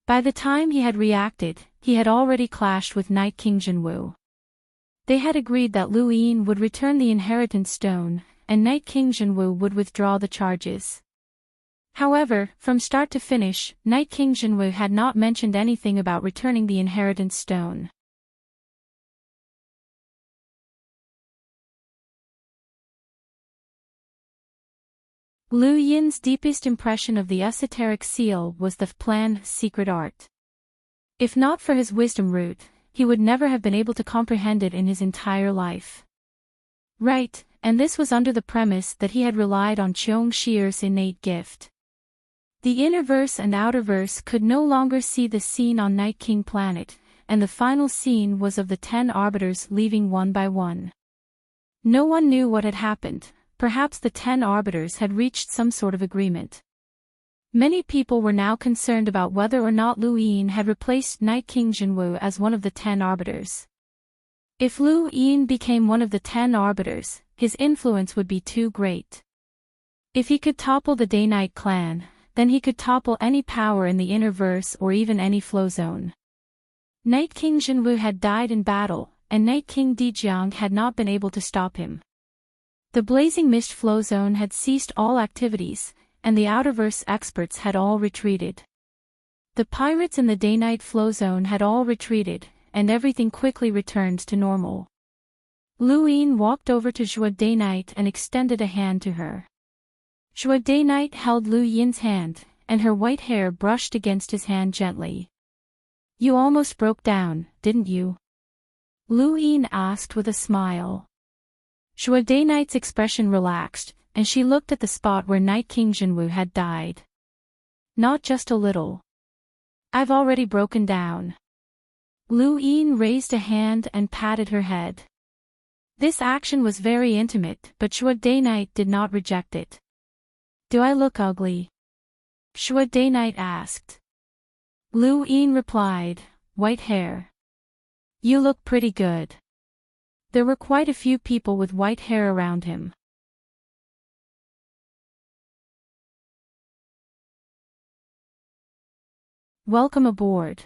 By the time he had reacted, he had already clashed with Night King Jinwu. They had agreed that Lu Yin would return the inheritance stone, and Night King Jinwu would withdraw the charges. However, from start to finish, Night King Jinwu had not mentioned anything about returning the inheritance stone. Lu Yin's deepest impression of the esoteric seal was the planned secret art. If not for his wisdom root, he would never have been able to comprehend it in his entire life. Right, and this was under the premise that he had relied on Cheong Shier's innate gift. The inner verse and outer verse could no longer see the scene on Night King Planet, and the final scene was of the 10 arbiters leaving one by one. No one knew what had happened. Perhaps the 10 arbiters had reached some sort of agreement. Many people were now concerned about whether or not Lu Yin had replaced Night King Jinwu as one of the 10 arbiters. If Lu Yin became one of the 10 arbiters, his influence would be too great. If he could topple the Day-Night clan, then he could topple any power in the inner verse or even any flow zone. Night King Jinwu had died in battle, and Night King Dijiang had not been able to stop him. The Blazing Mist flow zone had ceased all activities, and the Outerverse experts had all retreated. The pirates in the Day-Night flow zone had all retreated, and everything quickly returned to normal. Lu Yin walked over to Zhua Day-Night and extended a hand to her. Zhua Day-Night held Lu Yin's hand, and her white hair brushed against his hand gently. "You almost broke down, didn't you?" Lu Yin asked with a smile. Zhua Day-Night's expression relaxed, and she looked at the spot where Night King Jinwu had died. "Not just a little. I've already broken down." Lu Yin raised a hand and patted her head. This action was very intimate, but Zhua Day-Night did not reject it. "Do I look ugly?" Zhua Day-Night asked. Lu Yin replied, "White hair. You look pretty good." There were quite a few people with white hair around him. Welcome aboard.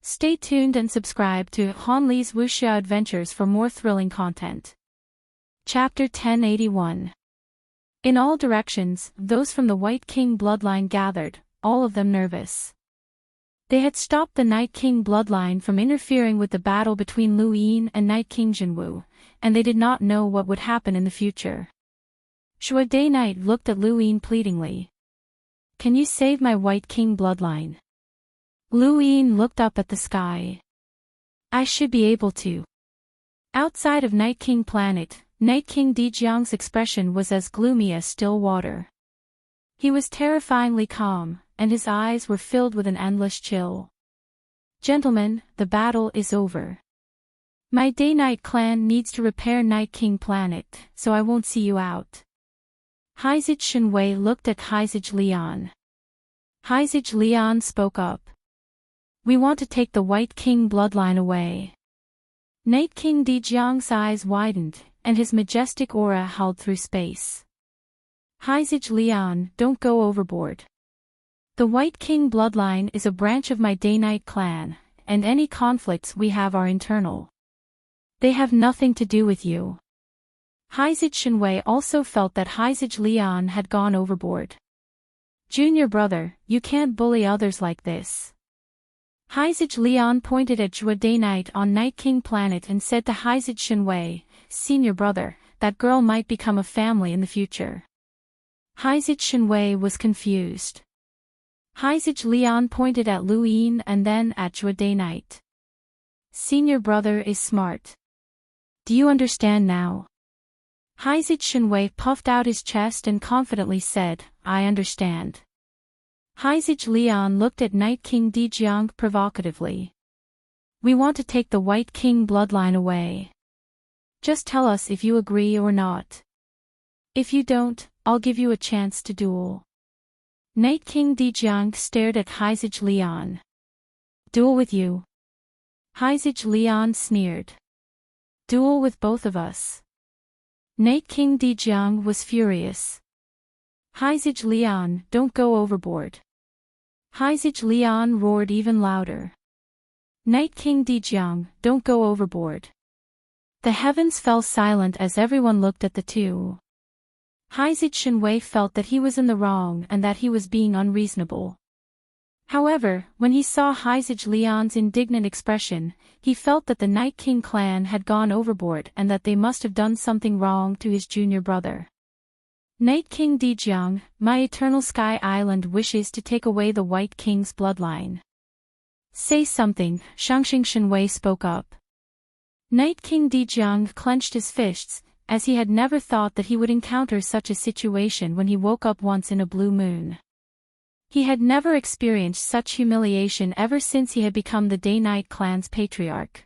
Stay tuned and subscribe to Han Li's Wuxia Adventures for more thrilling content. Chapter 1081. In all directions, those from the White King bloodline gathered, all of them nervous. They had stopped the Night King bloodline from interfering with the battle between Lu Yin and Night King Jinwu, and they did not know what would happen in the future. Zhua Day-Night looked at Lu Yin pleadingly. "Can you save my White King bloodline?" Lu Yin looked up at the sky. "I should be able to." Outside of Night King planet, Night King Dijiang's expression was as gloomy as still water. He was terrifyingly calm, and his eyes were filled with an endless chill. "Gentlemen, the battle is over. My Day-Night clan needs to repair Night King planet, so I won't see you out." Haizij Shenwei looked at Haizij Lian. Haizij Lian spoke up. "We want to take the White King bloodline away." Night King Dijiang's eyes widened, and his majestic aura howled through space. "Haizij Lian, don't go overboard. The White King bloodline is a branch of my Day-Night clan, and any conflicts we have are internal. They have nothing to do with you." Haizij Shenwei also felt that Haizij Lian had gone overboard. "Junior brother, you can't bully others like this." Haizij Lian pointed at Zhua Day-Night on Night King planet and said to Haizij Shenwei, "Senior brother, that girl might become a family in the future." Haizij Shenwei was confused. Haizij Lian pointed at Lu Yin and then at Zhua Day-Night. "Senior brother is smart. Do you understand now?" Haizij Shenwei puffed out his chest and confidently said, "I understand." Haizij Lian looked at Night King Dijiang provocatively. "We want to take the White King bloodline away. Just tell us if you agree or not. If you don't, I'll give you a chance to duel." Night King Dijiang stared at Haizij Lian. "Duel with you?" Haizij Lian sneered. "Duel with both of us." Night King Dijiang was furious. "Haizij Lian, don't go overboard." Haizij Lian roared even louder. "Night King Dijiang, don't go overboard." The heavens fell silent as everyone looked at the two. Haizij Shenwei felt that he was in the wrong and that he was being unreasonable. However, when he saw Haizij Lian's indignant expression, he felt that the Night King clan had gone overboard and that they must have done something wrong to his junior brother. "Night King Dijiang, my Eternal Sky Island wishes to take away the White King's bloodline." "Say something," Shangxing Shenwei spoke up. Night King Dijiang clenched his fists, as he had never thought that he would encounter such a situation when he woke up once in a blue moon. He had never experienced such humiliation ever since he had become the Day-Night clan's patriarch.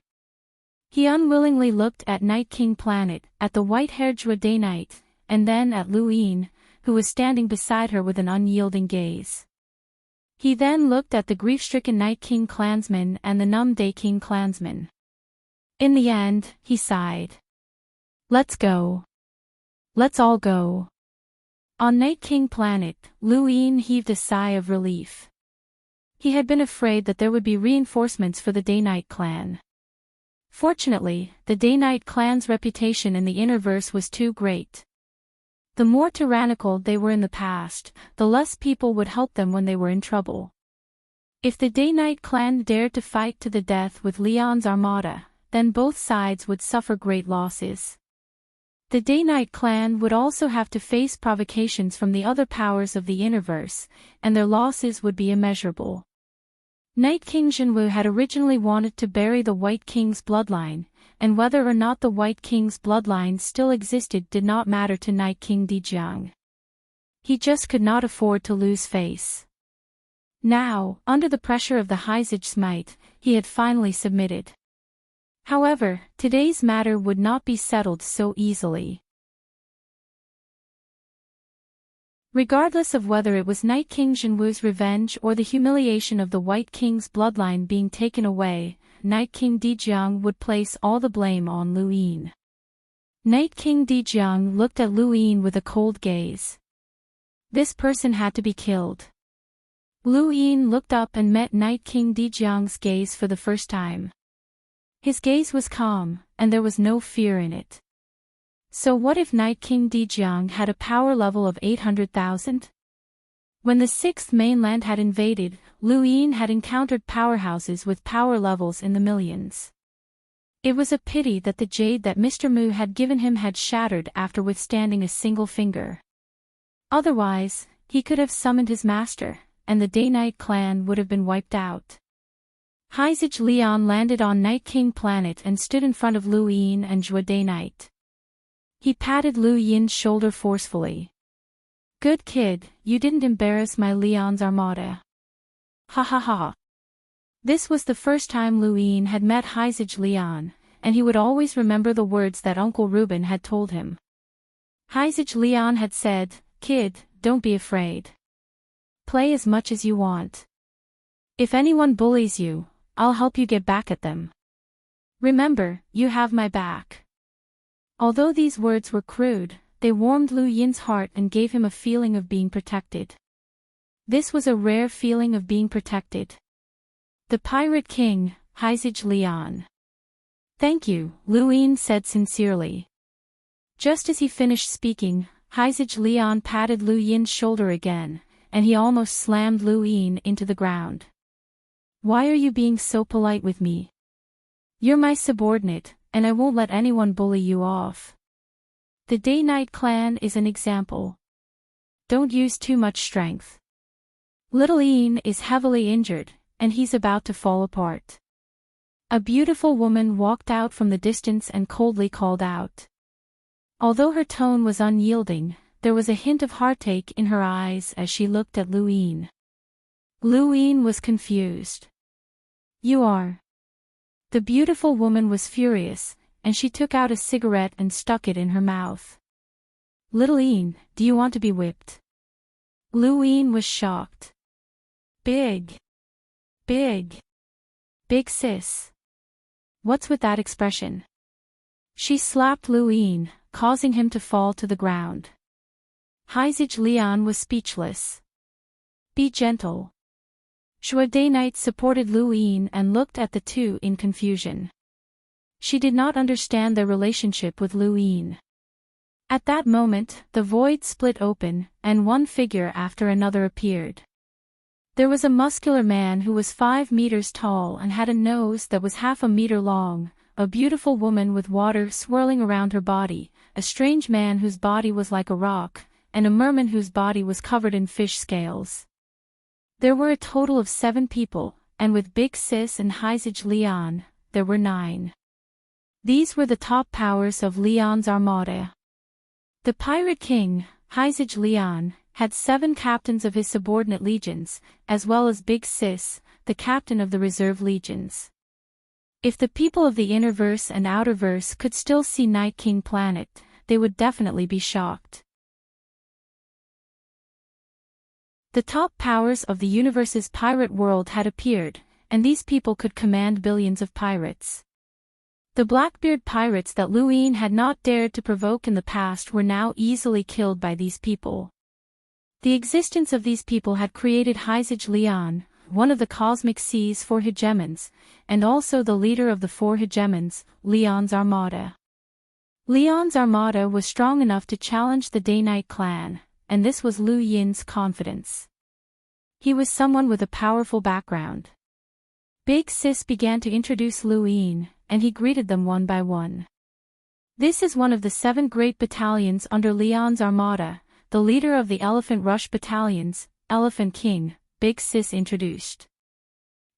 He unwillingly looked at Night King planet, at the white-haired Zhua Day-Night, and then at Lu Yin, who was standing beside her with an unyielding gaze. He then looked at the grief-stricken Night King clansmen and the Numb Day King clansmen. In the end, he sighed. Let's go. Let's all go. On Night King Planet, Luin heaved a sigh of relief. He had been afraid that there would be reinforcements for the Day-Night clan. Fortunately, the Day-Night clan's reputation in the Innerverse was too great. The more tyrannical they were in the past, the less people would help them when they were in trouble. If the Day-Night clan dared to fight to the death with Leon's armada, then both sides would suffer great losses. The Day-Night clan would also have to face provocations from the other powers of the Innerverse, and their losses would be immeasurable. Night King Jinwu had originally wanted to bury the White King's bloodline, and whether or not the White King's bloodline still existed did not matter to Night King Dijiang. He just could not afford to lose face. Now, under the pressure of the Heizage Smite, he had finally submitted. However, today's matter would not be settled so easily. Regardless of whether it was Night King Jinwu's revenge or the humiliation of the White King's bloodline being taken away, Night King Dijiang would place all the blame on Luin. Night King Dijiang looked at Luin with a cold gaze. This person had to be killed. Luin looked up and met Night King Dijiang's gaze for the first time. His gaze was calm, and there was no fear in it. So what if Night King Dijiang had a power level of 800,000? When the 6th mainland had invaded, Luin had encountered powerhouses with power levels in the millions. It was a pity that the jade that Mr. Mu had given him had shattered after withstanding a single finger. Otherwise, he could have summoned his master, and the Day-Night clan would have been wiped out. Heizage Leon landed on Night King Planet and stood in front of Luin and Jua Day-Night. He patted Lu Yin's shoulder forcefully. Good kid, you didn't embarrass my Leon's armada. Ha ha ha. This was the first time Luin had met Heizage Leon, and he would always remember the words that Uncle Reuben had told him. Heizage Leon had said, "Kid, don't be afraid. Play as much as you want. If anyone bullies you, I'll help you get back at them. Remember, you have my back." Although these words were crude, they warmed Lu Yin's heart and gave him a feeling of being protected. This was a rare feeling of being protected. The Pirate King, Heizage Leon. Thank you, Luin said sincerely. Just as he finished speaking, Heizage Leon patted Lu Yin's shoulder again, and he almost slammed Luin into the ground. Why are you being so polite with me? You're my subordinate, and I won't let anyone bully you off. The Day-Night clan is an example. Don't use too much strength. Little Ian is heavily injured, and he's about to fall apart. A beautiful woman walked out from the distance and coldly called out. Although her tone was unyielding, there was a hint of heartache in her eyes as she looked at Luin. Luin was confused. You are. The beautiful woman was furious, and she took out a cigarette and stuck it in her mouth. Little Ian, do you want to be whipped? Luin was shocked. Big sis. What's with that expression? She slapped Luin, causing him to fall to the ground. Heizage Leon was speechless. Be gentle. Jua Day-Night supported Luin and looked at the two in confusion. She did not understand their relationship with Luin. At that moment, the void split open, and one figure after another appeared. There was a muscular man who was 5 meters tall and had a nose that was half a meter long, a beautiful woman with water swirling around her body, a strange man whose body was like a rock, and a merman whose body was covered in fish scales. There were a total of 7 people, and with Big Sis and Heizage Leon, there were 9. These were the top powers of Leon's armada. The Pirate King, Heizage Leon, had 7 captains of his subordinate legions, as well as Big Sis, the captain of the reserve legions. If the people of the Innerverse and Outerverse could still see Night King Planet, they would definitely be shocked. The top powers of the universe's pirate world had appeared, and these people could command billions of pirates. The Blackbeard pirates that Luin had not dared to provoke in the past were now easily killed by these people. The existence of these people had created Hyzage Leon, one of the cosmic sea's 4 hegemons, and also the leader of the 4 hegemons, Leon's Armada. Leon's Armada was strong enough to challenge the Day-Night clan, and this was Lu Yin's confidence. He was someone with a powerful background. Big Sis began to introduce Lu Yin, and he greeted them one by one. This is one of the 7 great battalions under Leon's Armada, the leader of the Elephant Rush battalions, Elephant King, Big Sis introduced.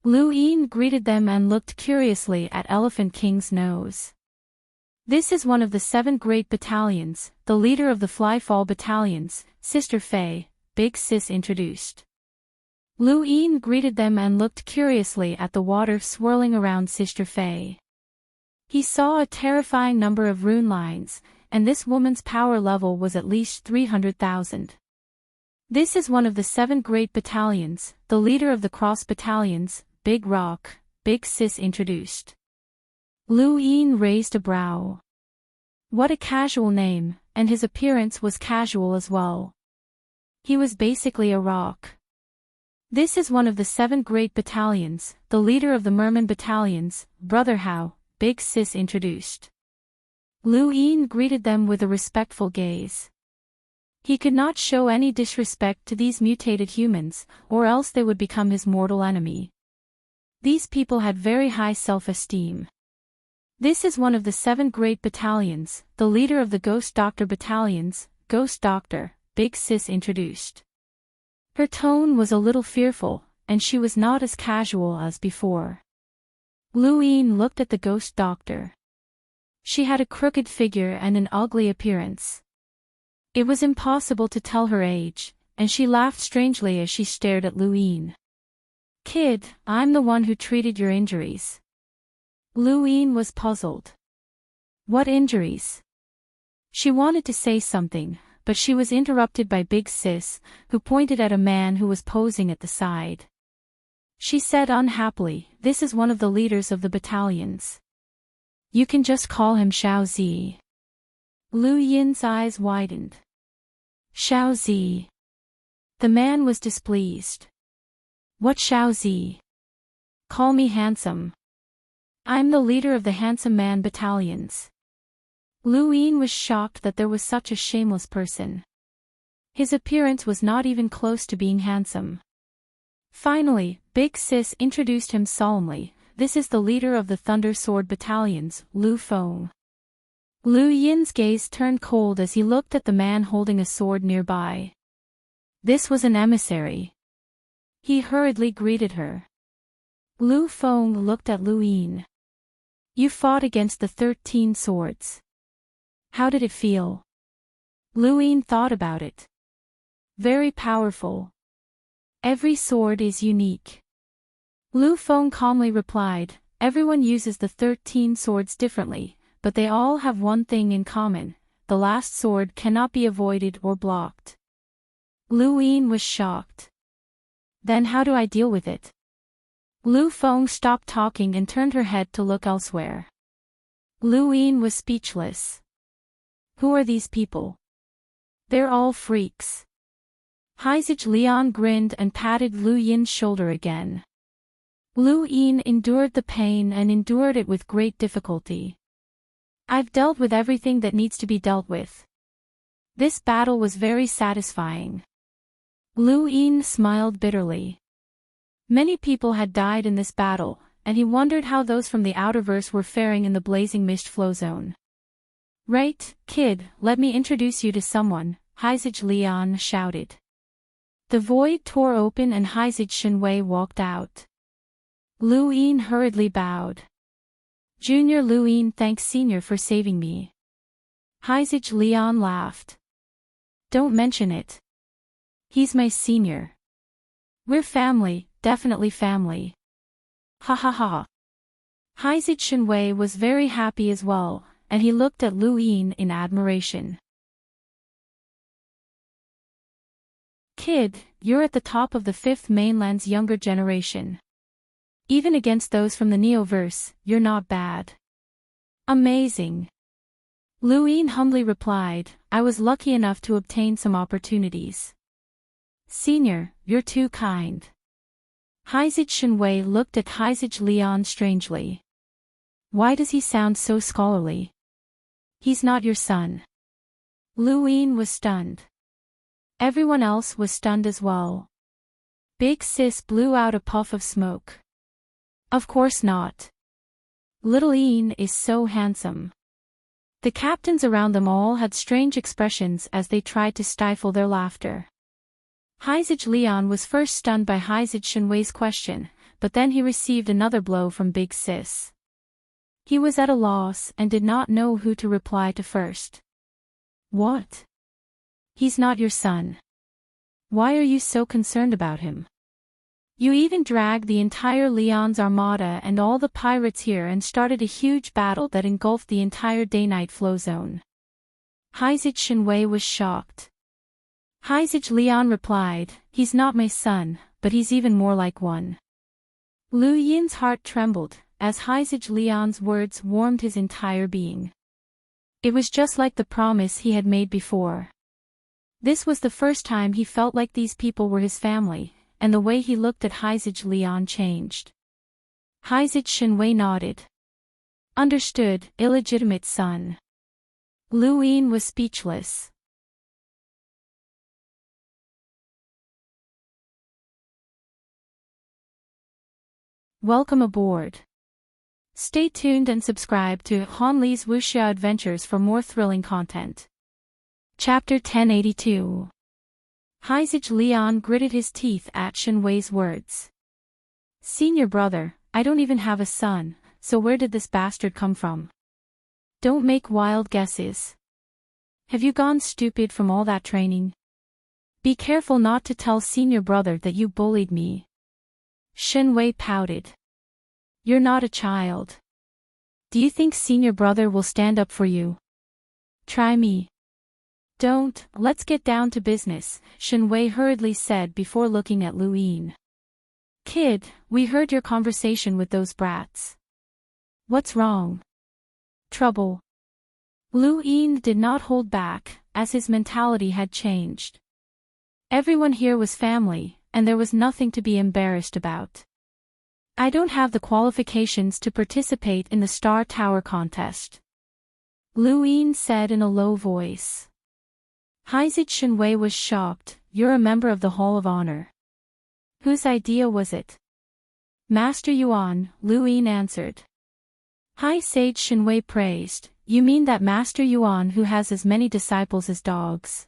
Lu Yin greeted them and looked curiously at Elephant King's nose. This is one of the 7 great battalions, the leader of the Flyfall battalions, Sister Fei, Big Sis introduced. Lu Yin greeted them and looked curiously at the water swirling around Sister Fei. He saw a terrifying number of rune lines, and this woman's power level was at least 300,000. This is one of the 7 great battalions, the leader of the cross battalions, Big Rock, Big Sis introduced. Lu Yin raised a brow. What a casual name, and his appearance was casual as well. He was basically a rock. This is one of the 7 great battalions, the leader of the Merman battalions, Brother Hao, Big Sis introduced. Lu Yin greeted them with a respectful gaze. He could not show any disrespect to these mutated humans, or else they would become his mortal enemy. These people had very high self-esteem. This is one of the 7 great battalions, the leader of the Ghost Doctor battalions, Ghost Doctor, Big Sis introduced. Her tone was a little fearful, and she was not as casual as before. Lu Yin looked at the Ghost Doctor. She had a crooked figure and an ugly appearance. It was impossible to tell her age, and she laughed strangely as she stared at Lu Yin. Kid, I'm the one who treated your injuries. Lu Yin was puzzled. What injuries? She wanted to say something, but she was interrupted by Big Sis, who pointed at a man who was posing at the side. She said unhappily, this is one of the leaders of the battalions. You can just call him Xiao Zi. Lu Yin's eyes widened. Xiao Zi. The man was displeased. What Xiao Zi? Call me handsome. I'm the leader of the handsome man battalions. Lu Yin was shocked that there was such a shameless person. His appearance was not even close to being handsome. Finally, Big Sis introduced him solemnly. This is the leader of the Thunder Sword battalions, Lu Feng. Lu Yin's gaze turned cold as he looked at the man holding a sword nearby. This was an emissary. He hurriedly greeted her. Lu Feng looked at Lu Yin. You fought against the 13 swords. How did it feel? Lu Yin thought about it. Very powerful. Every sword is unique. Lu Feng calmly replied, everyone uses the 13 swords differently, but they all have one thing in common, the last sword cannot be avoided or blocked. Lu Yin was shocked. Then how do I deal with it? Lu Feng stopped talking and turned her head to look elsewhere. Lu Yin was speechless. Who are these people? They're all freaks. Hyzage Leon grinned and patted Lu Yin's shoulder again. Lu Yin endured the pain and endured it with great difficulty. I've dealt with everything that needs to be dealt with. This battle was very satisfying. Lu Yin smiled bitterly. Many people had died in this battle, and he wondered how those from the Outerverse were faring in the blazing mist flow zone. Right, kid, let me introduce you to someone, Hyzage Leon shouted. The void tore open and Hyzage Shenwei walked out. Lu Yin hurriedly bowed. Junior Lu Yin thanks Senior for saving me. Hyzage Leon laughed. Don't mention it. He's my senior. We're family, definitely family. Ha ha ha. Hyzage Shenwei was very happy as well, and he looked at Lu Yin in admiration. Kid, you're at the top of the 5th mainland's younger generation. Even against those from the Neoverse, you're not bad. Amazing. Lu Yin humbly replied, I was lucky enough to obtain some opportunities. Senior, you're too kind. Haizid Shenwei looked at Haizid Lian strangely. Why does he sound so scholarly? He's not your son. Lu Yin was stunned. Everyone else was stunned as well. Big Sis blew out a puff of smoke. Of course not. Little Yin is so handsome. The captains around them all had strange expressions as they tried to stifle their laughter. Haizid Lian was first stunned by Haizid Shenwei's question, but then he received another blow from Big Sis. He was at a loss and did not know who to reply to first. What? He's not your son. Why are you so concerned about him? You even dragged the entire Leon's armada and all the pirates here and started a huge battle that engulfed the entire day-night flow zone. Haizid Shenwei was shocked. Haizid Lian replied, he's not my son, but he's even more like one. Lu Yin's heart trembled, as Haizid Lian's words warmed his entire being. It was just like the promise he had made before. This was the first time he felt like these people were his family, and the way he looked at Haizid Lian changed. Haizid Shenwei nodded. Understood, illegitimate son. Lu Yin was speechless. Welcome aboard. Stay tuned and subscribe to Han Li's Wuxia Adventures for more thrilling content. Chapter 1082. Haizid Lian gritted his teeth at Shenwei's words. Senior brother, I don't even have a son, so where did this bastard come from? Don't make wild guesses. Have you gone stupid from all that training? Be careful not to tell senior brother that you bullied me. Shenwei pouted. You're not a child. Do you think senior brother will stand up for you? Try me. Don't, let's get down to business, Shenwei hurriedly said before looking at Lu Yin. Kid, we heard your conversation with those brats. What's wrong? Trouble. Lu Yin did not hold back, as his mentality had changed. Everyone here was family, and there was nothing to be embarrassed about. I don't have the qualifications to participate in the Star Tower contest. Lu Yin said in a low voice. Haizid Shenwei was shocked. You're a member of the Hall of Honor. Whose idea was it? Master Yuan, Lu Yin answered. High Sage Shenwei praised. You mean that Master Yuan who has as many disciples as dogs?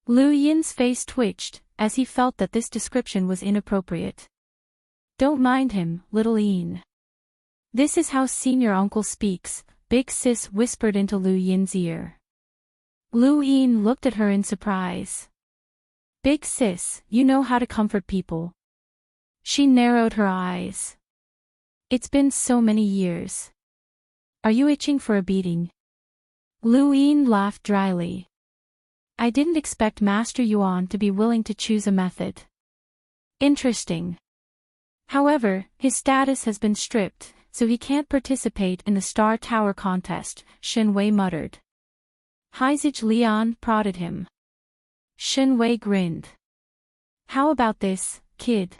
Lu Yin's face twitched, as he felt that this description was inappropriate. Don't mind him, little Yin. This is how senior uncle speaks, Big Sis whispered into Lu Yin's ear. Lu Yin looked at her in surprise. Big Sis, you know how to comfort people. She narrowed her eyes. It's been so many years. Are you itching for a beating? Lu Yin laughed dryly. I didn't expect Master Yuan to be willing to choose a method. Interesting. However, his status has been stripped, so he can't participate in the Star Tower contest, Shenwei muttered. Haizid Lian prodded him. Shenwei grinned. How about this, kid?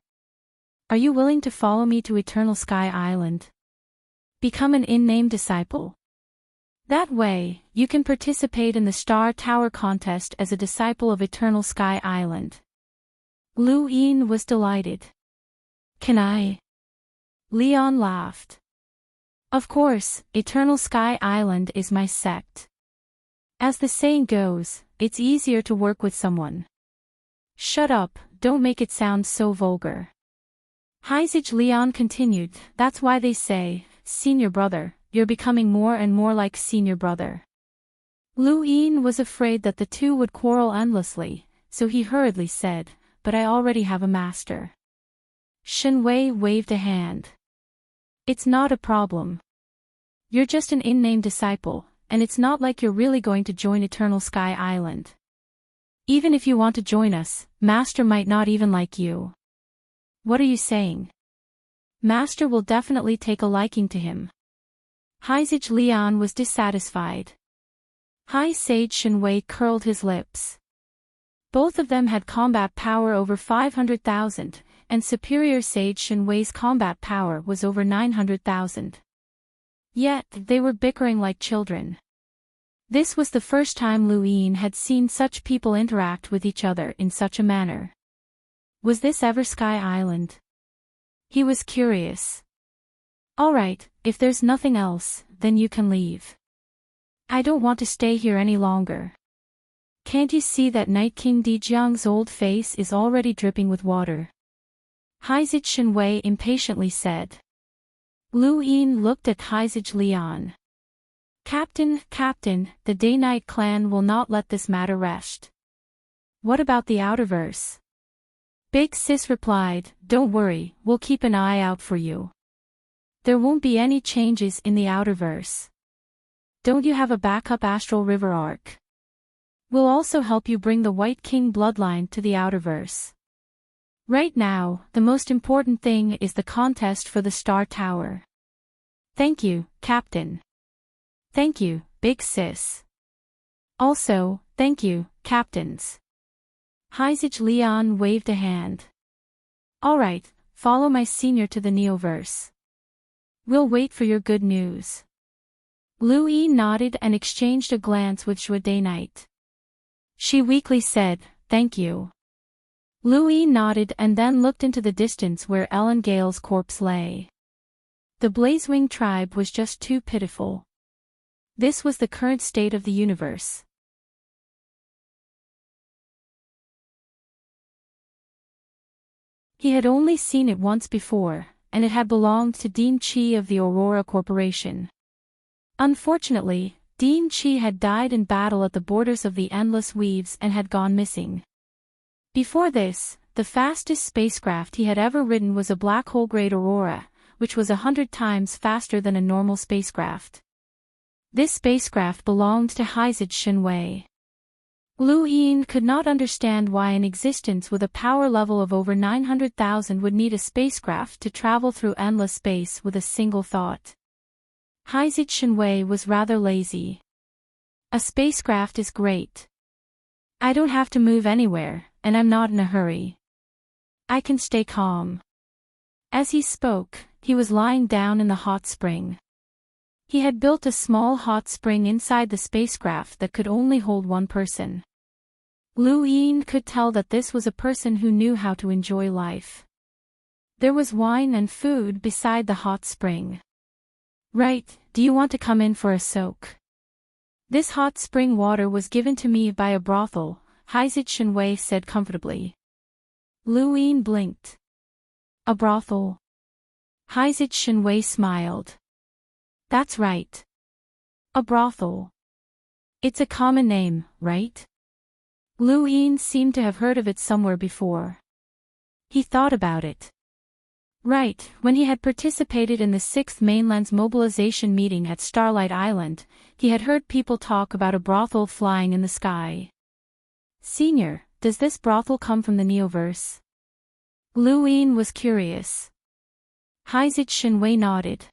Are you willing to follow me to Eternal Sky Island? Become an in-name disciple. That way, you can participate in the Star Tower contest as a disciple of Eternal Sky Island. Lu Yin was delighted. Can I? Leon laughed. Of course, Eternal Sky Island is my sect. As the saying goes, it's easier to work with someone. Shut up, don't make it sound so vulgar. Haizid Lian continued, that's why they say, senior brother, you're becoming more and more like senior brother. Lu Yin was afraid that the two would quarrel endlessly, so he hurriedly said, but I already have a master. Shenwei waved a hand. It's not a problem. You're just an in-name disciple, and it's not like you're really going to join Eternal Sky Island. Even if you want to join us, Master might not even like you. What are you saying? Master will definitely take a liking to him. Haizij Lian was dissatisfied. High Sage Shenwei curled his lips. Both of them had combat power over 500,000, and Superior Sage Shenwei's combat power was over 900,000. Yet, they were bickering like children. This was the first time Lu Yin had seen such people interact with each other in such a manner. Was this ever Sky Island? He was curious. Alright, if there's nothing else, then you can leave. I don't want to stay here any longer. Can't you see that Night King Dijiang's old face is already dripping with water? Haizij Shenwei impatiently said. Lu Yin looked at Haizij Lian. Captain, the Day-Night clan will not let this matter rest. What about the Outerverse? Big Sis replied, don't worry, we'll keep an eye out for you. There won't be any changes in the Outerverse. Don't you have a backup Astral River arc? We'll also help you bring the White King bloodline to the Outerverse. Right now, the most important thing is the contest for the Star Tower. Thank you, Captain. Thank you, Big Sis. Also, thank you, Captains. Haizij Lian waved a hand. Alright, follow my senior to the Neoverse. We'll wait for your good news. Lu Yi nodded and exchanged a glance with Xue Day-Night. She weakly said, thank you. Lu Yi nodded and then looked into the distance where Ellen Gale's corpse lay. The Blazewing tribe was just too pitiful. This was the current state of the universe. He had only seen it once before, and it had belonged to Dean Chi of the Aurora Corporation. Unfortunately, Dean Chi had died in battle at the borders of the Endless Weaves and had gone missing. Before this, the fastest spacecraft he had ever ridden was a black hole-grade Aurora, which was 100 times faster than a normal spacecraft. This spacecraft belonged to Haizij Shenwei. Lu Yin could not understand why an existence with a power level of over 900,000 would need a spacecraft to travel through endless space with a single thought. Haizij Shenwei was rather lazy. A spacecraft is great. I don't have to move anywhere, and I'm not in a hurry. I can stay calm. As he spoke, he was lying down in the hot spring. He had built a small hot spring inside the spacecraft that could only hold one person. Lu Yin could tell that this was a person who knew how to enjoy life. There was wine and food beside the hot spring. Right, do you want to come in for a soak? This hot spring water was given to me by a brothel, Haizij Shenwei said comfortably. Lu Yin blinked. A brothel? Haizij Shenwei smiled. That's right. A brothel. It's a common name, right? Lu Yin seemed to have heard of it somewhere before. He thought about it. Right, when he had participated in the 6th Mainland's mobilization meeting at Starlight Island, he had heard people talk about a brothel flying in the sky. Senior, does this brothel come from the Neoverse? Lu Yin was curious. Haizij Shenwei nodded.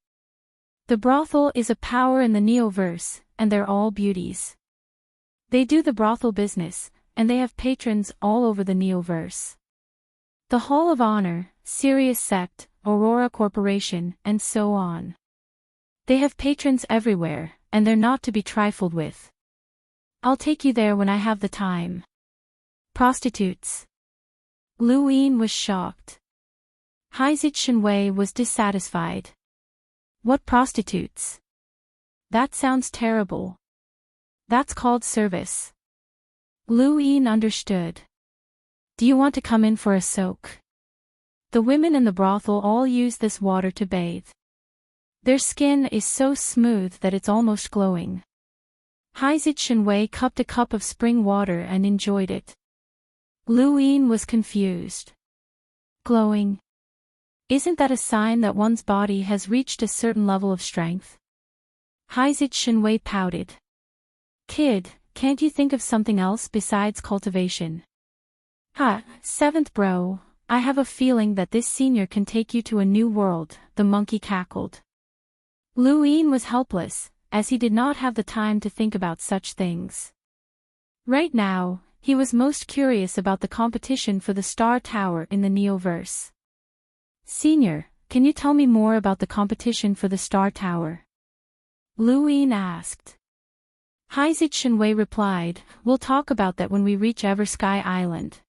The brothel is a power in the Neoverse, and they're all beauties. They do the brothel business, and they have patrons all over the Neoverse. The Hall of Honor, Sirius Sect, Aurora Corporation, and so on. They have patrons everywhere, and they're not to be trifled with. I'll take you there when I have the time. Prostitutes. Lu Yin was shocked. Haizij Shenwei was dissatisfied. What prostitutes? That sounds terrible. That's called service. Lu Yin understood. Do you want to come in for a soak? The women in the brothel all use this water to bathe. Their skin is so smooth that it's almost glowing. Haizij Shenwei cupped a cup of spring water and enjoyed it. Lu Yin was confused. Glowing? Isn't that a sign that one's body has reached a certain level of strength? Haizij Shenwei pouted. Kid, can't you think of something else besides cultivation? Ha, 7th bro, I have a feeling that this senior can take you to a new world, the monkey cackled. Lu Yin was helpless, as he did not have the time to think about such things. Right now, he was most curious about the competition for the Star Tower in the Neoverse. Senior, can you tell me more about the competition for the Star Tower? Lu Yin asked. Haizit Shenwei replied, we'll talk about that when we reach Eversky Island.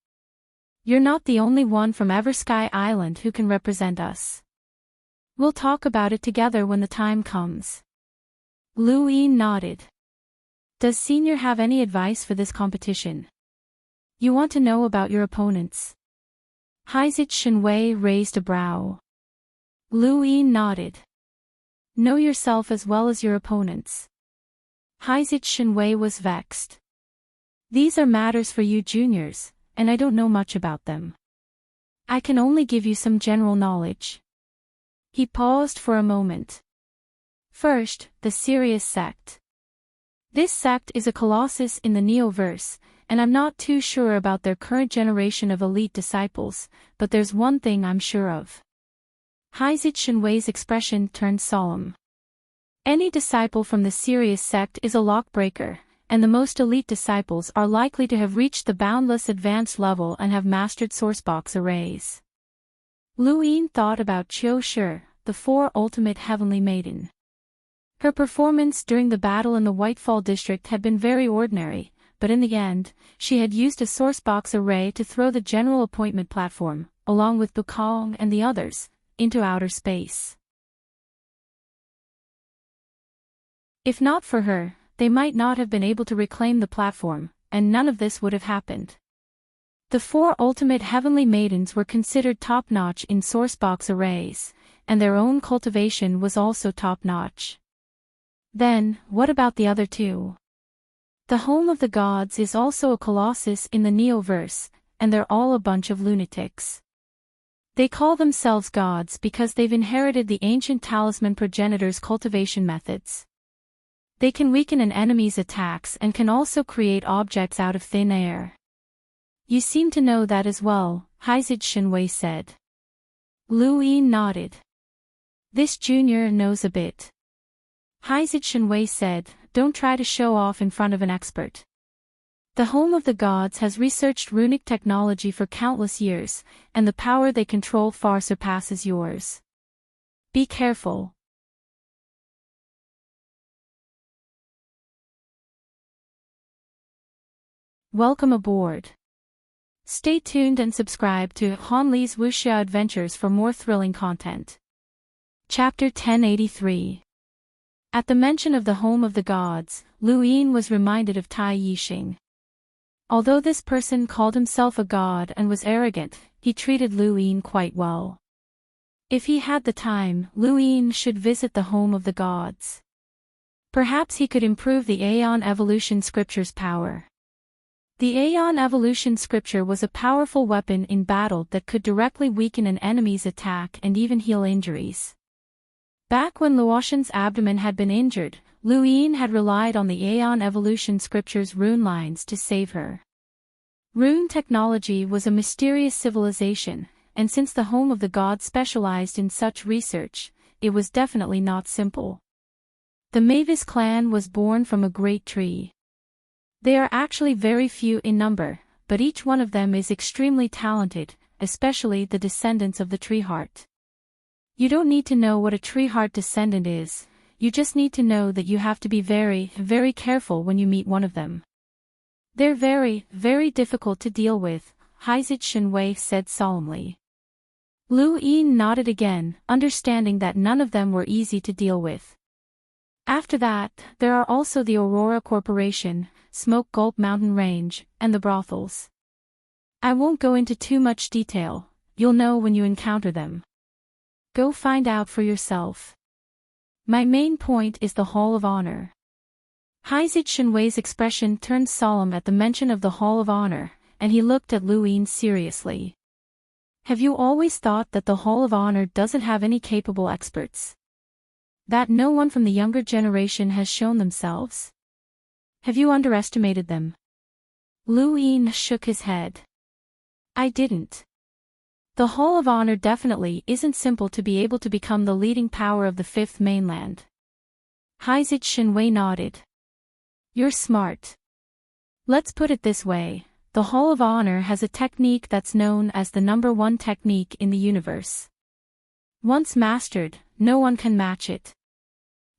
You're not the only one from Eversky Island who can represent us. We'll talk about it together when the time comes. Lu Yin nodded. Does Senior have any advice for this competition? You want to know about your opponents? Haizit Shenwei raised a brow. Lu Yin nodded. Know yourself as well as your opponents. Haizit Shenwei was vexed. These are matters for you juniors, and I don't know much about them. I can only give you some general knowledge. He paused for a moment. First, the Sirius sect. This sect is a colossus in the Neoverse, and I'm not too sure about their current generation of elite disciples, but there's one thing I'm sure of. Haizit Shenwei's expression turned solemn. Any disciple from the Sirius sect is a lockbreaker, and the most elite disciples are likely to have reached the boundless advanced level and have mastered sourcebox arrays. Lu Yin thought about Qiu Shi, the 4 ultimate heavenly maiden. Her performance during the battle in the Whitefall district had been very ordinary, but in the end, she had used a sourcebox array to throw the general appointment platform, along with Bukong and the others, into outer space. If not for her, they might not have been able to reclaim the platform, and none of this would have happened. The 4 ultimate heavenly maidens were considered top-notch in sourcebox arrays, and their own cultivation was also top-notch. Then, what about the other 2? The home of the gods is also a colossus in the Neoverse, and they're all a bunch of lunatics. They call themselves gods because they've inherited the ancient talisman progenitor's cultivation methods. They can weaken an enemy's attacks and can also create objects out of thin air. You seem to know that as well, Haizit Shenwei said. Lu Yin nodded. This junior knows a bit. Haizit Shenwei said, don't try to show off in front of an expert. The home of the gods has researched runic technology for countless years, and the power they control far surpasses yours. Be careful. Welcome aboard. Stay tuned and subscribe to Han Li's Wuxia Adventures for more thrilling content. Chapter 1083. At the mention of the home of the gods, Lu Yin was reminded of Tai Yixing. Although this person called himself a god and was arrogant, he treated Lu Yin quite well. If he had the time, Lu Yin should visit the home of the gods. Perhaps he could improve the Aeon Evolution Scripture's power. The Aeon Evolution Scripture was a powerful weapon in battle that could directly weaken an enemy's attack and even heal injuries. Back when Luotian's abdomen had been injured, Lu Yin had relied on the Aeon Evolution Scripture's rune lines to save her. Rune technology was a mysterious civilization, and since the home of the gods specialized in such research, it was definitely not simple. The Mavis clan was born from a great tree. They are actually very few in number, but each one of them is extremely talented, especially the descendants of the tree heart. You don't need to know what a tree heart descendant is, you just need to know that you have to be very, very careful when you meet one of them. They're very, very difficult to deal with, Haizit Shenwei said solemnly. Lu Yin nodded again, understanding that none of them were easy to deal with. After that, there are also the Aurora Corporation, Smoke Gulp Mountain Range, and the brothels. I won't go into too much detail, you'll know when you encounter them. Go find out for yourself. My main point is the Hall of Honor. Haizit Shenwei's expression turned solemn at the mention of the Hall of Honor, and he looked at Lu Yin seriously. Have you always thought that the Hall of Honor doesn't have any capable experts? That no one from the younger generation has shown themselves? Have you underestimated them? Lu Yin shook his head. I didn't. The Hall of Honor definitely isn't simple to be able to become the leading power of the Fifth Mainland. Haizid Shinwei nodded. You're smart. Let's put it this way, the Hall of Honor has a technique that's known as the #1 technique in the universe. Once mastered, no one can match it.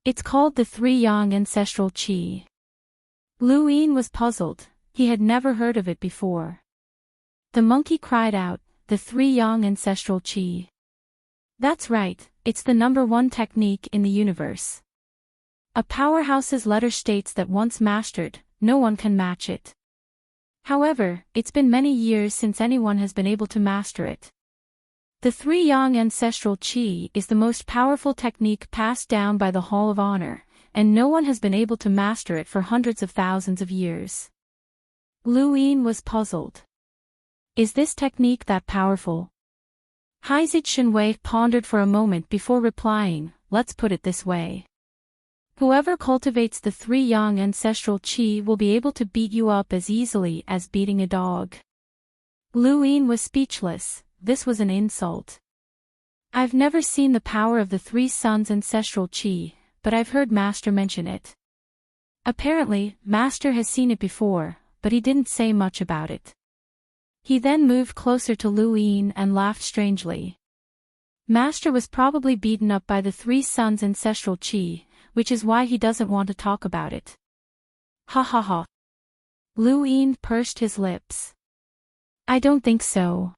It's called the Three Yang Ancestral Qi. Lu Yin was puzzled, he had never heard of it before. The monkey cried out, the Three Yang Ancestral Qi. That's right, it's the #1 technique in the universe. A powerhouse's letter states that once mastered, no one can match it. However, it's been many years since anyone has been able to master it. The Three Yang Ancestral Qi is the most powerful technique passed down by the Hall of Honor, and no one has been able to master it for hundreds of thousands of years. Lu Yin was puzzled. Is this technique that powerful? Haizid Shinwei pondered for a moment before replying, let's put it this way. Whoever cultivates the Three Yang Ancestral Qi will be able to beat you up as easily as beating a dog. Lu Yin was speechless, this was an insult. I've never seen the power of the Three Suns Ancestral Qi, but I've heard Master mention it. Apparently, Master has seen it before, but he didn't say much about it. He then moved closer to Lu Yin and laughed strangely. Master was probably beaten up by the Three Suns Ancestral Qi, which is why he doesn't want to talk about it. Ha ha ha. Lu Yin pursed his lips. I don't think so.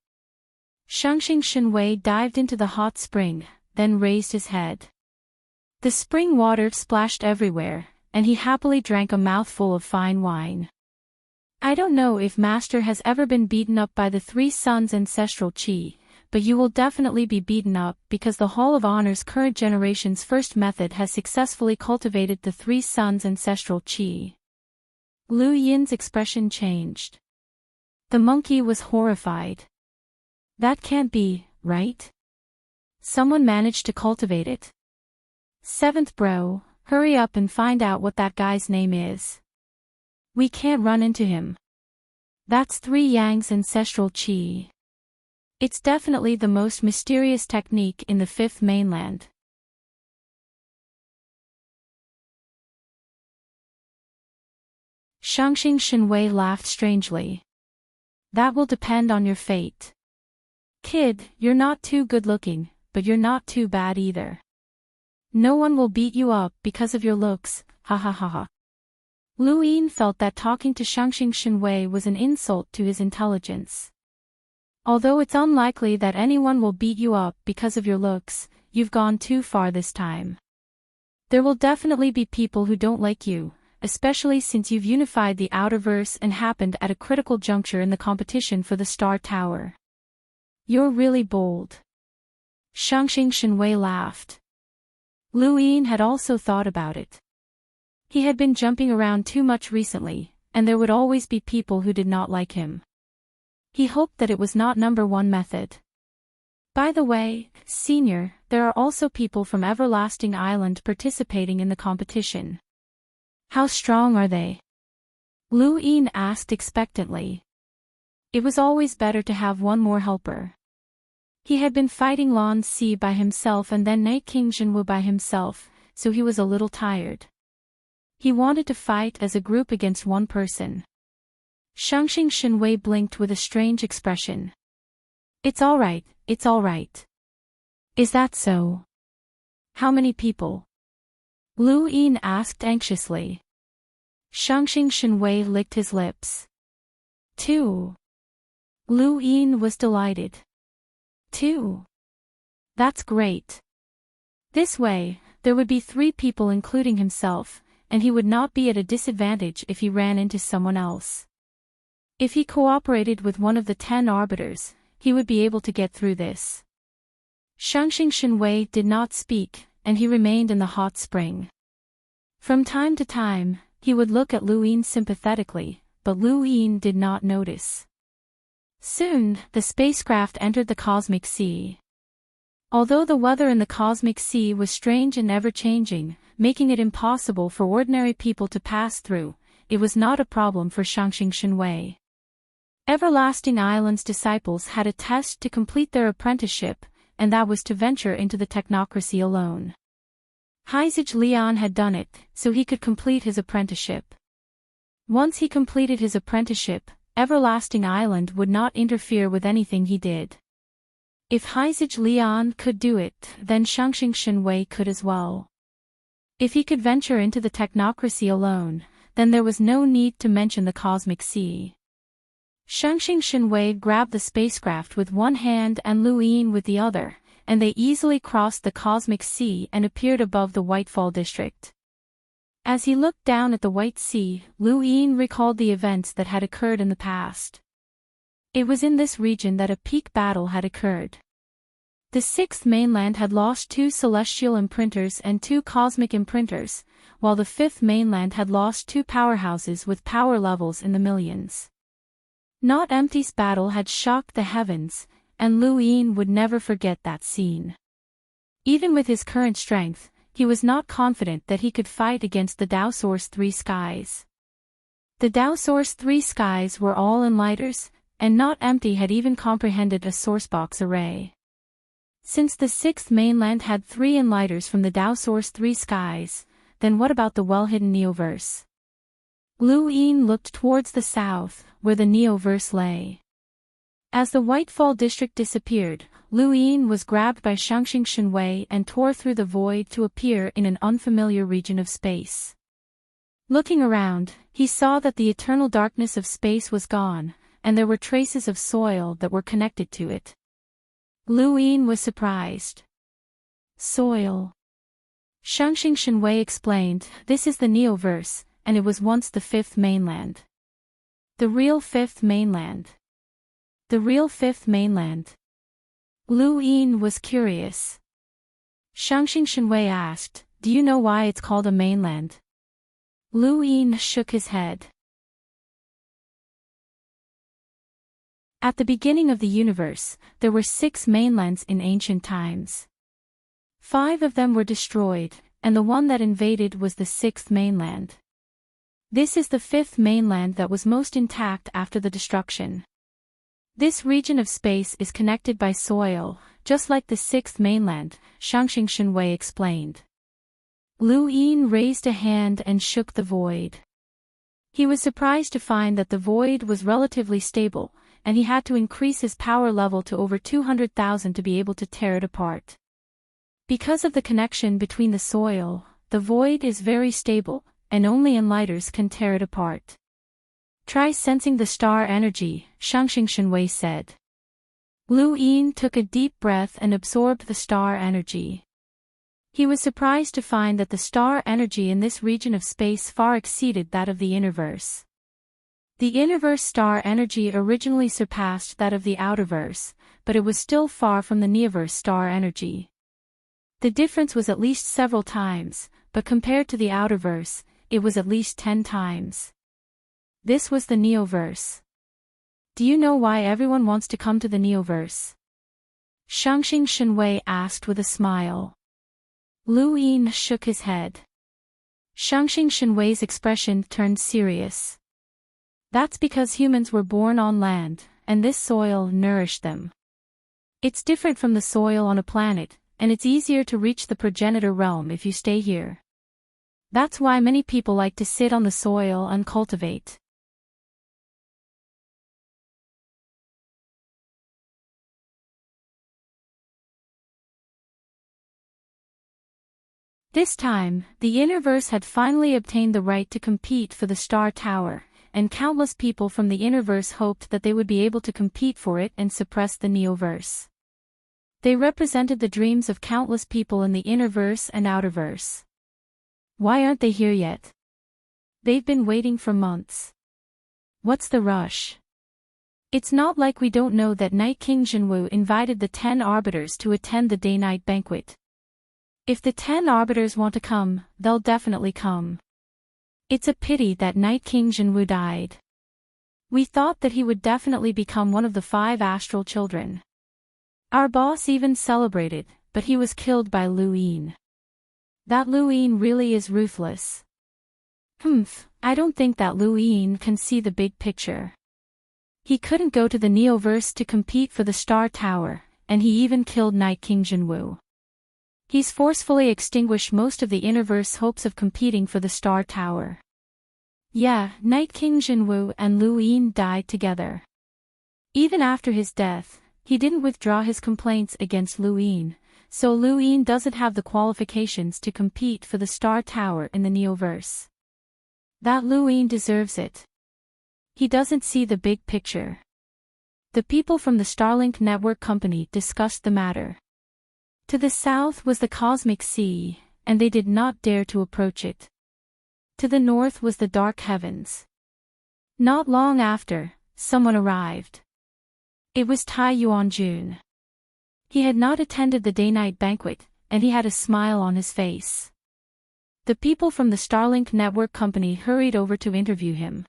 Shangxing Shinwei dived into the hot spring, then raised his head. The spring water splashed everywhere, and he happily drank a mouthful of fine wine. I don't know if Master has ever been beaten up by the Three Suns Ancestral Qi, but you will definitely be beaten up because the Hall of Honor's current generation's first method has successfully cultivated the Three Suns Ancestral Qi. Lu Yin's expression changed. The monkey was horrified. That can't be, right? Someone managed to cultivate it. Seventh bro, hurry up and find out what that guy's name is. We can't run into him. That's Three Yang's Ancestral Qi. It's definitely the most mysterious technique in the Fifth Mainland. Shangxing Shinwei laughed strangely. That will depend on your fate. Kid, you're not too good looking, but you're not too bad either. No one will beat you up because of your looks, ha ha ha ha. Lu Yin felt that talking to Shangxing Shinwei was an insult to his intelligence. Although it's unlikely that anyone will beat you up because of your looks, you've gone too far this time. There will definitely be people who don't like you, especially since you've unified the Outerverse and happened at a critical juncture in the competition for the Star Tower. You're really bold. Shangxing Shinwei laughed. Lu Yin had also thought about it. He had been jumping around too much recently, and there would always be people who did not like him. He hoped that it was not #1 method. By the way, Senior, there are also people from Everlasting Island participating in the competition. How strong are they? Lu Yin asked expectantly. It was always better to have one more helper. He had been fighting Lan Si by himself and then Night King Jinwu by himself, so he was a little tired. He wanted to fight as a group against one person. Shangxing Shinwei blinked with a strange expression. It's alright, it's alright. Is that so? How many people? Lu Yin asked anxiously. Shangxing Shinwei licked his lips. 2. Lu Yin was delighted. 2. That's great. This way, there would be 3 people including himself, and he would not be at a disadvantage if he ran into someone else. If he cooperated with one of the 10 arbiters, he would be able to get through this. Shangxing Shinwei did not speak, and he remained in the hot spring. From time to time, he would look at Lu Yin sympathetically, but Lu Yin did not notice. Soon, the spacecraft entered the cosmic sea. Although the weather in the cosmic sea was strange and ever-changing, making it impossible for ordinary people to pass through, it was not a problem for Shangxing Shinwei. Everlasting Island's disciples had a test to complete their apprenticeship, and that was to venture into the technocracy alone. Heizage Leon had done it, so he could complete his apprenticeship. Once he completed his apprenticeship, Everlasting Island would not interfere with anything he did. If Heizage Leon could do it, then Shangxing Shenwei could as well. If he could venture into the technocracy alone, then there was no need to mention the cosmic sea. Shangxing Shenwei grabbed the spacecraft with one hand and Lu Yin with the other, and they easily crossed the cosmic sea and appeared above the Whitefall district. As he looked down at the White Sea, Lu Yin recalled the events that had occurred in the past. It was in this region that a peak battle had occurred. The sixth mainland had lost 2 celestial imprinters and 2 cosmic imprinters, while the fifth mainland had lost 2 powerhouses with power levels in the millions. Not Empty's battle had shocked the heavens, and Lu Yin would never forget that scene. Even with his current strength, he was not confident that he could fight against the Dao Source 3 skies. The Dao Source 3 skies were all enlighters, and Not Empty had even comprehended a sourcebox array. Since the sixth mainland had 3 enlighters from the Dao Source 3 skies, then what about the well-hidden Neoverse? Lu Yin looked towards the south, where the Neoverse lay. As the Whitefall district disappeared, Lu Yin was grabbed by Shangxing Shenwei and tore through the void to appear in an unfamiliar region of space. Looking around, he saw that the eternal darkness of space was gone, and there were traces of soil that were connected to it. Lu Yin was surprised. Soil. Shangxing Shenwei explained, this is the Neoverse, and it was once the fifth mainland. The real fifth mainland. The real fifth mainland. Lu Yin was curious. Shangxing Shenwei asked, do you know why it's called a mainland? Lu Yin shook his head. At the beginning of the universe, there were 6 mainlands in ancient times. 5 of them were destroyed, and the one that invaded was the 6th mainland. This is the 5th mainland that was most intact after the destruction. This region of space is connected by soil, just like the 6th mainland, Shangxing Shenwei explained. Lu Yin raised a hand and shook the void. He was surprised to find that the void was relatively stable, and he had to increase his power level to over 200,000 to be able to tear it apart. Because of the connection between the soil, the void is very stable, and only enlighters can tear it apart. Try sensing the star energy, Shangxing Shenwei said. Lu Yin took a deep breath and absorbed the star energy. He was surprised to find that the star energy in this region of space far exceeded that of the Innerverse. The Innerverse star energy originally surpassed that of the Outerverse, but it was still far from the Neoverse star energy. The difference was at least several times, but compared to the Outerverse, it was at least 10 times. This was the Neoverse. Do you know why everyone wants to come to the Neoverse? Shangxing Shenwei asked with a smile. Lu Yin shook his head. Shangxing Shenwei's expression turned serious. That's because humans were born on land, and this soil nourished them. It's different from the soil on a planet, and it's easier to reach the progenitor realm if you stay here. That's why many people like to sit on the soil and cultivate. This time, the Innerverse had finally obtained the right to compete for the Star Tower, and countless people from the Innerverse hoped that they would be able to compete for it and suppress the Neoverse. They represented the dreams of countless people in the Innerverse and Outerverse. Why aren't they here yet? They've been waiting for months. What's the rush? It's not like we don't know that Night King Jinwu invited the 10 arbiters to attend the day-night banquet. If the 10 arbiters want to come, they'll definitely come. It's a pity that Night King Jinwu died. We thought that he would definitely become one of the 5 astral children. Our boss even celebrated, but he was killed by Lu Yin. That Lu Yin really is ruthless. I don't think that Lu Yin can see the big picture. He couldn't go to the Neoverse to compete for the Star Tower, and he even killed Night King Jinwu. He's forcefully extinguished most of the Interverse hopes of competing for the Star Tower. Yeah, Night King Jinwoo and Lu Yin died together. Even after his death, he didn't withdraw his complaints against Lu Yin, so Lu Yin doesn't have the qualifications to compete for the Star Tower in the Neoverse. That Lu Yin deserves it. He doesn't see the big picture. The people from the Starlink Network Company discussed the matter. To the south was the Cosmic Sea, and they did not dare to approach it. To the north was the dark heavens. Not long after, someone arrived. It was Tai Yuanjun. He had not attended the day-night banquet, and he had a smile on his face. The people from the Starlink Network Company hurried over to interview him.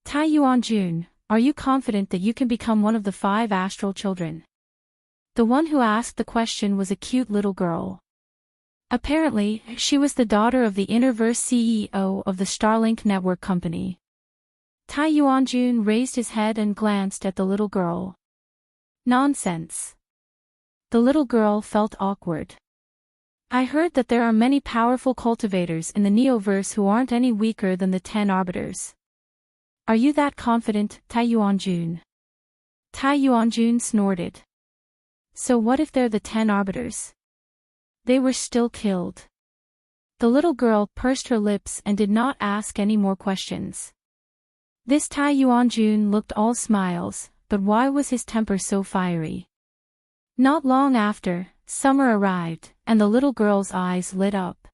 Tai Yuanjun, are you confident that you can become one of the 5 astral children? The one who asked the question was a cute little girl. Apparently, she was the daughter of the Interverse CEO of the Starlink Network Company. Tai Yuanjun raised his head and glanced at the little girl. Nonsense. The little girl felt awkward. I heard that there are many powerful cultivators in the Neoverse who aren't any weaker than the 10 Arbiters. Are you that confident, Tai Yuanjun? Tai Yuanjun snorted. So what if they're the 10 Arbiters? They were still killed. The little girl pursed her lips and did not ask any more questions. This Tai Yuanjun looked all smiles, but why was his temper so fiery? Not long after, summer arrived, and the little girl's eyes lit up.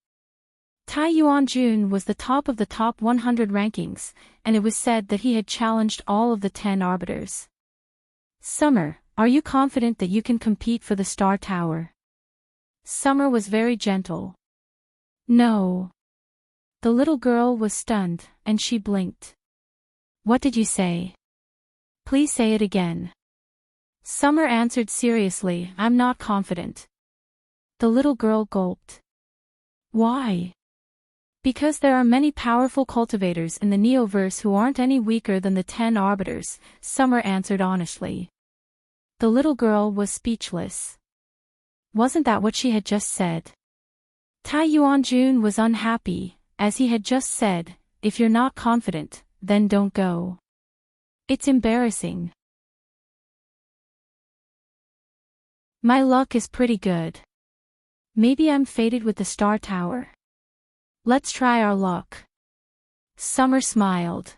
Tai Yuanjun was the top of the top 100 rankings, and it was said that he had challenged all of the 10 Arbiters. Summer, are you confident that you can compete for the Star Tower? Summer was very gentle. No. The little girl was stunned, and she blinked. What did you say? Please say it again. Summer answered seriously, I'm not confident. The little girl gulped. Why? Because there are many powerful cultivators in the Neoverse who aren't any weaker than the 10 Arbiters, Summer answered honestly. The little girl was speechless. Wasn't that what she had just said? Tai Yuanjun was unhappy, as he had just said, if you're not confident, then don't go. It's embarrassing. My luck is pretty good. Maybe I'm fated with the Star Tower. Let's try our luck. Summer smiled.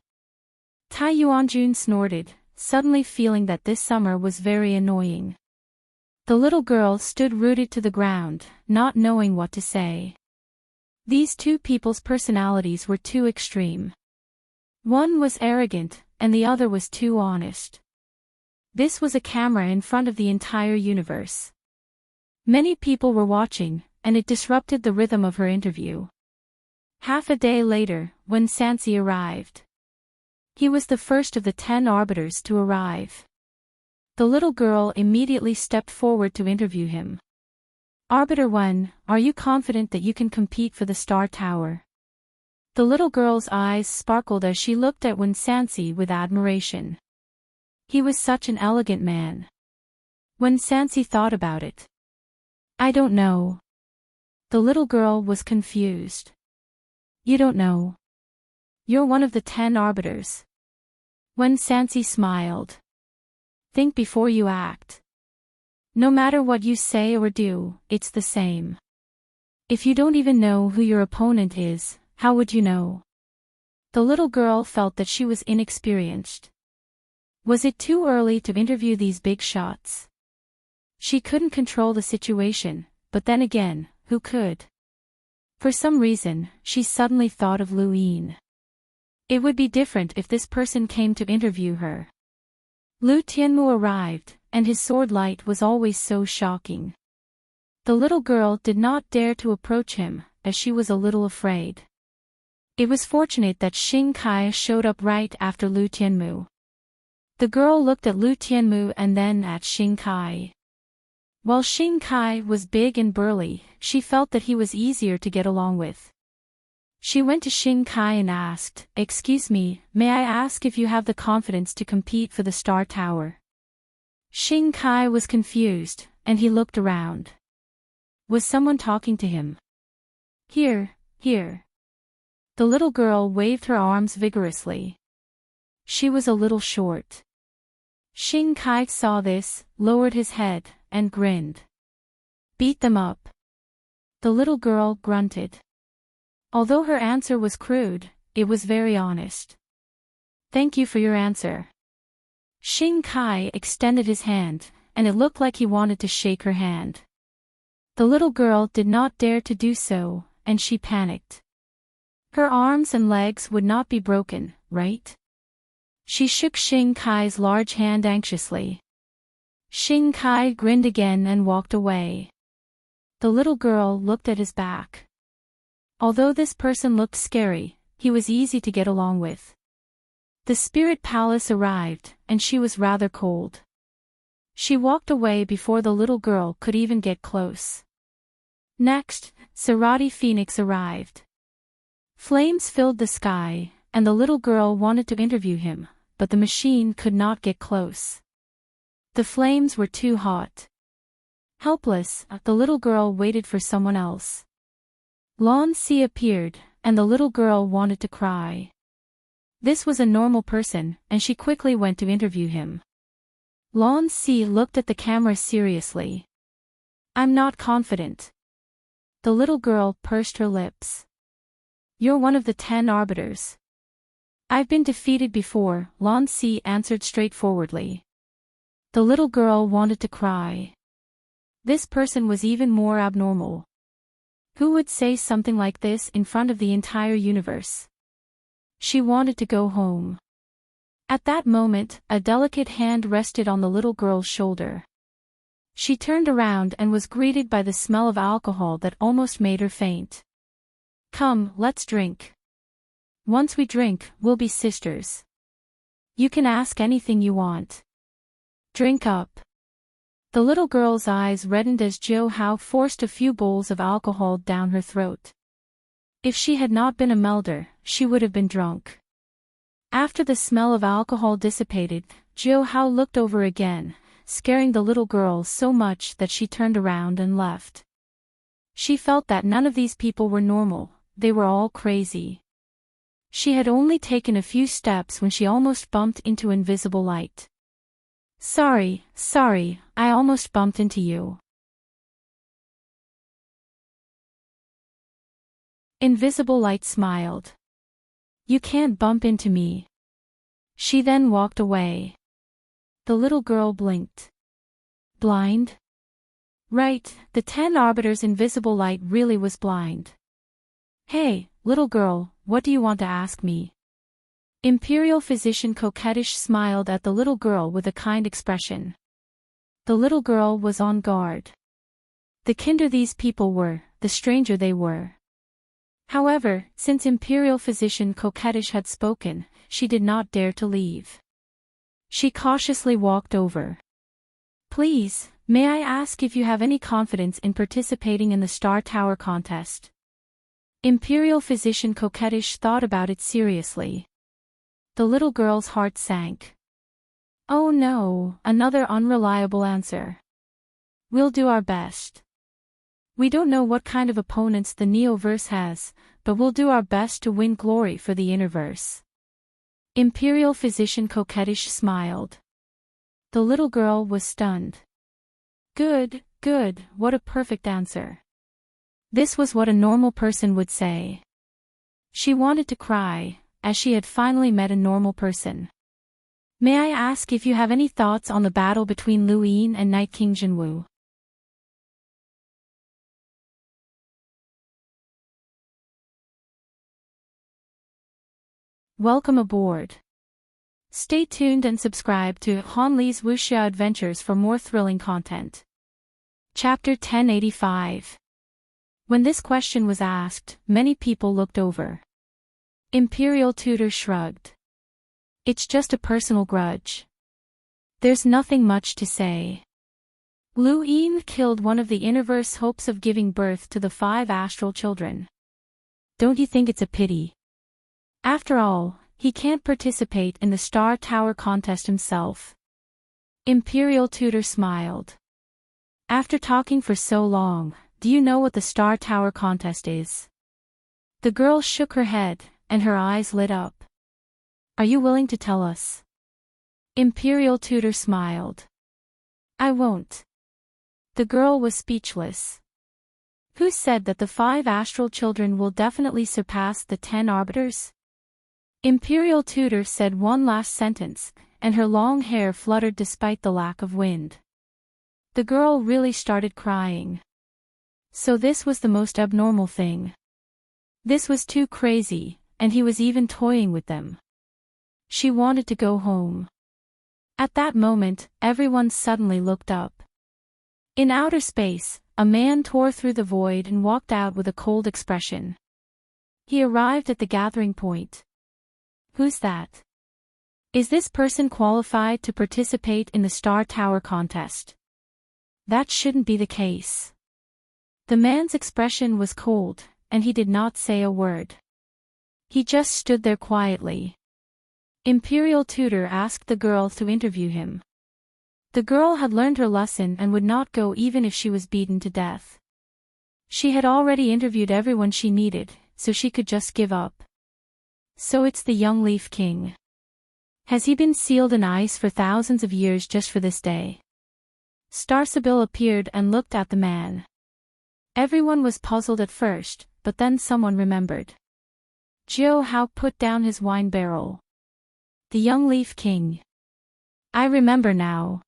Tai Yuanjun snorted, suddenly feeling that this Summer was very annoying. The little girl stood rooted to the ground, not knowing what to say. These two people's personalities were too extreme. One was arrogant, and the other was too honest. This was a camera in front of the entire universe. Many people were watching, and it disrupted the rhythm of her interview. Half a day later, when Sansi arrived. He was the first of the 10 Arbiters to arrive. The little girl immediately stepped forward to interview him. Arbiter 1, are you confident that you can compete for the Star Tower? The little girl's eyes sparkled as she looked at Wen Sansi with admiration. He was such an elegant man. When Sansi thought about it. I don't know. The little girl was confused. You don't know. You're one of the 10 Arbiters. When Sansi smiled. Think before you act. No matter what you say or do, it's the same. If you don't even know who your opponent is, how would you know? The little girl felt that she was inexperienced. Was it too early to interview these big shots? She couldn't control the situation, but then again, who could? For some reason, she suddenly thought of Lu Yin. It would be different if this person came to interview her. Lu Tianmu arrived, and his sword light was always so shocking. The little girl did not dare to approach him, as she was a little afraid. It was fortunate that Xing Kai showed up right after Lu Tianmu. The girl looked at Lu Tianmu and then at Xing Kai. While Xing Kai was big and burly, she felt that he was easier to get along with. She went to Xing Kai and asked, "Excuse me, may I ask if you have the confidence to compete for the Star Tower?" Xing Kai was confused, and he looked around. Was someone talking to him? Here, here. The little girl waved her arms vigorously. She was a little short. Xing Kai saw this, lowered his head, and grinned. Beat them up. The little girl grunted. Although her answer was crude, it was very honest. Thank you for your answer. Xing Kai extended his hand, and it looked like he wanted to shake her hand. The little girl did not dare to do so, and she panicked. Her arms and legs would not be broken, right? She shook Xing Kai's large hand anxiously. Xing Kai grinned again and walked away. The little girl looked at his back. Although this person looked scary, he was easy to get along with. The spirit palace arrived, and she was rather cold. She walked away before the little girl could even get close. Next, Sarati Phoenix arrived. Flames filled the sky, and the little girl wanted to interview him, but the machine could not get close. The flames were too hot. Helpless, the little girl waited for someone else. Lan Si appeared, and the little girl wanted to cry. This was a normal person, and she quickly went to interview him. Lan Si looked at the camera seriously. I'm not confident. The little girl pursed her lips. You're one of the 10 arbiters. I've been defeated before, Lan Si answered straightforwardly. The little girl wanted to cry. This person was even more abnormal. Who would say something like this in front of the entire universe? She wanted to go home. At that moment, a delicate hand rested on the little girl's shoulder. She turned around and was greeted by the smell of alcohol that almost made her faint. Come, let's drink. Once we drink, we'll be sisters. You can ask anything you want. Drink up. The little girl's eyes reddened as Jiu Hao forced a few bowls of alcohol down her throat. If she had not been a melder, she would have been drunk. After the smell of alcohol dissipated, Jiu Hao looked over again, scaring the little girl so much that she turned around and left. She felt that none of these people were normal, they were all crazy. She had only taken a few steps when she almost bumped into invisible light. Sorry, I almost bumped into you. Invisible light smiled. You can't bump into me. She then walked away. The little girl blinked. Blind? Right, the 10 arbiters' invisible light really was blind. Hey, little girl, what do you want to ask me? Imperial physician coquettish smiled at the little girl with a kind expression. The little girl was on guard. The kinder these people were, the stranger they were. However, since Imperial physician coquettish had spoken, she did not dare to leave. She cautiously walked over. Please, may I ask if you have any confidence in participating in the Star Tower contest? Imperial physician coquettish thought about it seriously. The little girl's heart sank. Oh no, another unreliable answer. We'll do our best. We don't know what kind of opponents the Neoverse has, but we'll do our best to win glory for the Innerverse. Imperial physician coquettish smiled. The little girl was stunned. Good, what a perfect answer. This was what a normal person would say. She wanted to cry, as she had finally met a normal person. May I ask if you have any thoughts on the battle between Lu Yin and Night King Jinwu? Welcome aboard. Stay tuned and subscribe to Han Li's Wuxia Adventures for more thrilling content. Chapter 1085. When this question was asked, many people looked over. Imperial tutor shrugged. It's just a personal grudge. There's nothing much to say. Lu Yin killed one of the Innerverse hopes of giving birth to the 5 astral children. Don't you think it's a pity? After all, he can't participate in the Star Tower contest himself. Imperial tutor smiled. After talking for so long, do you know what the Star Tower contest is? The girl shook her head, and her eyes lit up. Are you willing to tell us? Imperial Tutor smiled. I won't. The girl was speechless. Who said that the 5 astral children will definitely surpass the 10 arbiters? Imperial Tutor said one last sentence, and her long hair fluttered despite the lack of wind. The girl really started crying. So this was the most abnormal thing. This was too crazy, and he was even toying with them. She wanted to go home. At that moment, everyone suddenly looked up. In outer space, a man tore through the void and walked out with a cold expression. He arrived at the gathering point. Who's that? Is this person qualified to participate in the Star Tower contest? That shouldn't be the case. The man's expression was cold, and he did not say a word. He just stood there quietly. Imperial Tutor asked the girl to interview him. The girl had learned her lesson and would not go even if she was beaten to death. She had already interviewed everyone she needed, so she could just give up. So it's the young Leaf King. Has he been sealed in ice for thousands of years just for this day? Starsabil appeared and looked at the man. Everyone was puzzled at first, but then someone remembered. Jiao Hao put down his wine barrel. The young Leaf King. I remember now.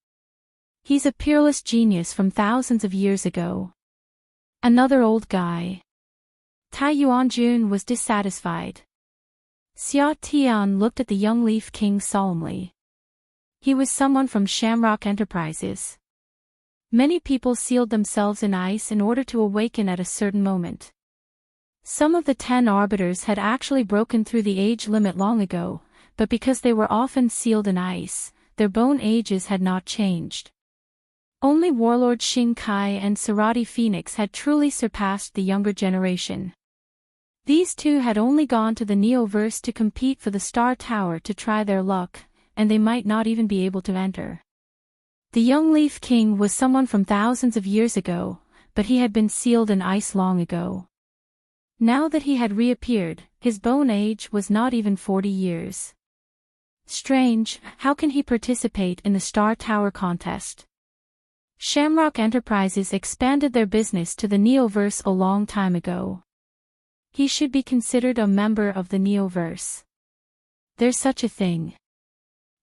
He's a peerless genius from thousands of years ago. Another old guy. Tai Yuanjun was dissatisfied. Xia Tian looked at the young Leaf King solemnly. He was someone from Shamrock Enterprises. Many people sealed themselves in ice in order to awaken at a certain moment. Some of the 10 arbiters had actually broken through the age limit long ago, but because they were often sealed in ice, their bone ages had not changed. Only Warlord Xing Kai and Sarati Phoenix had truly surpassed the younger generation. These two had only gone to the Neoverse to compete for the Star Tower to try their luck, and they might not even be able to enter. The young Leaf King was someone from thousands of years ago, but he had been sealed in ice long ago. Now that he had reappeared, his bone age was not even 40 years. Strange, how can he participate in the Star Tower contest? Shamrock Enterprises expanded their business to the Neoverse a long time ago. He should be considered a member of the Neoverse. There's such a thing.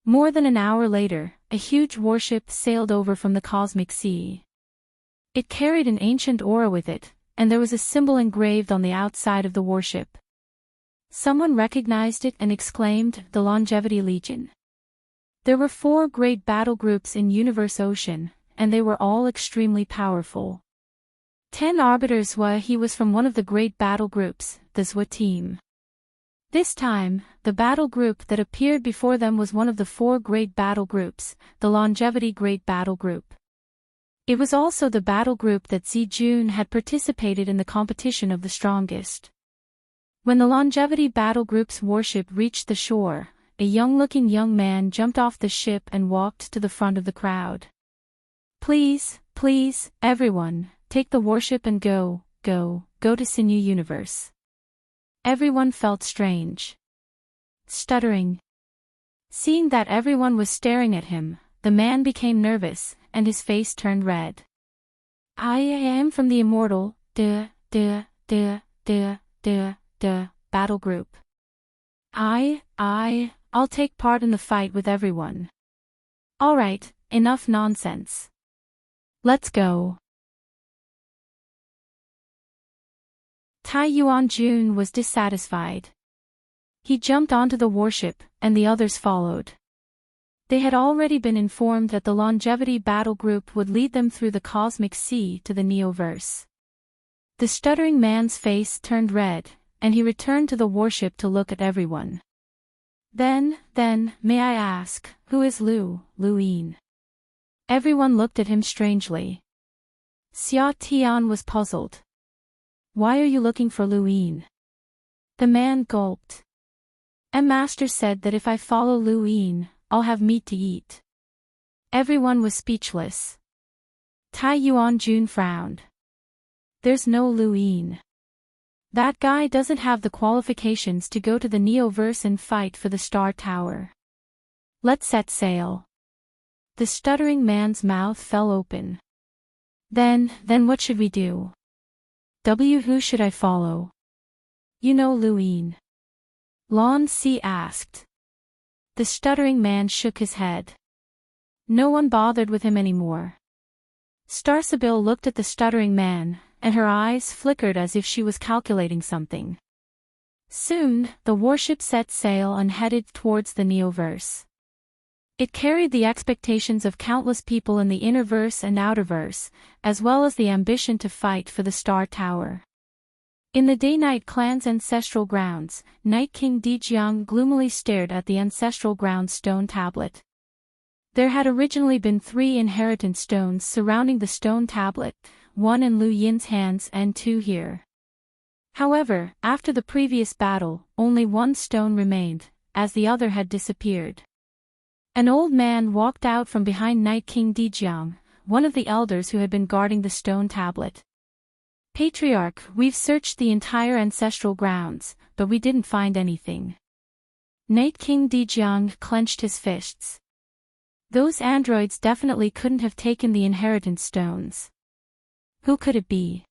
More than an hour later, a huge warship sailed over from the cosmic sea. It carried an ancient aura with it, and there was a symbol engraved on the outside of the warship. Someone recognized it and exclaimed, "The Longevity Legion." There were 4 great battle groups in Universe Ocean, and they were all extremely powerful. 10 arbiters he was from one of the great battle groups, the Zhua team. This time, the battle group that appeared before them was one of the 4 great battle groups, the Longevity Great Battle Group. It was also the battle group that Zijun had participated in the competition of the strongest. When the Longevity Battle Group's warship reached the shore, a young-looking young man jumped off the ship and walked to the front of the crowd. Please, please, everyone, take the warship and go to Sinew Universe. Everyone felt strange. Stuttering. Seeing that everyone was staring at him, the man became nervous, and his face turned red. I am from the immortal, battle group. I'll take part in the fight with everyone. Alright, enough nonsense. Let's go. Tai Yuanjun was dissatisfied. He jumped onto the warship, and the others followed. They had already been informed that the Longevity Battle Group would lead them through the cosmic sea to the Neoverse. The stuttering man's face turned red, and he returned to the warship to look at everyone. Then, may I ask, who is Luin? Everyone looked at him strangely. Xia Tian was puzzled. Why are you looking for Luin? The man gulped. Master said that if I follow Luin, I'll have meat to eat. Everyone was speechless. Tai Yuanjun frowned. There's no Luin. That guy doesn't have the qualifications to go to the Neoverse and fight for the Star Tower. Let's set sail. The stuttering man's mouth fell open. Then what should we do? Who should I follow? You know Luin. Lon C asked. The stuttering man shook his head. No one bothered with him anymore. Starsabil looked at the stuttering man, and her eyes flickered as if she was calculating something. Soon, the warship set sail and headed towards the Neoverse. It carried the expectations of countless people in the Innerverse and Outerverse, as well as the ambition to fight for the Star Tower. In the Day-Night Clan's ancestral grounds, Night King Dejiang gloomily stared at the ancestral ground stone tablet. There had originally been 3 inheritance stones surrounding the stone tablet, 1 in Lu Yin's hands and 2 here. However, after the previous battle, only 1 stone remained, as the other had disappeared. An old man walked out from behind Night King Dejiang, one of the elders who had been guarding the stone tablet. Patriarch, we've searched the entire ancestral grounds, but we didn't find anything. Night King Dejiang clenched his fists. Those androids definitely couldn't have taken the inheritance stones. Who could it be?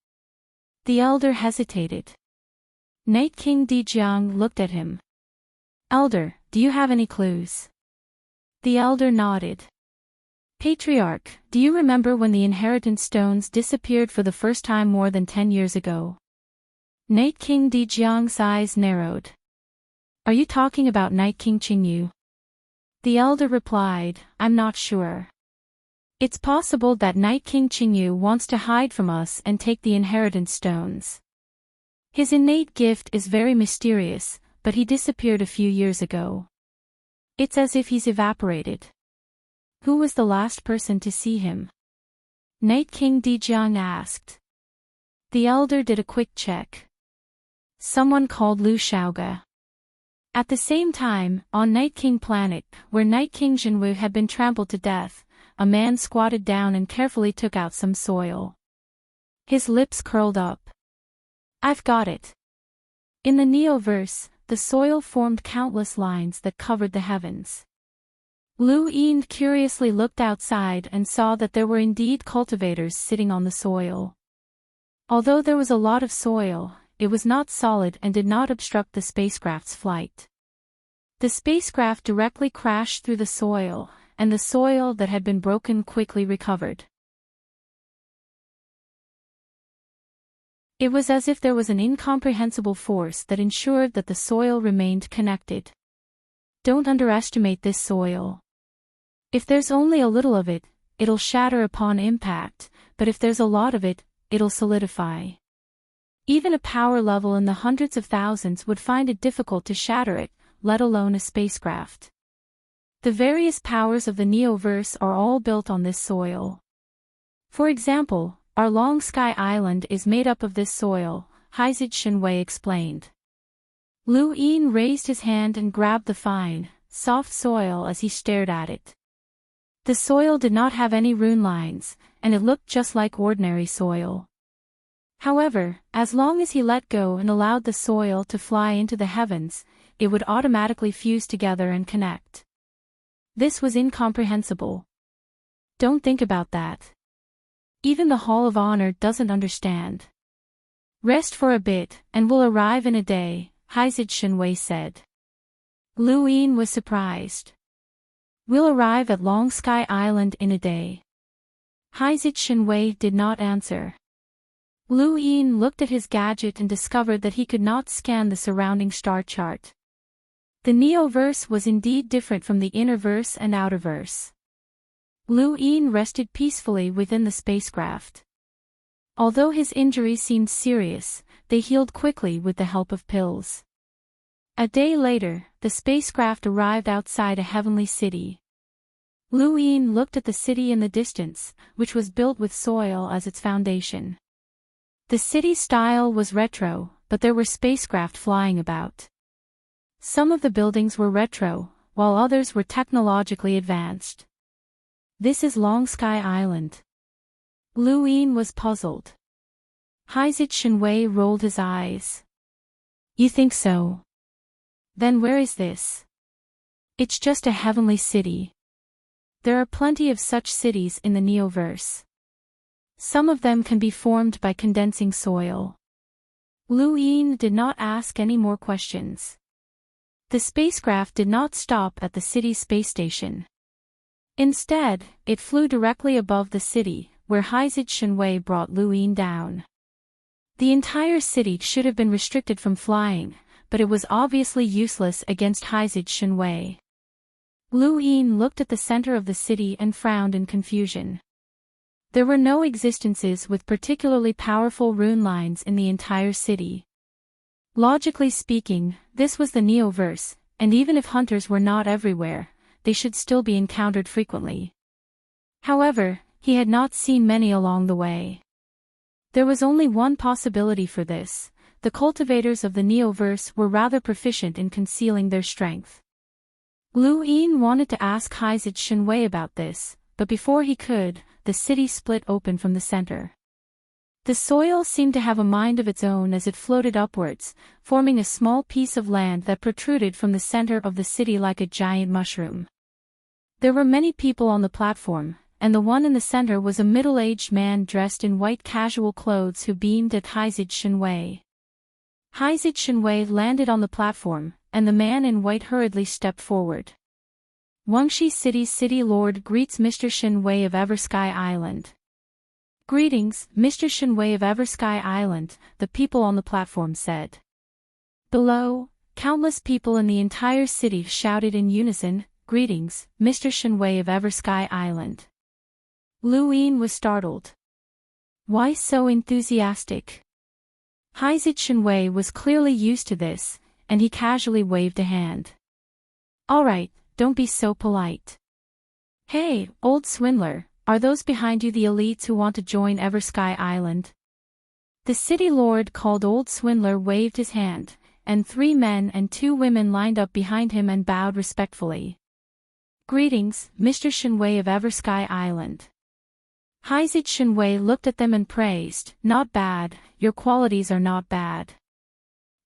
The elder hesitated. Night King Dejiang looked at him. Elder, do you have any clues? The elder nodded. Patriarch, do you remember when the inheritance stones disappeared for the first time more than 10 years ago? Night King Dejiang's eyes narrowed. Are you talking about Night King Qingyu? The elder replied, I'm not sure. It's possible that Night King Qingyu wants to hide from us and take the inheritance stones. His innate gift is very mysterious, but he disappeared a few years ago. It's as if he's evaporated. Who was the last person to see him? Night King Dejiang asked. The elder did a quick check. Someone called Lu Shaoga. At the same time, on Night King Planet, where Night King Zhenwu had been trampled to death, a man squatted down and carefully took out some soil. His lips curled up. I've got it. In the Neoverse, the soil formed countless lines that covered the heavens. Lu Yin curiously looked outside and saw that there were indeed cultivators sitting on the soil. Although there was a lot of soil, it was not solid and did not obstruct the spacecraft's flight. The spacecraft directly crashed through the soil, and the soil that had been broken quickly recovered. It was as if there was an incomprehensible force that ensured that the soil remained connected. Don't underestimate this soil. If there's only a little of it, it'll shatter upon impact, but if there's a lot of it, it'll solidify. Even a power level in the hundreds of thousands would find it difficult to shatter it, let alone a spacecraft. The various powers of the Neoverse are all built on this soil. For example, our Long Sky Island is made up of this soil, Haizid Shenwei explained. Lu Yin raised his hand and grabbed the fine, soft soil as he stared at it. The soil did not have any rune lines, and it looked just like ordinary soil. However, as long as he let go and allowed the soil to fly into the heavens, it would automatically fuse together and connect. This was incomprehensible. Don't think about that. Even the Hall of Honor doesn't understand. Rest for a bit, and we'll arrive in a day, Haizid Shenwei said. Lu Yin was surprised. We'll arrive at Long Sky Island in a day. Haizid Shenwei did not answer. Lu Yin looked at his gadget and discovered that he could not scan the surrounding star chart. The Neoverse was indeed different from the Innerverse and Outerverse. Lu Yin rested peacefully within the spacecraft. Although his injuries seemed serious, they healed quickly with the help of pills. A day later, the spacecraft arrived outside a heavenly city. Lu Yin looked at the city in the distance, which was built with soil as its foundation. The city's style was retro, but there were spacecraft flying about. Some of the buildings were retro, while others were technologically advanced. This is Long Sky Island. Lu Yin was puzzled. Haizit Shenwei rolled his eyes. You think so? Then where is this? It's just a heavenly city. There are plenty of such cities in the Neoverse. Some of them can be formed by condensing soil. Lu Yin did not ask any more questions. The spacecraft did not stop at the city's space station. Instead, it flew directly above the city, where Haizit Shenwei brought Lu Yin down. The entire city should have been restricted from flying, but it was obviously useless against Haizit Shenwei. Lu Yin looked at the center of the city and frowned in confusion. There were no existences with particularly powerful rune lines in the entire city. Logically speaking, this was the Neoverse, and even if hunters were not everywhere, they should still be encountered frequently. However, he had not seen many along the way. There was only one possibility for this: the cultivators of the Neoverse were rather proficient in concealing their strength. Lu Yin wanted to ask Haizit Shenwei about this, but before he could, the city split open from the center. The soil seemed to have a mind of its own as it floated upwards, forming a small piece of land that protruded from the center of the city like a giant mushroom. There were many people on the platform, and the one in the center was a middle-aged man dressed in white casual clothes who beamed at Haizit Shenwei. Haizit Shenwei landed on the platform, and the man in white hurriedly stepped forward. Wangxi City's city lord greets Mr. Shenwei of Eversky Island. Greetings, Mr. Shenwei of Eversky Island, the people on the platform said. Below, countless people in the entire city shouted in unison, Greetings, Mr. Shenwei of Eversky Island. Lu Yin was startled. Why so enthusiastic? Haizit Shenwei was clearly used to this, and he casually waved a hand. All right, don't be so polite. Hey, old swindler, are those behind you the elites who want to join Eversky Island? The city lord called Old Swindler waved his hand, and 3 men and 2 women lined up behind him and bowed respectfully. Greetings, Mr. Shenwei of Eversky Island. Haizit Shenwei looked at them and praised, Not bad, your qualities are not bad.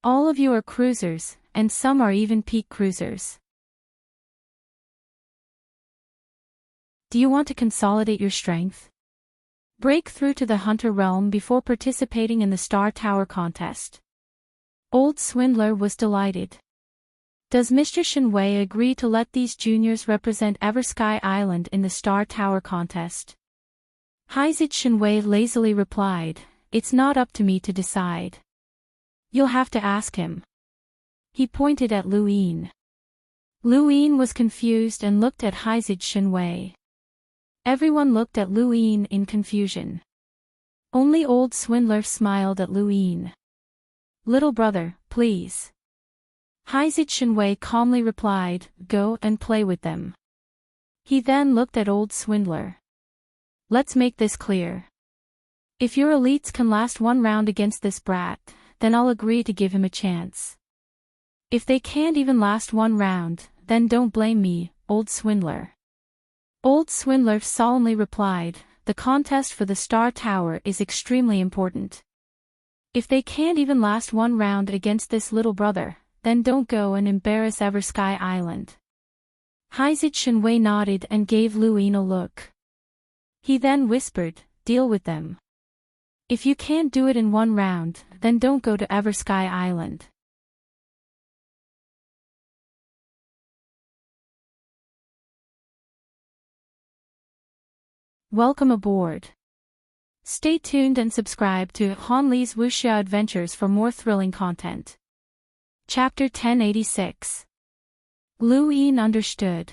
All of you are cruisers, and some are even peak cruisers. Do you want to consolidate your strength? Break through to the Hunter realm before participating in the Star Tower contest. Old Swindler was delighted. Does Mr. Shenwei agree to let these juniors represent Eversky Island in the Star Tower contest? Haizit Shenwei lazily replied, It's not up to me to decide. You'll have to ask him. He pointed at Lu Yin. Lu Yin was confused and looked at Haizit Shenwei. Everyone looked at Lu Yin in confusion. Only Old Swindler smiled at Lu Yin. Little brother, please. Haizit Shenwei calmly replied, Go and play with them. He then looked at Old Swindler. Let's make this clear. If your elites can last 1 round against this brat, then I'll agree to give him a chance. If they can't even last 1 round, then don't blame me, Old Swindler. Old Swindler solemnly replied, The contest for the Star Tower is extremely important. If they can't even last 1 round against this little brother, then don't go and embarrass Eversky Island. Haizit Shenwei nodded and gave Lu Yin a look. He then whispered, Deal with them. If you can't do it in 1 round, then don't go to Eversky Island. Welcome aboard. Stay tuned and subscribe to Han Li's Wuxia Adventures for more thrilling content. Chapter 1086. Lu Yin understood.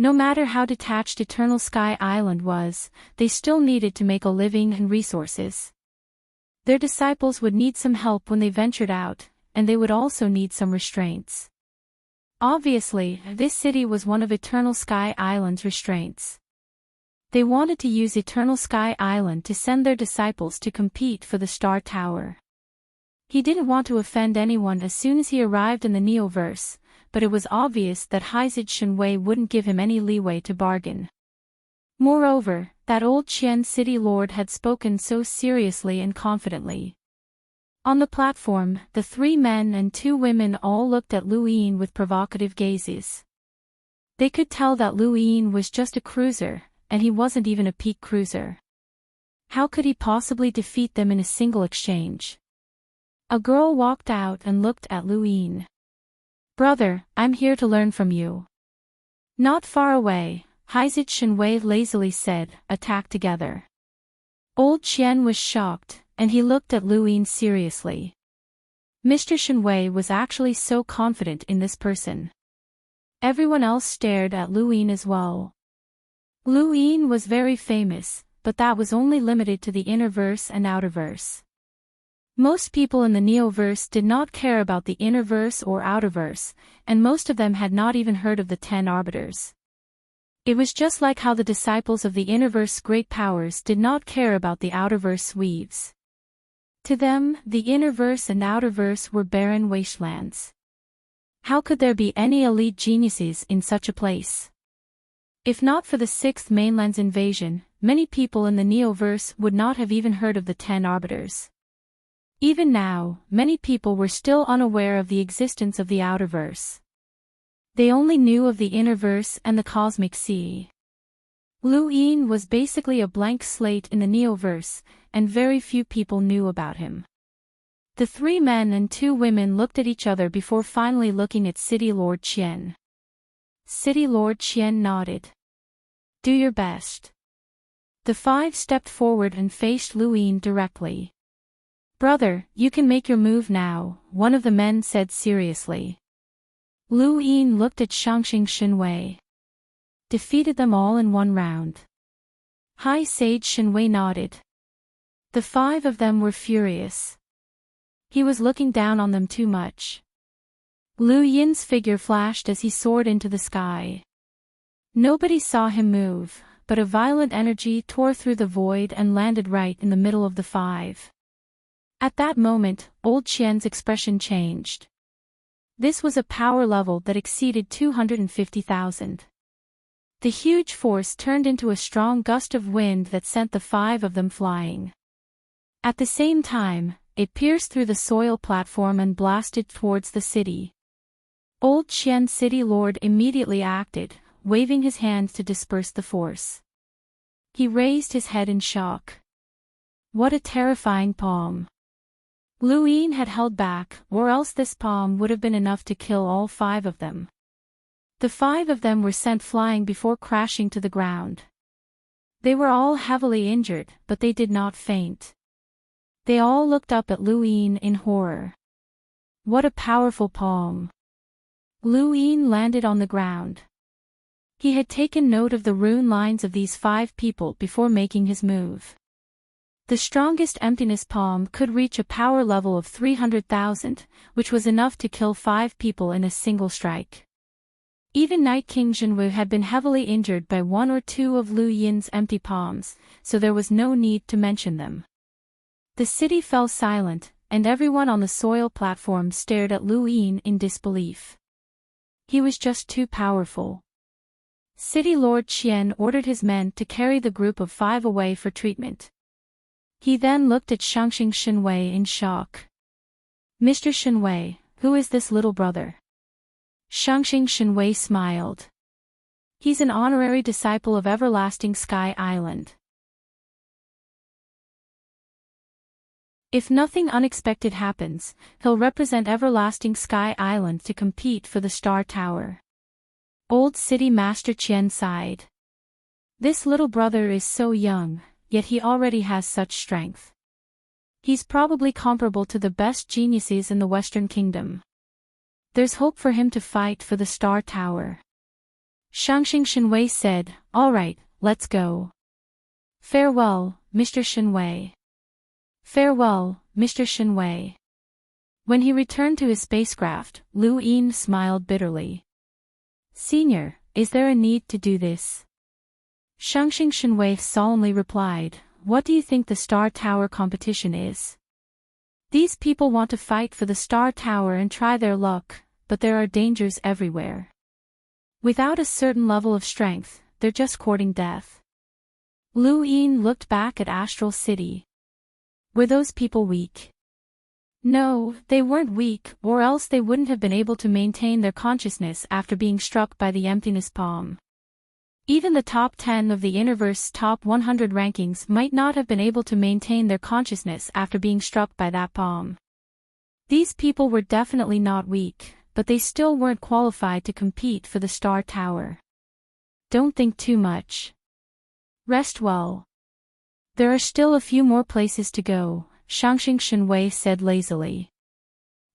No matter how detached Eternal Sky Island was, they still needed to make a living and resources. Their disciples would need some help when they ventured out, and they would also need some restraints. Obviously, this city was one of Eternal Sky Island's restraints. They wanted to use Eternal Sky Island to send their disciples to compete for the Star Tower. He didn't want to offend anyone as soon as he arrived in the Neoverse, but it was obvious that Haizit Shenwei wouldn't give him any leeway to bargain. Moreover, that old Qian city lord had spoken so seriously and confidently. On the platform, the 3 men and 2 women all looked at Lu Yin with provocative gazes. They could tell that Lu Yin was just a cruiser, and he wasn't even a peak cruiser. How could he possibly defeat them in a single exchange? A girl walked out and looked at Lu Yin. "Brother, I'm here to learn from you." Not far away, Haizit Shenwei lazily said, "Attack together." Old Qian was shocked, and he looked at Lu Yin seriously. Mr. Shenwei was actually so confident in this person. Everyone else stared at Lu Yin as well. Lu Yin was very famous, but that was only limited to the inner-verse and outer-verse. Most people in the Neo-verse did not care about the inner-verse or outer-verse, and most of them had not even heard of the 10 arbiters. It was just like how the disciples of the inner-verse great powers did not care about the outer-verse weaves. To them, the inner-verse and outer-verse were barren wastelands. How could there be any elite geniuses in such a place? If not for the 6th mainland's invasion, many people in the Neo-verse would not have even heard of the 10 arbiters. Even now, many people were still unaware of the existence of the outer-verse. They only knew of the inner-verse and the cosmic sea. Lu Yin was basically a blank slate in the Neo-verse, and very few people knew about him. The 3 men and 2 women looked at each other before finally looking at City Lord Qian. City Lord Qian nodded. "Do your best." The 5 stepped forward and faced Lu Yin directly. "Brother, you can make your move now," one of the men said seriously. Lu Yin looked at Shangxing Shenwei. "Defeated them all in 1 round." High Sage Shenwei nodded. The 5 of them were furious. He was looking down on them too much. Lu Yin's figure flashed as he soared into the sky. Nobody saw him move, but a violent energy tore through the void and landed right in the middle of the 5. At that moment, old Qian's expression changed. This was a power level that exceeded 250,000. The huge force turned into a strong gust of wind that sent the 5 of them flying. At the same time, it pierced through the soil platform and blasted towards the city. Old Qian City Lord immediately acted, waving his hand to disperse the force. He raised his head in shock. What a terrifying palm! Lu Yin had held back, or else this palm would have been enough to kill all 5 of them. The 5 of them were sent flying before crashing to the ground. They were all heavily injured, but they did not faint. They all looked up at Lu Yin in horror. What a powerful palm! Lu Yin landed on the ground. He had taken note of the rune lines of these 5 people before making his move. The strongest emptiness palm could reach a power level of 300,000, which was enough to kill 5 people in a single strike. Even Night King Zhenwu had been heavily injured by 1 or 2 of Lu Yin's empty palms, so there was no need to mention them. The city fell silent, and everyone on the soil platform stared at Lu Yin in disbelief. He was just too powerful. City Lord Qian ordered his men to carry the group of 5 away for treatment. He then looked at Shangxing Shenwei in shock. "Mr. Shenwei, who is this little brother?" Shangxing Shenwei smiled. "He's an honorary disciple of Everlasting Sky Island. If nothing unexpected happens, he'll represent Everlasting Sky Island to compete for the Star Tower." Old City Master Qian sighed. This little brother is so young, yet he already has such strength. He's probably comparable to the best geniuses in the Western Kingdom. There's hope for him to fight for the Star Tower. Shangxing Shenwei said, "All right, let's go. Farewell, Mr. Shenwei." "Farewell, Mr. Shenwei." When he returned to his spacecraft, Lu Yin smiled bitterly. "Senior, is there a need to do this?" Shangxing Shenwei solemnly replied, "What do you think the Star Tower competition is? These people want to fight for the Star Tower and try their luck, but there are dangers everywhere. Without a certain level of strength, they're just courting death. Lu Yin looked back at Astral City. Were those people weak? No, they weren't weak, or else they wouldn't have been able to maintain their consciousness after being struck by the emptiness bomb. Even the top 10 of the Interverse's top 100 rankings might not have been able to maintain their consciousness after being struck by that bomb. These people were definitely not weak, but they still weren't qualified to compete for the Star Tower. Don't think too much. Rest well. There are still a few more places to go, Shangxing Shenwei said lazily.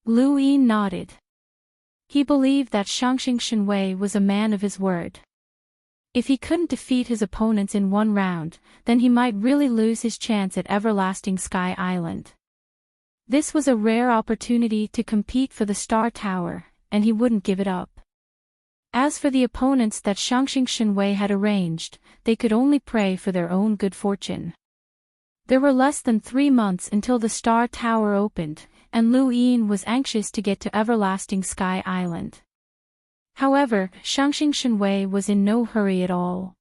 Lu Yin nodded. He believed that Shangxing Shenwei was a man of his word. If he couldn't defeat his opponents in one round, then he might really lose his chance at Everlasting Sky Island. This was a rare opportunity to compete for the Star Tower, and he wouldn't give it up. As for the opponents that Shangxing Shenwei had arranged, they could only pray for their own good fortune. There were less than 3 months until the Star Tower opened, and Lu Yin was anxious to get to Everlasting Sky Island. However, Shangxing Shenwei was in no hurry at all.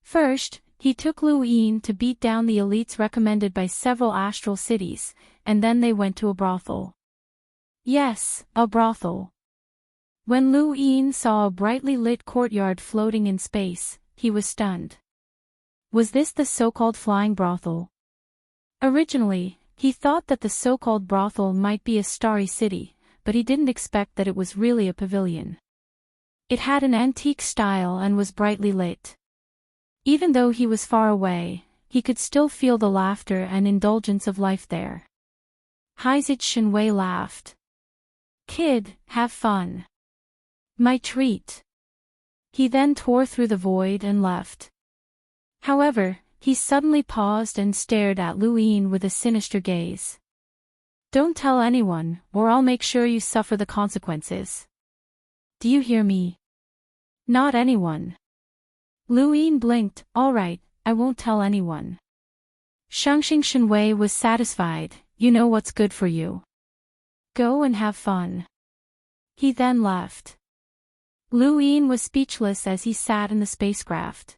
First, he took Lu Yin to beat down the elites recommended by several astral cities, and then they went to a brothel. Yes, a brothel. When Lu Yin saw a brightly lit courtyard floating in space, he was stunned. Was this the so-called flying brothel? Originally, he thought that the so-called brothel might be a starry city, but he didn't expect that it was really a pavilion. It had an antique style and was brightly lit. Even though he was far away, he could still feel the laughter and indulgence of life there. Haizit Shenwei laughed. Kid, have fun. My treat. He then tore through the void and left. However, he suddenly paused and stared at Lu Yin with a sinister gaze. Don't tell anyone, or I'll make sure you suffer the consequences. Do you hear me? Not anyone. Lu Yin blinked. All right, I won't tell anyone. Shangxing Shenwei was satisfied. You know what's good for you. Go and have fun. He then left. Lu Yin was speechless as he sat in the spacecraft.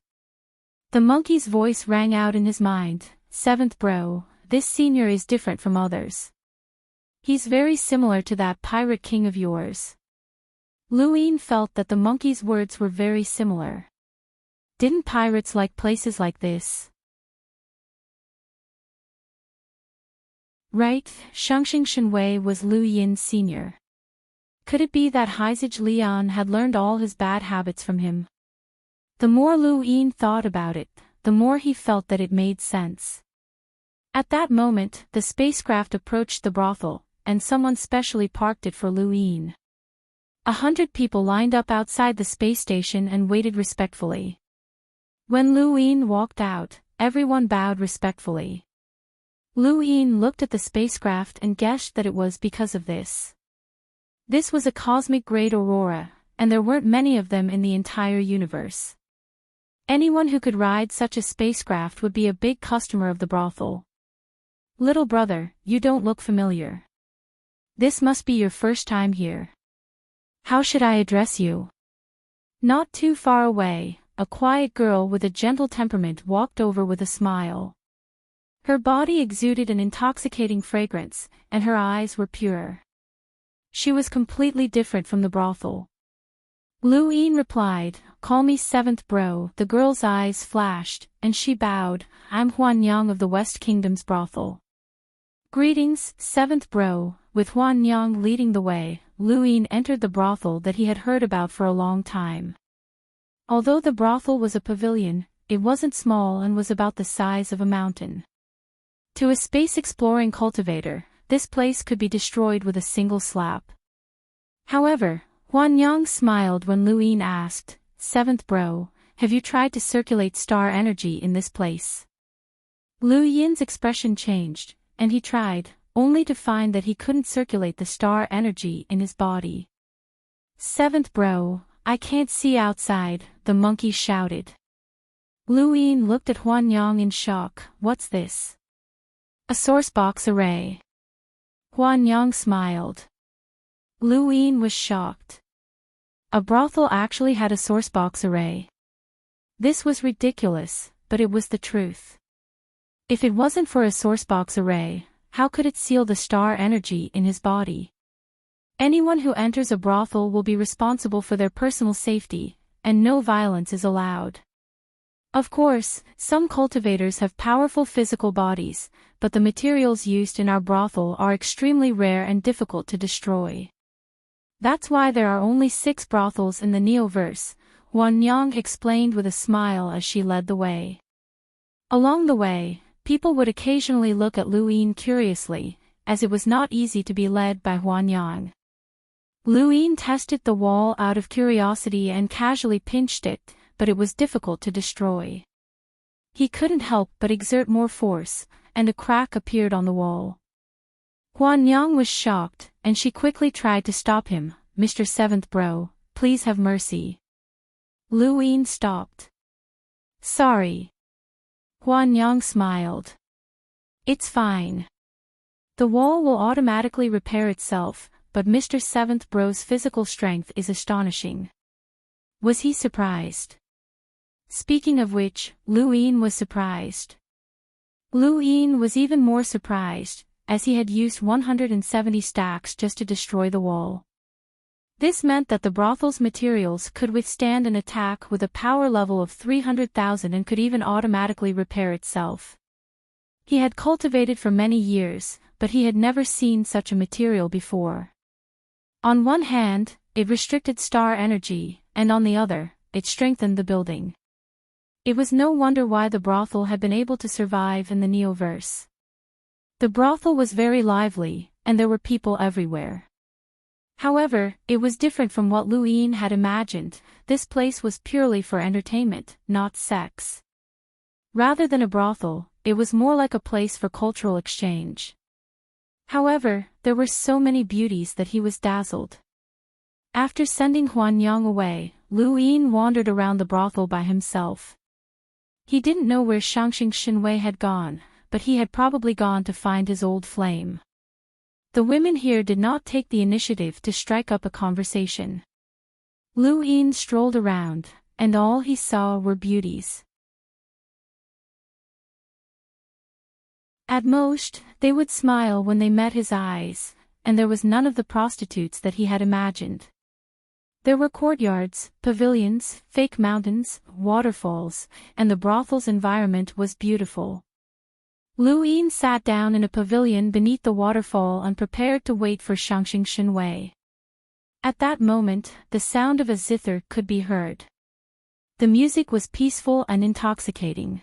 The monkey's voice rang out in his mind. Seventh bro, this senior is different from others. He's very similar to that pirate king of yours. Lu Yin felt that the monkey's words were very similar. Didn't pirates like places like this? Right, Shangxing Shenwei was Lu Yin's senior. Could it be that Haizij Lian had learned all his bad habits from him? The more Lu Yin thought about it, the more he felt that it made sense. At that moment, the spacecraft approached the brothel, and someone specially parked it for Lu Yin. 100 people lined up outside the space station and waited respectfully. When Lu Yin walked out, everyone bowed respectfully. Lu Yin looked at the spacecraft and guessed that it was because of this. This was a cosmic-grade aurora, and there weren't many of them in the entire universe. Anyone who could ride such a spacecraft would be a big customer of the brothel. Little brother, you don't look familiar. This must be your first time here. How should I address you? Not too far away, a quiet girl with a gentle temperament walked over with a smile. Her body exuded an intoxicating fragrance, and her eyes were pure. She was completely different from the brothel. Lu Yin replied, "Call me seventh bro." The girl's eyes flashed, and she bowed. "I'm Huan Yang of the West Kingdom's brothel." Greetings, seventh bro. With Huan Yang leading the way, Lu Yin entered the brothel that he had heard about for a long time. Although the brothel was a pavilion, it wasn't small and was about the size of a mountain. To a space-exploring cultivator, this place could be destroyed with a single slap. However, Huan Yang smiled when Lu Yin asked, "Seventh bro, have you tried to circulate star energy in this place?" Lu Yin's expression changed, and he tried, only to find that he couldn't circulate the star energy in his body. "Seventh bro, I can't see outside," the monkey shouted. Lu Yin looked at Huan Yang in shock. "What's this?" "A sourcebox array." Huan Yang smiled. Lu Yin was shocked. A brothel actually had a sourcebox array. This was ridiculous, but it was the truth. If it wasn't for a sourcebox array, how could it seal the star energy in his body? Anyone who enters a brothel will be responsible for their personal safety, and no violence is allowed. Of course, some cultivators have powerful physical bodies, but the materials used in our brothel are extremely rare and difficult to destroy. That's why there are only 6 brothels in the Neoverse, Huan Yang explained with a smile as she led the way. Along the way, people would occasionally look at Lu Yin curiously, as it was not easy to be led by Huan Yang. Lu Yin tested the wall out of curiosity and casually pinched it, but it was difficult to destroy. He couldn't help but exert more force, and a crack appeared on the wall. Huan Yang was shocked, and she quickly tried to stop him. "Mr. Seventh Bro, please have mercy." Lu Yin stopped. "Sorry." Huan Yang smiled. "It's fine. The wall will automatically repair itself, but Mr. Seventh Bro's physical strength is astonishing." Was he surprised? Speaking of which, Lu Yin was surprised. Lu Yin was even more surprised, as he had used 170 stacks just to destroy the wall. This meant that the brothel's materials could withstand an attack with a power level of 300,000 and could even automatically repair itself. He had cultivated for many years, but he had never seen such a material before. On one hand, it restricted star energy, and on the other, it strengthened the building. It was no wonder why the brothel had been able to survive in the Neoverse. The brothel was very lively, and there were people everywhere. However, it was different from what Lu Yin had imagined. This place was purely for entertainment, not sex. Rather than a brothel, it was more like a place for cultural exchange. However, there were so many beauties that he was dazzled. After sending Huan Yang away, Lu Yin wandered around the brothel by himself. He didn't know where Shangxing Xinwei had gone, but he had probably gone to find his old flame. The women here did not take the initiative to strike up a conversation. Lu Yin strolled around, and all he saw were beauties. At most, they would smile when they met his eyes, and there was none of the prostitutes that he had imagined. There were courtyards, pavilions, fake mountains, waterfalls, and the brothel's environment was beautiful. Lu Yin sat down in a pavilion beneath the waterfall and prepared to wait for Shangxing Xinwei. At that moment, the sound of a zither could be heard. The music was peaceful and intoxicating.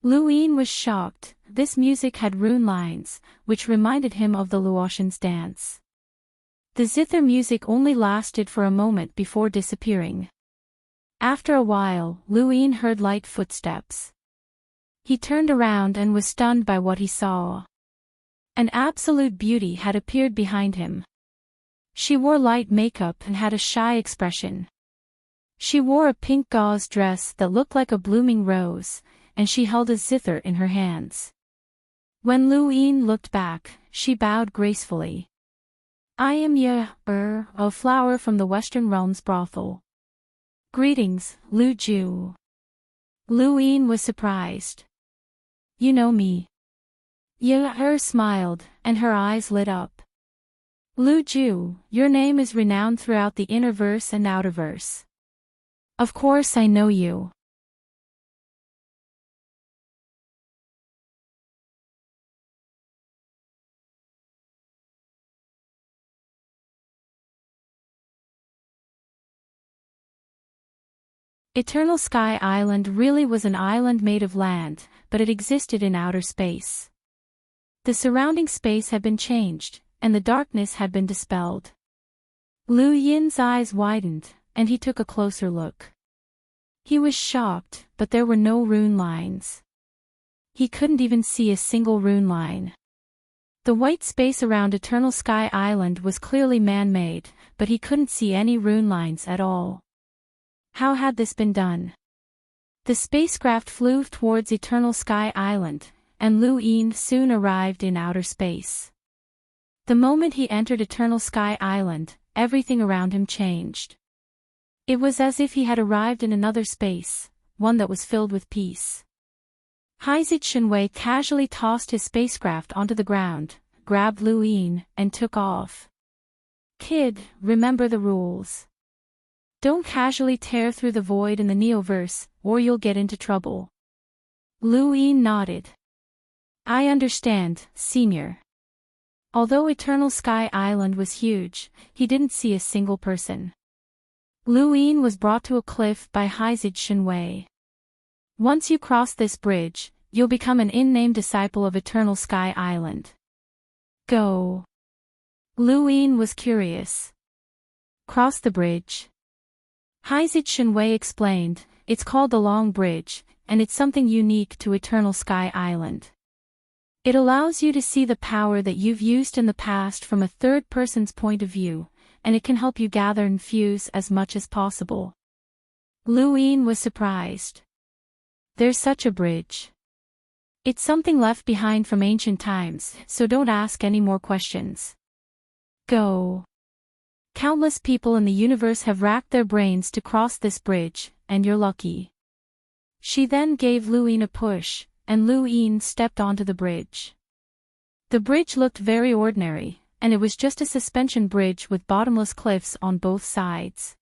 Lu Yin was shocked. This music had rune lines, which reminded him of the Luotian's dance. The zither music only lasted for a moment before disappearing. After a while, Lu Yin heard light footsteps. He turned around and was stunned by what he saw. An absolute beauty had appeared behind him. She wore light makeup and had a shy expression. She wore a pink gauze dress that looked like a blooming rose, and she held a zither in her hands. When Lu Yin looked back, she bowed gracefully. "I am a flower from the Western Realms brothel. Greetings, Lu Ju." Lu Yin was surprised. "You know me." Ye smiled, and her eyes lit up. "Lu Ju, your name is renowned throughout the innerverse and outerverse. Of course I know you." Eternal Sky Island really was an island made of land, but it existed in outer space. The surrounding space had been changed, and the darkness had been dispelled. Lu Yin's eyes widened, and he took a closer look. He was shocked, but there were no rune lines. He couldn't even see a single rune line. The white space around Eternal Sky Island was clearly man-made, but he couldn't see any rune lines at all. How had this been done? The spacecraft flew towards Eternal Sky Island, and Lu Yin soon arrived in outer space. The moment he entered Eternal Sky Island, everything around him changed. It was as if he had arrived in another space, one that was filled with peace. Haizid Shenwei casually tossed his spacecraft onto the ground, grabbed Lu Yin, and took off. Kid, remember the rules. Don't casually tear through the void in the Neoverse, or you'll get into trouble. Lu Yin nodded. I understand, Senior. Although Eternal Sky Island was huge, he didn't see a single person. Lu Yin was brought to a cliff by Haizid Shenwei. Once you cross this bridge, you'll become an in-name disciple of Eternal Sky Island. Go. Lu Yin was curious. Cross the bridge. Haizid Shenwei explained, it's called the Long Bridge, and it's something unique to Eternal Sky Island. It allows you to see the power that you've used in the past from a third person's point of view, and it can help you gather and fuse as much as possible. Lu Yin was surprised. There's such a bridge. It's something left behind from ancient times, so don't ask any more questions. Go. Countless people in the universe have racked their brains to cross this bridge, and you're lucky. She then gave Lu Yin a push, and Lu Yin stepped onto the bridge. The bridge looked very ordinary, and it was just a suspension bridge with bottomless cliffs on both sides.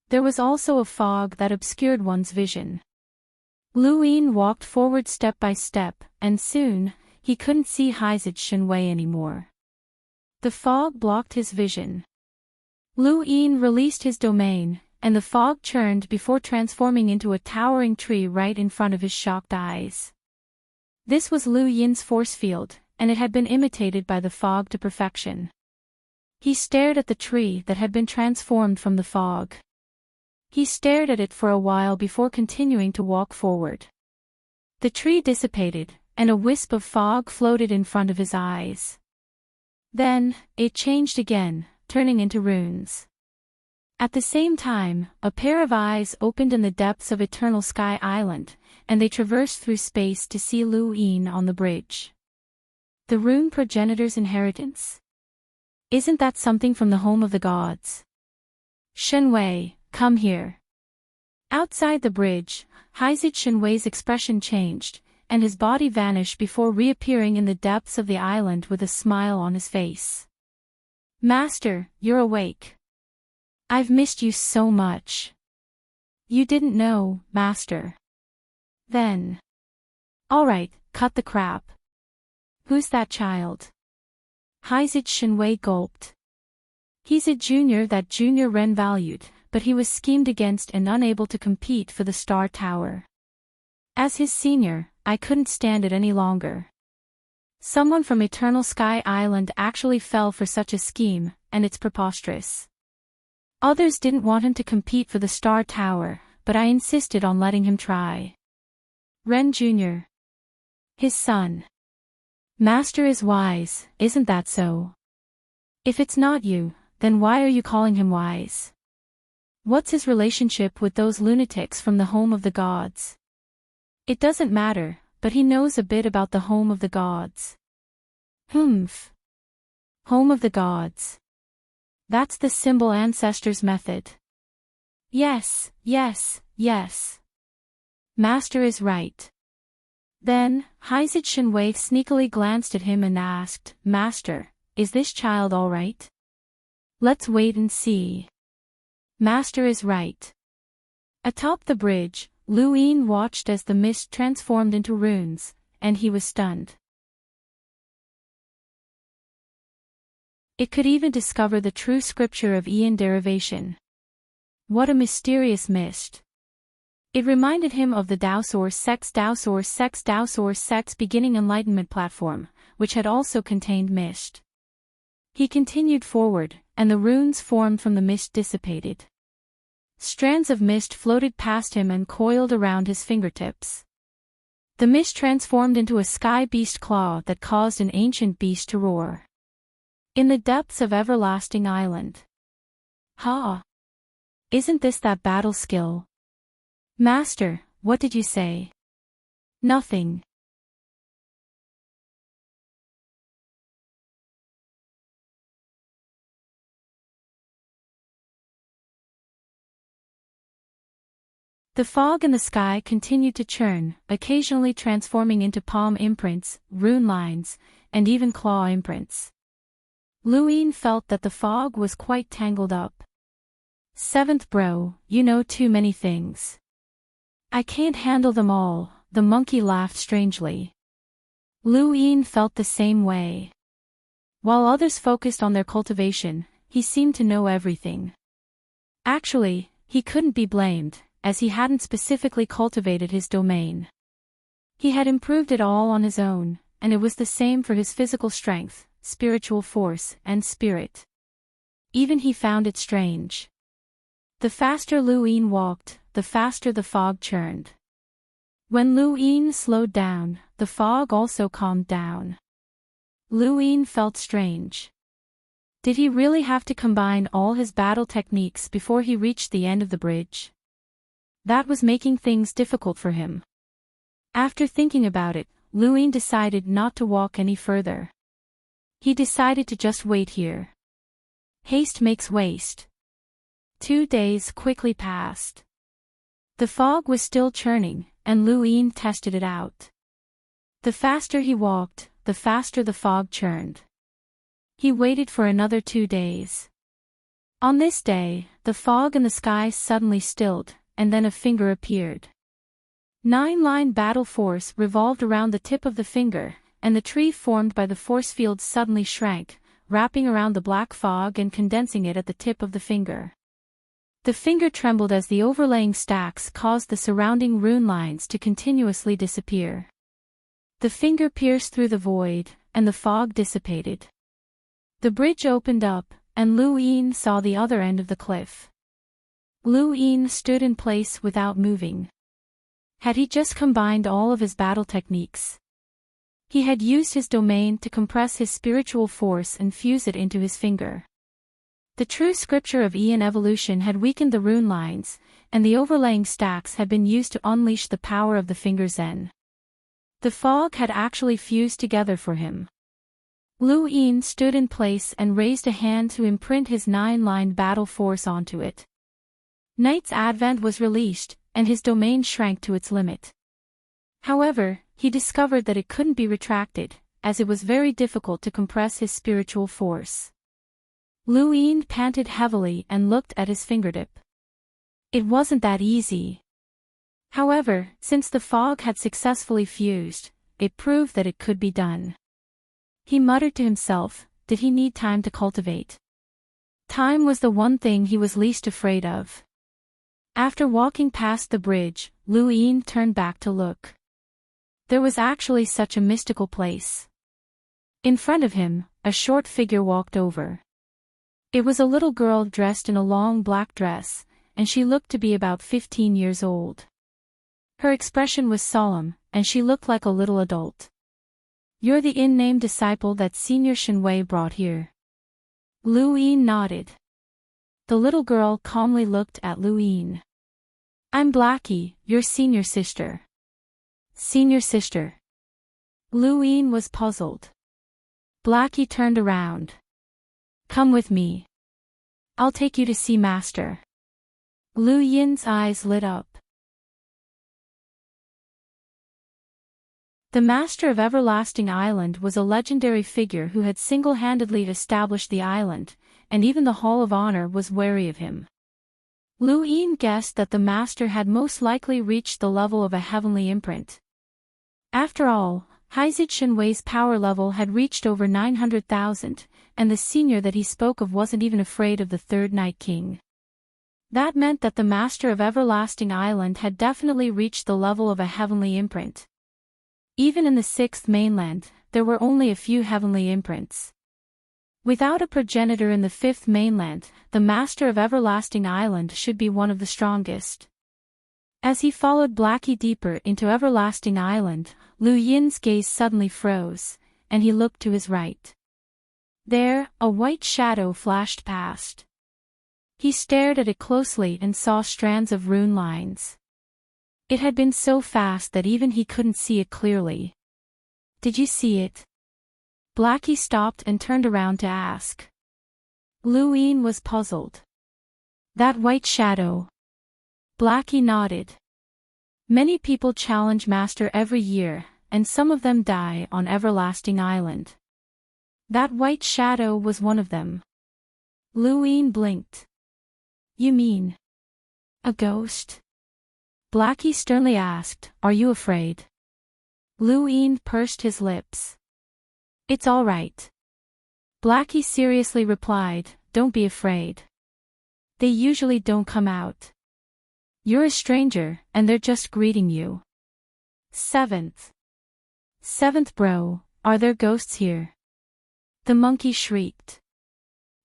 There was also a fog that obscured one's vision. Lu Yin walked forward step by step, and soon, he couldn't see Haizid Shenwei anymore. The fog blocked his vision. Lu Yin released his domain, and the fog churned before transforming into a towering tree right in front of his shocked eyes. This was Lu Yin's force field, and it had been imitated by the fog to perfection. He stared at the tree that had been transformed from the fog. He stared at it for a while before continuing to walk forward. The tree dissipated, and a wisp of fog floated in front of his eyes. Then, it changed again, turning into runes. At the same time, a pair of eyes opened in the depths of Eternal Sky Island, and they traversed through space to see Lu Yin on the bridge. The rune progenitor's inheritance? Isn't that something from the home of the gods? Shenwei, come here. Outside the bridge, Haizid Shenwei's expression changed, and his body vanished before reappearing in the depths of the island with a smile on his face. Master, you're awake. I've missed you so much. You didn't know, Master. Then. Alright, cut the crap. Who's that child? Haizid Shenwei gulped. He's a junior that Junior Ren valued, but he was schemed against and unable to compete for the Star Tower. As his senior, I couldn't stand it any longer. Someone from Eternal Sky Island actually fell for such a scheme, and it's preposterous. Others didn't want him to compete for the Star Tower, but I insisted on letting him try. Ren Jr. His son. Master is wise, isn't that so? If it's not you, then why are you calling him wise? What's his relationship with those lunatics from the home of the gods? It doesn't matter, but he knows a bit about the home of the gods. Humph. Home of the gods. That's the symbol ancestors method. Yes, yes, yes. Master is right. Then, Haizid Shenwei sneakily glanced at him and asked, Master, is this child all right? Let's wait and see. Master is right. Atop the bridge, Lu Yin watched as the mist transformed into runes, and he was stunned. It could even discover the true scripture of Ian derivation. What a mysterious mist. It reminded him of the Tao Source Sect's beginning Enlightenment platform, which had also contained mist. He continued forward, and the runes formed from the mist dissipated. Strands of mist floated past him and coiled around his fingertips. The mist transformed into a sky beast claw that caused an ancient beast to roar. In the depths of Everlasting Island. Ha! Isn't this that battle skill? Master, what did you say? Nothing. The fog in the sky continued to churn, occasionally transforming into palm imprints, rune lines, and even claw imprints. Luin felt that the fog was quite tangled up. "Seventh bro, you know too many things. I can't handle them all," the monkey laughed strangely. Luin felt the same way. While others focused on their cultivation, he seemed to know everything. Actually, he couldn't be blamed, as he hadn't specifically cultivated his domain. He had improved it all on his own, and it was the same for his physical strength, spiritual force, and spirit. Even he found it strange. The faster Luin walked, the faster the fog churned. When Luin slowed down, the fog also calmed down. Luin felt strange. Did he really have to combine all his battle techniques before he reached the end of the bridge? That was making things difficult for him. After thinking about it, Luin decided not to walk any further. He decided to just wait here. Haste makes waste. 2 days quickly passed. The fog was still churning, and Luin tested it out. The faster he walked, the faster the fog churned. He waited for another 2 days. On this day, the fog in the sky suddenly stilled, and then a finger appeared. 9-line battle force revolved around the tip of the finger, and the tree formed by the force field suddenly shrank, wrapping around the black fog and condensing it at the tip of the finger. The finger trembled as the overlaying stacks caused the surrounding rune lines to continuously disappear. The finger pierced through the void, and the fog dissipated. The bridge opened up, and Luin saw the other end of the cliff. Luin stood in place without moving. Had he just combined all of his battle techniques? He had used his domain to compress his spiritual force and fuse it into his finger. The true scripture of Aeon evolution had weakened the rune lines, and the overlaying stacks had been used to unleash the power of the finger Zen. The fog had actually fused together for him. Luin stood in place and raised a hand to imprint his 9-line battle force onto it. Night's Advent was released, and his domain shrank to its limit. However, he discovered that it couldn't be retracted, as it was very difficult to compress his spiritual force. Luin panted heavily and looked at his fingertip. It wasn't that easy. However, since the fog had successfully fused, it proved that it could be done. He muttered to himself, did he need time to cultivate? Time was the one thing he was least afraid of. After walking past the bridge, Luin turned back to look. There was actually such a mystical place. In front of him, a short figure walked over. It was a little girl dressed in a long black dress, and she looked to be about 15 years old. Her expression was solemn, and she looked like a little adult. You're the in-name disciple that Senior Shinwei brought here. Luin nodded. The little girl calmly looked at Luin. I'm Blackie, your senior sister. Senior sister. Luin was puzzled. Blackie turned around. Come with me. I'll take you to see Master. Luin's eyes lit up. The Master of Everlasting Island was a legendary figure who had single-handedly established the island, and even the Hall of Honor was wary of him. Luin guessed that the Master had most likely reached the level of a heavenly imprint. After all, Haizid Shinwei's power level had reached over 900,000, and the senior that he spoke of wasn't even afraid of the Third Night King. That meant that the Master of Everlasting Island had definitely reached the level of a heavenly imprint. Even in the Sixth Mainland, there were only a few heavenly imprints. Without a progenitor in the Fifth Mainland, the Master of Everlasting Island should be one of the strongest. As he followed Blackie deeper into Everlasting Island, Luin's gaze suddenly froze, and he looked to his right. There, a white shadow flashed past. He stared at it closely and saw strands of rune lines. It had been so fast that even he couldn't see it clearly. Did you see it? Blackie stopped and turned around to ask. Luin was puzzled. That white shadow. Blackie nodded. Many people challenge Master every year, and some of them die on Everlasting Island. That white shadow was one of them. Luwin blinked. You mean a ghost? Blackie sternly asked, Are you afraid? Luwin pursed his lips. It's all right. Blackie seriously replied, Don't be afraid. They usually don't come out. You're a stranger, and they're just greeting you. Seventh bro, are there ghosts here? The monkey shrieked.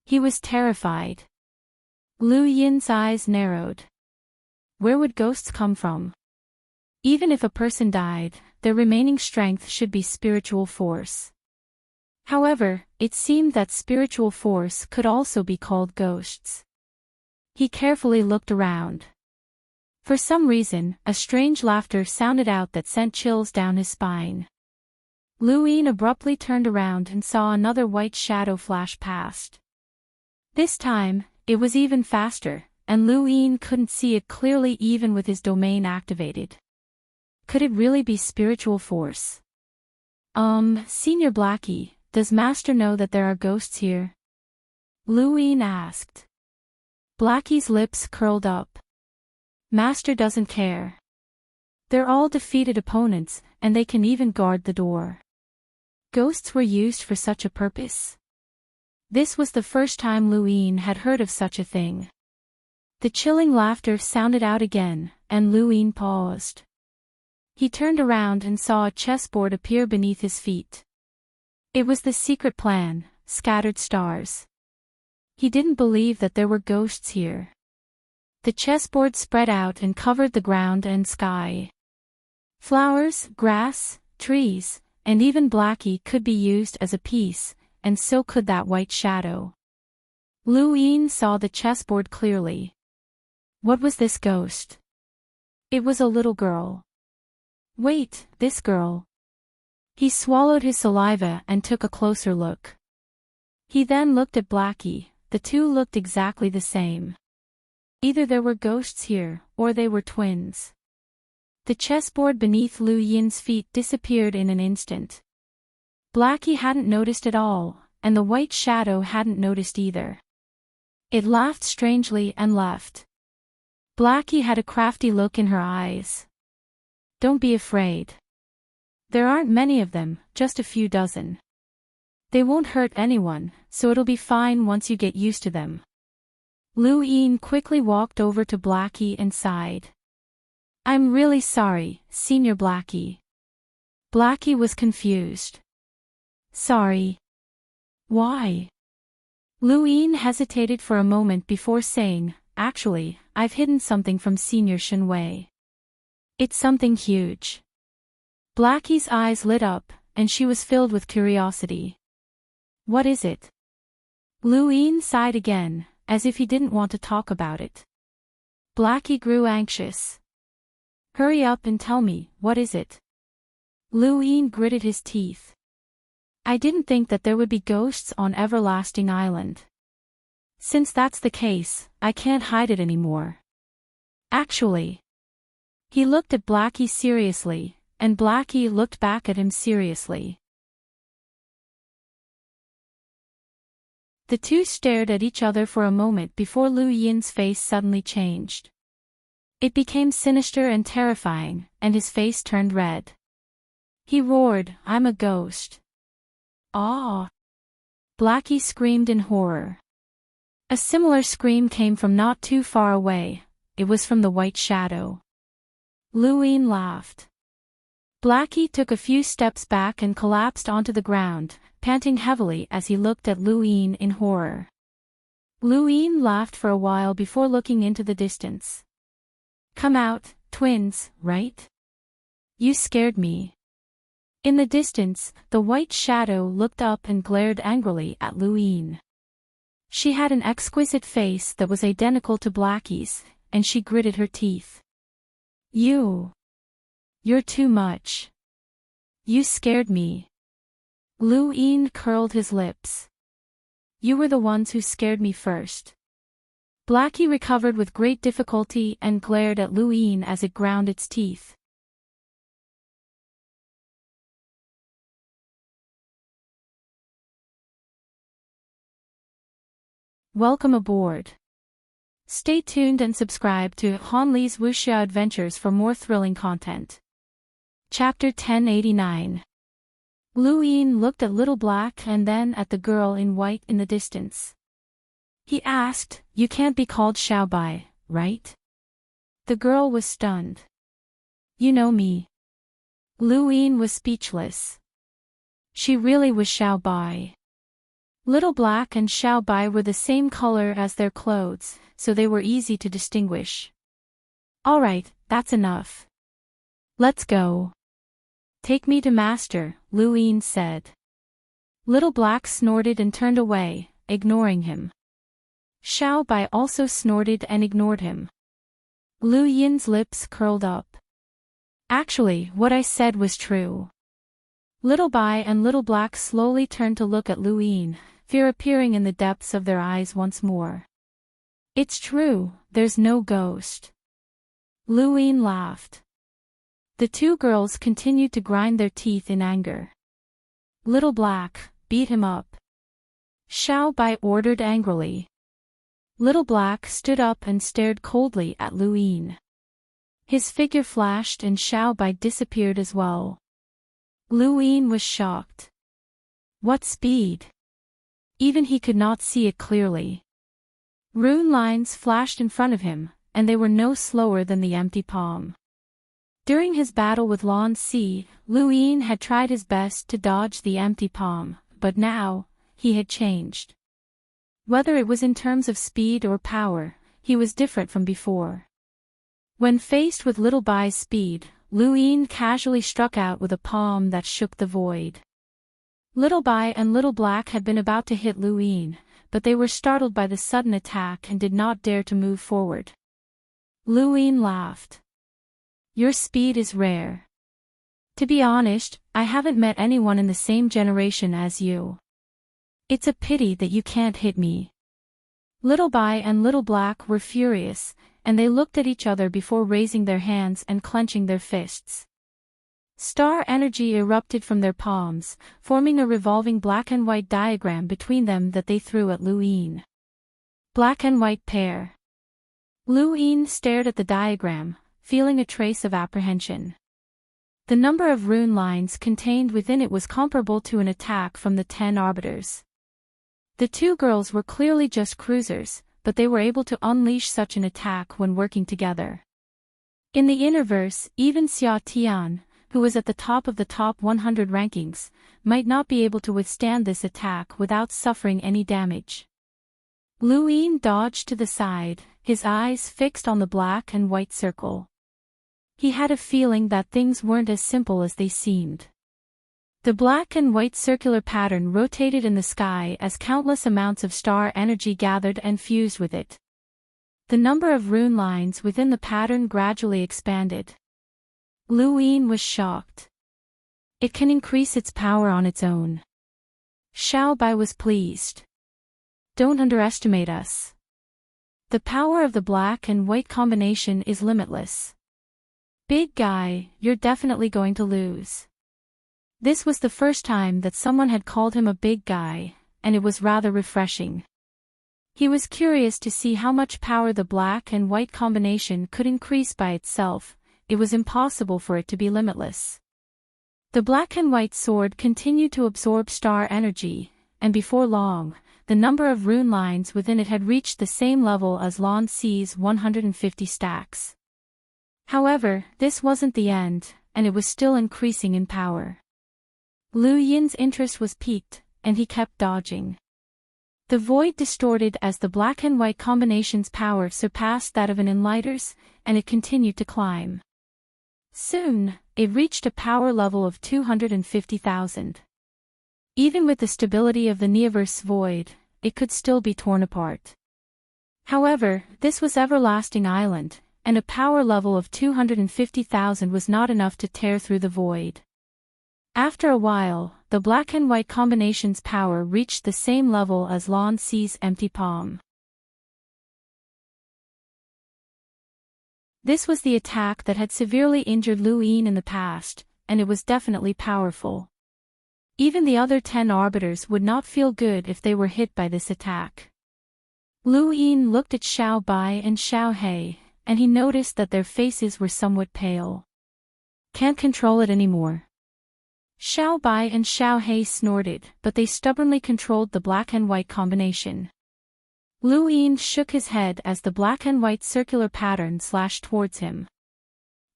He was terrified. Lu Yin's eyes narrowed. Where would ghosts come from? Even if a person died, their remaining strength should be spiritual force. However, it seemed that spiritual force could also be called ghosts. He carefully looked around. For some reason, a strange laughter sounded out that sent chills down his spine. Luwin abruptly turned around and saw another white shadow flash past. This time, it was even faster, and Luwin couldn't see it clearly even with his domain activated. Could it really be spiritual force? Senior Blackie, does Master know that there are ghosts here? Luwin asked. Blackie's lips curled up. Master doesn't care. They're all defeated opponents, and they can even guard the door. Ghosts were used for such a purpose. This was the first time Luwin had heard of such a thing. The chilling laughter sounded out again, and Luwin paused. He turned around and saw a chessboard appear beneath his feet. It was the secret plan, Scattered Stars. He didn't believe that there were ghosts here. The chessboard spread out and covered the ground and sky. Flowers, grass, trees, and even Blackie could be used as a piece, and so could that white shadow. Luwin saw the chessboard clearly. What was this ghost? It was a little girl. Wait, this girl. He swallowed his saliva and took a closer look. He then looked at Blackie. The two looked exactly the same. Either there were ghosts here, or they were twins. The chessboard beneath Lu Yin's feet disappeared in an instant. Blackie hadn't noticed at all, and the white shadow hadn't noticed either. It laughed strangely and left. Blackie had a crafty look in her eyes. Don't be afraid. There aren't many of them, just a few dozen. They won't hurt anyone, so it'll be fine once you get used to them. Luwin quickly walked over to Blackie and sighed. I'm really sorry, Senior Blackie. Blackie was confused. Sorry. Why? Luwin hesitated for a moment before saying, Actually, I've hidden something from Senior Shenwei. It's something huge. Blackie's eyes lit up, and she was filled with curiosity. What is it? Luwin sighed again, as if he didn't want to talk about it. Blackie grew anxious. Hurry up and tell me, what is it? Luwin gritted his teeth. I didn't think that there would be ghosts on Everlasting Island. Since that's the case, I can't hide it anymore. Actually. He looked at Blackie seriously, and Blackie looked back at him seriously. The two stared at each other for a moment before Lu Yin's face suddenly changed. It became sinister and terrifying, and his face turned red. He roared, I'm a ghost. Ah! Blackie screamed in horror. A similar scream came from not too far away. It was from the white shadow. Luwin laughed. Blackie took a few steps back and collapsed onto the ground, panting heavily as he looked at Luwin in horror. Luwin laughed for a while before looking into the distance. Come out, twins, right? You scared me. In the distance, the white shadow looked up and glared angrily at Luwin. She had an exquisite face that was identical to Blackie's, and she gritted her teeth. You're too much. You scared me. Luwin curled his lips. You were the ones who scared me first. Blackie recovered with great difficulty and glared at Luin as it ground its teeth. Welcome aboard. Stay tuned and subscribe to Han Li's Wuxia Adventures for more thrilling content. Chapter 1089. Luin looked at Little Black and then at the girl in white in the distance. He asked, "You can't be called Xiaobai, right?" The girl was stunned. "You know me." Luin was speechless. She really was Xiaobai. Little Black and Xiaobai were the same color as their clothes, so they were easy to distinguish. "All right, that's enough. Let's go." "Take me to Master," Luin said. Little Black snorted and turned away, ignoring him. Xiaobai also snorted and ignored him. Lu Yin's lips curled up. "Actually, what I said was true." Little Bai and Little Black slowly turned to look at Luin, fear appearing in the depths of their eyes once more. "It's true, there's no ghost." Luin laughed. The two girls continued to grind their teeth in anger. "Little Black, beat him up," Xiaobai ordered angrily. Little Black stood up and stared coldly at Luin. His figure flashed and Xiaobai disappeared as well. Luin was shocked. What speed! Even he could not see it clearly. Rune lines flashed in front of him, and they were no slower than the empty palm. During his battle with Lan Si, Luin had tried his best to dodge the empty palm, but now, he had changed. Whether it was in terms of speed or power, he was different from before. When faced with Little Bai's speed, Luin casually struck out with a palm that shook the void. Little Bai and Little Black had been about to hit Luin, but they were startled by the sudden attack and did not dare to move forward. Luin laughed. "Your speed is rare. To be honest, I haven't met anyone in the same generation as you. It's a pity that you can't hit me." Little Bai and Little Black were furious, and they looked at each other before raising their hands and clenching their fists. Star energy erupted from their palms, forming a revolving black and white diagram between them that they threw at Luin. Black and white pair. Luin stared at the diagram, feeling a trace of apprehension. The number of rune lines contained within it was comparable to an attack from the 10 arbiters. The two girls were clearly just cruisers, but they were able to unleash such an attack when working together. In the Innerverse, even Xia Tian, who was at the top of the top 100 rankings, might not be able to withstand this attack without suffering any damage. Luin dodged to the side, his eyes fixed on the black and white circle. He had a feeling that things weren't as simple as they seemed. The black and white circular pattern rotated in the sky as countless amounts of star energy gathered and fused with it. The number of rune lines within the pattern gradually expanded. Luin was shocked. It can increase its power on its own. Xiaobai was pleased. Don't underestimate us. The power of the black and white combination is limitless. Big guy, you're definitely going to lose. This was the first time that someone had called him a big guy, and it was rather refreshing. He was curious to see how much power the black and white combination could increase by itself. It was impossible for it to be limitless. The black and white sword continued to absorb star energy, and before long, the number of rune lines within it had reached the same level as Lan Si's 150 stacks. However, this wasn't the end, and it was still increasing in power. Lu Yin's interest was piqued, and he kept dodging. The void distorted as the black and white combination's power surpassed that of an enlighter's, and it continued to climb. Soon, it reached a power level of 250,000. Even with the stability of the Neoverse void, it could still be torn apart. However, this was Everlasting Island, and a power level of 250,000 was not enough to tear through the void. After a while, the black and white combination's power reached the same level as Lan Si's empty palm. This was the attack that had severely injured Lu Yin in the past, and it was definitely powerful. Even the other 10 arbiters would not feel good if they were hit by this attack. Lu Yin looked at Xiao Bai and Xiao He, and he noticed that their faces were somewhat pale. Can't control it anymore. Xiao Bai and Xiao He snorted, but they stubbornly controlled the black and white combination. Lu Yin shook his head as the black and white circular pattern slashed towards him.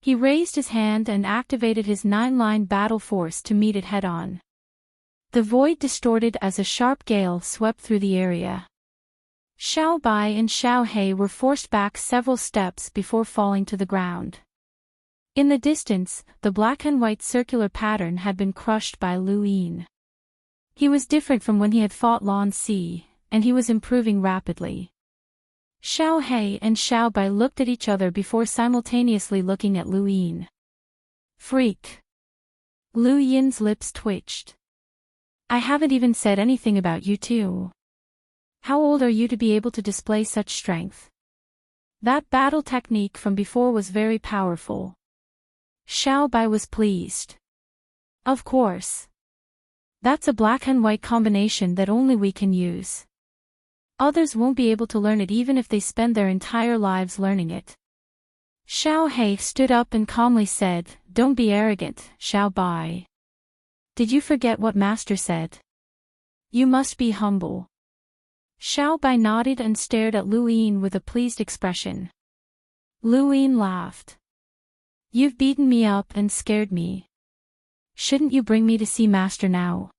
He raised his hand and activated his 9-line battle force to meet it head-on. The void distorted as a sharp gale swept through the area. Xiao Bai and Xiao He were forced back several steps before falling to the ground. In the distance, the black and white circular pattern had been crushed by Lu Yin. He was different from when he had fought Lan Si, and he was improving rapidly. Xiao He and Xiao Bai looked at each other before simultaneously looking at Lu Yin. Freak. Lu Yin's lips twitched. I haven't even said anything about you two. How old are you to be able to display such strength? That battle technique from before was very powerful. Xiao Bai was pleased. Of course. That's a black and white combination that only we can use. Others won't be able to learn it even if they spend their entire lives learning it. Xiao He stood up and calmly said, Don't be arrogant, Xiao Bai. Did you forget what Master said? You must be humble. Xiao Bai nodded and stared at Lu Yin with a pleased expression. Lu Yin laughed. You've beaten me up and scared me. Shouldn't you bring me to see Master now?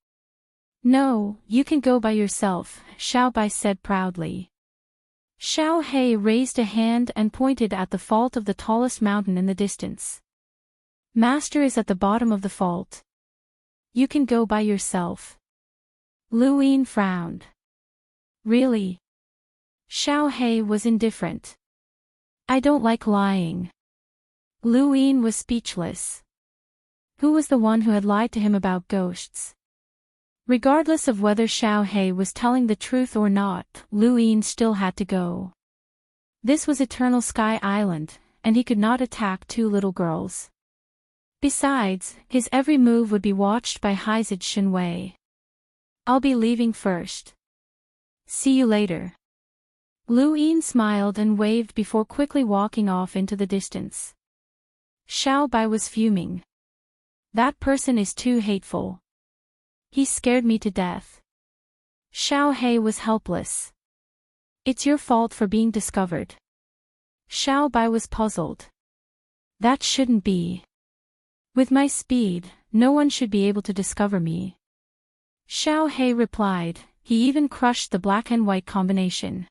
No, you can go by yourself, Xiao Bai said proudly. Xiao He raised a hand and pointed at the fault of the tallest mountain in the distance. Master is at the bottom of the fault. You can go by yourself. Lu Yin frowned. Really? Xiao He was indifferent. I don't like lying. Lu Yin was speechless. Who was the one who had lied to him about ghosts? Regardless of whether Xiao He was telling the truth or not, Lu Yin still had to go. This was Eternal Sky Island, and he could not attack 2 little girls. Besides, his every move would be watched by Heizid Shenwei. I'll be leaving first. See you later. Lu Yin smiled and waved before quickly walking off into the distance. Xiao Bai was fuming. That person is too hateful. He scared me to death. Xiao He was helpless. It's your fault for being discovered. Xiao Bai was puzzled. That shouldn't be. With my speed, no one should be able to discover me. Xiao He replied, he even crushed the black and white combination.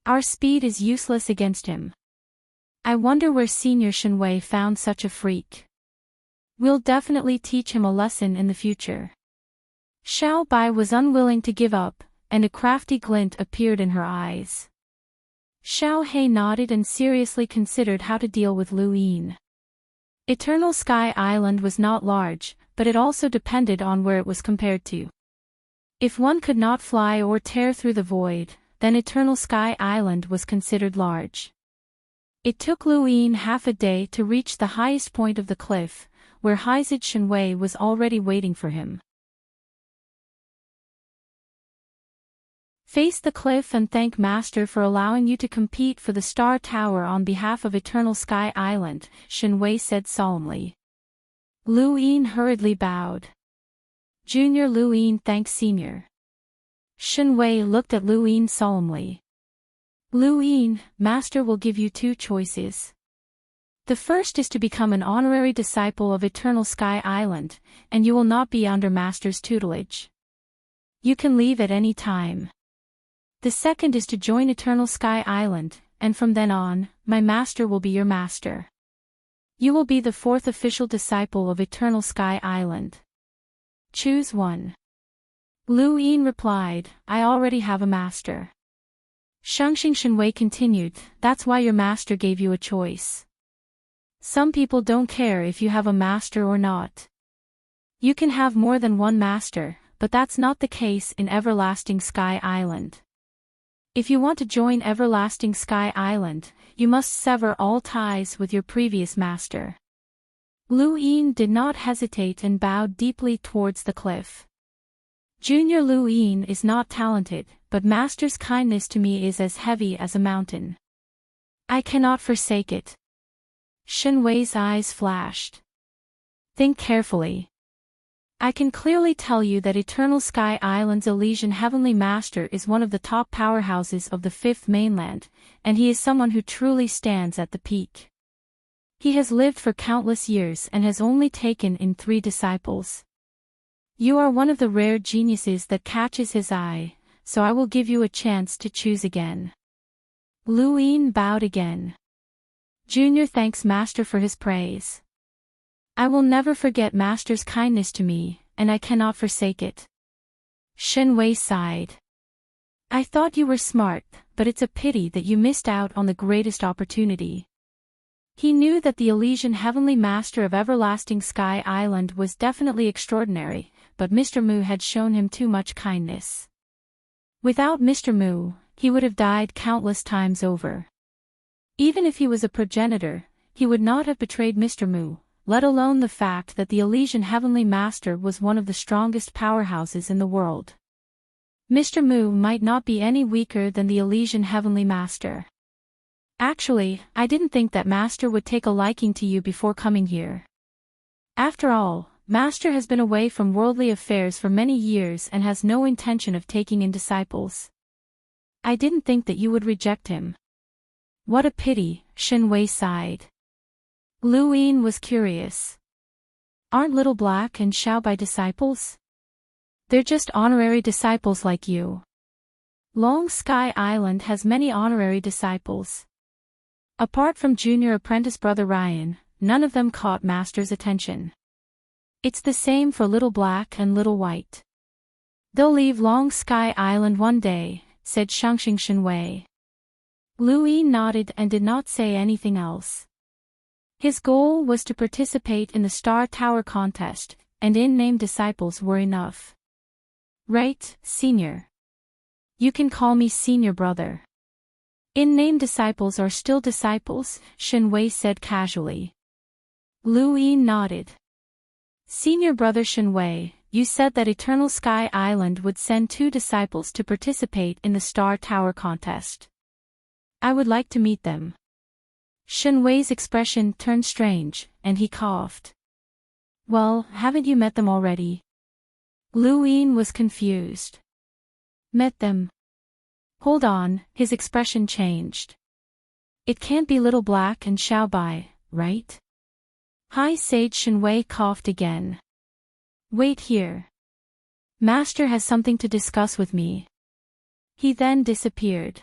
Our speed is useless against him. I wonder where Senior Shenwei found such a freak. We'll definitely teach him a lesson in the future. Xiao Bai was unwilling to give up, and a crafty glint appeared in her eyes. Xiao He nodded and seriously considered how to deal with Lu Yin. Eternal Sky Island was not large, but it also depended on where it was compared to. If one could not fly or tear through the void, then Eternal Sky Island was considered large. It took Lu Yin half a day to reach the highest point of the cliff, where Heizid Shenwei was already waiting for him. Face the cliff and thank Master for allowing you to compete for the Star Tower on behalf of Eternal Sky Island, Shenwei said solemnly. Lu Yin hurriedly bowed. Junior Lu Yin thanks Senior. Shenwei looked at Lu Yin solemnly. Lu Yin, Master will give you 2 choices. The first is to become an honorary disciple of Eternal Sky Island, and you will not be under Master's tutelage. You can leave at any time. The second is to join Eternal Sky Island, and from then on, my master will be your master. You will be the 4th official disciple of Eternal Sky Island. Choose one. Lu Yin replied, I already have a master. Shengxing Shenwei continued, that's why your master gave you a choice. Some people don't care if you have a master or not. You can have more than one master, but that's not the case in Everlasting Sky Island. If you want to join Everlasting Sky Island, you must sever all ties with your previous master. Lu Yin did not hesitate and bowed deeply towards the cliff. Junior Lu Yin is not talented, but master's kindness to me is as heavy as a mountain. I cannot forsake it. Shen Wei's eyes flashed. Think carefully. I can clearly tell you that Eternal Sky Island's Elysian Heavenly Master is one of the top powerhouses of the Fifth Mainland, and he is someone who truly stands at the peak. He has lived for countless years and has only taken in 3 disciples. You are one of the rare geniuses that catches his eye, so I will give you a chance to choose again. Lu Yin bowed again. Junior thanks Master for his praise. I will never forget Master's kindness to me, and I cannot forsake it. Shen Wei sighed. I thought you were smart, but it's a pity that you missed out on the greatest opportunity. He knew that the Elysian Heavenly Master of Everlasting Sky Island was definitely extraordinary, but Mr. Mu had shown him too much kindness. Without Mr. Mu, he would have died countless times over. Even if he was a progenitor, he would not have betrayed Mr. Mu, let alone the fact that the Elysian Heavenly Master was one of the strongest powerhouses in the world. Mr. Mu might not be any weaker than the Elysian Heavenly Master. Actually, I didn't think that Master would take a liking to you before coming here. After all, Master has been away from worldly affairs for many years and has no intention of taking in disciples. I didn't think that you would reject him. What a pity, Shen Wei sighed. Lu Yin was curious. Aren't Little Black and Xiaobai disciples? They're just honorary disciples like you. Long Sky Island has many honorary disciples. Apart from junior apprentice brother Ryan, none of them caught Master's attention. It's the same for Little Black and Little White. They'll leave Long Sky Island one day, said Shangxing Shen Wei. Lu Yin nodded and did not say anything else. His goal was to participate in the Star Tower contest, and in-name disciples were enough. Right, Senior. You can call me Senior Brother. In-name disciples are still disciples, Shen Wei said casually. Lu Yin nodded. Senior Brother Shen Wei, you said that Eternal Sky Island would send 2 disciples to participate in the Star Tower contest. I would like to meet them. Shen Wei's expression turned strange, and he coughed. Well, haven't you met them already? Lu Yin was confused. Met them? Hold on, his expression changed. It can't be Little Black and Xiaobai, right? High Sage Shen Wei coughed again. Wait here. Master has something to discuss with me. He then disappeared.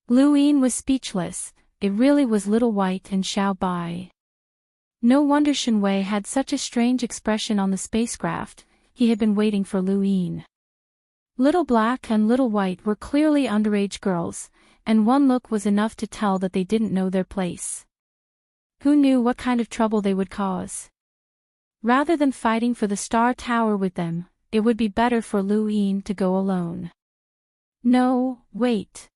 Lu Yin was speechless. It really was Little White and Xiaobai. No wonder Shen Wei had such a strange expression on the spacecraft. He had been waiting for Lu Yin. Little Black and Little White were clearly underage girls, and one look was enough to tell that they didn't know their place. Who knew what kind of trouble they would cause? Rather than fighting for the Star Tower with them, it would be better for Lu Yin to go alone. No, wait.